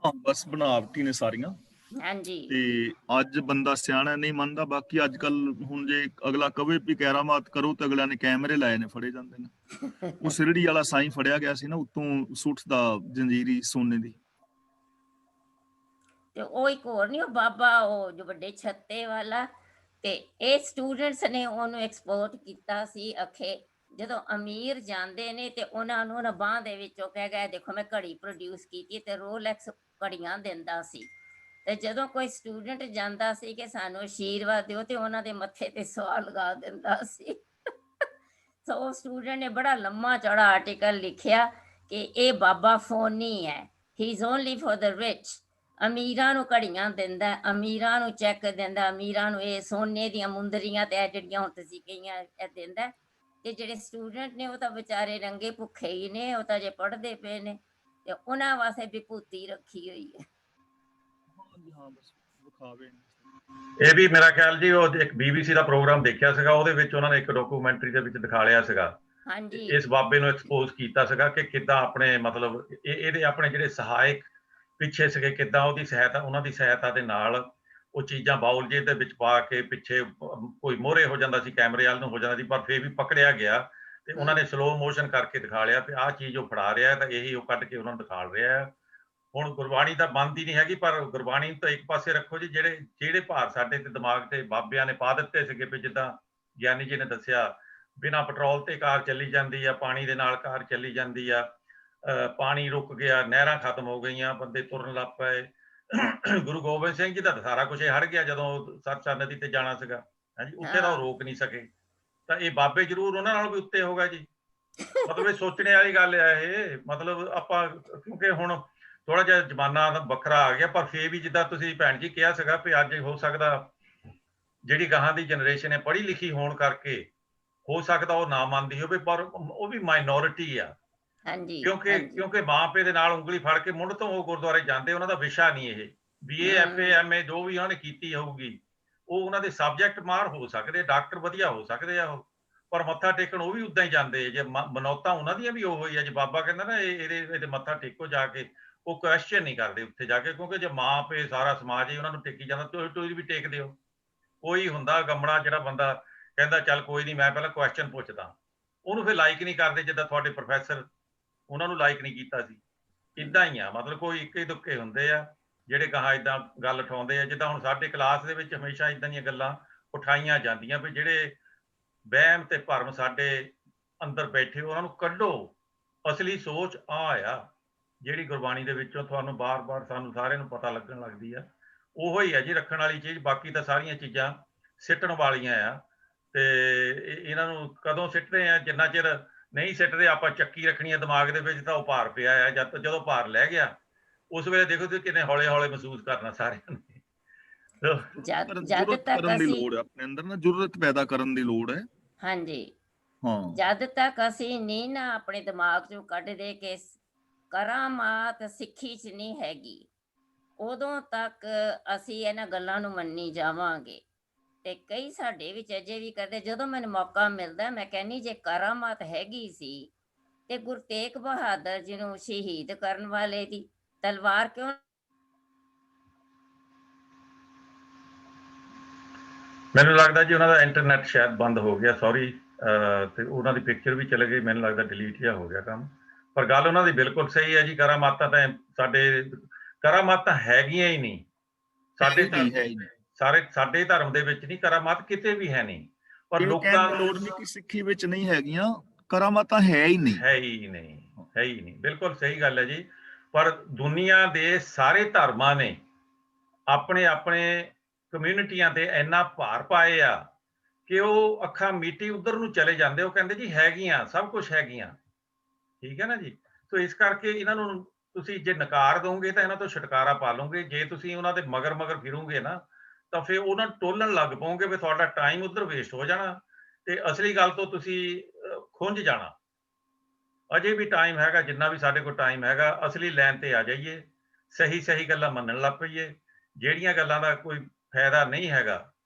Speaker 10: ਹਾਂ ਬਸ ਬਣਾਵਟੀ ਨੇ ਸਾਰੀਆਂ।
Speaker 12: ਹਾਂਜੀ
Speaker 10: ਤੇ ਅੱਜ ਬੰਦਾ ਸਿਆਣਾ ਨਹੀਂ ਮੰਨਦਾ। ਬਾਕੀ ਅੱਜ ਕੱਲ ਹੁਣ ਜੇ ਅਗਲਾ ਕਵੇ ਵੀ ਕੈਰਾਮਾਤ ਕਰੋ ਤੇ ਅਗਲਿਆਂ ਨੇ ਕੈਮਰੇ ਲਾਏ ਨੇ, ਫੜੇ ਜਾਂਦੇ ਨੇ। ਉਹ ਸਿਰੜੀ ਵਾਲਾ ਸਾਈਂ ਫੜਿਆ ਗਿਆ ਸੀ ਨਾ, ਉੱਤੋਂ ਸੁੱਟ ਦਾ ਜੰਜੀਰੀ ਸੋਨੇ ਦੀ।
Speaker 12: ਤੇ ਉਹ ਇੱਕ ਹੋਰ ਨਹੀਂ, ਉਹ ਬਾਬਾ ਉਹ ਜੋ ਵੱਡੇ ਛੱਤੇ ਵਾਲਾ, ਤੇ ਇਹ ਸਟੂਡੈਂਟਸ ਨੇ ਉਹਨੂੰ ਐਕਸਪੋਰਟ ਕੀਤਾ ਸੀ ਅਖੇ। ਜਦੋਂ ਅਮੀਰ ਜਾਂਦੇ ਨੇ ਤੇ ਉਹਨਾਂ ਨੂੰ ਨਾ ਬਾਂਹ ਦੇ ਵਿੱਚੋਂ ਕਹਿ ਗਿਆ ਦੇਖੋ ਮੈਂ ਘੜੀ ਪ੍ਰੋਡਿਊਸ ਕੀਤੀ, ਤੇ ਰੋਲੈਕਸ ਘੜੀਆਂ ਦਿੰਦਾ ਸੀ। ਤੇ ਜਦੋਂ ਕੋਈ ਸਟੂਡੈਂਟ ਜਾਂਦਾ ਸੀ ਕਿ ਸਾਨੂੰ ਆਸ਼ੀਰਵਾਦ ਦਿਓ, ਤੇ ਉਹਨਾਂ ਦੇ ਮੱਥੇ ਤੇ ਸਵਾਲ ਲਗਾ ਦਿੰਦਾ ਸੀ। ਸੋ ਉਹ ਸਟੂਡੈਂਟ ਨੇ ਬੜਾ ਲੰਮਾ ਚੌੜਾ ਆਰਟੀਕਲ ਲਿਖਿਆ ਕਿ ਇਹ ਬਾਬਾ ਫੋਨੀ ਹੈ, ਹੀ is only for the rich. ਅਮੀਰਾਂ ਨੂੰ ਘੜੀਆਂ ਦਿੰਦਾ, ਅਮੀਰਾਂ ਨੂੰ ਚੈੱਕ ਦਿੰਦਾ, ਅਮੀਰਾਂ ਨੂੰ ਇਹ ਸੋਨੇ ਦੀਆਂ ਮੁੰਦਰੀਆਂ ਤੇ ਇਹ ਜਿਹੜੀਆਂ ਹੁਣ ਤੁਸੀਂ ਕਹੀਆਂ ਇਹ ਦਿੰਦਾ। ਤੇ ਜਿਹੜੇ ਸਟੂਡੈਂਟ ਨੇ ਉਹ ਤਾਂ ਵਿਚਾਰੇ ਰੰਗੇ ਭੁੱਖੇ ਹੀ ਨੇ, ਉਹ ਤਾਂ ਜੇ ਪੜ੍ਹਦੇ ਪਏ ਨੇ, ਤੇ ਉਹਨਾਂ ਵਾਸਤੇ ਵਿਭੂਤੀ ਰੱਖੀ ਹੋਈ ਹੈ।
Speaker 3: ਇਹ ਵੀ ਮੇਰਾ ਖਿਆਲ ਜੀ ਉਹ ਇੱਕ BBC ਦਾ ਪ੍ਰੋਗਰਾਮ ਦੇਖਿਆ ਸੀਗਾ, ਉਹਦੇ ਵਿੱਚ ਉਹਨਾਂ ਨੇ ਇੱਕ ਡਾਕੂਮੈਂਟਰੀ ਦੇ ਵਿੱਚ ਦਿਖਾ ਲਿਆ ਸੀਗਾ।
Speaker 12: ਹਾਂਜੀ
Speaker 3: ਇਸ ਬਾਬੇ ਨੂੰ ਐਕਸਪੋਜ਼ ਕੀਤਾ ਸੀਗਾ ਕਿ ਕਿੱਦਾਂ ਆਪਣੇ ਮਤਲਬ ਇਹਦੇ ਆਪਣੇ ਜਿਹੜੇ ਸਹਾਇਕ ਪਿੱਛੇ ਸੀਗੇ, ਕਿੱਦਾਂ ਉਹਦੀ ਸਹਾਇਤਾ, ਉਹਨਾਂ ਦੀ ਸਹਾਇਤਾ ਦੇ ਨਾਲ ਉਹ ਚੀਜ਼ਾਂ ਬਾਉਲ ਜੇ ਦੇ ਵਿੱਚ ਪਾ ਕੇ ਪਿੱਛੇ ਕੋਈ ਮੋਹਰੇ ਹੋ ਜਾਂਦਾ ਸੀ, ਕੈਮਰੇ ਵਾਲ ਨੂੰ ਹੋ ਜਾਂਦਾ ਸੀ, ਪਰ ਫਿਰ ਵੀ ਪਕੜਿਆ ਗਿਆ ਤੇ ਉਹਨਾਂ ਨੇ ਸਲੋ ਮੋਸ਼ਨ ਕਰਕੇ ਦਿਖਾ ਲਿਆ ਵੀ ਆਹ ਚੀਜ਼ ਉਹ ਫੜਾ ਰਿਹਾ ਤਾਂ ਇਹੀ ਉਹ ਕੱਢ ਕੇ ਉਹਨਾਂ ਨੂੰ ਦਿਖਾ ਰਿਹਾ ਹੈ। ਹੁਣ ਗੁਰਬਾਣੀ ਤਾਂ ਬੰਦ ਹੀ ਨਹੀਂ ਹੈਗੀ, ਪਰ ਗੁਰਬਾਣੀ ਤਾਂ ਇੱਕ ਪਾਸੇ ਰੱਖੋ ਜੀ, ਜਿਹੜੇ ਭਾਰ ਸਾਡੇ ਤੇ ਦਿਮਾਗ ਤੇ ਬਾਬਿਆਂ ਨੇ ਪਾ ਦਿੱਤੇ ਸੀਗੇ ਵੀ ਜਿੱਦਾਂ ਗਿਆਨੀ ਜੀ ਨੇ ਦੱਸਿਆ, ਬਿਨਾਂ ਪੈਟਰੋਲ ਤੇ ਕਾਰ ਚੱਲੀ ਜਾਂਦੀ ਆ, ਪਾਣੀ ਦੇ ਨਾਲ ਕਾਰ ਚੱਲੀ ਜਾਂਦੀ ਆ, ਪਾਣੀ ਰੁਕ ਗਿਆ, ਨਹਿਰਾਂ ਖਤਮ ਹੋ ਗਈਆਂ, ਬੰਦੇ ਤੁਰਨ ਲੱਗ ਪਏ। ਗੁਰੂ ਗੋਬਿੰਦ ਸਿੰਘ ਜੀ ਦਾ ਸਾਰਾ ਕੁਝ ਹੜ ਗਿਆ ਜਦੋਂ ਸਤਲੁਜ ਨਦੀ ਤੇ ਜਾਣਾ ਸੀਗਾ, ਹਾਂਜੀ ਉੱਥੇ ਤਾਂ ਉਹ ਰੋਕ ਨਹੀਂ ਸਕੇ। ਤਾਂ ਇਹ ਬਾਬੇ ਜ਼ਰੂਰ ਉਹਨਾਂ ਨਾਲ ਵੀ ਉੱਤੇ ਹੋਗਾ ਜੀ। ਮਤਲਬ ਇਹ ਸੋਚਣੇ ਵਾਲੀ ਗੱਲ ਆ ਇਹ। ਮਤਲਬ ਆਪਾਂ ਕਿਉਂਕਿ ਹੁਣ ਥੋੜਾ ਜਿਹਾ ਜ਼ਮਾਨਾ ਵੱਖਰਾ ਆ ਗਿਆ, ਪਰ ਫੇਰ ਵੀ ਜਿੱਦਾਂ ਤੁਸੀਂ ਭੈਣ ਜੀ ਕਿਹਾ ਸੀਗਾ ਵੀ ਅੱਜ ਹੋ ਸਕਦਾ ਜਿਹੜੀ ਗਾਹਾਂ ਦੀ ਜਨਰੇਸ਼ਨ ਹੈ ਪੜ੍ਹੀ ਲਿਖੀ ਹੋਣ ਕਰਕੇ ਹੋ ਸਕਦਾ ਉਹ ਨਾ ਮੰਨਦੀ ਹੋਵੇ, ਪਰ ਉਹ ਵੀ ਮਾਈਨੋਰਿਟੀ ਆ। ਕਿਉਂਕਿ ਮਾਂ ਪਿਓ ਦੇ ਨਾਲ ਉਂਗਲੀ ਫੜ ਕੇ ਮੁੱਢ ਤੋਂ ਉਹ ਗੁਰਦੁਆਰੇ ਜਾਂਦੇ, ਉਹਨਾਂ ਦਾ ਵਿਸ਼ਾ ਨਹੀਂ ਇਹ BA FA MA ਜੋ ਵੀ ਉਹਨਾਂ ਨੇ ਕੀਤੀ ਹੋਊਗੀ, ਉਹ ਉਹਨਾਂ ਦੇ ਸਬਜੈਕਟ ਮਾਹਰ ਹੋ ਸਕਦੇ, ਡਾਕਟਰ ਵਧੀਆ ਹੋ ਸਕਦੇ ਆ ਉਹ, ਪਰ ਮੱਥਾ ਟੇਕਣ ਉਹ ਵੀ ਉਦਾਂ ਹੀ ਜਾਂਦੇ। ਜੇ ਮਨੌਤਾਂ ਉਹਨਾਂ ਦੀਆਂ ਵੀ ਉਹ ਹੀ ਆ, ਜੇ ਬਾਬਾ ਕਹਿੰਦਾ ਨਾ ਇਹਦੇ ਮੱਥਾ ਟੇਕੋ ਜਾ ਕੇ, ਉਹ ਕੁਐਸਚਨ ਨਹੀਂ ਕਰਦੇ ਉੱਥੇ ਜਾ ਕੇ, ਕਿਉਂਕਿ ਜੇ ਮਾਂ ਪਿਓ ਸਾਰਾ ਸਮਾਜ ਹੀ ਉਹਨਾਂ ਨੂੰ ਟੇਕੀ ਜਾਂਦਾ, ਤੁਸੀਂ ਵੀ ਟੇਕ ਦਿਓ। ਕੋਈ ਹੁੰਦਾ ਗਮੜਾ ਜਿਹੜਾ ਬੰਦਾ ਕਹਿੰਦਾ ਚੱਲ ਕੋਈ ਨਹੀਂ ਮੈਂ ਪਹਿਲਾਂ ਕੁਐਸਚਨ ਪੁੱਛਦਾ, ਉਹਨੂੰ ਫਿਰ ਲਾਈਕ ਨਹੀਂ ਕਰਦੇ, ਜਿੱਦਾਂ ਤੁਹਾਡੇ ਪ੍ਰੋਫੈਸਰ ਉਹਨਾਂ ਨੂੰ ਲਾਈਕ ਨਹੀਂ ਕੀਤਾ ਸੀ। ਇੱਦਾਂ ਹੀ ਆ, ਮਤਲਬ ਕੋਈ ਇੱਕੇ ਦੁੱਕੇ ਹੁੰਦੇ ਆ ਜਿਹੜੇ ਕਹਾ ਇੱਦਾਂ ਗੱਲ ਉਠਾਉਂਦੇ ਆ। ਜਿੱਦਾਂ ਹੁਣ ਸਾਡੇ ਕਲਾਸ ਦੇ ਵਿੱਚ ਹਮੇਸ਼ਾ ਇੱਦਾਂ ਦੀਆਂ ਗੱਲਾਂ ਉਠਾਈਆਂ ਜਾਂਦੀਆਂ ਵੀ ਜਿਹੜੇ ਵਹਿਮ ਤੇ ਭਰਮ ਸਾਡੇ ਅੰਦਰ ਬੈਠੇ ਉਹਨਾਂ ਨੂੰ ਕੱਢੋ। ਅਸਲੀ ਸੋਚ ਆ ਜਿਹੜੀ ਗੁਰਬਾਣੀ ਦੇ ਵਿੱਚੋਂ ਤੁਹਾਨੂੰ ਬਾਰ-ਬਾਰ ਸਾਨੂੰ ਸਾਰਿਆਂ ਨੂੰ ਪਤਾ ਲੱਗਣ ਲੱਗਦੀ ਆ, ਉਹੋ ਹੀ ਆ ਜੀ ਰੱਖਣ ਵਾਲੀ ਚੀਜ਼। ਬਾਕੀ ਤਾਂ ਸਾਰੀਆਂ ਚੀਜ਼ਾਂ ਸਿੱਟਣ ਵਾਲੀਆਂ ਆ, ਤੇ ਇਹਨਾਂ ਨੂੰ ਕਦੋਂ ਸਿੱਟਦੇ ਆ? ਜਿੰਨਾ ਚਿਰ ਨਹੀਂ ਸਿੱਟਦੇ ਆਪਾਂ ਚੱਕੀ ਰੱਖਣੀ ਆ ਦਿਮਾਗ ਦੇ ਵਿੱਚ, ਤਾਂ ਉਹ ਭਾਰ ਪਿਆ ਆ। ਜਦੋਂ ਭਾਰ ਲੈ ਗਿਆ ਉਸ ਵੇਲੇ ਦੇਖੋ ਤੁਸੀਂ ਕਿੰਨੇ ਹੌਲੇ-ਹੌਲੇ ਮਹਿਸੂਸ ਕਰਨਾ ਸਾਰਿਆਂ ਨੇ।
Speaker 10: ਜੁਰਤ ਕਰਨ ਦੀ ਲੋੜ ਹੈ ਆਪਣੇ ਅੰਦਰ, ਨਾ ਜੁਰਤ ਪੈਦਾ ਕਰਨ ਦੀ ਲੋੜ ਹੈ।
Speaker 12: ਹਾਂਜੀ
Speaker 10: ਹਾਂ,
Speaker 12: ਜਦ ਤੱਕ ਅਸੀਂ ਨਹੀਂ ਨਾ ਆਪਣੇ ਦਿਮਾਗ ਚੋਂ ਕੱਢਦੇ ਕਿ ਕਰਾਮਾਤ ਸਿੱਖੀ 'ਚ ਨਹੀਂ ਹੈਗੀ, ਉਦੋਂ ਤੱਕ ਅਸੀਂ ਇਹਨਾਂ ਗੱਲਾਂ ਨੂੰ ਮੰਨੀ ਜਾਵਾਂਗੇ। ਤੇ ਕਈ ਸਾਡੇ ਵਿੱਚ ਅਜੇ ਵੀ ਕਰਦੇ, ਜਦੋਂ ਮੈਨੂੰ ਮੌਕਾ ਮਿਲਦਾ ਮੈਂ ਕਹਿੰਦੀ ਜੇ ਕਰਾਮਾਤ ਹੈਗੀ ਸੀ ਤੇ ਗੁਰੂ ਤੇਗ ਬਹਾਦਰ ਜੀ ਨੂੰ ਸ਼ਹੀਦ ਕਰਨ ਵਾਲੇ ਦੀ ਤਲਵਾਰ ਕਿਉਂ?
Speaker 3: ਮੈਨੂੰ ਲੱਗਦਾ ਜੀ ਉਹਨਾਂ ਦਾ ਇੰਟਰਨੈਟ ਸ਼ਾਇਦ ਬੰਦ ਹੋ ਗਿਆ, ਸੌਰੀ, ਤੇ ਉਹਨਾਂ ਦੀ ਪਿਕਚਰ ਵੀ ਚਲੇ ਗਈ, ਮੈਨੂੰ ਲੱਗਦਾ ਡਿਲੀਟ ਜਿਹਾ ਹੋ ਗਿਆ ਕੰਮ। ਪਰ ਗੱਲ ਉਹਨਾਂ ਦੀ ਬਿਲਕੁਲ ਸਹੀ ਹੈ ਜੀ, ਕਰਾਮਾਤਾਂ ਤਾਂ ਕਰਾਮਾਤਾਂ ਹੈਗੀਆਂ ਹੀ ਨਹੀਂ ਸਾਡੇ ਧਰਮ ਦੇ ਵਿੱਚ ਨਹੀਂ, ਕਰਾਮਾਤ ਕਿਤੇ ਵੀ ਹੈ ਨਹੀਂ। ਪਰ ਲੋਕਾਂ ਨੂੰ
Speaker 10: ਲੋੜ ਨਹੀਂ ਕਿ ਸਿੱਖੀ ਵਿੱਚ ਨਹੀਂ ਹੈਗੀਆਂ, ਕਰਾਮਾਤਾਂ ਹੈ ਹੀ
Speaker 3: ਨਹੀਂ। ਬਿਲਕੁਲ ਸਹੀ ਗੱਲ ਹੈ ਜੀ। ਪਰ ਦੁਨੀਆ ਦੇ ਸਾਰੇ ਧਰਮਾਂ ਨੇ ਆਪਣੇ ਕਮਿਊਨਿਟੀਆਂ ਤੇ ਇੰਨਾ ਭਾਰ ਪਾਏ ਆ ਕਿ ਉਹ ਅੱਖਾਂ ਮੀਟੀ ਉਧਰ ਨੂੰ ਚਲੇ ਜਾਂਦੇ। ਉਹ ਕਹਿੰਦੇ ਜੀ ਹੈਗੀਆਂ, ਸਭ ਕੁਝ ਹੈਗੀਆਂ, ਠੀਕ ਹੈ ਨਾ ਜੀ। ਸੋ ਇਸ ਕਰਕੇ ਇਹਨਾਂ ਨੂੰ ਤੁਸੀਂ ਜੇ ਨਕਾਰ ਦੋਗੇ ਤਾਂ ਇਹਨਾਂ ਤੋਂ ਛੁਟਕਾਰਾ ਪਾ ਲਓਗੇ। ਜੇ ਤੁਸੀਂ ਉਹਨਾਂ ਦੇ ਮਗਰ ਫਿਰੋਗੇ ਨਾ ਤਾਂ ਫਿਰ ਉਹਨਾਂ ਨੂੰ ਟੋਲਣ ਲੱਗ ਪਓਗੇ ਵੀ ਤੁਹਾਡਾ ਟਾਈਮ ਉਧਰ ਵੇਸਟ ਹੋ ਜਾਣਾ ਤੇ ਅਸਲੀ ਗੱਲ ਤੋਂ ਤੁਸੀਂ ਖੁੰਝ ਜਾਣਾ। ਅਜੇ ਵੀ ਟਾਈਮ ਹੈਗਾ, ਜਿੰਨਾ ਵੀ ਸਾਡੇ ਕੋਲ ਟਾਈਮ ਹੈਗਾ, ਅਸਲੀ ਲਾਈਨ ਤੇ ਆ ਜਾਈਏ, ਸਹੀ ਗੱਲਾਂ ਮੰਨਣ ਲੱਗ ਪਈਏ। ਜਿਹੜੀਆਂ ਗੱਲਾਂ ਦਾ ਕੋਈ ਫਾਇਦਾ ਨਹੀਂ ਹੈਗਾ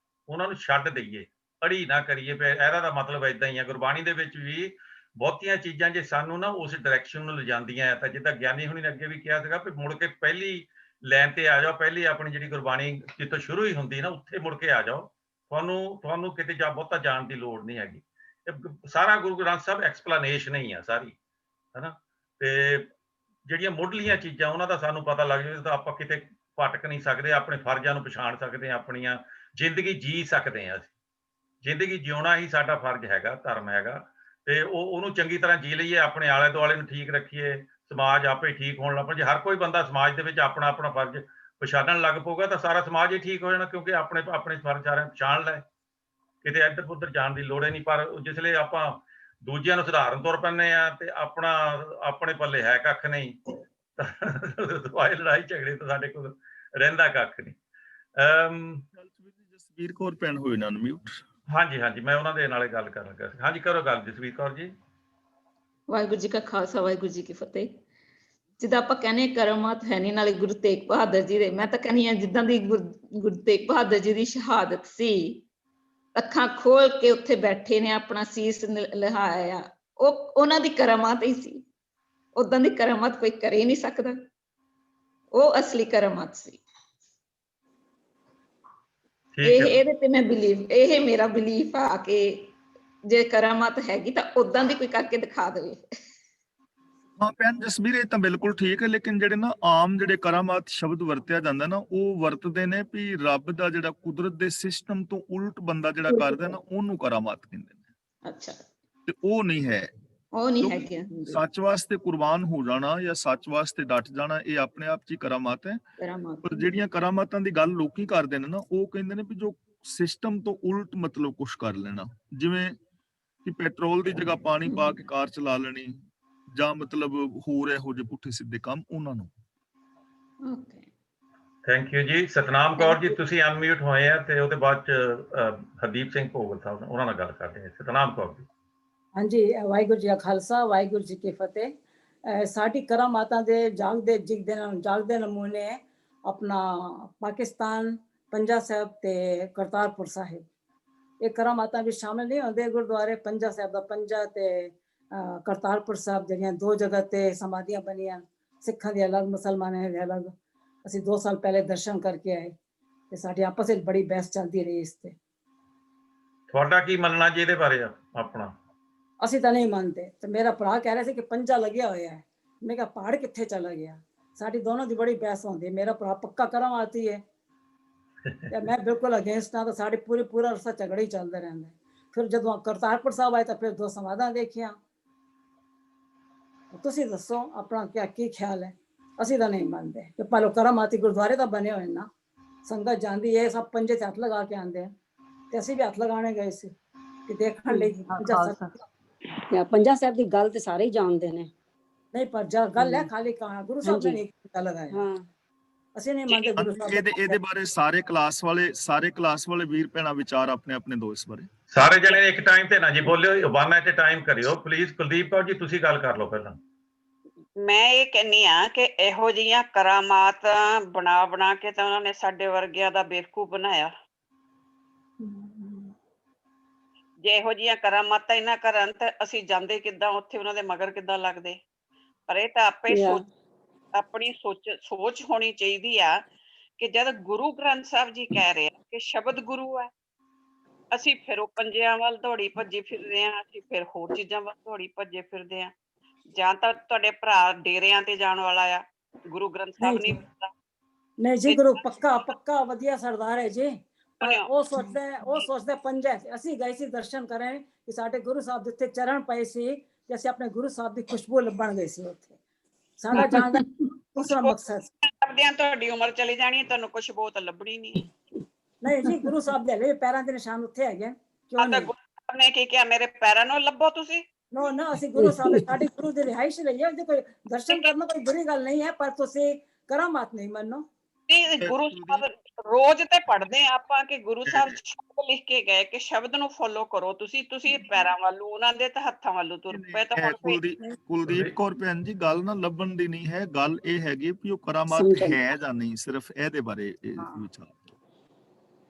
Speaker 3: ਉਹਨਾਂ ਨੂੰ ਛੱਡ ਦਈਏ, ਅੜੀ ਨਾ ਕਰੀਏ। ਇਹਦਾ ਦਾ ਮਤਲਬ ਏਦਾਂ ਹੀ ਆ, ਗੁਰਬਾਣੀ ਦੇ ਵਿੱਚ ਵੀ ਬਹੁਤੀਆਂ ਚੀਜ਼ਾਂ ਜੇ ਸਾਨੂੰ ਨਾ ਉਸ ਡਾਇਰੈਕਸ਼ਨ ਨੂੰ ਲਿਜਾਂਦੀਆਂ ਤਾਂ ਜਿੱਦਾਂ ਗਿਆਨੀ ਹੁਣੀ ਨੇ ਅੱਗੇ ਵੀ ਕਿਹਾ ਸੀਗਾ ਵੀ ਮੁੜ ਕੇ ਪਹਿਲੀ ਲਾਈਨ ਤੇ ਆ ਜਾਓ, ਪਹਿਲੀ ਆਪਣੀ ਜਿਹੜੀ ਗੁਰਬਾਣੀ ਜਿੱਥੋਂ ਸ਼ੁਰੂ ਹੀ ਹੁੰਦੀ ਨਾ ਉੱਥੇ ਮੁੜ ਕੇ ਆ ਜਾਓ। ਤੁਹਾਨੂੰ ਕਿਤੇ ਬਹੁਤਾ ਜਾਣ ਦੀ ਲੋੜ ਨਹੀਂ ਹੈਗੀ। ਸਾਰਾ ਗੁਰੂ ਗ੍ਰੰਥ ਸਾਹਿਬ ਐਕਸਪਲੇਨੇਸ਼ਨ ਹੀ ਆ ਸਾਰੀ, ਹਨਾ। ਤੇ ਜਿਹੜੀਆਂ ਮੁੱਢਲੀਆਂ ਚੀਜ਼ਾਂ ਉਹਨਾਂ ਦਾ ਸਾਨੂੰ ਪਤਾ ਲੱਗ ਜਾਵੇ ਤਾਂ ਆਪਾਂ ਕਿਤੇ ਭਟਕ ਨਹੀਂ ਸਕਦੇ, ਆਪਣੇ ਫਰਜ਼ਾਂ ਨੂੰ ਪਛਾਣ ਸਕਦੇ ਹਾਂ, ਆਪਣੀਆਂ ਜ਼ਿੰਦਗੀ ਜੀ ਸਕਦੇ ਹਾਂ। ਅਸੀਂ ਜ਼ਿੰਦਗੀ ਜਿਉਣਾ ਹੀ ਸਾਡਾ ਫਰਜ਼ ਹੈਗਾ, ਧਰਮ ਹੈਗਾ, ਤੇ ਉਹਨੂੰ ਚੰਗੀ ਤਰ੍ਹਾਂ ਜੀ ਲਈਏ, ਆਪਣੇ ਆਲੇ ਦੁਆਲੇ ਨੂੰ ਠੀਕ ਰੱਖੀਏ, ਸਮਾਜ ਆਪੇ ਠੀਕ ਹੋਣ ਲੱਗ ਪਏ। ਜੇ ਹਰ ਕੋਈ ਬੰਦਾ ਸਮਾਜ ਦੇ ਵਿੱਚ ਆਪਣਾ ਆਪਣਾ ਫਰਜ਼ ਪਛਾਣਨ ਲੱਗ ਪਊਗਾ ਤਾਂ ਸਾਰਾ ਸਮਾਜ ਹੀ ਠੀਕ ਹੋ ਜਾਣਾ, ਕਿਉਂਕਿ ਆਪਣੇ ਫਰਜ਼ ਸਾਰਿਆਂ ਪਛਾਣ ਲੈ, ਕਿਤੇ ਇੱਧਰ ਉੱਧਰ ਜਾਣ ਦੀ ਲੋੜ ਹੀ ਨਹੀਂ। ਪਰ ਜਿਸਲੇ ਆਪਾਂ ਦੂਜਿਆਂ ਨੂੰ ਸੁਧਾਰਨ ਤੁਰ ਪੈਂਦੇ ਆ ਤੇ ਆਪਣੇ ਪੱਲੇ ਹੈ ਕੱਖ ਨਹੀਂ, ਲੜਾਈ ਝਗੜੇ ਤਾਂ ਸਾਡੇ ਕੋਲ ਰਹਿੰਦਾ ਕੱਖ ਨਹੀਂ।
Speaker 10: ਜਸਵੀਰ ਕੌਰ ਭੈਣ ਹੋਏ ਨਾ ਅਨਮਿਊਟ।
Speaker 3: ਹਾਂਜੀ, ਮੈਂ ਉਹਨਾਂ ਦੇ ਨਾਲੇ ਗੱਲ ਕਰਨ ਲੱਗਾ ਸੀ। ਹਾਂਜੀ, ਕਰੋ ਗੱਲ ਜਸਵੀਰ ਕੌਰ ਜੀ।
Speaker 13: ਵਾਹਿਗੁਰੂ ਜੀ ਕਾ ਖਾਲਸਾ, ਵਾਹਿਗੁਰੂ ਜੀ ਕੀ ਫਤਿਹ। ਜਿੱਦਾਂ ਆਪਾਂ ਕਹਿੰਦੇ ਕਰਾਮਾਤ ਹੈ ਨਹੀਂ, ਨਾਲੇ ਗੁਰੂ ਤੇਗ ਬਹਾਦਰ ਜੀ ਦੇ, ਮੈਂ ਤਾਂ ਕਹਿੰਦੀ ਹਾਂ ਜਿੱਦਾਂ ਦੀ ਗੁਰੂ ਤੇਗ ਬਹਾਦਰ ਜੀ ਦੀ ਸ਼ਹਾਦਤ ਸੀ, ਅੱਖਾਂ ਖੋਲ ਕੇ ਉੱਥੇ ਬੈਠੇ ਨੇ, ਆਪਣਾ ਸੀਸ ਲਹਾਇਆ, ਉਹ ਉਹਨਾਂ ਦੀ ਕਰਾਮਾਤ ਹੀ ਸੀ। ਉਦਾਂ ਦੀ ਕਰਾਮਾਤ ਕੋਈ ਕਰ ਹੀ ਨਹੀਂ ਸਕਦਾ, ਉਹ ਅਸਲੀ ਕਰਾਮਾਤ ਸੀ। ਇਹਦੇ ਤੇ ਮੈਂ ਇਹ ਮੇਰਾ ਬਿਲੀਫ ਆ ਕਿ ਜੇ ਕਰਾਮਾਤ ਹੈਗੀ ਤਾਂ ਉਦਾਂ ਦੀ ਕੋਈ ਕਰਕੇ ਦਿਖਾ ਦੇਵੇ।
Speaker 10: ਹਾਂ ਭੈਣ ਜਸਵੀਰ, ਇਹ ਤਾਂ ਬਿਲਕੁਲ ਠੀਕ ਹੈ, ਲੇਕਿਨ ਜਿਹੜੇ ਨਾ ਆਮ ਜਿਹੜੇ ਕਰਾਮਾਤ ਸ਼ਬਦ ਵਰਤਿਆ ਜਾਂਦਾ ਨਾ, ਉਹ ਵਰਤਦੇ ਨੇ ਵੀ ਰੱਬ ਦਾ ਜਿਹੜਾ ਕੁਦਰਤ ਦੇ ਸਿਸਟਮ ਤੋਂ ਉਲਟ ਬੰਦਾ ਜਿਹੜਾ ਕਰਦਾ ਨਾ, ਉਹਨੂੰ ਕਰਾਮਾਤ ਕਹਿੰਦੇ ਨੇ।
Speaker 13: ਅੱਛਾ,
Speaker 10: ਤੇ ਉਹ ਨਹੀਂ ਹੈ,
Speaker 13: ਉਹ ਨਹੀਂ ਹੈਗੇ।
Speaker 10: ਸੱਚ ਵਾਸਤੇ ਕੁਰਬਾਨ ਹੋ ਜਾਣਾ ਜਾਂ ਸੱਚ ਵਾਸਤੇ ਡਟ ਜਾਣਾ, ਇਹ ਆਪਣੇ ਆਪ 'ਚ ਹੀ ਕਰਾਮਾਤ ਹੈ। ਪਰ ਜਿਹੜੀਆਂ ਕਰਾਮਾਤਾਂ ਦੀ ਗੱਲ ਲੋਕੀ ਕਰਦੇ ਨੇ ਨਾ, ਉਹ ਕਹਿੰਦੇ ਨੇ ਵੀ ਜੋ ਸਿਸਟਮ ਤੋਂ ਉਲਟ ਮਤਲਬ ਕੁਛ ਕਰ ਲੈਣਾ, ਜਿਵੇਂ ਕਿ ਪੈਟਰੋਲ ਦੀ ਜਗ੍ਹਾ ਪਾਣੀ ਪਾ ਕੇ ਕਾਰ ਚਲਾ ਲੈਣੀ, ਜਾਂ ਮਤਲਬ ਹੋਰ ਇਹੋ ਜਿਹੇ ਪੁੱਠੇ ਸਿੱਧੇ ਕੰਮ, ਉਹਨਾਂ ਨੂੰ।
Speaker 3: ਥੈਂਕ ਯੂ ਜੀ। ਸਤਨਾਮ ਕੌਰ ਜੀ, ਤੁਸੀਂ ਅਨਮਿਊਟ ਹੋਏ ਆ, ਤੇ ਉਹਦੇ ਬਾਅਦ ਚ ਹਰਦੀਪ ਸਿੰਘ ਭੋਗਲ ਸਾਹਿਬ, ਉਹਨਾਂ ਨਾਲ ਗੱਲ ਕਰਦੇ ਹਾਂ। ਸਤਨਾਮ ਕੌਰ ਜੀ।
Speaker 7: ਹਾਂਜੀ, ਵਾਹਿਗੁਰੂ ਜੀ ਕਾ ਖਾਲਸਾ, ਵਾਹਿਗੁਰੂ ਜੀ ਕੀ ਫਤਿਹ। ਸਾਡੀ ਕਰਾਮਾਤਾਂ ਦੇ ਜਾਗਦੇ ਨਮੂਨੇ ਆਪਣਾ ਪਾਕਿਸਤਾਨ, ਪੰਜਾ ਸਾਹਿਬ ਤੇ ਕਰਤਾਰਪੁਰ ਸਾਹਿਬ, ਇਹ ਕਰਾਮਾਤਾਂ ਵੀ ਸ਼ਾਮਿਲ ਨਹੀਂ ਹੁੰਦੇ। ਗੁਰਦੁਆਰੇ ਪੰਜਾ ਸਾਹਿਬ ਦਾ ਪੰਜਾ ਤੇ ਕਰਤਾਰਪੁਰ ਸਾਹਿਬ ਜਿਹੜੀਆਂ ਦੋ ਜਗ੍ਹਾ ਤੇ ਸਮਾਧੀਆਂ ਬਣੀਆਂ, ਸਿੱਖਾਂ ਦੀ ਅਲੱਗ, ਮੁਸਲਮਾਨਾਂ ਦੀ ਅਲੱਗ। ਅਸੀਂ 2 ਸਾਲ ਪਹਿਲੇ ਦਰਸ਼ਨ ਕਰਕੇ ਆਏ ਤੇ ਸਾਡੀ ਆਪਸ ਵਿੱਚ ਬੜੀ ਬਹਿਸ ਚੱਲਦੀ ਰਹੀ ਇਸ ਤੇ।
Speaker 3: ਤੁਹਾਡਾ ਕੀ ਮੰਨਣਾ ਜੀ ਇਹਦੇ ਬਾਰੇ ਆਪਣਾ?
Speaker 7: ਅਸੀਂ ਤਾਂ ਨਹੀਂ ਮੰਨਦੇ, ਤੇ ਮੇਰਾ ਭਰਾ ਕਹਿ ਰਿਹਾ ਸੀ ਕਿ ਪੰਜਾ ਲੱਗਿਆ ਹੋਇਆ ਹੈ। ਮੈਂ ਕਿਹਾ ਪਹਾੜ ਕਿੱਥੇ ਚਲਾ ਗਿਆ? ਸਾਡੀ ਦੋਨੋਂ ਦੀ ਬੜੀ ਬਹਿਸ ਹੁੰਦੀ ਹੈ। ਮੇਰਾ ਭਰਾ ਪੱਕਾ ਕਰਾਮਾਤੀ ਹੈ ਤੇ ਮੈਂ ਬਿਲਕੁਲ ਅਗੇਂਸਟ ਹਾਂ, ਤਾਂ ਸਾਡੇ ਪੂਰਾ ਰਸਤਾ ਝਗੜਾ ਹੀ ਚੱਲਦਾ ਰਹਿੰਦਾ। ਫਿਰ ਜਦੋਂ ਕਰਤਾਰਪੁਰ ਸਾਹਿਬ ਆਏ ਤਾਂ ਫਿਰ 2 ਸਮਾਧਾਂ ਦੇਖੀਆਂ। ਤੁਸੀਂ ਦੱਸੋ ਆਪਣਾ ਕੀ ਖਿਆਲ ਹੈ? ਅਸੀਂ ਤਾਂ ਨਹੀਂ ਮੰਨਦੇ ਕਿ ਪਾਲੋ ਕਰਾਮਾਤੀ ਗੁਰਦੁਆਰੇ ਤਾਂ ਬਣੇ ਹੋਏ ਨਾ, ਸੰਗਤ ਜਾਂਦੀ ਹੈ, ਸਭ ਪੰਜੇ ਤੇ ਹੱਥ ਲਗਾ ਕੇ ਆਉਂਦੇ ਆ, ਤੇ ਅਸੀਂ ਵੀ ਹੱਥ ਲਗਾਉਣੇ ਗਏ ਸੀ ਕਿ ਦੇਖਣ ਲਈ।
Speaker 14: ਪੰਜਾ ਸਾਹਿਬ ਦੀ ਗੱਲ ਤੇ ਸਾਰੇ ਹੀ ਜਾਣਦੇ ਨੇ,
Speaker 7: ਨਹੀਂ ਪਰ ਗੱਲ ਹੈ ਖਾਲੀ ਕਹਾਂ ਗੁਰੂ ਸਾਹਿਬ ਨੇ ਨਹੀਂ ਲਗਾਇਆ। ਅਸੀਂ ਨਹੀਂ ਮੰਨਦੇ ਗੁਰੂ ਸਾਹਿਬ।
Speaker 10: ਇਹਦੇ ਬਾਰੇ ਸਾਰੇ ਕਲਾਸ ਵਾਲੇ ਵੀਰ ਭੈਣਾਂ ਵਿਚਾਰ ਆਪਣੇ ਆਪਣੇ ਦੋ ਇਸ ਬਾਰੇ।
Speaker 3: ਸਾਰੇ ਜਣੇ ਇੱਕ ਟਾਈਮ ਤੇ ਨਾ ਜੀ ਬੋਲਿਓ, ਵਨ ਐਟ ਅ ਟਾਈਮ ਕਰਿਓ ਪਲੀਜ਼। ਕੁਲਦੀਪ ਕੌਰ ਜੀ, ਤੁਸੀਂ ਗੱਲ ਕਰ ਲਓ ਪਹਿਲਾਂ।
Speaker 2: ਮੈਂ ਇਹ ਕਹਿੰਨੀ ਆ ਕਿ ਇਹੋ ਜਿਹੀਆਂ ਕਰਾਮਾਤ ਬਣਾ ਕੇ ਤਾਂ ਉਹਨਾਂ ਨੇ ਸਾਡੇ ਵਰਗਿਆਂ ਦਾ ਬੇਵਕੂਫ ਬਣਾਇਆ। ਜੇ ਇਹੋ ਜਿਹੀਆਂ ਕਰਾਮਾਤਾਂ ਹੀ ਨਾ ਕਰਨ ਤਾਂ ਅਸੀਂ ਜਾਂਦੇ ਕਿੱਦਾਂ ਉੱਥੇ, ਉਹਨਾਂ ਦੇ ਮਗਰ ਕਿੱਦਾਂ ਲੱਗਦੇ? ਪਰ ਇਹ ਤਾਂ ਆਪਣੀ ਸੋਚ ਹੋਣੀ ਚਾਹੀਦੀ ਆ ਕਿ ਜਦ ਗੁਰੂ ਗ੍ਰੰਥ ਸਾਹਿਬ ਜੀ ਕਹਿ ਰਹੇ ਆ ਕਿ ਸ਼ਬਦ ਗੁਰੂ ਹੈ, ਅਸੀਂ ਫਿਰ ਉਹ ਪੰਜਿਆਂ ਵੱਲ ਦੌੜੀ ਭੱਜੀ ਫਿਰਦੇ ਹਾਂ, ਅਸੀਂ ਫਿਰ ਹੋਰ ਚੀਜ਼ਾਂ ਵੱਲ ਦੌੜੀ ਭੱਜੇ ਫਿਰਦੇ ਹਾਂ। ਜਾਂ ਤਾਂ ਤੁਹਾਡੇ ਭਰਾ ਡੇਰਿਆਂ ਤੇ ਜਾਣ ਵਾਲਾ ਆ, ਗੁਰੂ ਗ੍ਰੰਥ ਸਾਹਿਬ ਨਹੀਂ ਪੜ੍ਹਦਾ।
Speaker 7: ਨਹੀਂ ਜੀ, ਗੁਰੂ ਪੱਕਾ ਵਧੀਆ ਸਰਦਾਰ ਹੈ ਜੀ। ਉਹ ਸੋਚਦੇ ਪੰਜਾ। ਅਸੀਂ ਗਏ ਸੀ ਦਰਸ਼ਨ ਕਰਨ ਕਿ ਸਾਡੇ ਗੁਰੂ ਸਾਹਿਬ ਦੇ ਉੱਤੇ ਚਰਨ ਪਏ ਸੀ ਤੇ ਅਸੀਂ ਆਪਣੇ ਗੁਰੂ ਸਾਹਿਬ ਦੀ ਖੁਸ਼ਬੂ ਲੱਭਣ ਗਏ ਸੀ ਉੱਥੇ। ਸਾਡਾ ਜਾਣ ਦਾ ਦੂਸਰਾ ਮਕਸਦ ਸੀ।
Speaker 2: ਤੁਹਾਡੀ ਉਮਰ ਚਲੀ ਜਾਣੀ, ਤੁਹਾਨੂੰ ਕੁਛ ਬਹੁਤ ਲੱਭਣੀ ਨਹੀਂ।
Speaker 7: ਨਹੀਂ ਜੀ, ਗੁਰੂ ਸਾਹਿਬ ਦੇ ਹਲੇ ਪੈਰਾਂ ਦੇ ਨਿਸ਼ਾਨ ਉੱਥੇ ਹੈਗੇ। ਕਿਉਂ ਨਹੀਂ?
Speaker 2: ਗੁਰੂ ਸਾਹਿਬ ਨੇ ਕੀ ਕਿਹਾ, ਮੇਰੇ ਪੈਰਾਂ ਨੂੰ ਲੱਭੋ ਤੁਸੀਂ?
Speaker 7: ਨਾ, ਅਸੀਂ ਗੁਰੂ ਸਾਹਿਬ ਸਾਡੀ ਗੁਰੂ ਦੀ ਰਿਹਾਇਸ਼ ਲਈ ਹੈ, ਉਹਦੇ ਕੋਈ ਦਰਸ਼ਨ ਕਰਨਾ ਕੋਈ ਬੁਰੀ ਗੱਲ ਨਹੀਂ ਹੈ, ਪਰ ਤੁਸੀਂ ਕਰਾਮਾਤ ਨਹੀਂ ਮੰਨੋ।
Speaker 2: ਗੁਰੂ ਸਾਹਿਬ ਰੋਜ਼ ਤੇ ਪੜ੍ਹਦੇ ਆ ਆਪਾਂ ਕਿ ਗੁਰੂ ਸਾਹਿਬ ਸ਼ਬਦ ਲਿਖ ਕੇ ਗਏ ਕਿ ਸ਼ਬਦ ਨੂੰ ਫੋਲੋ ਕਰੋ। ਤੁਸੀਂ ਪੈਰਾਂ ਵੱਲੋਂ, ਉਹਨਾਂ ਦੇ ਤਾਂ ਹੱਥਾਂ ਵੱਲੋਂ ਤੁਰ ਪਏ। ਤਾਂ
Speaker 10: ਕੁਲਦੀਪ ਕੌਰ ਭੈਣ ਜੀ, ਗੱਲ ਨਾ ਲੱਭਣ ਦੀ ਨਹੀਂ ਹੈ, ਗੱਲ ਇਹ ਹੈਗੀ ਵੀ ਉਹ ਕਰਾਮਾਤ ਹੈ ਜਾਂ ਨਹੀਂ, ਸਿਰਫ ਇਹਦੇ ਬਾਰੇ ਵਿਚਾਰ।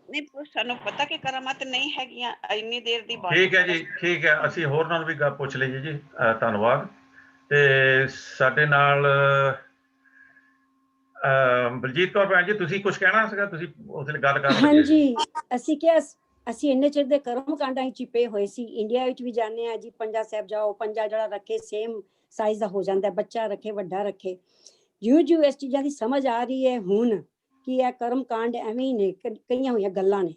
Speaker 2: ਨਹੀਂ, ਸਾਨੂੰ ਪਤਾ ਕਿ ਕਰਾਮਾਤ ਨਹੀਂ ਹੈਗੀਆਂ, ਇੰਨੀ ਦੇਰ ਦੀ ਬਾਤ।
Speaker 3: ਠੀਕ ਹੈ ਜੀ, ਠੀਕ ਹੈ। ਅਸੀਂ ਹੋਰ ਨਾਲ ਵੀ ਗੱਲ ਪੁੱਛ ਲਈਏ ਜੀ, ਧੰਨਵਾਦ। ਤੇ ਸਾਡੇ ਨਾਲ ਬਲਜੀਤ ਕੌਰ ਭੈਣ ਜੀ ਤੁਸੀਂ ਕੁਝ ਕਹਿਣਾ ਸੀਗਾ, ਤੁਸੀਂ ਉਸ ਵੇਲੇ ਗੱਲ ਕਰ ਰਹੇ
Speaker 14: ਹਾਂਜੀ, ਅਸੀਂ ਕਿਹਾ ਅਸੀਂ ਇੰਨੇ ਚਿਰ ਦੇ ਕਰਮ ਕਾਂਡਾਂ ਵਿੱਚ ਪਏ ਹੋਏ ਸੀ। ਇੰਡੀਆ ਵਿੱਚ ਵੀ ਜਾਂਦੇ ਆ ਜੀ, ਪੰਜਾ ਸਾਹਿਬ ਜਾਓ, ਪੰਜਾ ਜਿਹੜਾ ਰੱਖੇ ਸੇਮ ਸਾਈਜ਼ ਦਾ ਹੋ ਜਾਂਦਾ, ਬੱਚਾ ਰੱਖੇ ਵੱਡਾ ਰੱਖੇ। ਜਿਉਂ ਇਸ ਚੀਜ਼ਾਂ ਦੀ ਸਮਝ ਆ ਰਹੀ ਹੈ ਹੁਣ ਕਿ ਇਹ ਕਰਮ ਕਾਂਡ ਐਵੇਂ ਹੀ ਨੇ, ਕਈਆਂ ਹੋਈਆਂ ਗੱਲਾਂ ਨੇ,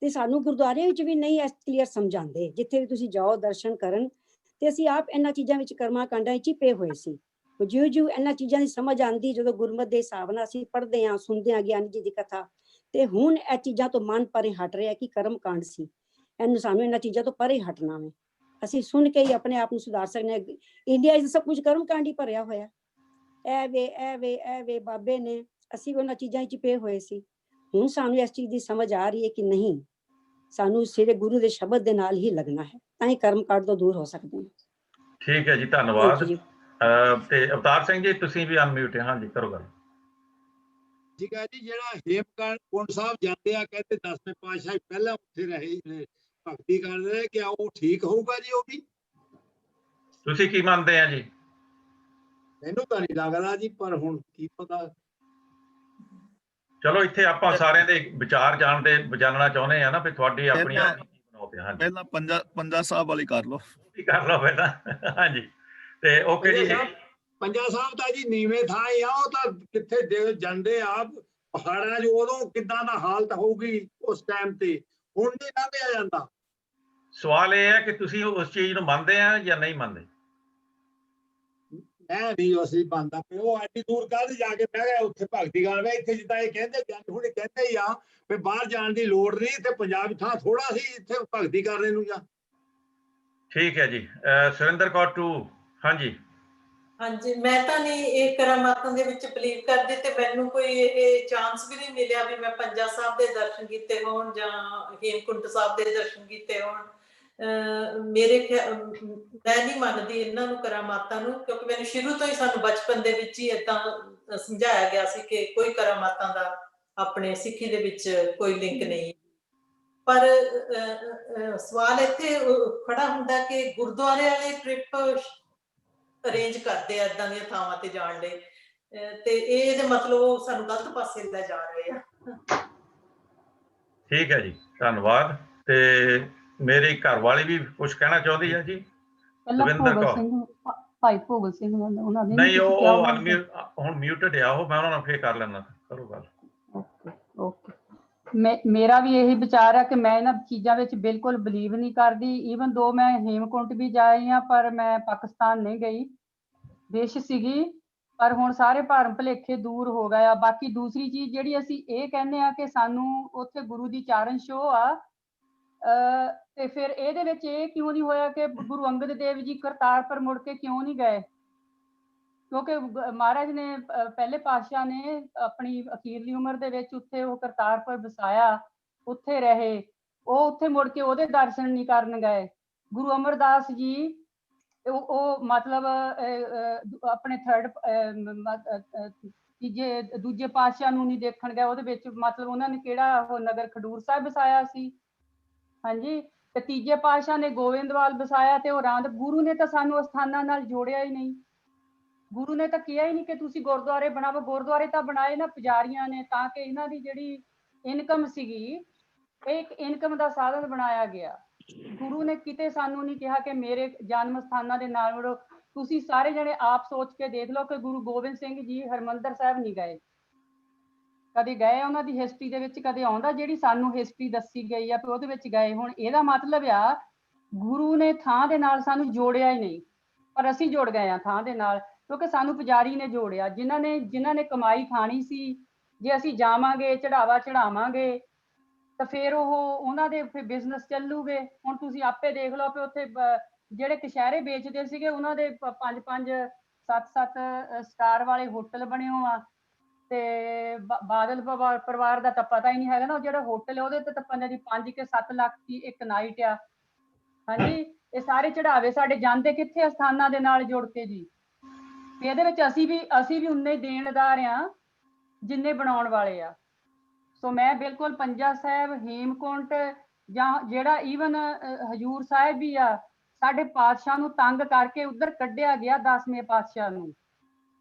Speaker 14: ਤੇ ਸਾਨੂੰ ਗੁਰਦੁਆਰੇ ਵਿੱਚ ਵੀ ਨਹੀਂ ਕਲੀਅਰ ਸਮਝਾਉਂਦੇ। ਜਿੱਥੇ ਵੀ ਤੁਸੀਂ ਜਾਓ ਦਰਸ਼ਨ ਕਰਨ, ਤੇ ਅਸੀਂ ਆਪ ਇਹਨਾਂ ਚੀਜ਼ਾਂ ਵਿੱਚ ਕਰਮਾਂ ਕਾਂਡਾਂ ਵਿੱਚ ਹੀ ਪਏ ਹੋਏ ਸੀ। ਜਿਉਂ ਇਹਨਾਂ ਚੀਜ਼ਾਂ ਦੀ ਸਮਝ ਆਉਂਦੀ, ਜਦੋਂ ਗੁਰਮਤਿ ਦੇ ਹਿਸਾਬ ਨਾਲ ਅਸੀਂ ਪੜ੍ਹਦੇ ਹਾਂ, ਸੁਣਦੇ ਹਾਂ ਗਿਆਨੀ ਜੀ ਦੀ ਕਥਾ, ਤੇ ਹੁਣ ਇਹ ਚੀਜ਼ਾਂ ਤੋਂ ਮਨ ਪਰੇ ਹਟ ਰਿਹਾ ਕਿ ਕਰਮ ਕਾਂਡ ਸੀ, ਇਹਨੂੰ ਸਾਨੂੰ ਇਹਨਾਂ ਚੀਜ਼ਾਂ ਤੋਂ ਪਰੇ ਹਟਣਾ ਵੇ। ਅਸੀਂ ਸੁਣ ਕੇ ਹੀ ਆਪਣੇ ਆਪ ਨੂੰ ਸੁਧਾਰ ਸਕਦੇ ਹਾਂ। ਇੰਡੀਆ ਵਿੱਚ ਸਭ ਕੁਝ ਕਰਮ ਕਾਂਡ ਹੀ ਭਰਿਆ ਹੋਇਆ, ਇਹ ਵੇ ਬਾਬੇ ਨੇ, ਅਸੀਂ ਉਹਨਾਂ ਚੀਜ਼ਾਂ ਵਿੱਚ ਪਏ ਹੋਏ ਸੀ। ਹੁਣ ਸਾਨੂੰ ਇਸ ਚੀਜ਼ ਦੀ ਸਮਝ ਆ ਰਹੀ ਹੈ ਕਿ ਨਹੀਂ, ਸਾਨੂੰ ਸਿਰੇ ਗੁਰੂ ਦੇ ਸ਼ਬਦ ਦੇ ਨਾਲ ਹੀ ਲੱਗਣਾ ਹੈ, ਤਾਂ ਹੀ ਕਰਮ ਕਾਂਡ ਤੋਂ ਦੂਰ ਹੋ ਸਕਦੇ ਹਾਂ।
Speaker 3: ਠੀਕ ਹੈ ਜੀ, ਧੰਨਵਾਦ। ਤੇ ਅਵਤਾਰ ਸਿੰਘ ਜੀ ਤੁਸੀਂ ਵੀ ਅਨਮਿਊਟ ਹੈ, ਹਾਂਜੀ ਕਰੋ ਗੱਲ।
Speaker 5: ਠੀਕ ਹੈ ਜੀ, ਜਿਹੜਾ ਹੇਮਕੁੰਟ ਸਾਹਿਬ ਜਾਂਦੇ ਆ, ਕਹਿੰਦੇ 10ਵੇਂ ਪਾਤਸ਼ਾਹ ਪਹਿਲਾਂ ਉੱਥੇ ਰਹੇ ਨੇ, ਭਗਤੀ ਕਰਦੇ ਰਹੇ, ਕਿ ਉਹ ਠੀਕ ਹੋਊਗਾ ਜੀ? ਉਹ ਵੀ
Speaker 3: ਤੁਸੀਂ ਕੀ ਮੰਨਦੇ ਆ ਜੀ?
Speaker 5: ਮੈਨੂੰ ਤਾਂ ਨਹੀਂ ਲੱਗਦਾ ਜੀ, ਪਰ ਹੁਣ ਕੀ ਪਤਾ।
Speaker 3: ਚਲੋ ਇੱਥੇ ਆਪਾਂ ਸਾਰਿਆਂ ਦੇ ਵਿਚਾਰ ਜਾਣਨਾ ਚਾਹੁੰਦੇ ਆ ਨਾ, ਵੀ ਤੁਹਾਡੀ ਆਪਣੀਆਂ
Speaker 10: ਪਹਿਲਾਂ ਪੰਜਾ ਸਾਹਿਬ ਵਾਲੀ ਕਰ ਲਓ
Speaker 3: ਪਹਿਲਾਂ। ਹਾਂਜੀ ਤੇ ਓਕੇ ਜੀ।
Speaker 5: ਪੰਜਾ ਸਾਹਿਬ ਤਾਂ ਜੀ ਨੀਵੇਂ ਥਾਂ ਹੀ ਆ, ਉਹ ਤਾਂ ਕਿੱਥੇ ਜਾਂਦੇ ਆ ਪਹਾੜਾਂ 'ਚ, ਉਦੋਂ ਕਿੱਦਾਂ ਦਾ ਹਾਲਤ ਹੋਊਗੀ ਉਸ ਟਾਈਮ ਤੇ, ਹੁਣ ਨਹੀਂ ਲੰਘਿਆ ਜਾਂਦਾ।
Speaker 3: ਸਵਾਲ ਇਹ ਹੈ ਕਿ ਤੁਸੀਂ ਉਸ ਚੀਜ਼ ਨੂੰ ਮੰਨਦੇ ਆ ਜਾਂ ਨਹੀਂ ਮੰਨਦੇ?
Speaker 5: ਮੈਂ ਨਹੀਂ ਅਸੀਂ ਮੰਨਦਾ ਪਿਆ, ਉਹ ਐਡੀ ਦੂਰ ਕਾਹਦੇ ਜਾ ਕੇ ਬਹਿ ਗਏ ਉੱਥੇ ਭਗਤੀ ਕਰ ਰਹੇ। ਇੱਥੇ ਜਿੱਦਾਂ ਇਹ ਕਹਿੰਦੇ ਹੁਣ ਕਹਿੰਦੇ ਹੀ ਆ ਵੀ ਬਾਹਰ ਜਾਣ ਦੀ ਲੋੜ ਨਹੀਂ, ਤੇ ਪੰਜਾਬ ਥਾਂ ਥੋੜਾ ਸੀ ਇੱਥੇ ਭਗਤੀ ਕਰਨੇ ਨੂੰ ਜਾਂ।
Speaker 3: ਠੀਕ ਹੈ ਜੀ, ਸੁਰਿੰਦਰ ਕੌਰ ਟੂ। ਹਾਂਜੀ
Speaker 11: ਹਾਂਜੀ, ਮੈਂ ਤਾਂ ਨਹੀਂ ਇਹ ਕਰਾਮਾਤਾਂ ਦੇ ਵਿੱਚ ਬਲੀਵ ਕਰਦੀ, ਤੇ ਮੈਨੂੰ ਕੋਈ ਇਹ ਚਾਂਸ ਵੀ ਨਹੀਂ ਮਿਲਿਆ ਵੀ ਮੈਂ ਪੰਜਾ ਸਾਹਿਬ ਦੇ ਦਰਸ਼ਨ ਕੀਤੇ ਹੋਣ ਜਾਂ ਹੇਮਕੁੰਟ ਸਾਹਿਬ ਦੇ ਦਰਸ਼ਨ ਕੀਤੇ ਹੋਣ। ਮੈਂ ਨਹੀਂ ਮੰਨਦੀ ਇਹਨਾਂ ਨੂੰ, ਕਰਾਮਾਤਾਂ ਨੂੰ, ਕਿਉਂਕਿ ਮੈਨੂੰ ਸ਼ੁਰੂ ਤੋਂ ਹੀ ਸਾਨੂੰ ਬਚਪਨ ਦੇ ਵਿੱਚ ਹੀ ਏਦਾਂ ਸਮਝਾਇਆ ਗਿਆ ਸੀ ਕਿ ਕੋਈ ਕਰਾਮਾਤਾਂ ਦਾ ਆਪਣੇ ਸਿੱਖੀ ਦੇ ਵਿੱਚ ਕੋਈ ਲਿੰਕ ਨਹੀਂ। ਪਰ ਸਵਾਲ ਇੱਥੇ ਖੜਾ ਹੁੰਦਾ ਕਿ ਗੁਰਦੁਆਰੇ ਵਾਲੇ ਟ੍ਰਿਪ ਅਰੇਂਜ ਕਰਦੇ ਆ ਏਦਾਂ ਦੀਆਂ ਥਾਵਾਂ ਤੇ ਜਾਣ ਲਈ, ਤੇ ਇਹਦੇ ਮਤਲਬ ਉਹ ਸਾਨੂੰ ਗਲਤ ਪਾਸੇ ਲੈ ਜਾ ਰਹੇ ਆ।
Speaker 3: ਠੀਕ ਹੈ ਜੀ, ਧੰਨਵਾਦ। ਤੇ ਮੇਰੀ ਘਰ ਵਾਲੀ ਵੀ ਕੁਝ ਕਹਿਣਾ ਚਾਹੁੰਦੀ ਹੈ ਜੀ। ਦਵਿੰਦਰ ਕੌਰ।
Speaker 15: ਭਾਈ ਭੋਗਲ ਸਿੰਘ ਉਹਨਾਂ ਦੇ
Speaker 3: ਨਹੀਂ, ਉਹ ਹੁਣ ਮਿਊਟਡ ਆ, ਉਹ ਮੈਂ ਉਹਨਾਂ ਨਾਲ ਫੇਰ ਕਰ ਲੈਣਾ, ਕਰੋ ਗੱਲ।
Speaker 15: ਓਕੇ, ਮੇਰਾ ਵੀ ਇਹੀ ਵਿਚਾਰ ਹੈ ਕਿ ਮੈਂ ਇਹਨਾਂ ਚੀਜ਼ਾਂ ਵਿੱਚ ਬਿਲਕੁਲ ਬਲੀਵ ਨਹੀਂ ਕਰਦੀ। ਈਵਨ ਦੋ ਮੈਂ ਹੇਮਕੁੰਟ ਵੀ ਜਾਈ ਹਾਂ, ਪਰ ਮੈਂ ਪਾਕਿਸਤਾਨ ਨਹੀਂ ਗਈ, ਦੇਸ਼ ਸੀਗੀ, ਪਰ ਹੁਣ ਸਾਰੇ ਭਰਮ ਭੁਲੇਖੇ ਦੂਰ ਹੋ ਗਏ ਆ। ਬਾਕੀ ਦੂਸਰੀ ਚੀਜ਼ ਜਿਹੜੀ ਅਸੀਂ ਇਹ ਕਹਿੰਦੇ ਆ ਕਿ ਸਾਨੂੰ ਉੱਥੇ ਗੁਰੂ ਦੀ ਚਾਰਨ ਛੋਹ ਆ, ਤੇ ਫਿਰ ਇਹਦੇ ਵਿੱਚ ਇਹ ਕਿਉਂ ਨਹੀਂ ਹੋਇਆ ਕਿ ਗੁਰੂ ਅੰਗਦ ਦੇਵ ਜੀ ਕਰਤਾਰਪੁਰ ਮੁੜ ਕੇ ਕਿਉਂ ਨਹੀਂ ਗਏ? ਕਿਉਂਕਿ ਮਹਾਰਾਜ ਨੇ ਪਹਿਲੇ ਪਾਤਸ਼ਾਹ ਨੇ ਆਪਣੀ ਅਖੀਰਲੀ ਉਮਰ ਦੇ ਵਿੱਚ ਉੱਥੇ ਉਹ ਕਰਤਾਰਪੁਰ ਵਸਾਇਆ, ਉੱਥੇ ਰਹੇ, ਉਹ ਉੱਥੇ ਮੁੜ ਕੇ ਉਹਦੇ ਦਰਸ਼ਨ ਨਹੀਂ ਕਰਨ ਗਏ। ਗੁਰੂ ਅਮਰਦਾਸ ਜੀ ਉਹ ਮਤਲਬ ਆਪਣੇ ਦੂਜੇ ਪਾਤਸ਼ਾਹ ਨੂੰ ਨਹੀਂ ਦੇਖਣ ਗਏ, ਉਹਦੇ ਵਿੱਚ ਮਤਲਬ ਉਹਨਾਂ ਨੇ ਕਿਹੜਾ ਉਹ ਨਗਰ ਖਡੂਰ ਸਾਹਿਬ ਵਸਾਇਆ ਸੀ। ਹਾਂਜੀ, ਤੇ ਤੀਜੇ ਪਾਤਸ਼ਾਹ ਨੇ ਗੋਬਿੰਦਵਾਲ ਵਸਾਇਆ, ਤੇ ਉਹ ਗੁਰੂ ਨੇ ਤਾਂ ਸਾਨੂੰ ਅਸਥਾਨਾਂ ਨਾਲ ਜੋੜਿਆ ਹੀ ਨਹੀਂ। ਗੁਰੂ ਨੇ ਤਾਂ ਕਿਹਾ ਹੀ ਨਹੀਂ ਕਿ ਤੁਸੀਂ ਗੁਰਦੁਆਰੇ ਬਣਾਵੋ। ਗੁਰਦੁਆਰੇ ਤਾਂ ਬਣਾਏ ਨਾ ਪੁਜਾਰੀਆਂ ਨੇ, ਤਾਂ ਕਿ ਇਹਨਾਂ ਦੀ ਜਿਹੜੀ ਇਨਕਮ ਸੀਗੀ, ਇਹ ਇੱਕ ਇਨਕਮ ਦਾ ਸਾਧਨ ਬਣਾਇਆ ਗਿਆ। ਗੁਰੂ ਨੇ ਕਿਤੇ ਸਾਨੂੰ ਨਹੀਂ ਕਿਹਾ ਕਿ ਮੇਰੇ ਜਨਮ ਸਥਾਨਾਂ ਦੇ ਨਾਲ ਜੁੜੋ। ਤੁਸੀਂ ਸਾਰੇ ਜਣੇ ਆਪ ਸੋਚ ਕੇ ਦੇਖ ਲਓ ਕਿ ਗੁਰੂ ਗੋਬਿੰਦ ਸਿੰਘ ਜੀ ਹਰਿਮੰਦਰ ਸਾਹਿਬ ਨਹੀਂ ਗਏ, ਕਦੇ ਗਏ ਉਹਨਾਂ ਦੀ ਹਿਸਟਰੀ ਦੇ ਵਿੱਚ ਕਦੇ ਆਉਂਦਾ ਜਿਹੜੀ ਸਾਨੂੰ ਹਿਸਟਰੀ ਦੱਸੀ ਗਈ ਆ, ਉਹਦੇ ਵਿੱਚ ਗਏ ਹੁਣ? ਇਹਦਾ ਮਤਲਬ ਆ ਗੁਰੂ ਨੇ ਥਾਂ ਦੇ ਨਾਲ ਸਾਨੂੰ ਜੋੜਿਆ ਹੀ ਨਹੀਂ, ਪਰ ਅਸੀਂ ਜੁੜ ਗਏ ਆ ਥਾਂ ਦੇ ਨਾਲ, ਕਿਉਂਕਿ ਸਾਨੂੰ ਪੁਜਾਰੀ ਨੇ ਜੋੜਿਆ, ਜਿਨ੍ਹਾਂ ਨੇ ਕਮਾਈ ਖਾਣੀ ਸੀ। ਜੇ ਅਸੀਂ ਜਾਵਾਂਗੇ, ਚੜਾਵਾ ਚੜਾਵਾਂਗੇ, ਤਾਂ ਫਿਰ ਉਹਨਾਂ ਦੇ ਫਿਰ ਬਿਜ਼ਨਸ ਚੱਲੂਗੇ। ਹੁਣ ਤੁਸੀਂ ਆਪੇ ਦੇਖ ਲਓ ਕਿ ਉੱਥੇ ਜਿਹੜੇ ਕਸ਼ਹਿਰੇ ਵੇਚਦੇ ਸੀਗੇ, ਉਹਨਾਂ ਦੇ 5-5 7-7 ਸਟਾਰ ਵਾਲੇ ਹੋਟਲ ਬਣੇ ਹੋ ਆ, ਤੇ ਬਾਦਲ ਪਰਿਵਾਰ ਦਾ ਤਾਂ ਪਤਾ ਹੀ ਨਹੀਂ ਹੈਗਾ ਨਾ, ਜਿਹੜਾ ਹੋਟਲ ਹੈ ਉਹਦੇ ਤੇ ਤਾਂ 5 ਕੇ 7 ਲੱਖ ਦੀ ਇੱਕ ਨਾਈਟ ਆ। ਹਾਂਜੀ, ਇਹ ਸਾਰੇ ਚੜਾਵੇ ਸਾਡੇ ਜਾਂਦੇ ਕਿੱਥੇ? ਅਸਥਾਨਾਂ ਦੇ ਨਾਲ ਜੁੜ ਕੇ ਜੀ। ਤੇ ਇਹਦੇ ਵਿੱਚ ਅਸੀਂ ਵੀ ਉਨੇ ਦੇਣਦਾਰ ਆ ਜਿੰਨੇ ਬਣਾਉਣ ਵਾਲੇ ਆ। ਸੋ ਮੈਂ ਬਿਲਕੁਲ ਪੰਜਾ ਸਾਹਿਬ, ਹੇਮਕੁੰਟ, ਜਾਂ ਜਿਹੜਾ ਈਵਨ ਹਜੂਰ ਸਾਹਿਬ ਵੀ ਆ, ਸਾਡੇ ਪਾਤਸ਼ਾਹ ਨੂੰ ਤੰਗ ਕਰਕੇ ਉੱਧਰ ਕੱਢਿਆ ਗਿਆ 10ਵੇਂ ਪਾਤਸ਼ਾਹ ਨੂੰ,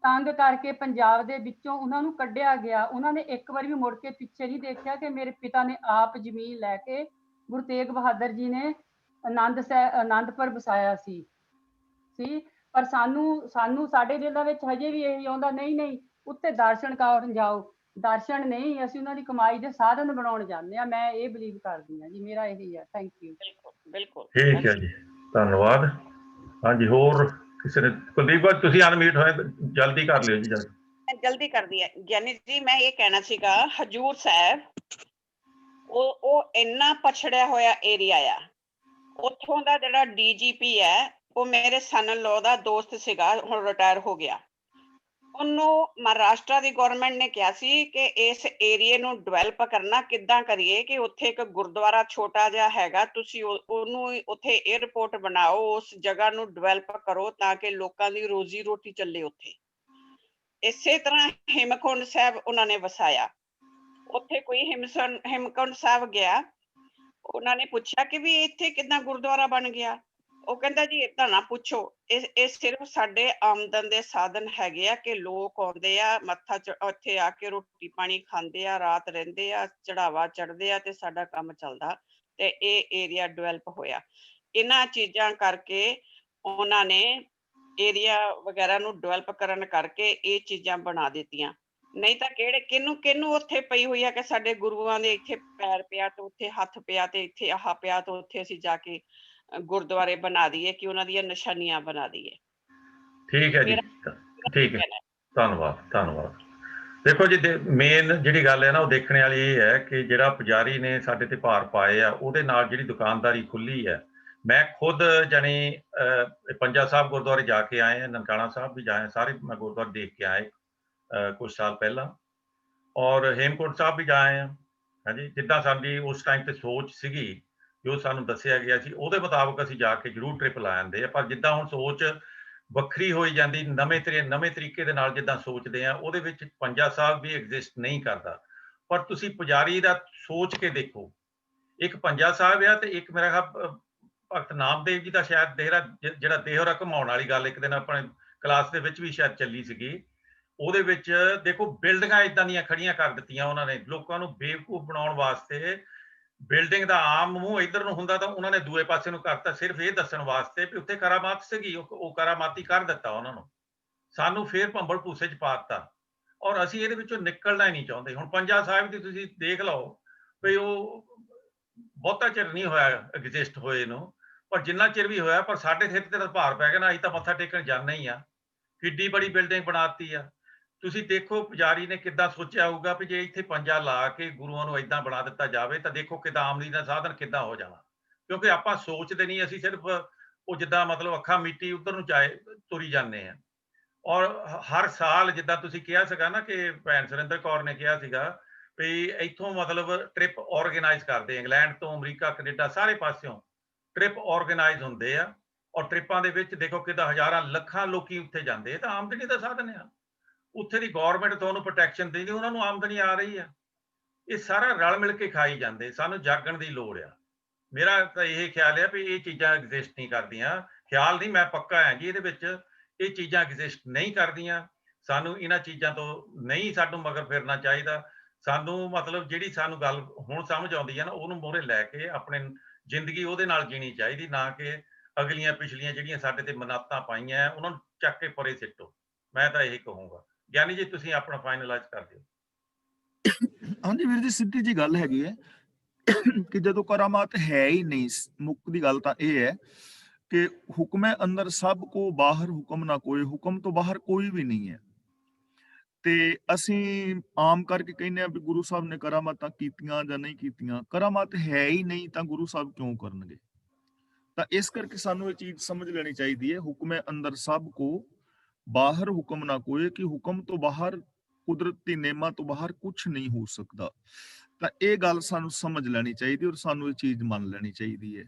Speaker 15: ਤੰਗ ਕਰਕੇ ਪੰਜਾਬ ਦੇ ਵਿੱਚੋਂ ਉਹਨਾਂ ਨੂੰ ਕੱਢਿਆ ਗਿਆ। ਉਹਨਾਂ ਨੇ ਇੱਕ ਵਾਰੀ ਵੀ ਮੁੜ ਕੇ ਪਿੱਛੇ ਨਹੀਂ ਦੇਖਿਆ ਕਿ ਮੇਰੇ ਪਿਤਾ ਨੇ ਆਪ ਜ਼ਮੀਨ ਲੈ ਕੇ ਗੁਰੂ ਤੇਗ ਬਹਾਦਰ ਜੀ ਨੇ ਆਨੰਦਪੁਰ ਵਸਾਇਆ ਸੀ ਪਰ ਸਾਨੂੰ ਸਾਡੇ ਦਿਲਾਂ ਵਿੱਚ ਹਜੇ ਵੀ ਇਹੀ ਆਉਂਦਾ, ਨਹੀਂ ਉੱਥੇ ਦਰਸ਼ਨ ਕਰਨ ਜਾਓ। ਦਰਸ਼ਨ ਨਹੀਂ, ਅਸੀਂ ਉਹਨਾਂ ਦੀ ਕਮਾਈ ਦੇ ਸਾਧਨ ਬਣਾਉਣ ਜਾਂਦੇ ਆ। ਮੈਂ ਇਹ ਬਲੀਵ ਕਰਦੀ ਹਾਂ ਜੀ, ਮੇਰਾ ਇਹੀ ਹੈ। Thank you.
Speaker 2: ਬਿਲਕੁਲ
Speaker 3: ਠੀਕ ਹੈ ਜੀ, ਧੰਨਵਾਦ। ਹਾਂਜੀ, ਹੋਰ ਕਿਸੇ ਨੇ? ਕੁਲਦੀਪ ਤੁਸੀਂ ਅਨਮਿਊਟ ਹੋਏ, ਜਲਦੀ ਕਰ ਲਿਓ ਜੀ।
Speaker 2: ਜਲਦੀ ਕਰਦੀ ਹੈ ਗਿਆਨੀ ਜੀ। ਮੈਂ ਇਹ ਕਹਿਣਾ ਸੀਗਾ, ਹਜੂਰ ਸਾਹਿਬ ਉਹ ਇੰਨਾ ਪਛੜਿਆ ਹੋਇਆ ਏਰੀਆ ਆ। ਉੱਥੋਂ ਦਾ ਜਿਹੜਾ DGP ਹੈ ਉਹ ਮੇਰੇ ਸਨ ਲੋ ਦਾ ਦੋਸਤ ਸੀਗਾ, ਹੁਣ ਰਿਟਾਇਰ ਹੋ ਗਿਆ। ਉਹਨੂੰ ਮਹਾਰਾਸ਼ਟਰ ਦੀ ਗਵਰਨਮੈਂਟ ਨੇ ਕਿਹਾ ਸੀ ਕਿ ਇਸ ਏਰੀਏ ਨੂੰ ਡਿਵੈਲਪ ਕਰਨਾ ਕਿੱਦਾਂ ਕਰੀਏ, ਕਿ ਉੱਥੇ ਇੱਕ ਗੁਰਦੁਆਰਾ ਛੋਟਾ ਜਿਹਾ ਹੈਗਾ, ਤੁਸੀਂ ਉਹਨੂੰ ਉੱਥੇ 에ਅਰਪੋਰਟ ਬਣਾਓ, ਉਸ ਜਗ੍ਹਾ ਨੂੰ ਡਿਵੈਲਪ ਕਰੋ ਤਾਂ ਕਿ ਲੋਕਾਂ ਦੀ ਰੋਜ਼ੀ ਰੋਟੀ ਚੱਲੇ ਉੱਥੇ। ਇਸੇ ਤਰ੍ਹਾਂ ਹਿਮਕੁੰਡ ਸਾਹਿਬ ਉਹਨਾਂ ਨੇ ਵਸਾਇਆ। ਉੱਥੇ ਕੋਈ ਹਿਮਕੁੰਡ ਸਾਹਿਬ ਗਿਆ, ਉਹਨਾਂ ਨੇ ਪੁੱਛਿਆ ਕਿ ਵੀ ਇੱਥੇ ਕਿੱਦਾਂ ਗੁਰਦੁਆਰਾ ਬਣ ਗਿਆ। ਉਹ ਕਹਿੰਦਾ ਜੀ ਏਦਾਂ ਨਾ ਪੁੱਛੋ, ਇਹ ਸਿਰਫ ਸਾਡੇ ਆਮਦਨ ਦੇ ਸਾਧਨ ਹੈਗੇ ਆ ਕਿ ਲੋਕ ਆਉਂਦੇ ਆ, ਮੱਥਾ ਉੱਥੇ ਆ ਕੇ ਰੋਟੀ ਪਾਣੀ ਖਾਂਦੇ ਆ, ਰਾਤ ਰਹਿੰਦੇ ਆ, ਚੜਾਵਾ ਚੜ੍ਹਦੇ ਆ ਤੇ ਸਾਡਾ ਕੰਮ ਚੱਲਦਾ, ਤੇ ਇਹ ਏਰੀਆ ਡਿਵੈਲਪ ਹੋਇਆ। ਇਹਨਾਂ ਚੀਜ਼ਾਂ ਕਰਕੇ ਉਹਨਾਂ ਨੇ ਏਰੀਆ ਵਗੈਰਾ ਨੂੰ ਡਿਵੈਲਪ ਕਰਨ ਕਰਕੇ ਇਹ ਚੀਜ਼ਾਂ ਬਣਾ ਦਿੱਤੀਆਂ। ਨਹੀਂ ਤਾਂ ਕਿਹਨੂੰ ਉੱਥੇ ਪਈ ਹੋਈ ਆ ਕਿ ਸਾਡੇ ਗੁਰੂਆਂ ਦੇ ਇੱਥੇ ਪੈਰ ਪਿਆ ਤੇ ਉੱਥੇ ਹੱਥ ਪਿਆ ਤੇ ਇੱਥੇ ਆਹ ਪਿਆ ਤੇ ਉੱਥੇ ਅਸੀਂ ਜਾ ਕੇ ਗੁਰਦੁਆਰੇ ਬਣਾ ਦਈਏ, ਕਿ ਉਹਨਾਂ ਦੀਆਂ ਨਿਸ਼ਾਨੀਆਂ ਬਣਾ ਦਈਏ।
Speaker 3: ਠੀਕ ਹੈ ਜੀ, ਠੀਕ ਹੈ, ਧੰਨਵਾਦ। ਦੇਖੋ ਜੀ, ਮੇਨ ਜਿਹੜੀ ਗੱਲ ਹੈ ਨਾ, ਉਹ ਦੇਖਣ ਵਾਲੀ ਇਹ ਹੈ ਕਿ ਜਿਹੜਾ ਪੁਜਾਰੀ ਨੇ ਸਾਡੇ ਤੇ ਭਾਰ ਪਾਏ ਆ, ਉਹਦੇ ਨਾਲ ਜਿਹੜੀ ਦੁਕਾਨਦਾਰੀ ਖੁੱਲੀ ਹੈ। ਮੈਂ ਖੁਦ ਜਾਣੀ ਪੰਜਾ ਸਾਹਿਬ ਗੁਰਦੁਆਰੇ ਜਾ ਕੇ ਆਏ, ਨਨਕਾਣਾ ਸਾਹਿਬ ਵੀ ਜਾਏ, ਸਾਰੇ ਮੈਂ ਗੁਰਦੁਆਰੇ ਦੇਖ ਕੇ ਆਏ ਕੁਛ ਸਾਲ ਪਹਿਲਾਂ, ਔਰ ਹੇਮਕੁੰਟ ਸਾਹਿਬ ਵੀ ਜਾਏ ਆ। ਹਾਂਜੀ, ਜਿੱਦਾਂ ਸਾਡੀ ਉਸ ਟਾਈਮ ਤੇ ਸੋਚ ਸੀਗੀ, ਜੋ ਸਾਨੂੰ ਦੱਸਿਆ ਗਿਆ ਸੀ, ਉਹਦੇ ਮੁਤਾਬਕ ਅਸੀਂ ਜਾ ਕੇ ਜ਼ਰੂਰ ਟ੍ਰਿਪ ਲਾ ਜਾਂਦੇ ਆ। ਪਰ ਜਿੱਦਾਂ ਹੁਣ ਸੋਚ ਵੱਖਰੀ ਹੋਈ ਜਾਂਦੀ, ਨਵੇਂ ਤਰੀਕੇ ਦੇ ਨਾਲ ਜਿੱਦਾਂ ਸੋਚਦੇ ਆ, ਉਹਦੇ ਵਿੱਚ ਪੰਜਾ ਸਾਹਿਬ ਵੀ ਐਗਜ਼ਿਸਟ ਨਹੀਂ ਕਰਦਾ। ਪਰ ਤੁਸੀਂ ਪੁਜਾਰੀ ਦਾ ਸੋਚ ਕੇ ਦੇਖੋ, ਇੱਕ ਪੰਜਾ ਸਾਹਿਬ ਆ ਤੇ ਇੱਕ ਮੇਰਾ ਖਿਆਲ ਭਗਤ ਨਾਮਦੇਵ ਜੀ ਦਾ ਸ਼ਾਇਦ ਜਿਹੜਾ ਦੇਹਰਾ ਘੁਮਾਉਣ ਵਾਲੀ ਗੱਲ ਇੱਕ ਦਿਨ ਆਪਣੇ ਕਲਾਸ ਦੇ ਵਿੱਚ ਵੀ ਸ਼ਾਇਦ ਚੱਲੀ ਸੀਗੀ। ਉਹਦੇ ਵਿੱਚ ਦੇਖੋ, ਬਿਲਡਿੰਗਾਂ ਏਦਾਂ ਦੀਆਂ ਖੜੀਆਂ ਕਰ ਦਿੱਤੀਆਂ ਉਹਨਾਂ ਨੇ ਲੋਕਾਂ ਨੂੰ ਬੇਵਕੂਫ ਬਣਾਉਣ ਵਾਸਤੇ। ਬਿਲਡਿੰਗ ਦਾ ਆਮ ਮੂੰਹ ਇੱਧਰ ਨੂੰ ਹੁੰਦਾ ਤਾਂ ਉਹਨਾਂ ਨੇ ਦੂਏ ਪਾਸੇ ਨੂੰ ਕਰਤਾ, ਸਿਰਫ ਇਹ ਦੱਸਣ ਵਾਸਤੇ ਵੀ ਉੱਥੇ ਕਰਾਮਾਤ ਸੀਗੀ, ਉਹ ਕਰਾਮਾਤੀ ਕਰ ਦਿੱਤਾ ਉਹਨਾਂ ਨੂੰ। ਸਾਨੂੰ ਫੇਰ ਭੰਬਲ ਭੂਸੇ 'ਚ ਪਾ ਦਿੱਤਾ, ਔਰ ਅਸੀਂ ਇਹਦੇ ਵਿੱਚੋਂ ਨਿਕਲਣਾ ਹੀ ਨਹੀਂ ਚਾਹੁੰਦੇ। ਹੁਣ ਪੰਜਾ ਸਾਹਿਬ ਦੀ ਤੁਸੀਂ ਦੇਖ ਲਓ ਵੀ ਉਹ ਬਹੁਤਾ ਚਿਰ ਨਹੀਂ ਹੋਇਆ ਐਗਜ਼ਿਸਟ ਹੋਏ ਨੂੰ, ਪਰ ਜਿੰਨਾ ਚਿਰ ਵੀ ਹੋਇਆ, ਪਰ ਸਾਡੇ ਸਿਰ ਤੇ ਤਾਂ ਭਾਰ ਪੈ ਗਿਆ ਨਾ। ਅਸੀਂ ਤਾਂ ਮੱਥਾ ਟੇਕਣ ਜਾਣਾ ਹੀ ਆ, ਕਿੱਡੀ ਬੜੀ ਬਿਲਡਿੰਗ ਬਣਾਤੀ ਆ। ਤੁਸੀਂ ਦੇਖੋ ਪੁਜਾਰੀ ਨੇ ਕਿੱਦਾਂ ਸੋਚਿਆ ਹੋਊਗਾ ਵੀ ਜੇ ਇੱਥੇ ਪੰਜਾ ਲਾ ਕੇ ਗੁਰੂਆਂ ਨੂੰ ਏਦਾਂ ਬਣਾ ਦਿੱਤਾ ਜਾਵੇ ਤਾਂ ਦੇਖੋ ਕਿੱਦਾਂ ਆਮਦਨੀ ਦਾ ਸਾਧਨ ਕਿੱਦਾਂ ਹੋ ਜਾਣਾ। ਕਿਉਂਕਿ ਆਪਾਂ ਸੋਚਦੇ ਨਹੀਂ, ਅਸੀਂ ਸਿਰਫ ਉਹ ਜਿੱਦਾਂ ਮਤਲਬ ਅੱਖਾਂ ਮੀਟੀ ਉੱਧਰ ਨੂੰ ਤੁਰੀ ਜਾਂਦੇ ਆ। ਔਰ ਹਰ ਸਾਲ ਜਿੱਦਾਂ ਤੁਸੀਂ ਕਿਹਾ ਸੀਗਾ ਨਾ ਕਿ ਭੈਣ ਸੁਰਿੰਦਰ ਕੌਰ ਨੇ ਕਿਹਾ ਸੀਗਾ ਵੀ ਇੱਥੋਂ ਮਤਲਬ ਟ੍ਰਿਪ ਆਰਗੇਨਾਈਜ਼ ਕਰਦੇ, ਇੰਗਲੈਂਡ ਤੋਂ ਅਮਰੀਕਾ ਕੈਨੇਡਾ ਸਾਰੇ ਪਾਸਿਓਂ ਟ੍ਰਿਪ ਆਰਗੇਨਾਈਜ਼ ਹੁੰਦੇ ਆ। ਔਰ ਟ੍ਰਿਪਾਂ ਦੇ ਵਿੱਚ ਦੇਖੋ ਕਿੱਦਾਂ ਹਜ਼ਾਰਾਂ ਲੱਖਾਂ ਲੋਕੀ ਉੱਥੇ ਜਾਂਦੇ, ਤਾਂ ਆਮਦਨੀ ਦਾ ਸਾਧਨ ਆ। ਉੱਥੇ ਦੀ ਗੌਰਮੈਂਟ ਤੁਹਾਨੂੰ ਪ੍ਰੋਟੈਕਸ਼ਨ ਦਿੰਦੀ, ਉਹਨਾਂ ਨੂੰ ਆਮਦਨੀ ਆ ਰਹੀ ਆ। ਇਹ ਸਾਰਾ ਰਲ ਮਿਲ ਕੇ ਖਾਈ ਜਾਂਦੇ, ਸਾਨੂੰ ਜਾਗਣ ਦੀ ਲੋੜ ਆ। ਮੇਰਾ ਤਾਂ ਇਹ ਖਿਆਲ ਆ ਵੀ ਇਹ ਚੀਜ਼ਾਂ ਐਗਜ਼ਿਸਟ ਨਹੀਂ ਕਰਦੀਆਂ। ਖਿਆਲ ਨਹੀਂ, ਮੈਂ ਪੱਕਾ ਹਾਂ ਜੀ ਇਹਦੇ ਵਿੱਚ, ਇਹ ਚੀਜ਼ਾਂ ਐਗਜ਼ਿਸਟ ਨਹੀਂ ਕਰਦੀਆਂ। ਸਾਨੂੰ ਇਹਨਾਂ ਚੀਜ਼ਾਂ ਤੋਂ ਨਹੀਂ ਸਾਨੂੰ ਮਗਰ ਫਿਰਨਾ ਚਾਹੀਦਾ। ਸਾਨੂੰ ਮਤਲਬ ਜਿਹੜੀ ਸਾਨੂੰ ਗੱਲ ਹੁਣ ਸਮਝ ਆਉਂਦੀ ਹੈ ਨਾ, ਉਹਨੂੰ ਮੋਹਰੇ ਲੈ ਕੇ ਆਪਣੇ ਜ਼ਿੰਦਗੀ ਉਹਦੇ ਨਾਲ ਜੀਣੀ ਚਾਹੀਦੀ, ਨਾ ਕਿ ਅਗਲੀਆਂ ਪਿਛਲੀਆਂ ਜਿਹੜੀਆਂ ਸਾਡੇ ਤੇ ਮਨਾਤਾਂ ਪਾਈਆਂ ਉਹਨਾਂ ਨੂੰ ਚੱਕ ਕੇ ਪਰੇ ਸਿੱਟੋ। ਮੈਂ ਤਾਂ ਇਹੀ ਕਹੂੰਗਾ। ਗਿਆਨੀ ਜੀ ਤੁਸੀਂ ਆਪਣਾ ਫਾਈਨਲਾਈਜ਼ ਕਰ ਦਿਓ।
Speaker 10: ਹਾਂਜੀ ਵੀਰ ਜੀ, ਸਿੱਧੀ ਜੀ ਗੱਲ ਹੈਗੀ ਹੈ ਕਿ ਜਦੋਂ ਕਰਾਮਾਤ ਹੈ ਹੀ ਨਹੀਂ, ਮੁੱਖ ਦੀ ਗੱਲ ਤਾਂ ਇਹ ਹੈ ਕਿ ਹੁਕਮੇ ਅੰਦਰ ਸਭ ਕੋ ਬਾਹਰ ਹੁਕਮ ਨਾ ਕੋਈ, ਹੁਕਮ ਤੋਂ ਬਾਹਰ ਕੋਈ ਵੀ ਨਹੀਂ ਹੈ। ਤੇ ਅਸੀਂ ਆਮ ਕਰਕੇ ਕਹਿੰਦੇ ਆ ਵੀ ਗੁਰੂ ਸਾਹਿਬ ਨੇ ਕਰਾਮਾਤਾਂ ਕੀਤੀਆਂ ਜਾਂ ਨਹੀਂ ਕੀਤੀਆਂ। ਕਰਾਮਾਤ ਹੈ ਹੀ ਨਹੀਂ ਤਾਂ ਗੁਰੂ ਸਾਹਿਬ ਕਿਉਂ ਕਰਨਗੇ? ਤਾਂ ਇਸ ਕਰਕੇ ਸਾਨੂੰ ਇਹ ਚੀਜ਼ ਸਮਝ ਲੈਣੀ ਚਾਹੀਦੀ ਹੈ, ਹੁਕਮੇ ਅੰਦਰ ਸਭ ਕੋ ਬਾਹਰ ਹੁਕਮ ਨਾ ਕੋਈ, ਕਿ ਹੁਕਮ ਤੋਂ ਬਾਹਰ, ਕੁਦਰਤੀ ਨੇਮਾਂ ਤੋਂ ਬਾਹਰ ਕੁਝ ਨਹੀਂ ਹੋ ਸਕਦਾ। ਤਾਂ ਇਹ ਗੱਲ ਸਾਨੂੰ ਸਮਝ ਲੈਣੀ ਚਾਹੀਦੀ ਔਰ ਸਾਨੂੰ ਇਹ ਚੀਜ਼ ਮੰਨ ਲੈਣੀ ਚਾਹੀਦੀ ਹੈ।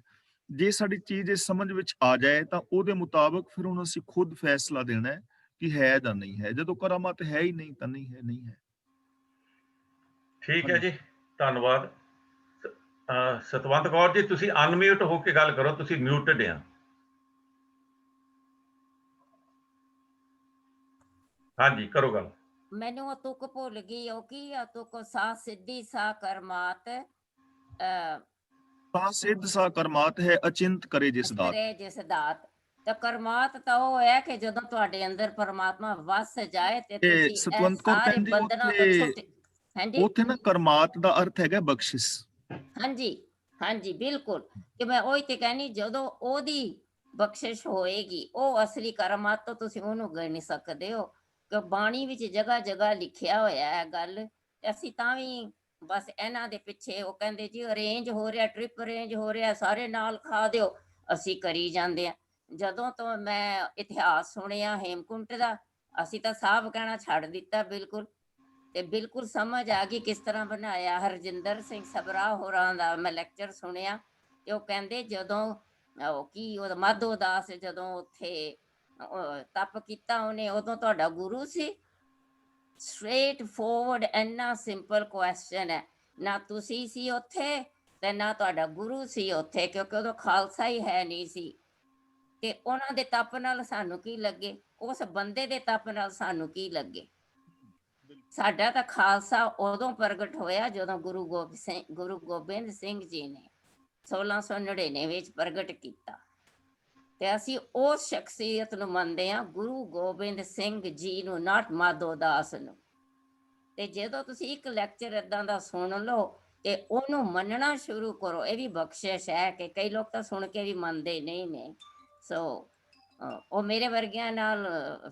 Speaker 10: ਜੇ ਸਾਡੀ ਚੀਜ਼ ਇਹ ਸਮਝ ਵਿੱਚ ਆ ਜਾਏ ਤਾਂ ਉਹਦੇ ਮੁਤਾਬਕ ਫਿਰ ਹੁਣ ਅਸੀਂ ਖੁਦ ਫੈਸਲਾ ਦੇਣਾ ਹੈ ਕਿ ਹੈ ਜਾਂ ਨਹੀਂ ਹੈ। ਜਦੋਂ ਕਰਾਮਾਤ ਹੈ ਹੀ ਨਹੀਂ ਤਾਂ ਨਹੀਂ ਹੈ, ਨਹੀਂ ਹੈ।
Speaker 3: ਠੀਕ ਹੈ ਜੀ, ਧੰਨਵਾਦ। ਸਤਵੰਤ ਕੌਰ ਜੀ ਤੁਸੀਂ ਅਨਮਿਊਟ ਹੋ ਕੇ ਗੱਲ ਕਰੋ, ਤੁਸੀਂ ਮਿਊਟਡ ਆ। ਹਾਂਜੀ ਕਰੋ ਗੱਲ।
Speaker 12: ਮੈਨੂੰ ਉਹ ਤੁਕ ਭੁੱਲ ਗਈ, ਉਹ ਕੀ ਆ ਤੁਕ, ਸਾ ਸਿੱਧੀ ਸਾ ਕਰਮਾਤ
Speaker 10: ਸਾ ਸਿੱਧ ਸਾ ਕਰਮਾਤ ਹੈ, ਅਚਿੰਤ ਕਰੇ ਜਿਸ ਦਾਤ।
Speaker 12: ਕਰੇ ਜਿਸ ਦਾਤ। ਤਾਂ ਕਰਮਾਤ ਤਾਂ ਉਹ ਹੈ ਕਿ ਜਦੋਂ ਤੁਹਾਡੇ ਅੰਦਰ ਪਰਮਾਤਮਾ ਵਸ ਜਾਏ ਤੇ ਤੁਸੀਂ ਇਹ
Speaker 10: ਸਤਵੰਤ ਕੌਰ
Speaker 12: ਸਾਰੇ
Speaker 10: ਕਹਿੰਦੀ
Speaker 12: ਬੰਧਨਾਂ ਤੋਂ ਛੁੱਟ। ਹਾਂਜੀ
Speaker 10: ਉੱਥੇ ਨਾ ਕਰਮਾਤ ਦਾ ਅਰਥ ਹੈਗਾ ਬਖਸ਼ਿਸ਼।
Speaker 12: ਹਾਂਜੀ ਹਾਂਜੀ ਬਿਲਕੁਲ, ਕਿ ਮੈਂ ਉਹੀ ਤੇ ਕਹਿਣੀ, ਜਦੋਂ ਉਹਦੀ ਬਖਸ਼ਿਸ਼ ਹੋਏਗੀ, ਉਹ ਅਸਲੀ ਕਰਮਾਤ ਤੋਂ ਤੁਸੀਂ ਉਹਨੂੰ ਗਿਣ ਨਹੀਂ ਸਕਦੇ ਹੋ। ਕਿ ਬਾਣੀ ਵਿੱਚ ਜਗ੍ਹਾ ਜਗ੍ਹਾ ਲਿਖਿਆ ਹੋਇਆ ਹੈ ਗੱਲ, ਅਸੀਂ ਤਾਂ ਵੀ ਬਸ ਇਹਨਾਂ ਦੇ ਪਿੱਛੇ, ਉਹ ਕਹਿੰਦੇ ਜੀ ਅਰੇਂਜ ਹੋ ਰਿਹਾ, ਟ੍ਰਿਪ ਅਰੇਂਜ ਹੋ ਰਿਹਾ, ਸਾਰੇ ਨਾਲ ਖਾ ਦਿਓ, ਅਸੀਂ ਕਰੀ ਜਾਂਦੇ ਆ। ਜਦੋਂ ਤੋਂ ਮੈਂ ਇਤਿਹਾਸ ਸੁਣਿਆ ਹੇਮਕੁੰਟ ਦਾ, ਅਸੀਂ ਤਾਂ ਸਾਹਬ ਕਹਿਣਾ ਛੱਡ ਦਿੱਤਾ ਬਿਲਕੁਲ, ਤੇ ਬਿਲਕੁਲ ਸਮਝ ਆ ਗਈ ਕਿਸ ਤਰ੍ਹਾਂ ਬਣਾਇਆ। ਹਰਜਿੰਦਰ ਸਿੰਘ ਸਬਰਾ ਹੋਰਾਂ ਦਾ ਮੈਂ ਲੈਕਚਰ ਸੁਣਿਆ, ਤੇ ਉਹ ਕਹਿੰਦੇ ਜਦੋਂ ਉਹ ਕੀ ਉਹ ਮਾਧੋ ਦਾਸ ਜਦੋਂ ਉੱਥੇ ਤਪ ਕੀਤਾ ਉਹਨੇ, ਉਦੋਂ ਤੁਹਾਡਾ ਗੁਰੂ ਸੀ। ਸਟ੍ਰੇਟ ਫੋਰਵਰਡ ਇੰਨਾ ਸਿੰਪਲ ਕੁਐਸਚਨ ਹੈ, ਨਾ ਤੁਸੀਂ ਸੀ ਉੱਥੇ ਤੇ ਨਾ ਤੁਹਾਡਾ ਗੁਰੂ ਸੀ ਉੱਥੇ, ਕਿਉਂਕਿ ਉਦੋਂ ਖਾਲਸਾ ਹੀ ਹੈ ਨਹੀਂ ਸੀ। ਤੇ ਉਹਨਾਂ ਦੇ ਤਪ ਨਾਲ ਸਾਨੂੰ ਕੀ ਲੱਗੇ, ਉਸ ਬੰਦੇ ਦੇ ਤਪ ਨਾਲ ਸਾਨੂੰ ਕੀ ਲੱਗੇ। ਸਾਡਾ ਤਾਂ ਖਾਲਸਾ ਉਦੋਂ ਪ੍ਰਗਟ ਹੋਇਆ ਜਦੋਂ ਗੁਰੂ ਗੋਬਿੰਦ ਸਿੰਘ ਜੀ ਨੇ 1699 ਵਿੱਚ ਪ੍ਰਗਟ ਕੀਤਾ, ਤੇ ਅਸੀਂ ਉਸ ਸ਼ਖਸੀਅਤ ਨੂੰ ਮੰਨਦੇ ਹਾਂ, ਗੁਰੂ ਗੋਬਿੰਦ ਸਿੰਘ ਜੀ ਨੂੰ, ਨਾਟ ਮਾਧੋ ਦਾਸ ਨੂੰ। ਤੇ ਜਦੋਂ ਤੁਸੀਂ ਇੱਕ ਲੈਕਚਰ ਏਦਾਂ ਦਾ ਸੁਣ ਲਓ ਤੇ ਉਹਨੂੰ ਮੰਨਣਾ ਸ਼ੁਰੂ ਕਰੋ, ਇਹ ਵੀ ਬਖਸ਼ਿਸ਼ ਹੈ ਕਿ ਕਈ ਲੋਕ ਤਾਂ ਸੁਣ ਕੇ ਵੀ ਮੰਨਦੇ ਨਹੀਂ ਨੇ। ਸੋ ਉਹ ਮੇਰੇ ਵਰਗਿਆਂ ਨਾਲ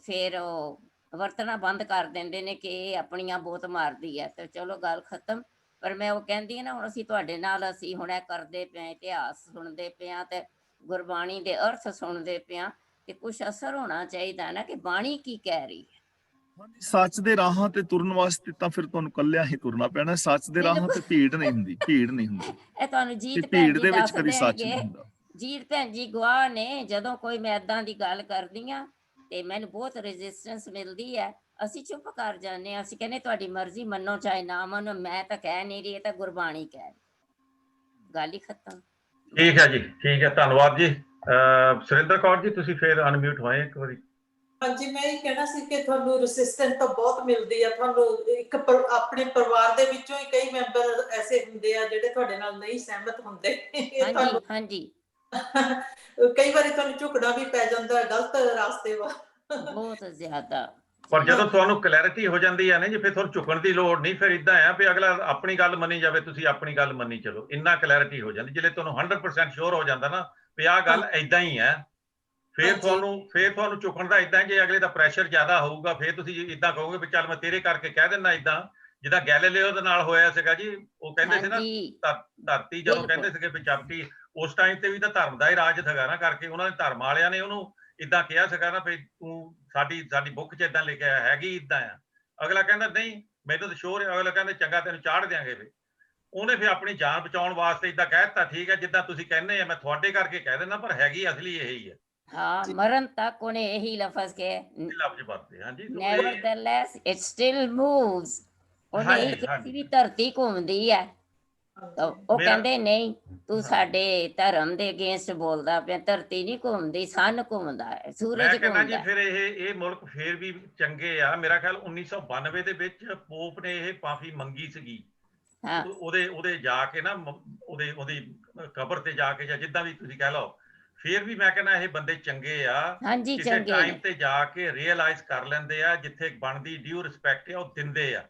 Speaker 12: ਫਿਰ ਉਹ ਵਰਤਣਾ ਬੰਦ ਕਰ ਦਿੰਦੇ ਨੇ ਕਿ ਇਹ ਆਪਣੀਆਂ ਬਹੁਤ ਮਾਰਦੀ ਹੈ, ਤੇ ਚਲੋ ਗੱਲ ਖਤਮ। ਪਰ ਮੈਂ ਉਹ ਕਹਿੰਦੀ ਹਾਂ ਨਾ, ਹੁਣ ਅਸੀਂ ਤੁਹਾਡੇ ਨਾਲ, ਅਸੀਂ ਹੁਣ ਇਹ ਕਰਦੇ ਪਏ, ਇਤਿਹਾਸ ਸੁਣਦੇ ਪਏ ਹਾਂ ਤੇ ਗੁਰਬਾਣੀ ਦੇ ਅਰਥ ਸੁਣਦੇ ਪਏ ਹਾਂ, ਤੇ ਕੁਛ ਅਸਰ ਹੋਣਾ ਚਾਹੀਦਾ ਨਾ ਕਿ ਬਾਣੀ ਕੀ ਕਹਿ ਰਹੀ ਹੈ।
Speaker 10: ਸੱਚ ਦੇ ਰਾਹਾਂ ਤੇ ਤੁਰਨ ਵਾਸਤੇ ਤਾਂ ਫਿਰ ਤੁਹਾਨੂੰ ਕੱਲਿਆਂ ਹੀ ਤੁਰਨਾ ਪੈਣਾ। ਸੱਚ ਦੇ ਰਾਹਾਂ ਤੇ ਭੀੜ ਨਹੀਂ ਹੁੰਦੀ, ਭੀੜ ਨਹੀਂ ਹੁੰਦੀ।
Speaker 12: ਇਹ ਤੁਹਾਨੂੰ ਜੀਤ
Speaker 10: ਭੀੜ
Speaker 12: ਭੈਣ ਜੀ
Speaker 10: ਦੇ ਵਿੱਚ
Speaker 12: ਦੱਸ
Speaker 10: ਕਦੀ ਸੱਚ ਨਹੀਂ
Speaker 12: ਦੇਣਗੇ।
Speaker 10: ਹੁੰਦਾ।
Speaker 12: ਜੀਤ ਭੈਣ ਜੀ ਗਵਾਹ ਨੇ, ਜਦੋਂ ਕੋਈ ਮੈਂ ਏਦਾਂ ਦੀ ਗੱਲ ਕਰਦੀ ਆ ਤੇ ਮੈਨੂੰ ਬਹੁਤ ਰੈਜ਼ਿਸਟੈਂਸ ਮਿਲਦੀ ਹੈ, ਅਸੀਂ ਚੁੱਪ ਕਰ ਜਾਂਦੇ ਹਾਂ। ਅਸੀਂ ਕਹਿੰਦੇ ਤੁਹਾਡੀ ਮਰਜ਼ੀ, ਮੰਨੋ ਚਾਹੇ ਨਾ ਮੰਨੋ, ਮੈਂ ਤਾਂ ਕਹਿ ਨਹੀਂ ਰਹੀ, ਇਹ ਤਾਂ ਗੁਰਬਾਣੀ ਕਹਿ ਰਹੀ, ਗੱਲ ਹੀ ਖਤਮ।
Speaker 3: ਠੀਕ ਹੈ ਜੀ, ਠੀਕ ਹੈ, ਧੰਨਵਾਦ ਜੀ। ਸੁਰਿੰਦਰ ਕੌਰ ਜੀ ਤੁਸੀਂ ਫਿਰ ਅਨਮਿਊਟ ਹੋਏ ਇੱਕ ਵਾਰੀ।
Speaker 11: ਹਾਂਜੀ, ਮੈਂ ਇਹ ਕਹਿਣਾ ਸੀ ਕਿ ਤੁਹਾਨੂੰ ਰੈਸਿਸਟੈਂਸ ਤਾਂ ਬਹੁਤ ਮਿਲਦੀ ਆ। ਤੁਹਾਨੂੰ ਇੱਕ ਆਪਣੇ ਪਰਿਵਾਰ ਦੇ ਵਿੱਚੋਂ ਹੀ ਕਈ ਮੈਂਬਰ ਐਸੇ ਹੁੰਦੇ ਆ ਜਿਹੜੇ ਤੁਹਾਡੇ ਨਾਲ ਨਹੀਂ ਸਹਿਮਤ ਹੁੰਦੇ।
Speaker 12: ਹਾਂਜੀ ਹਾਂਜੀ
Speaker 11: ਕਈ ਵਾਰੀ ਤੁਹਾਨੂੰ ਝੁਕਣਾ ਵੀ ਪੈ ਜਾਂਦਾ ਹੈ ਗਲਤ ਰਾਸਤੇ ਵੱਲ,
Speaker 12: ਬਹੁਤ ਜ਼ਿਆਦਾ।
Speaker 3: ਪਰ ਜਦੋਂ ਤੁਹਾਨੂੰ ਕਲੈਰਿਟੀ ਹੋ ਜਾਂਦੀ ਹੈ ਨਾ ਜੀ, ਫਿਰ ਤੁਹਾਨੂੰ ਝੁਕਣ ਦੀ ਲੋੜ ਨਹੀਂ। ਫਿਰ ਇਦਾਂ ਆ ਵੀ ਅਗਲਾ ਆਪਣੀ ਗੱਲ ਮੰਨੀ ਜਾਵੇ, ਤੁਸੀਂ ਆਪਣੀ ਗੱਲ ਮੰਨੀ ਚਲੋ, ਇੰਨਾ ਕਲੈਰਿਟੀ ਹੋ ਜਾਂਦੀ। ਜਿਹੜੇ ਤੁਹਾਨੂੰ 100% ਸ਼ੋਰ ਹੋ ਜਾਂਦਾ ਨਾ ਵੀ ਆਹ ਗੱਲ ਏਦਾਂ ਹੀ ਹੈ, ਫਿਰ ਤੁਹਾਨੂੰ ਝੁਕਣ ਦਾ ਏਦਾਂ, ਜੇ ਅਗਲੇ ਦਾ ਪ੍ਰੈਸ਼ਰ ਜ਼ਿਆਦਾ ਹੋਊਗਾ ਫਿਰ ਤੁਸੀਂ ਇਦਾਂ ਕਹੋਗੇ ਵੀ ਚੱਲ ਮੈਂ ਤੇਰੇ ਕਰਕੇ ਕਹਿ ਦਿੰਦਾ। ਇਦਾਂ ਜਿੱਦਾਂ ਗੈਲੀਲੀਓ ਦੇ ਨਾਲ ਹੋਇਆ ਸੀਗਾ ਜੀ, ਉਹ ਕਹਿੰਦੇ ਸੀ ਨਾ ਧਰਤੀ ਜਦੋਂ ਕਹਿੰਦੇ ਸੀਗੇ ਵੀ ਚਪਟੀ, ਉਸ ਟਾਈਮ ਤੇ ਵੀ ਤਾਂ ਧਰਮ ਦਾ ਹੀ ਰਾਜ ਸੀਗਾ ਨਾ, ਕਰਕੇ ਉਹਨਾਂ ਦੇ ਧਰਮ ਵਾਲਿਆਂ ਨੇ ਉਹਨੂੰ ਇਦਾਂ ਕਿਹਾ ਸੀਗਾ ਨਾ ਵੀ ਤੂੰ ਸਾਡੀ ਬੁੱਕ 'ਚ ਇਦਾਂ ਲਿਖਿਆ ਹੈਗੀ ਇਦਾਂ ਆ। ਅਗਲਾ ਕਹਿੰਦਾ ਨਹੀਂ ਮੈਨੂੰ ਤਾਂ ਸ਼ੋਰ ਹੈ। ਅਗਲਾ ਕਹਿੰਦਾ ਚੰਗਾ ਤੈਨੂੰ ਚਾੜ ਦਿਆਂਗੇ। ਫਿਰ ਉਹਨੇ ਫਿਰ ਆਪਣੀ ਜਾਨ ਬਚਾਉਣ ਵਾਸਤੇ ਇਦਾਂ ਕਹਿ ਦਿੱਤਾ, ਠੀਕ ਹੈ ਜਿੱਦਾਂ ਤੁਸੀਂ ਕਹਿੰਦੇ ਆ, ਮੈਂ ਤੁਹਾਡੇ ਕਰਕੇ ਕਹਿ ਦਿੰਦਾ, ਪਰ ਹੈਗੀ ਅਸਲੀ ਇਹੀ ਹੈ।
Speaker 12: ਹਾਂ, ਮਰਨ ਤੱਕ ਉਹਨੇ ਇਹੀ ਲਫ਼ਜ਼ ਕਹੇ,
Speaker 3: ਲਫ਼ਜ਼ ਵਰਤੇ। ਹਾਂਜੀ,
Speaker 12: nevertheless it still moves। ਉਹਨੇ ਇਹ ਕਿਹਾ ਸੀ ਵੀ ਧਰਤੀ ਘੁੰਮਦੀ ਹੈ, ਤਾਂ ਉਹ ਕਹਿੰਦੇ ਨਹੀਂ ਤੂੰ ਸਾਡੇ ਧਰਮ ਦੇ ਅਗੇਂਸਟ ਬੋਲਦਾ ਪਿਆ, ਧਰਤੀ ਨਹੀਂ ਘੁੰਮਦੀ, ਸਨ ਘੁੰਮਦਾ ਹੈ, ਸੂਰਜ ਘੁੰਮਦਾ
Speaker 3: ਜੀ। ਫਿਰ ਇਹ ਮੁਲਕ ਫਿਰ ਵੀ ਚੰਗੇ ਆ। ਮੇਰਾ ਖਿਆਲ 1992 ਦੇ ਵਿੱਚ ਪੋਪ ਨੇ ਇਹ ਮਾਫੀ ਮੰਗੀ ਸੀਗੀ। ਉਹਦੇ ਜਾ ਕੇ ਨਾ, ਉਹਦੀ ਕਬਰ ਤੇ ਜਾ ਕੇ, ਜਾਂ ਜਿੱਦਾਂ ਵੀ ਤੁਸੀਂ ਕਹਿ ਲਓ, ਫਿਰ ਵੀ ਮੈਂ ਕਹਿੰਦਾ ਇਹ ਬੰਦੇ ਚੰਗੇ ਆ। ਕਿਸੇ ਟਾਈਮ ਤੇ ਜਾ ਕੇ ਰੀਅਲਾਈਜ਼ ਕਰ ਲੈਂਦੇ ਆ, ਜਿੱਥੇ ਬਣਦੀ ਡਿਊ ਰਿਸਪੈਕਟ ਆ ਉਹ ਦਿੰਦੇ ਆ।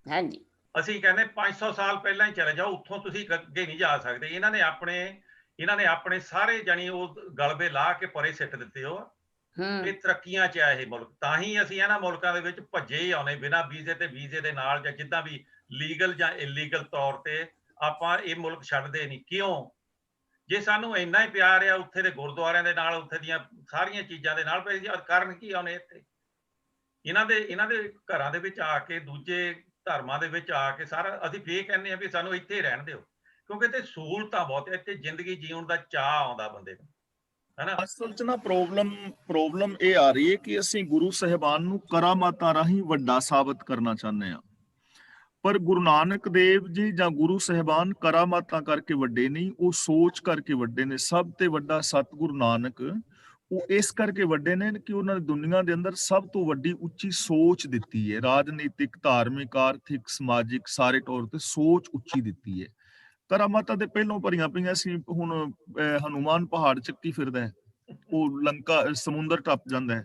Speaker 12: ਹਾਂਜੀ,
Speaker 3: ਅਸੀਂ ਕਹਿੰਦੇ 500 ਸਾਲ ਪਹਿਲਾਂ ਹੀ ਚਲੇ ਜਾਓ, ਉੱਥੋਂ ਤੁਸੀਂ ਅੱਗੇ ਨਹੀਂ ਜਾ ਸਕਦੇ। ਇਹਨਾਂ ਨੇ ਆਪਣੇ ਸਾਰੇ ਜਾਣੀ ਉਹ ਗਲਬੇ ਲਾ ਕੇ ਪਰੇ ਸਿੱਟ ਦਿੱਤੇ। ਉਹ ਇਹ ਤਰੱਕੀਆਂ 'ਚ ਆ ਇਹ ਮੁਲਕ, ਤਾਂ ਹੀ ਅਸੀਂ ਇਹਨਾਂ ਮੁਲਕਾਂ ਦੇ ਵਿੱਚ ਭੱਜੇ ਹੀ ਆਉਣੇ ਬਿਨਾਂ ਵੀਜ਼ੇ ਤੇ, ਵੀਜ਼ੇ ਦੇ ਨਾਲ ਜਾਂ ਜਿੱਦਾਂ ਵੀ ਲੀਗਲ ਜਾਂ ਇਲੀਗਲ ਤੌਰ ਤੇ ਆਪਾਂ ਇਹ ਮੁਲਕ ਛੱਡਦੇ ਨਹੀਂ। ਕਿਉਂ? ਜੇ ਸਾਨੂੰ ਇੰਨਾ ਹੀ ਪਿਆਰ ਆ ਉੱਥੇ ਦੇ ਗੁਰਦੁਆਰਿਆਂ ਦੇ ਨਾਲ, ਉੱਥੇ ਦੀਆਂ ਸਾਰੀਆਂ ਚੀਜ਼ਾਂ ਦੇ ਨਾਲ, ਪਰ ਕਾਰਨ ਕੀ ਆਉਣੇ ਇੱਥੇ? ਇਹਨਾਂ ਦੇ ਘਰਾਂ ਦੇ ਵਿੱਚ ਆ ਕੇ, ਦੂਜੇ ਧਰਮਾਂ ਦੇ ਵਿੱਚ ਆ ਕੇ ਸਾਰਾ ਅਸੀਂ ਫੇਰ ਕਹਿੰਦੇ ਆ ਵੀ ਸਾਨੂੰ ਇੱਥੇ ਹੀ ਰਹਿਣ ਦਿਓ, ਕਿਉਂਕਿ ਇੱਥੇ ਸਹੂਲਤਾਂ ਬਹੁਤ ਹੈ, ਇੱਥੇ ਜ਼ਿੰਦਗੀ ਜੀਉਣ ਦਾ ਚਾਅ ਆਉਂਦਾ ਬੰਦੇ ਨੂੰ, ਹੈਨਾ।
Speaker 10: ਅਸਲ 'ਚ ਨਾ ਪ੍ਰੋਬਲਮ ਇਹ ਆ ਰਹੀ ਹੈ ਕਿ ਅਸੀਂ ਗੁਰੂ ਸਾਹਿਬਾਨ ਨੂੰ ਕਰਾਮਾਤਾਂ ਰਾਹੀਂ ਵੱਡਾ ਸਾਬਤ ਕਰਨਾ ਚਾਹੁੰਦੇ ਹਾਂ, ਪਰ ਗੁਰੂ ਨਾਨਕ ਦੇਵ ਜੀ ਜਾਂ ਗੁਰੂ ਸਾਹਿਬਾਨ ਕਰਾਮਾਤਾਂ ਕਰਕੇ ਵੱਡੇ ਨਹੀਂ, ਉਹ ਸੋਚ ਕਰਕੇ ਵੱਡੇ ਨੇ। ਸਭ ਤੇ ਵੱਡਾ ਸਤਿਗੁਰੂ ਨਾਨਕ ਉਹ ਇਸ ਕਰਕੇ ਵੱਡੇ ਨੇ ਕਿ ਉਹਨਾਂ ਨੇ ਦੁਨੀਆ ਦੇ ਅੰਦਰ ਸਭ ਤੋਂ ਵੱਡੀ ਉੱਚੀ ਸੋਚ ਦਿੱਤੀ ਹੈ, ਰਾਜਨੀਤਿਕ, ਧਾਰਮਿਕ, ਆਰਥਿਕ, ਸਮਾਜਿਕ ਸਾਰੇ ਤੌਰ ਤੇ ਸੋਚ ਉੱਚੀ ਦਿੱਤੀ ਹੈ। ਕਰਾਮਾਤਾਂ ਤੇ ਪਹਿਲੋਂ ਭਰੀਆਂ ਪਈਆਂ ਸੀ। ਹੁਣ ਹਨੂਮਾਨ ਪਹਾੜ ਚੱਕੀ ਫਿਰਦਾ ਹੈ, ਉਹ ਲੰਕਾ ਸਮੁੰਦਰ ਟੱਪ ਜਾਂਦਾ ਹੈ,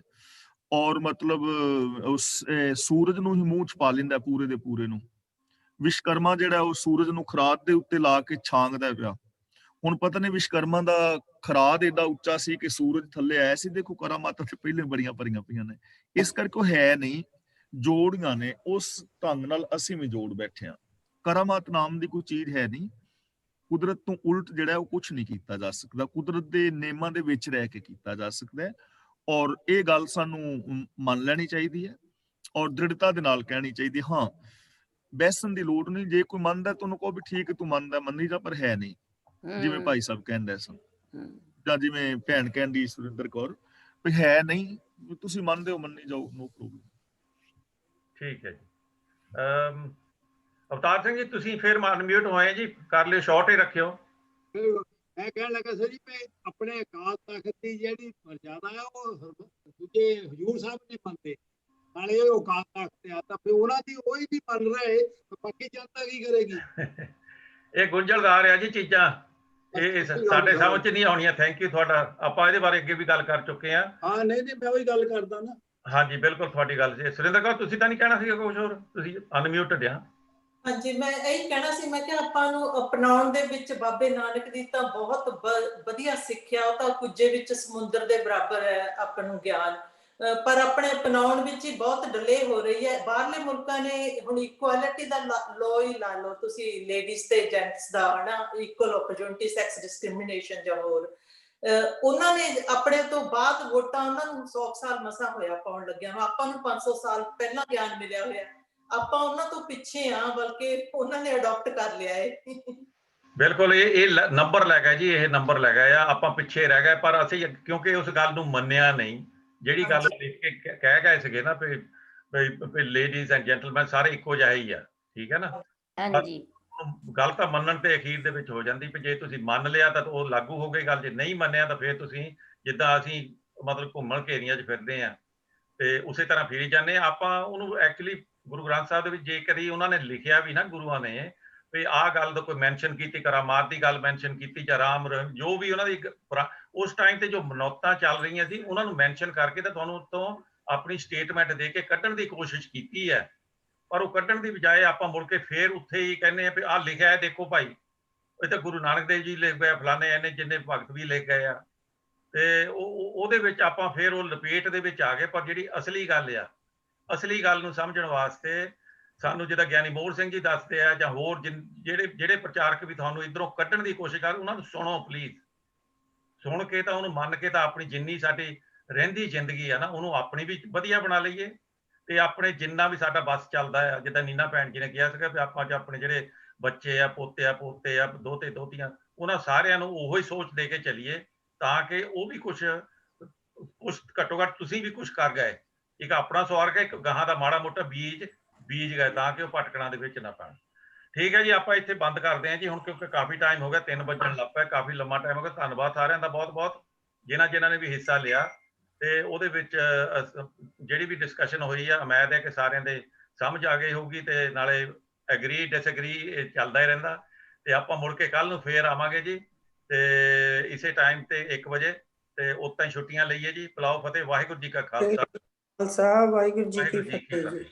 Speaker 10: ਔਰ ਮਤਲਬ ਉਸ ਸੂਰਜ ਨੂੰ ਹੀ ਮੂੰਹ ਚ ਪਾ ਲੈਂਦਾ ਪੂਰੇ ਦੇ ਪੂਰੇ ਨੂੰ। ਵਿਸ਼ਕਰਮਾ ਜਿਹੜਾ ਉਹ ਸੂਰਜ ਨੂੰ ਖਰਾਦ ਦੇ ਉੱਤੇ ਲਾ ਕੇ ਛਾਂਗਦਾ ਪਿਆ। ਹੁਣ ਪਤਾ ਨਹੀਂ ਵਿਸ਼ਕਰਮਾ ਦਾ ਖਰਾਦ ਏਡਾ ਉੱਚਾ ਸੀ ਕਿ ਸੂਰਜ ਥੱਲੇ ਆਇਆ ਸੀ। ਦੇਖੋ ਕਰਾਮਾਤਾਂ ਤੇ ਪਹਿਲੇ ਬੜੀਆਂ ਭਰੀਆਂ ਪਈਆਂ ਨੇ, ਇਸ ਕਰਕੇ ਉਹ ਹੈ ਨਹੀਂ, ਜੋੜੀਆਂ ਨੇ। ਉਸ ਢੰਗ ਨਾਲ ਅਸੀਂ ਵੀ ਜੋੜ ਬੈਠੇ ਹਾਂ। ਕਰਾਮਾਤ ਨਾਮ ਦੀ ਕੋਈ ਚੀਜ਼ ਹੈ ਨਹੀਂ। ਕੁਦਰਤ ਤੋਂ ਉਲਟ ਜਿਹੜਾ ਉਹ ਕੁਝ ਨਹੀਂ ਕੀਤਾ ਜਾ ਸਕਦਾ, ਕੁਦਰਤ ਦੇ ਨਿਯਮਾਂ ਦੇ ਵਿੱਚ ਰਹਿ ਕੇ ਕੀਤਾ ਜਾ ਸਕਦਾ ਹੈ। ਔਰ ਇਹ ਗੱਲ ਸਾਨੂੰ ਮੰਨ ਲੈਣੀ ਚਾਹੀਦੀ ਹੈ ਔਰ ਦ੍ਰਿੜਤਾ ਦੇ ਨਾਲ ਕਹਿਣੀ ਚਾਹੀਦੀ ਹੈ। ਹਾਂ, ਬੈਸਣ ਦੀ ਲੋੜ ਨਹੀਂ। ਜੇ ਕੋਈ ਮੰਨਦਾ ਤੁਹਾਨੂੰ ਕਹੋ ਵੀ ਠੀਕ ਹੈ, ਤੂੰ ਮੰਨਦਾ ਮੰਨੀ ਜਾ, ਪਰ ਹੈ ਨਹੀਂ। ਜਿਵੇਂ ਭਾਈ ਸਾਹਿਬ ਕਹਿੰਦੇ ਸਨ ਜਾਂ ਜਿਵੇਂ ਭੈਣ ਕਹਿੰਦੀ ਸੁਰਿੰਦਰ ਕੌਰ ਵੀ ਹੈ ਨਹੀਂ, ਤੁਸੀਂ ਮੰਨਦੇ ਹੋ ਮੰਨੀ ਜਾਓ, ਨੋ ਪ੍ਰੋਬਲਮ।
Speaker 3: ਠੀਕ ਹੈ ਜੀ। ਅਵਤਾਰ ਸਿੰਘ ਜੀ ਤੁਸੀਂ ਫਿਰ ਅਨਮਿਊਟ ਹੋਏ ਜੀ, ਕਰ ਲਿਓ, ਸ਼ਾਰਟ ਹੀ ਰੱਖਿਓ।
Speaker 5: ਮੈਂ ਕਹਿਣ ਲੱਗਾ ਸਰ ਜੀ ਵੀ ਆਪਣੇ ਅਕਾਲ ਤਖਤ ਦੀ ਜਿਹੜੀ ਮਰਜ਼ਾਦਾ ਹੈ ਉਹ ਦੂਜੇ ਹਜ਼ੂਰ ਸਾਹਿਬ ਨਹੀਂ ਮੰਨਦੇ, ਨਾਲੇ ਉਹ ਅਕਾਲ ਤਖਤ ਤੇ ਆ, ਤਾਂ ਫਿਰ ਉਹਨਾਂ ਦੀ ਉਹੀ ਨਹੀਂ ਮੰਨ ਰਹੇ, ਬਾਕੀ ਜਨਤਾ ਕੀ ਕਰੇਗੀ?
Speaker 3: ਇਹ ਗੁੰਝਲਦਾਰ ਆ ਜੀ ਚੀਜ਼ਾਂ, ਇਹ ਸਾਡੇ ਸਮਝ ਚ ਨਹੀਂ ਆਉਣੀਆਂ। ਥੈਂਕ ਯੂ ਤੁਹਾਡਾ। ਆਪਾਂ ਇਹਦੇ ਬਾਰੇ ਅੱਗੇ ਵੀ ਗੱਲ ਕਰ ਚੁੱਕੇ ਹਾਂ।
Speaker 5: ਹਾਂ ਨਹੀਂ ਮੈਂ ਉਹੀ ਗੱਲ ਕਰਦਾ ਨਾ।
Speaker 3: ਹਾਂਜੀ ਬਿਲਕੁਲ ਤੁਹਾਡੀ ਗੱਲ ਜੀ। ਸੁਰਿੰਦਰ ਕੌਰ ਤੁਸੀਂ ਤਾਂ ਨਹੀਂ ਕਹਿਣਾ ਸੀਗਾ ਕੁਝ ਹੋਰ? ਤੁਸੀਂ ਅਨਮਿਊਟਡ ਆ।
Speaker 11: ਹਾਂਜੀ, ਮੈਂ ਇਹੀ ਕਹਿਣਾ ਸੀ, ਮੈਂ ਕਿਹਾ ਆਪਾਂ ਨੂੰ ਅਪਣਾਉਣ ਦੇ ਵਿੱਚ ਬਾਬੇ ਨਾਨਕ ਦੀ ਤਾਂ ਬਹੁਤ ਵਧੀਆ ਸਿੱਖਿਆ, ਉਹ ਤਾਂ ਕੁੱਜੇ ਵਿੱਚ ਸਮੁੰਦਰ ਦੇ ਬਰਾਬਰ ਹੈ ਆਪਾਂ ਨੂੰ ਗਿਆਨ, ਪਰ ਆਪਣੇ ਅਪਣਾਉਣ ਵਿੱਚ ਹੀ ਬਹੁਤ ਡਿਲੇ ਹੋ ਰਹੀ ਹੈ। ਬਾਹਰਲੇ ਮੁਲਕਾਂ ਨੇ ਹੁਣ ਇਕੁਐਲਿਟੀ ਦਾ ਲੋ ਹੀ ਲਾ ਲਓ ਤੁਸੀਂ, ਲੇਡੀਜ਼ ਤੇ ਜੈਂਟਸ ਦਾ ਹਨਾ, ਇਕੁਅਲ ਓਪਰਚੁਨਿਟੀ, ਸੈਕਸ ਡਿਸਕ੍ਰਿਮੀਨੇਸ਼ਨ ਜਾਂ ਹੋਰ, ਉਹਨਾਂ ਨੇ ਆਪਣੇ ਤੋਂ ਬਾਅਦ ਵੋਟਾਂ ਉਹਨਾਂ ਨੂੰ 100 ਸਾਲ ਮਸਾਂ ਹੋਇਆ ਪਾਉਣ ਲੱਗਿਆ। ਆਪਾਂ ਨੂੰ 500 ਸਾਲ ਪਹਿਲਾਂ ਗਿਆਨ ਮਿਲਿਆ ਹੋਇਆ, ਆਪਾਂ ਉਹਨਾਂ ਤੋਂ ਪਿੱਛੇ ਆ, ਬਲਕਿ ਉਹਨਾਂ ਨੇ ਅਡਾਪਟ ਕਰ ਲਿਆ ਹੈ।
Speaker 3: ਬਿਲਕੁਲ, ਇਹ ਨੰਬਰ ਲੈ ਗਿਆ ਜੀ, ਇਹ ਨੰਬਰ ਲੈ ਗਿਆ ਆ। ਆਪਾਂ ਪਿੱਛੇ ਰਹਿ ਗਏ, ਪਰ ਅਸੀਂ ਕਿਉਂਕਿ ਉਸ ਗੱਲ ਨੂੰ ਮੰਨਿਆ ਨਹੀਂ, ਜਿਹੜੀ ਗੱਲ ਲਿਖ ਕੇ ਕਹਿ ਗਏ ਸੀਗੇ ਨਾ ਵੀ ਲੇਡੀਜ਼ ਐਂਡ ਜੈਂਟਲਮੈਨ ਸਾਰੇ ਇੱਕੋ ਜਿਹੇ ਹੀ ਆ, ਠੀਕ ਹੈ ਨਾ।
Speaker 12: ਹਾਂਜੀ,
Speaker 3: ਗੱਲ ਤਾਂ ਮੰਨਣ ਤੇ ਅਖੀਰ ਦੇ ਵਿੱਚ ਹੋ ਜਾਂਦੀ, ਵੀ ਜੇ ਤੁਸੀਂ ਮੰਨ ਲਿਆ ਤਾਂ ਉਹ ਲਾਗੂ ਹੋ ਗਈ ਗੱਲ, ਜੇ ਨਹੀਂ ਮੰਨਿਆ ਤਾਂ ਫਿਰ ਤੁਸੀਂ ਜਿੱਦਾਂ ਅਸੀਂ ਮਤਲਬ ਘੁੰਮਣ ਘੇਰੀਆਂ 'ਚ ਫਿਰਦੇ ਆ ਤੇ ਉਸੇ ਤਰ੍ਹਾਂ ਫਿਰੀ ਜਾਂਦੇ ਆ। ਆਪਾਂ ਉਹਨੂੰ ਐਕਚੁਅਲੀ ਗੁਰੂ ਗ੍ਰੰਥ ਸਾਹਿਬ ਦੇ ਵਿੱਚ ਜੇ ਕਦੀ ਉਹਨਾਂ ਨੇ ਲਿਖਿਆ ਵੀ ਨਾ, ਗੁਰੂਆਂ ਨੇ ਵੀ ਆਹ ਗੱਲ ਦਾ ਕੋਈ ਮੈਂਸ਼ਨ ਕੀਤੀ, ਕਰਾਮਾਤ ਦੀ ਗੱਲ ਮੈਂਸ਼ਨ ਕੀਤੀ, ਜਾਂ ਰਾਮ ਜੋ ਵੀ ਉਹਨਾਂ ਦੀ ਉਸ ਟਾਈਮ ਤੇ ਜੋ ਮਨੌਤਾਂ ਚੱਲ ਰਹੀਆਂ ਸੀ ਉਹਨਾਂ ਨੂੰ ਮੈਂਸ਼ਨ ਕਰਕੇ ਤਾਂ ਤੁਹਾਨੂੰ ਉੱਤੋਂ ਆਪਣੀ ਸਟੇਟਮੈਂਟ ਦੇ ਕੇ ਕੱਢਣ ਦੀ ਕੋਸ਼ਿਸ਼ ਕੀਤੀ ਹੈ। ਪਰ ਉਹ ਕੱਢਣ ਦੀ ਬਜਾਏ ਆਪਾਂ ਮੁੜ ਕੇ ਫੇਰ ਉੱਥੇ ਹੀ ਕਹਿੰਦੇ ਆ ਵੀ ਆਹ ਲਿਖਿਆ ਹੈ ਦੇਖੋ ਭਾਈ, ਇਹ ਤਾਂ ਗੁਰੂ ਨਾਨਕ ਦੇਵ ਜੀ ਲਿਖ ਗਏ, ਫਲਾਣੇ ਇਹਨੇ ਜਿੰਨੇ ਭਗਤ ਵੀ ਲਿਖ ਗਏ ਆ, ਤੇ ਉਹਦੇ ਵਿੱਚ ਆਪਾਂ ਫੇਰ ਉਹ ਲਪੇਟ ਦੇ ਵਿੱਚ ਆ ਗਏ। ਪਰ ਜਿਹੜੀ ਅਸਲੀ ਗੱਲ ਆ, ਅਸਲੀ ਗੱਲ ਨੂੰ ਸਮਝਣ ਵਾਸਤੇ ਸਾਨੂੰ ਜਿੱਦਾਂ ਗਿਆਨੀ ਮੋਹਰ ਸਿੰਘ ਜੀ ਦੱਸਦੇ ਆ, ਜਾਂ ਹੋਰ ਜਿਹੜੇ ਪ੍ਰਚਾਰਕ ਵੀ ਤੁਹਾਨੂੰ ਇੱਧਰੋਂ ਕੱਢਣ ਦੀ ਕੋਸ਼ਿਸ਼ ਕਰ, ਉਹਨਾਂ ਨੂੰ ਸੁਣੋ ਪਲੀਜ਼। ਸੁਣ ਕੇ ਤਾਂ ਉਹਨੂੰ ਮੰਨ ਕੇ ਤਾਂ ਆਪਣੀ ਜਿੰਨੀ ਸਾਡੀ ਰਹਿੰਦੀ ਜ਼ਿੰਦਗੀ ਆ ਨਾ, ਉਹਨੂੰ ਆਪਣੀ ਵੀ ਵਧੀਆ ਬਣਾ ਲਈਏ, ਤੇ ਆਪਣੇ ਜਿੰਨਾ ਵੀ ਸਾਡਾ ਬੱਸ ਚੱਲਦਾ ਆ, ਜਿੱਦਾਂ ਨੀਨਾ ਭੈਣ ਜੀ ਨੇ ਕਿਹਾ ਸੀਗਾ ਵੀ ਆਪਾਂ ਚ ਆਪਣੇ ਜਿਹੜੇ ਬੱਚੇ ਆ, ਪੋਤੇ ਆ, ਦੋਤੇ ਦੋਤੀਆਂ, ਉਹਨਾਂ ਸਾਰਿਆਂ ਨੂੰ ਉਹੋ ਹੀ ਸੋਚ ਦੇ ਕੇ ਚੱਲੀਏ, ਤਾਂ ਕਿ ਉਹ ਵੀ ਕੁਛ ਘੱਟੋ ਘੱਟ ਤੁਸੀਂ ਵੀ ਕੁਛ ਕਰ ਗਏ। ਇੱਕ ਆਪਣਾ ਸਵਾਰਗ ਹੈ, ਇੱਕ ਗਾਹਾਂ ਦਾ ਮਾੜਾ ਮੋਟਾ ਬੀਜ ਗਏ, ਤਾਂ ਕਿ ਉਹ ਭਟਕਣਾ ਦੇ ਵਿੱਚ ਨਾ ਪੈਣ। ਠੀਕ ਹੈ ਜੀ, ਆਪਾਂ ਇੱਥੇ ਬੰਦ ਕਰਦੇ ਹਾਂ ਜੀ ਹੁਣ, ਕਿਉਂਕਿ ਕਾਫੀ ਟਾਈਮ ਹੋ ਗਿਆ, 3 ਵੱਜਣ ਲੱਗ ਪਿਆ, ਕਾਫੀ ਲੰਮਾ ਟਾਈਮ ਹੋ ਗਿਆ। ਧੰਨਵਾਦ ਸਾਰਿਆਂ ਦਾ ਬਹੁਤ ਬਹੁਤ, ਜਿਨ੍ਹਾਂ ਨੇ ਵੀ ਹਿੱਸਾ ਲਿਆ, ਤੇ ਉਹਦੇ ਵਿੱਚ ਜਿਹੜੀ ਵੀ ਡਿਸਕਸ਼ਨ ਹੋਈ ਆ, ਉਮੀਦ ਹੈ ਕਿ ਸਾਰਿਆਂ ਦੇ ਸਮਝ ਆ ਗਈ ਹੋਊਗੀ, ਤੇ ਨਾਲੇ ਐਗਰੀ ਡਿਸਐਗਰੀ ਚੱਲਦਾ ਹੀ ਰਹਿੰਦਾ। ਤੇ ਆਪਾਂ ਮੁੜ ਕੇ ਕੱਲ ਨੂੰ ਫੇਰ ਆਵਾਂਗੇ ਜੀ, ਤੇ ਇਸੇ ਟਾਈਮ ਤੇ 1 ਵਜੇ, ਤੇ ਉਤਾਂ ਹੀ ਛੁੱਟੀਆਂ ਲਈਏ ਜੀ। ਪਲਾਓ ਫਤਿਹ। ਵਾਹਿਗੁਰੂ ਜੀ ਕਾ ਖਾਲਸਾ,
Speaker 8: ਵਾਹਿਗੁਰੂ ਜੀ ਕੀ ਫਤਿਹ।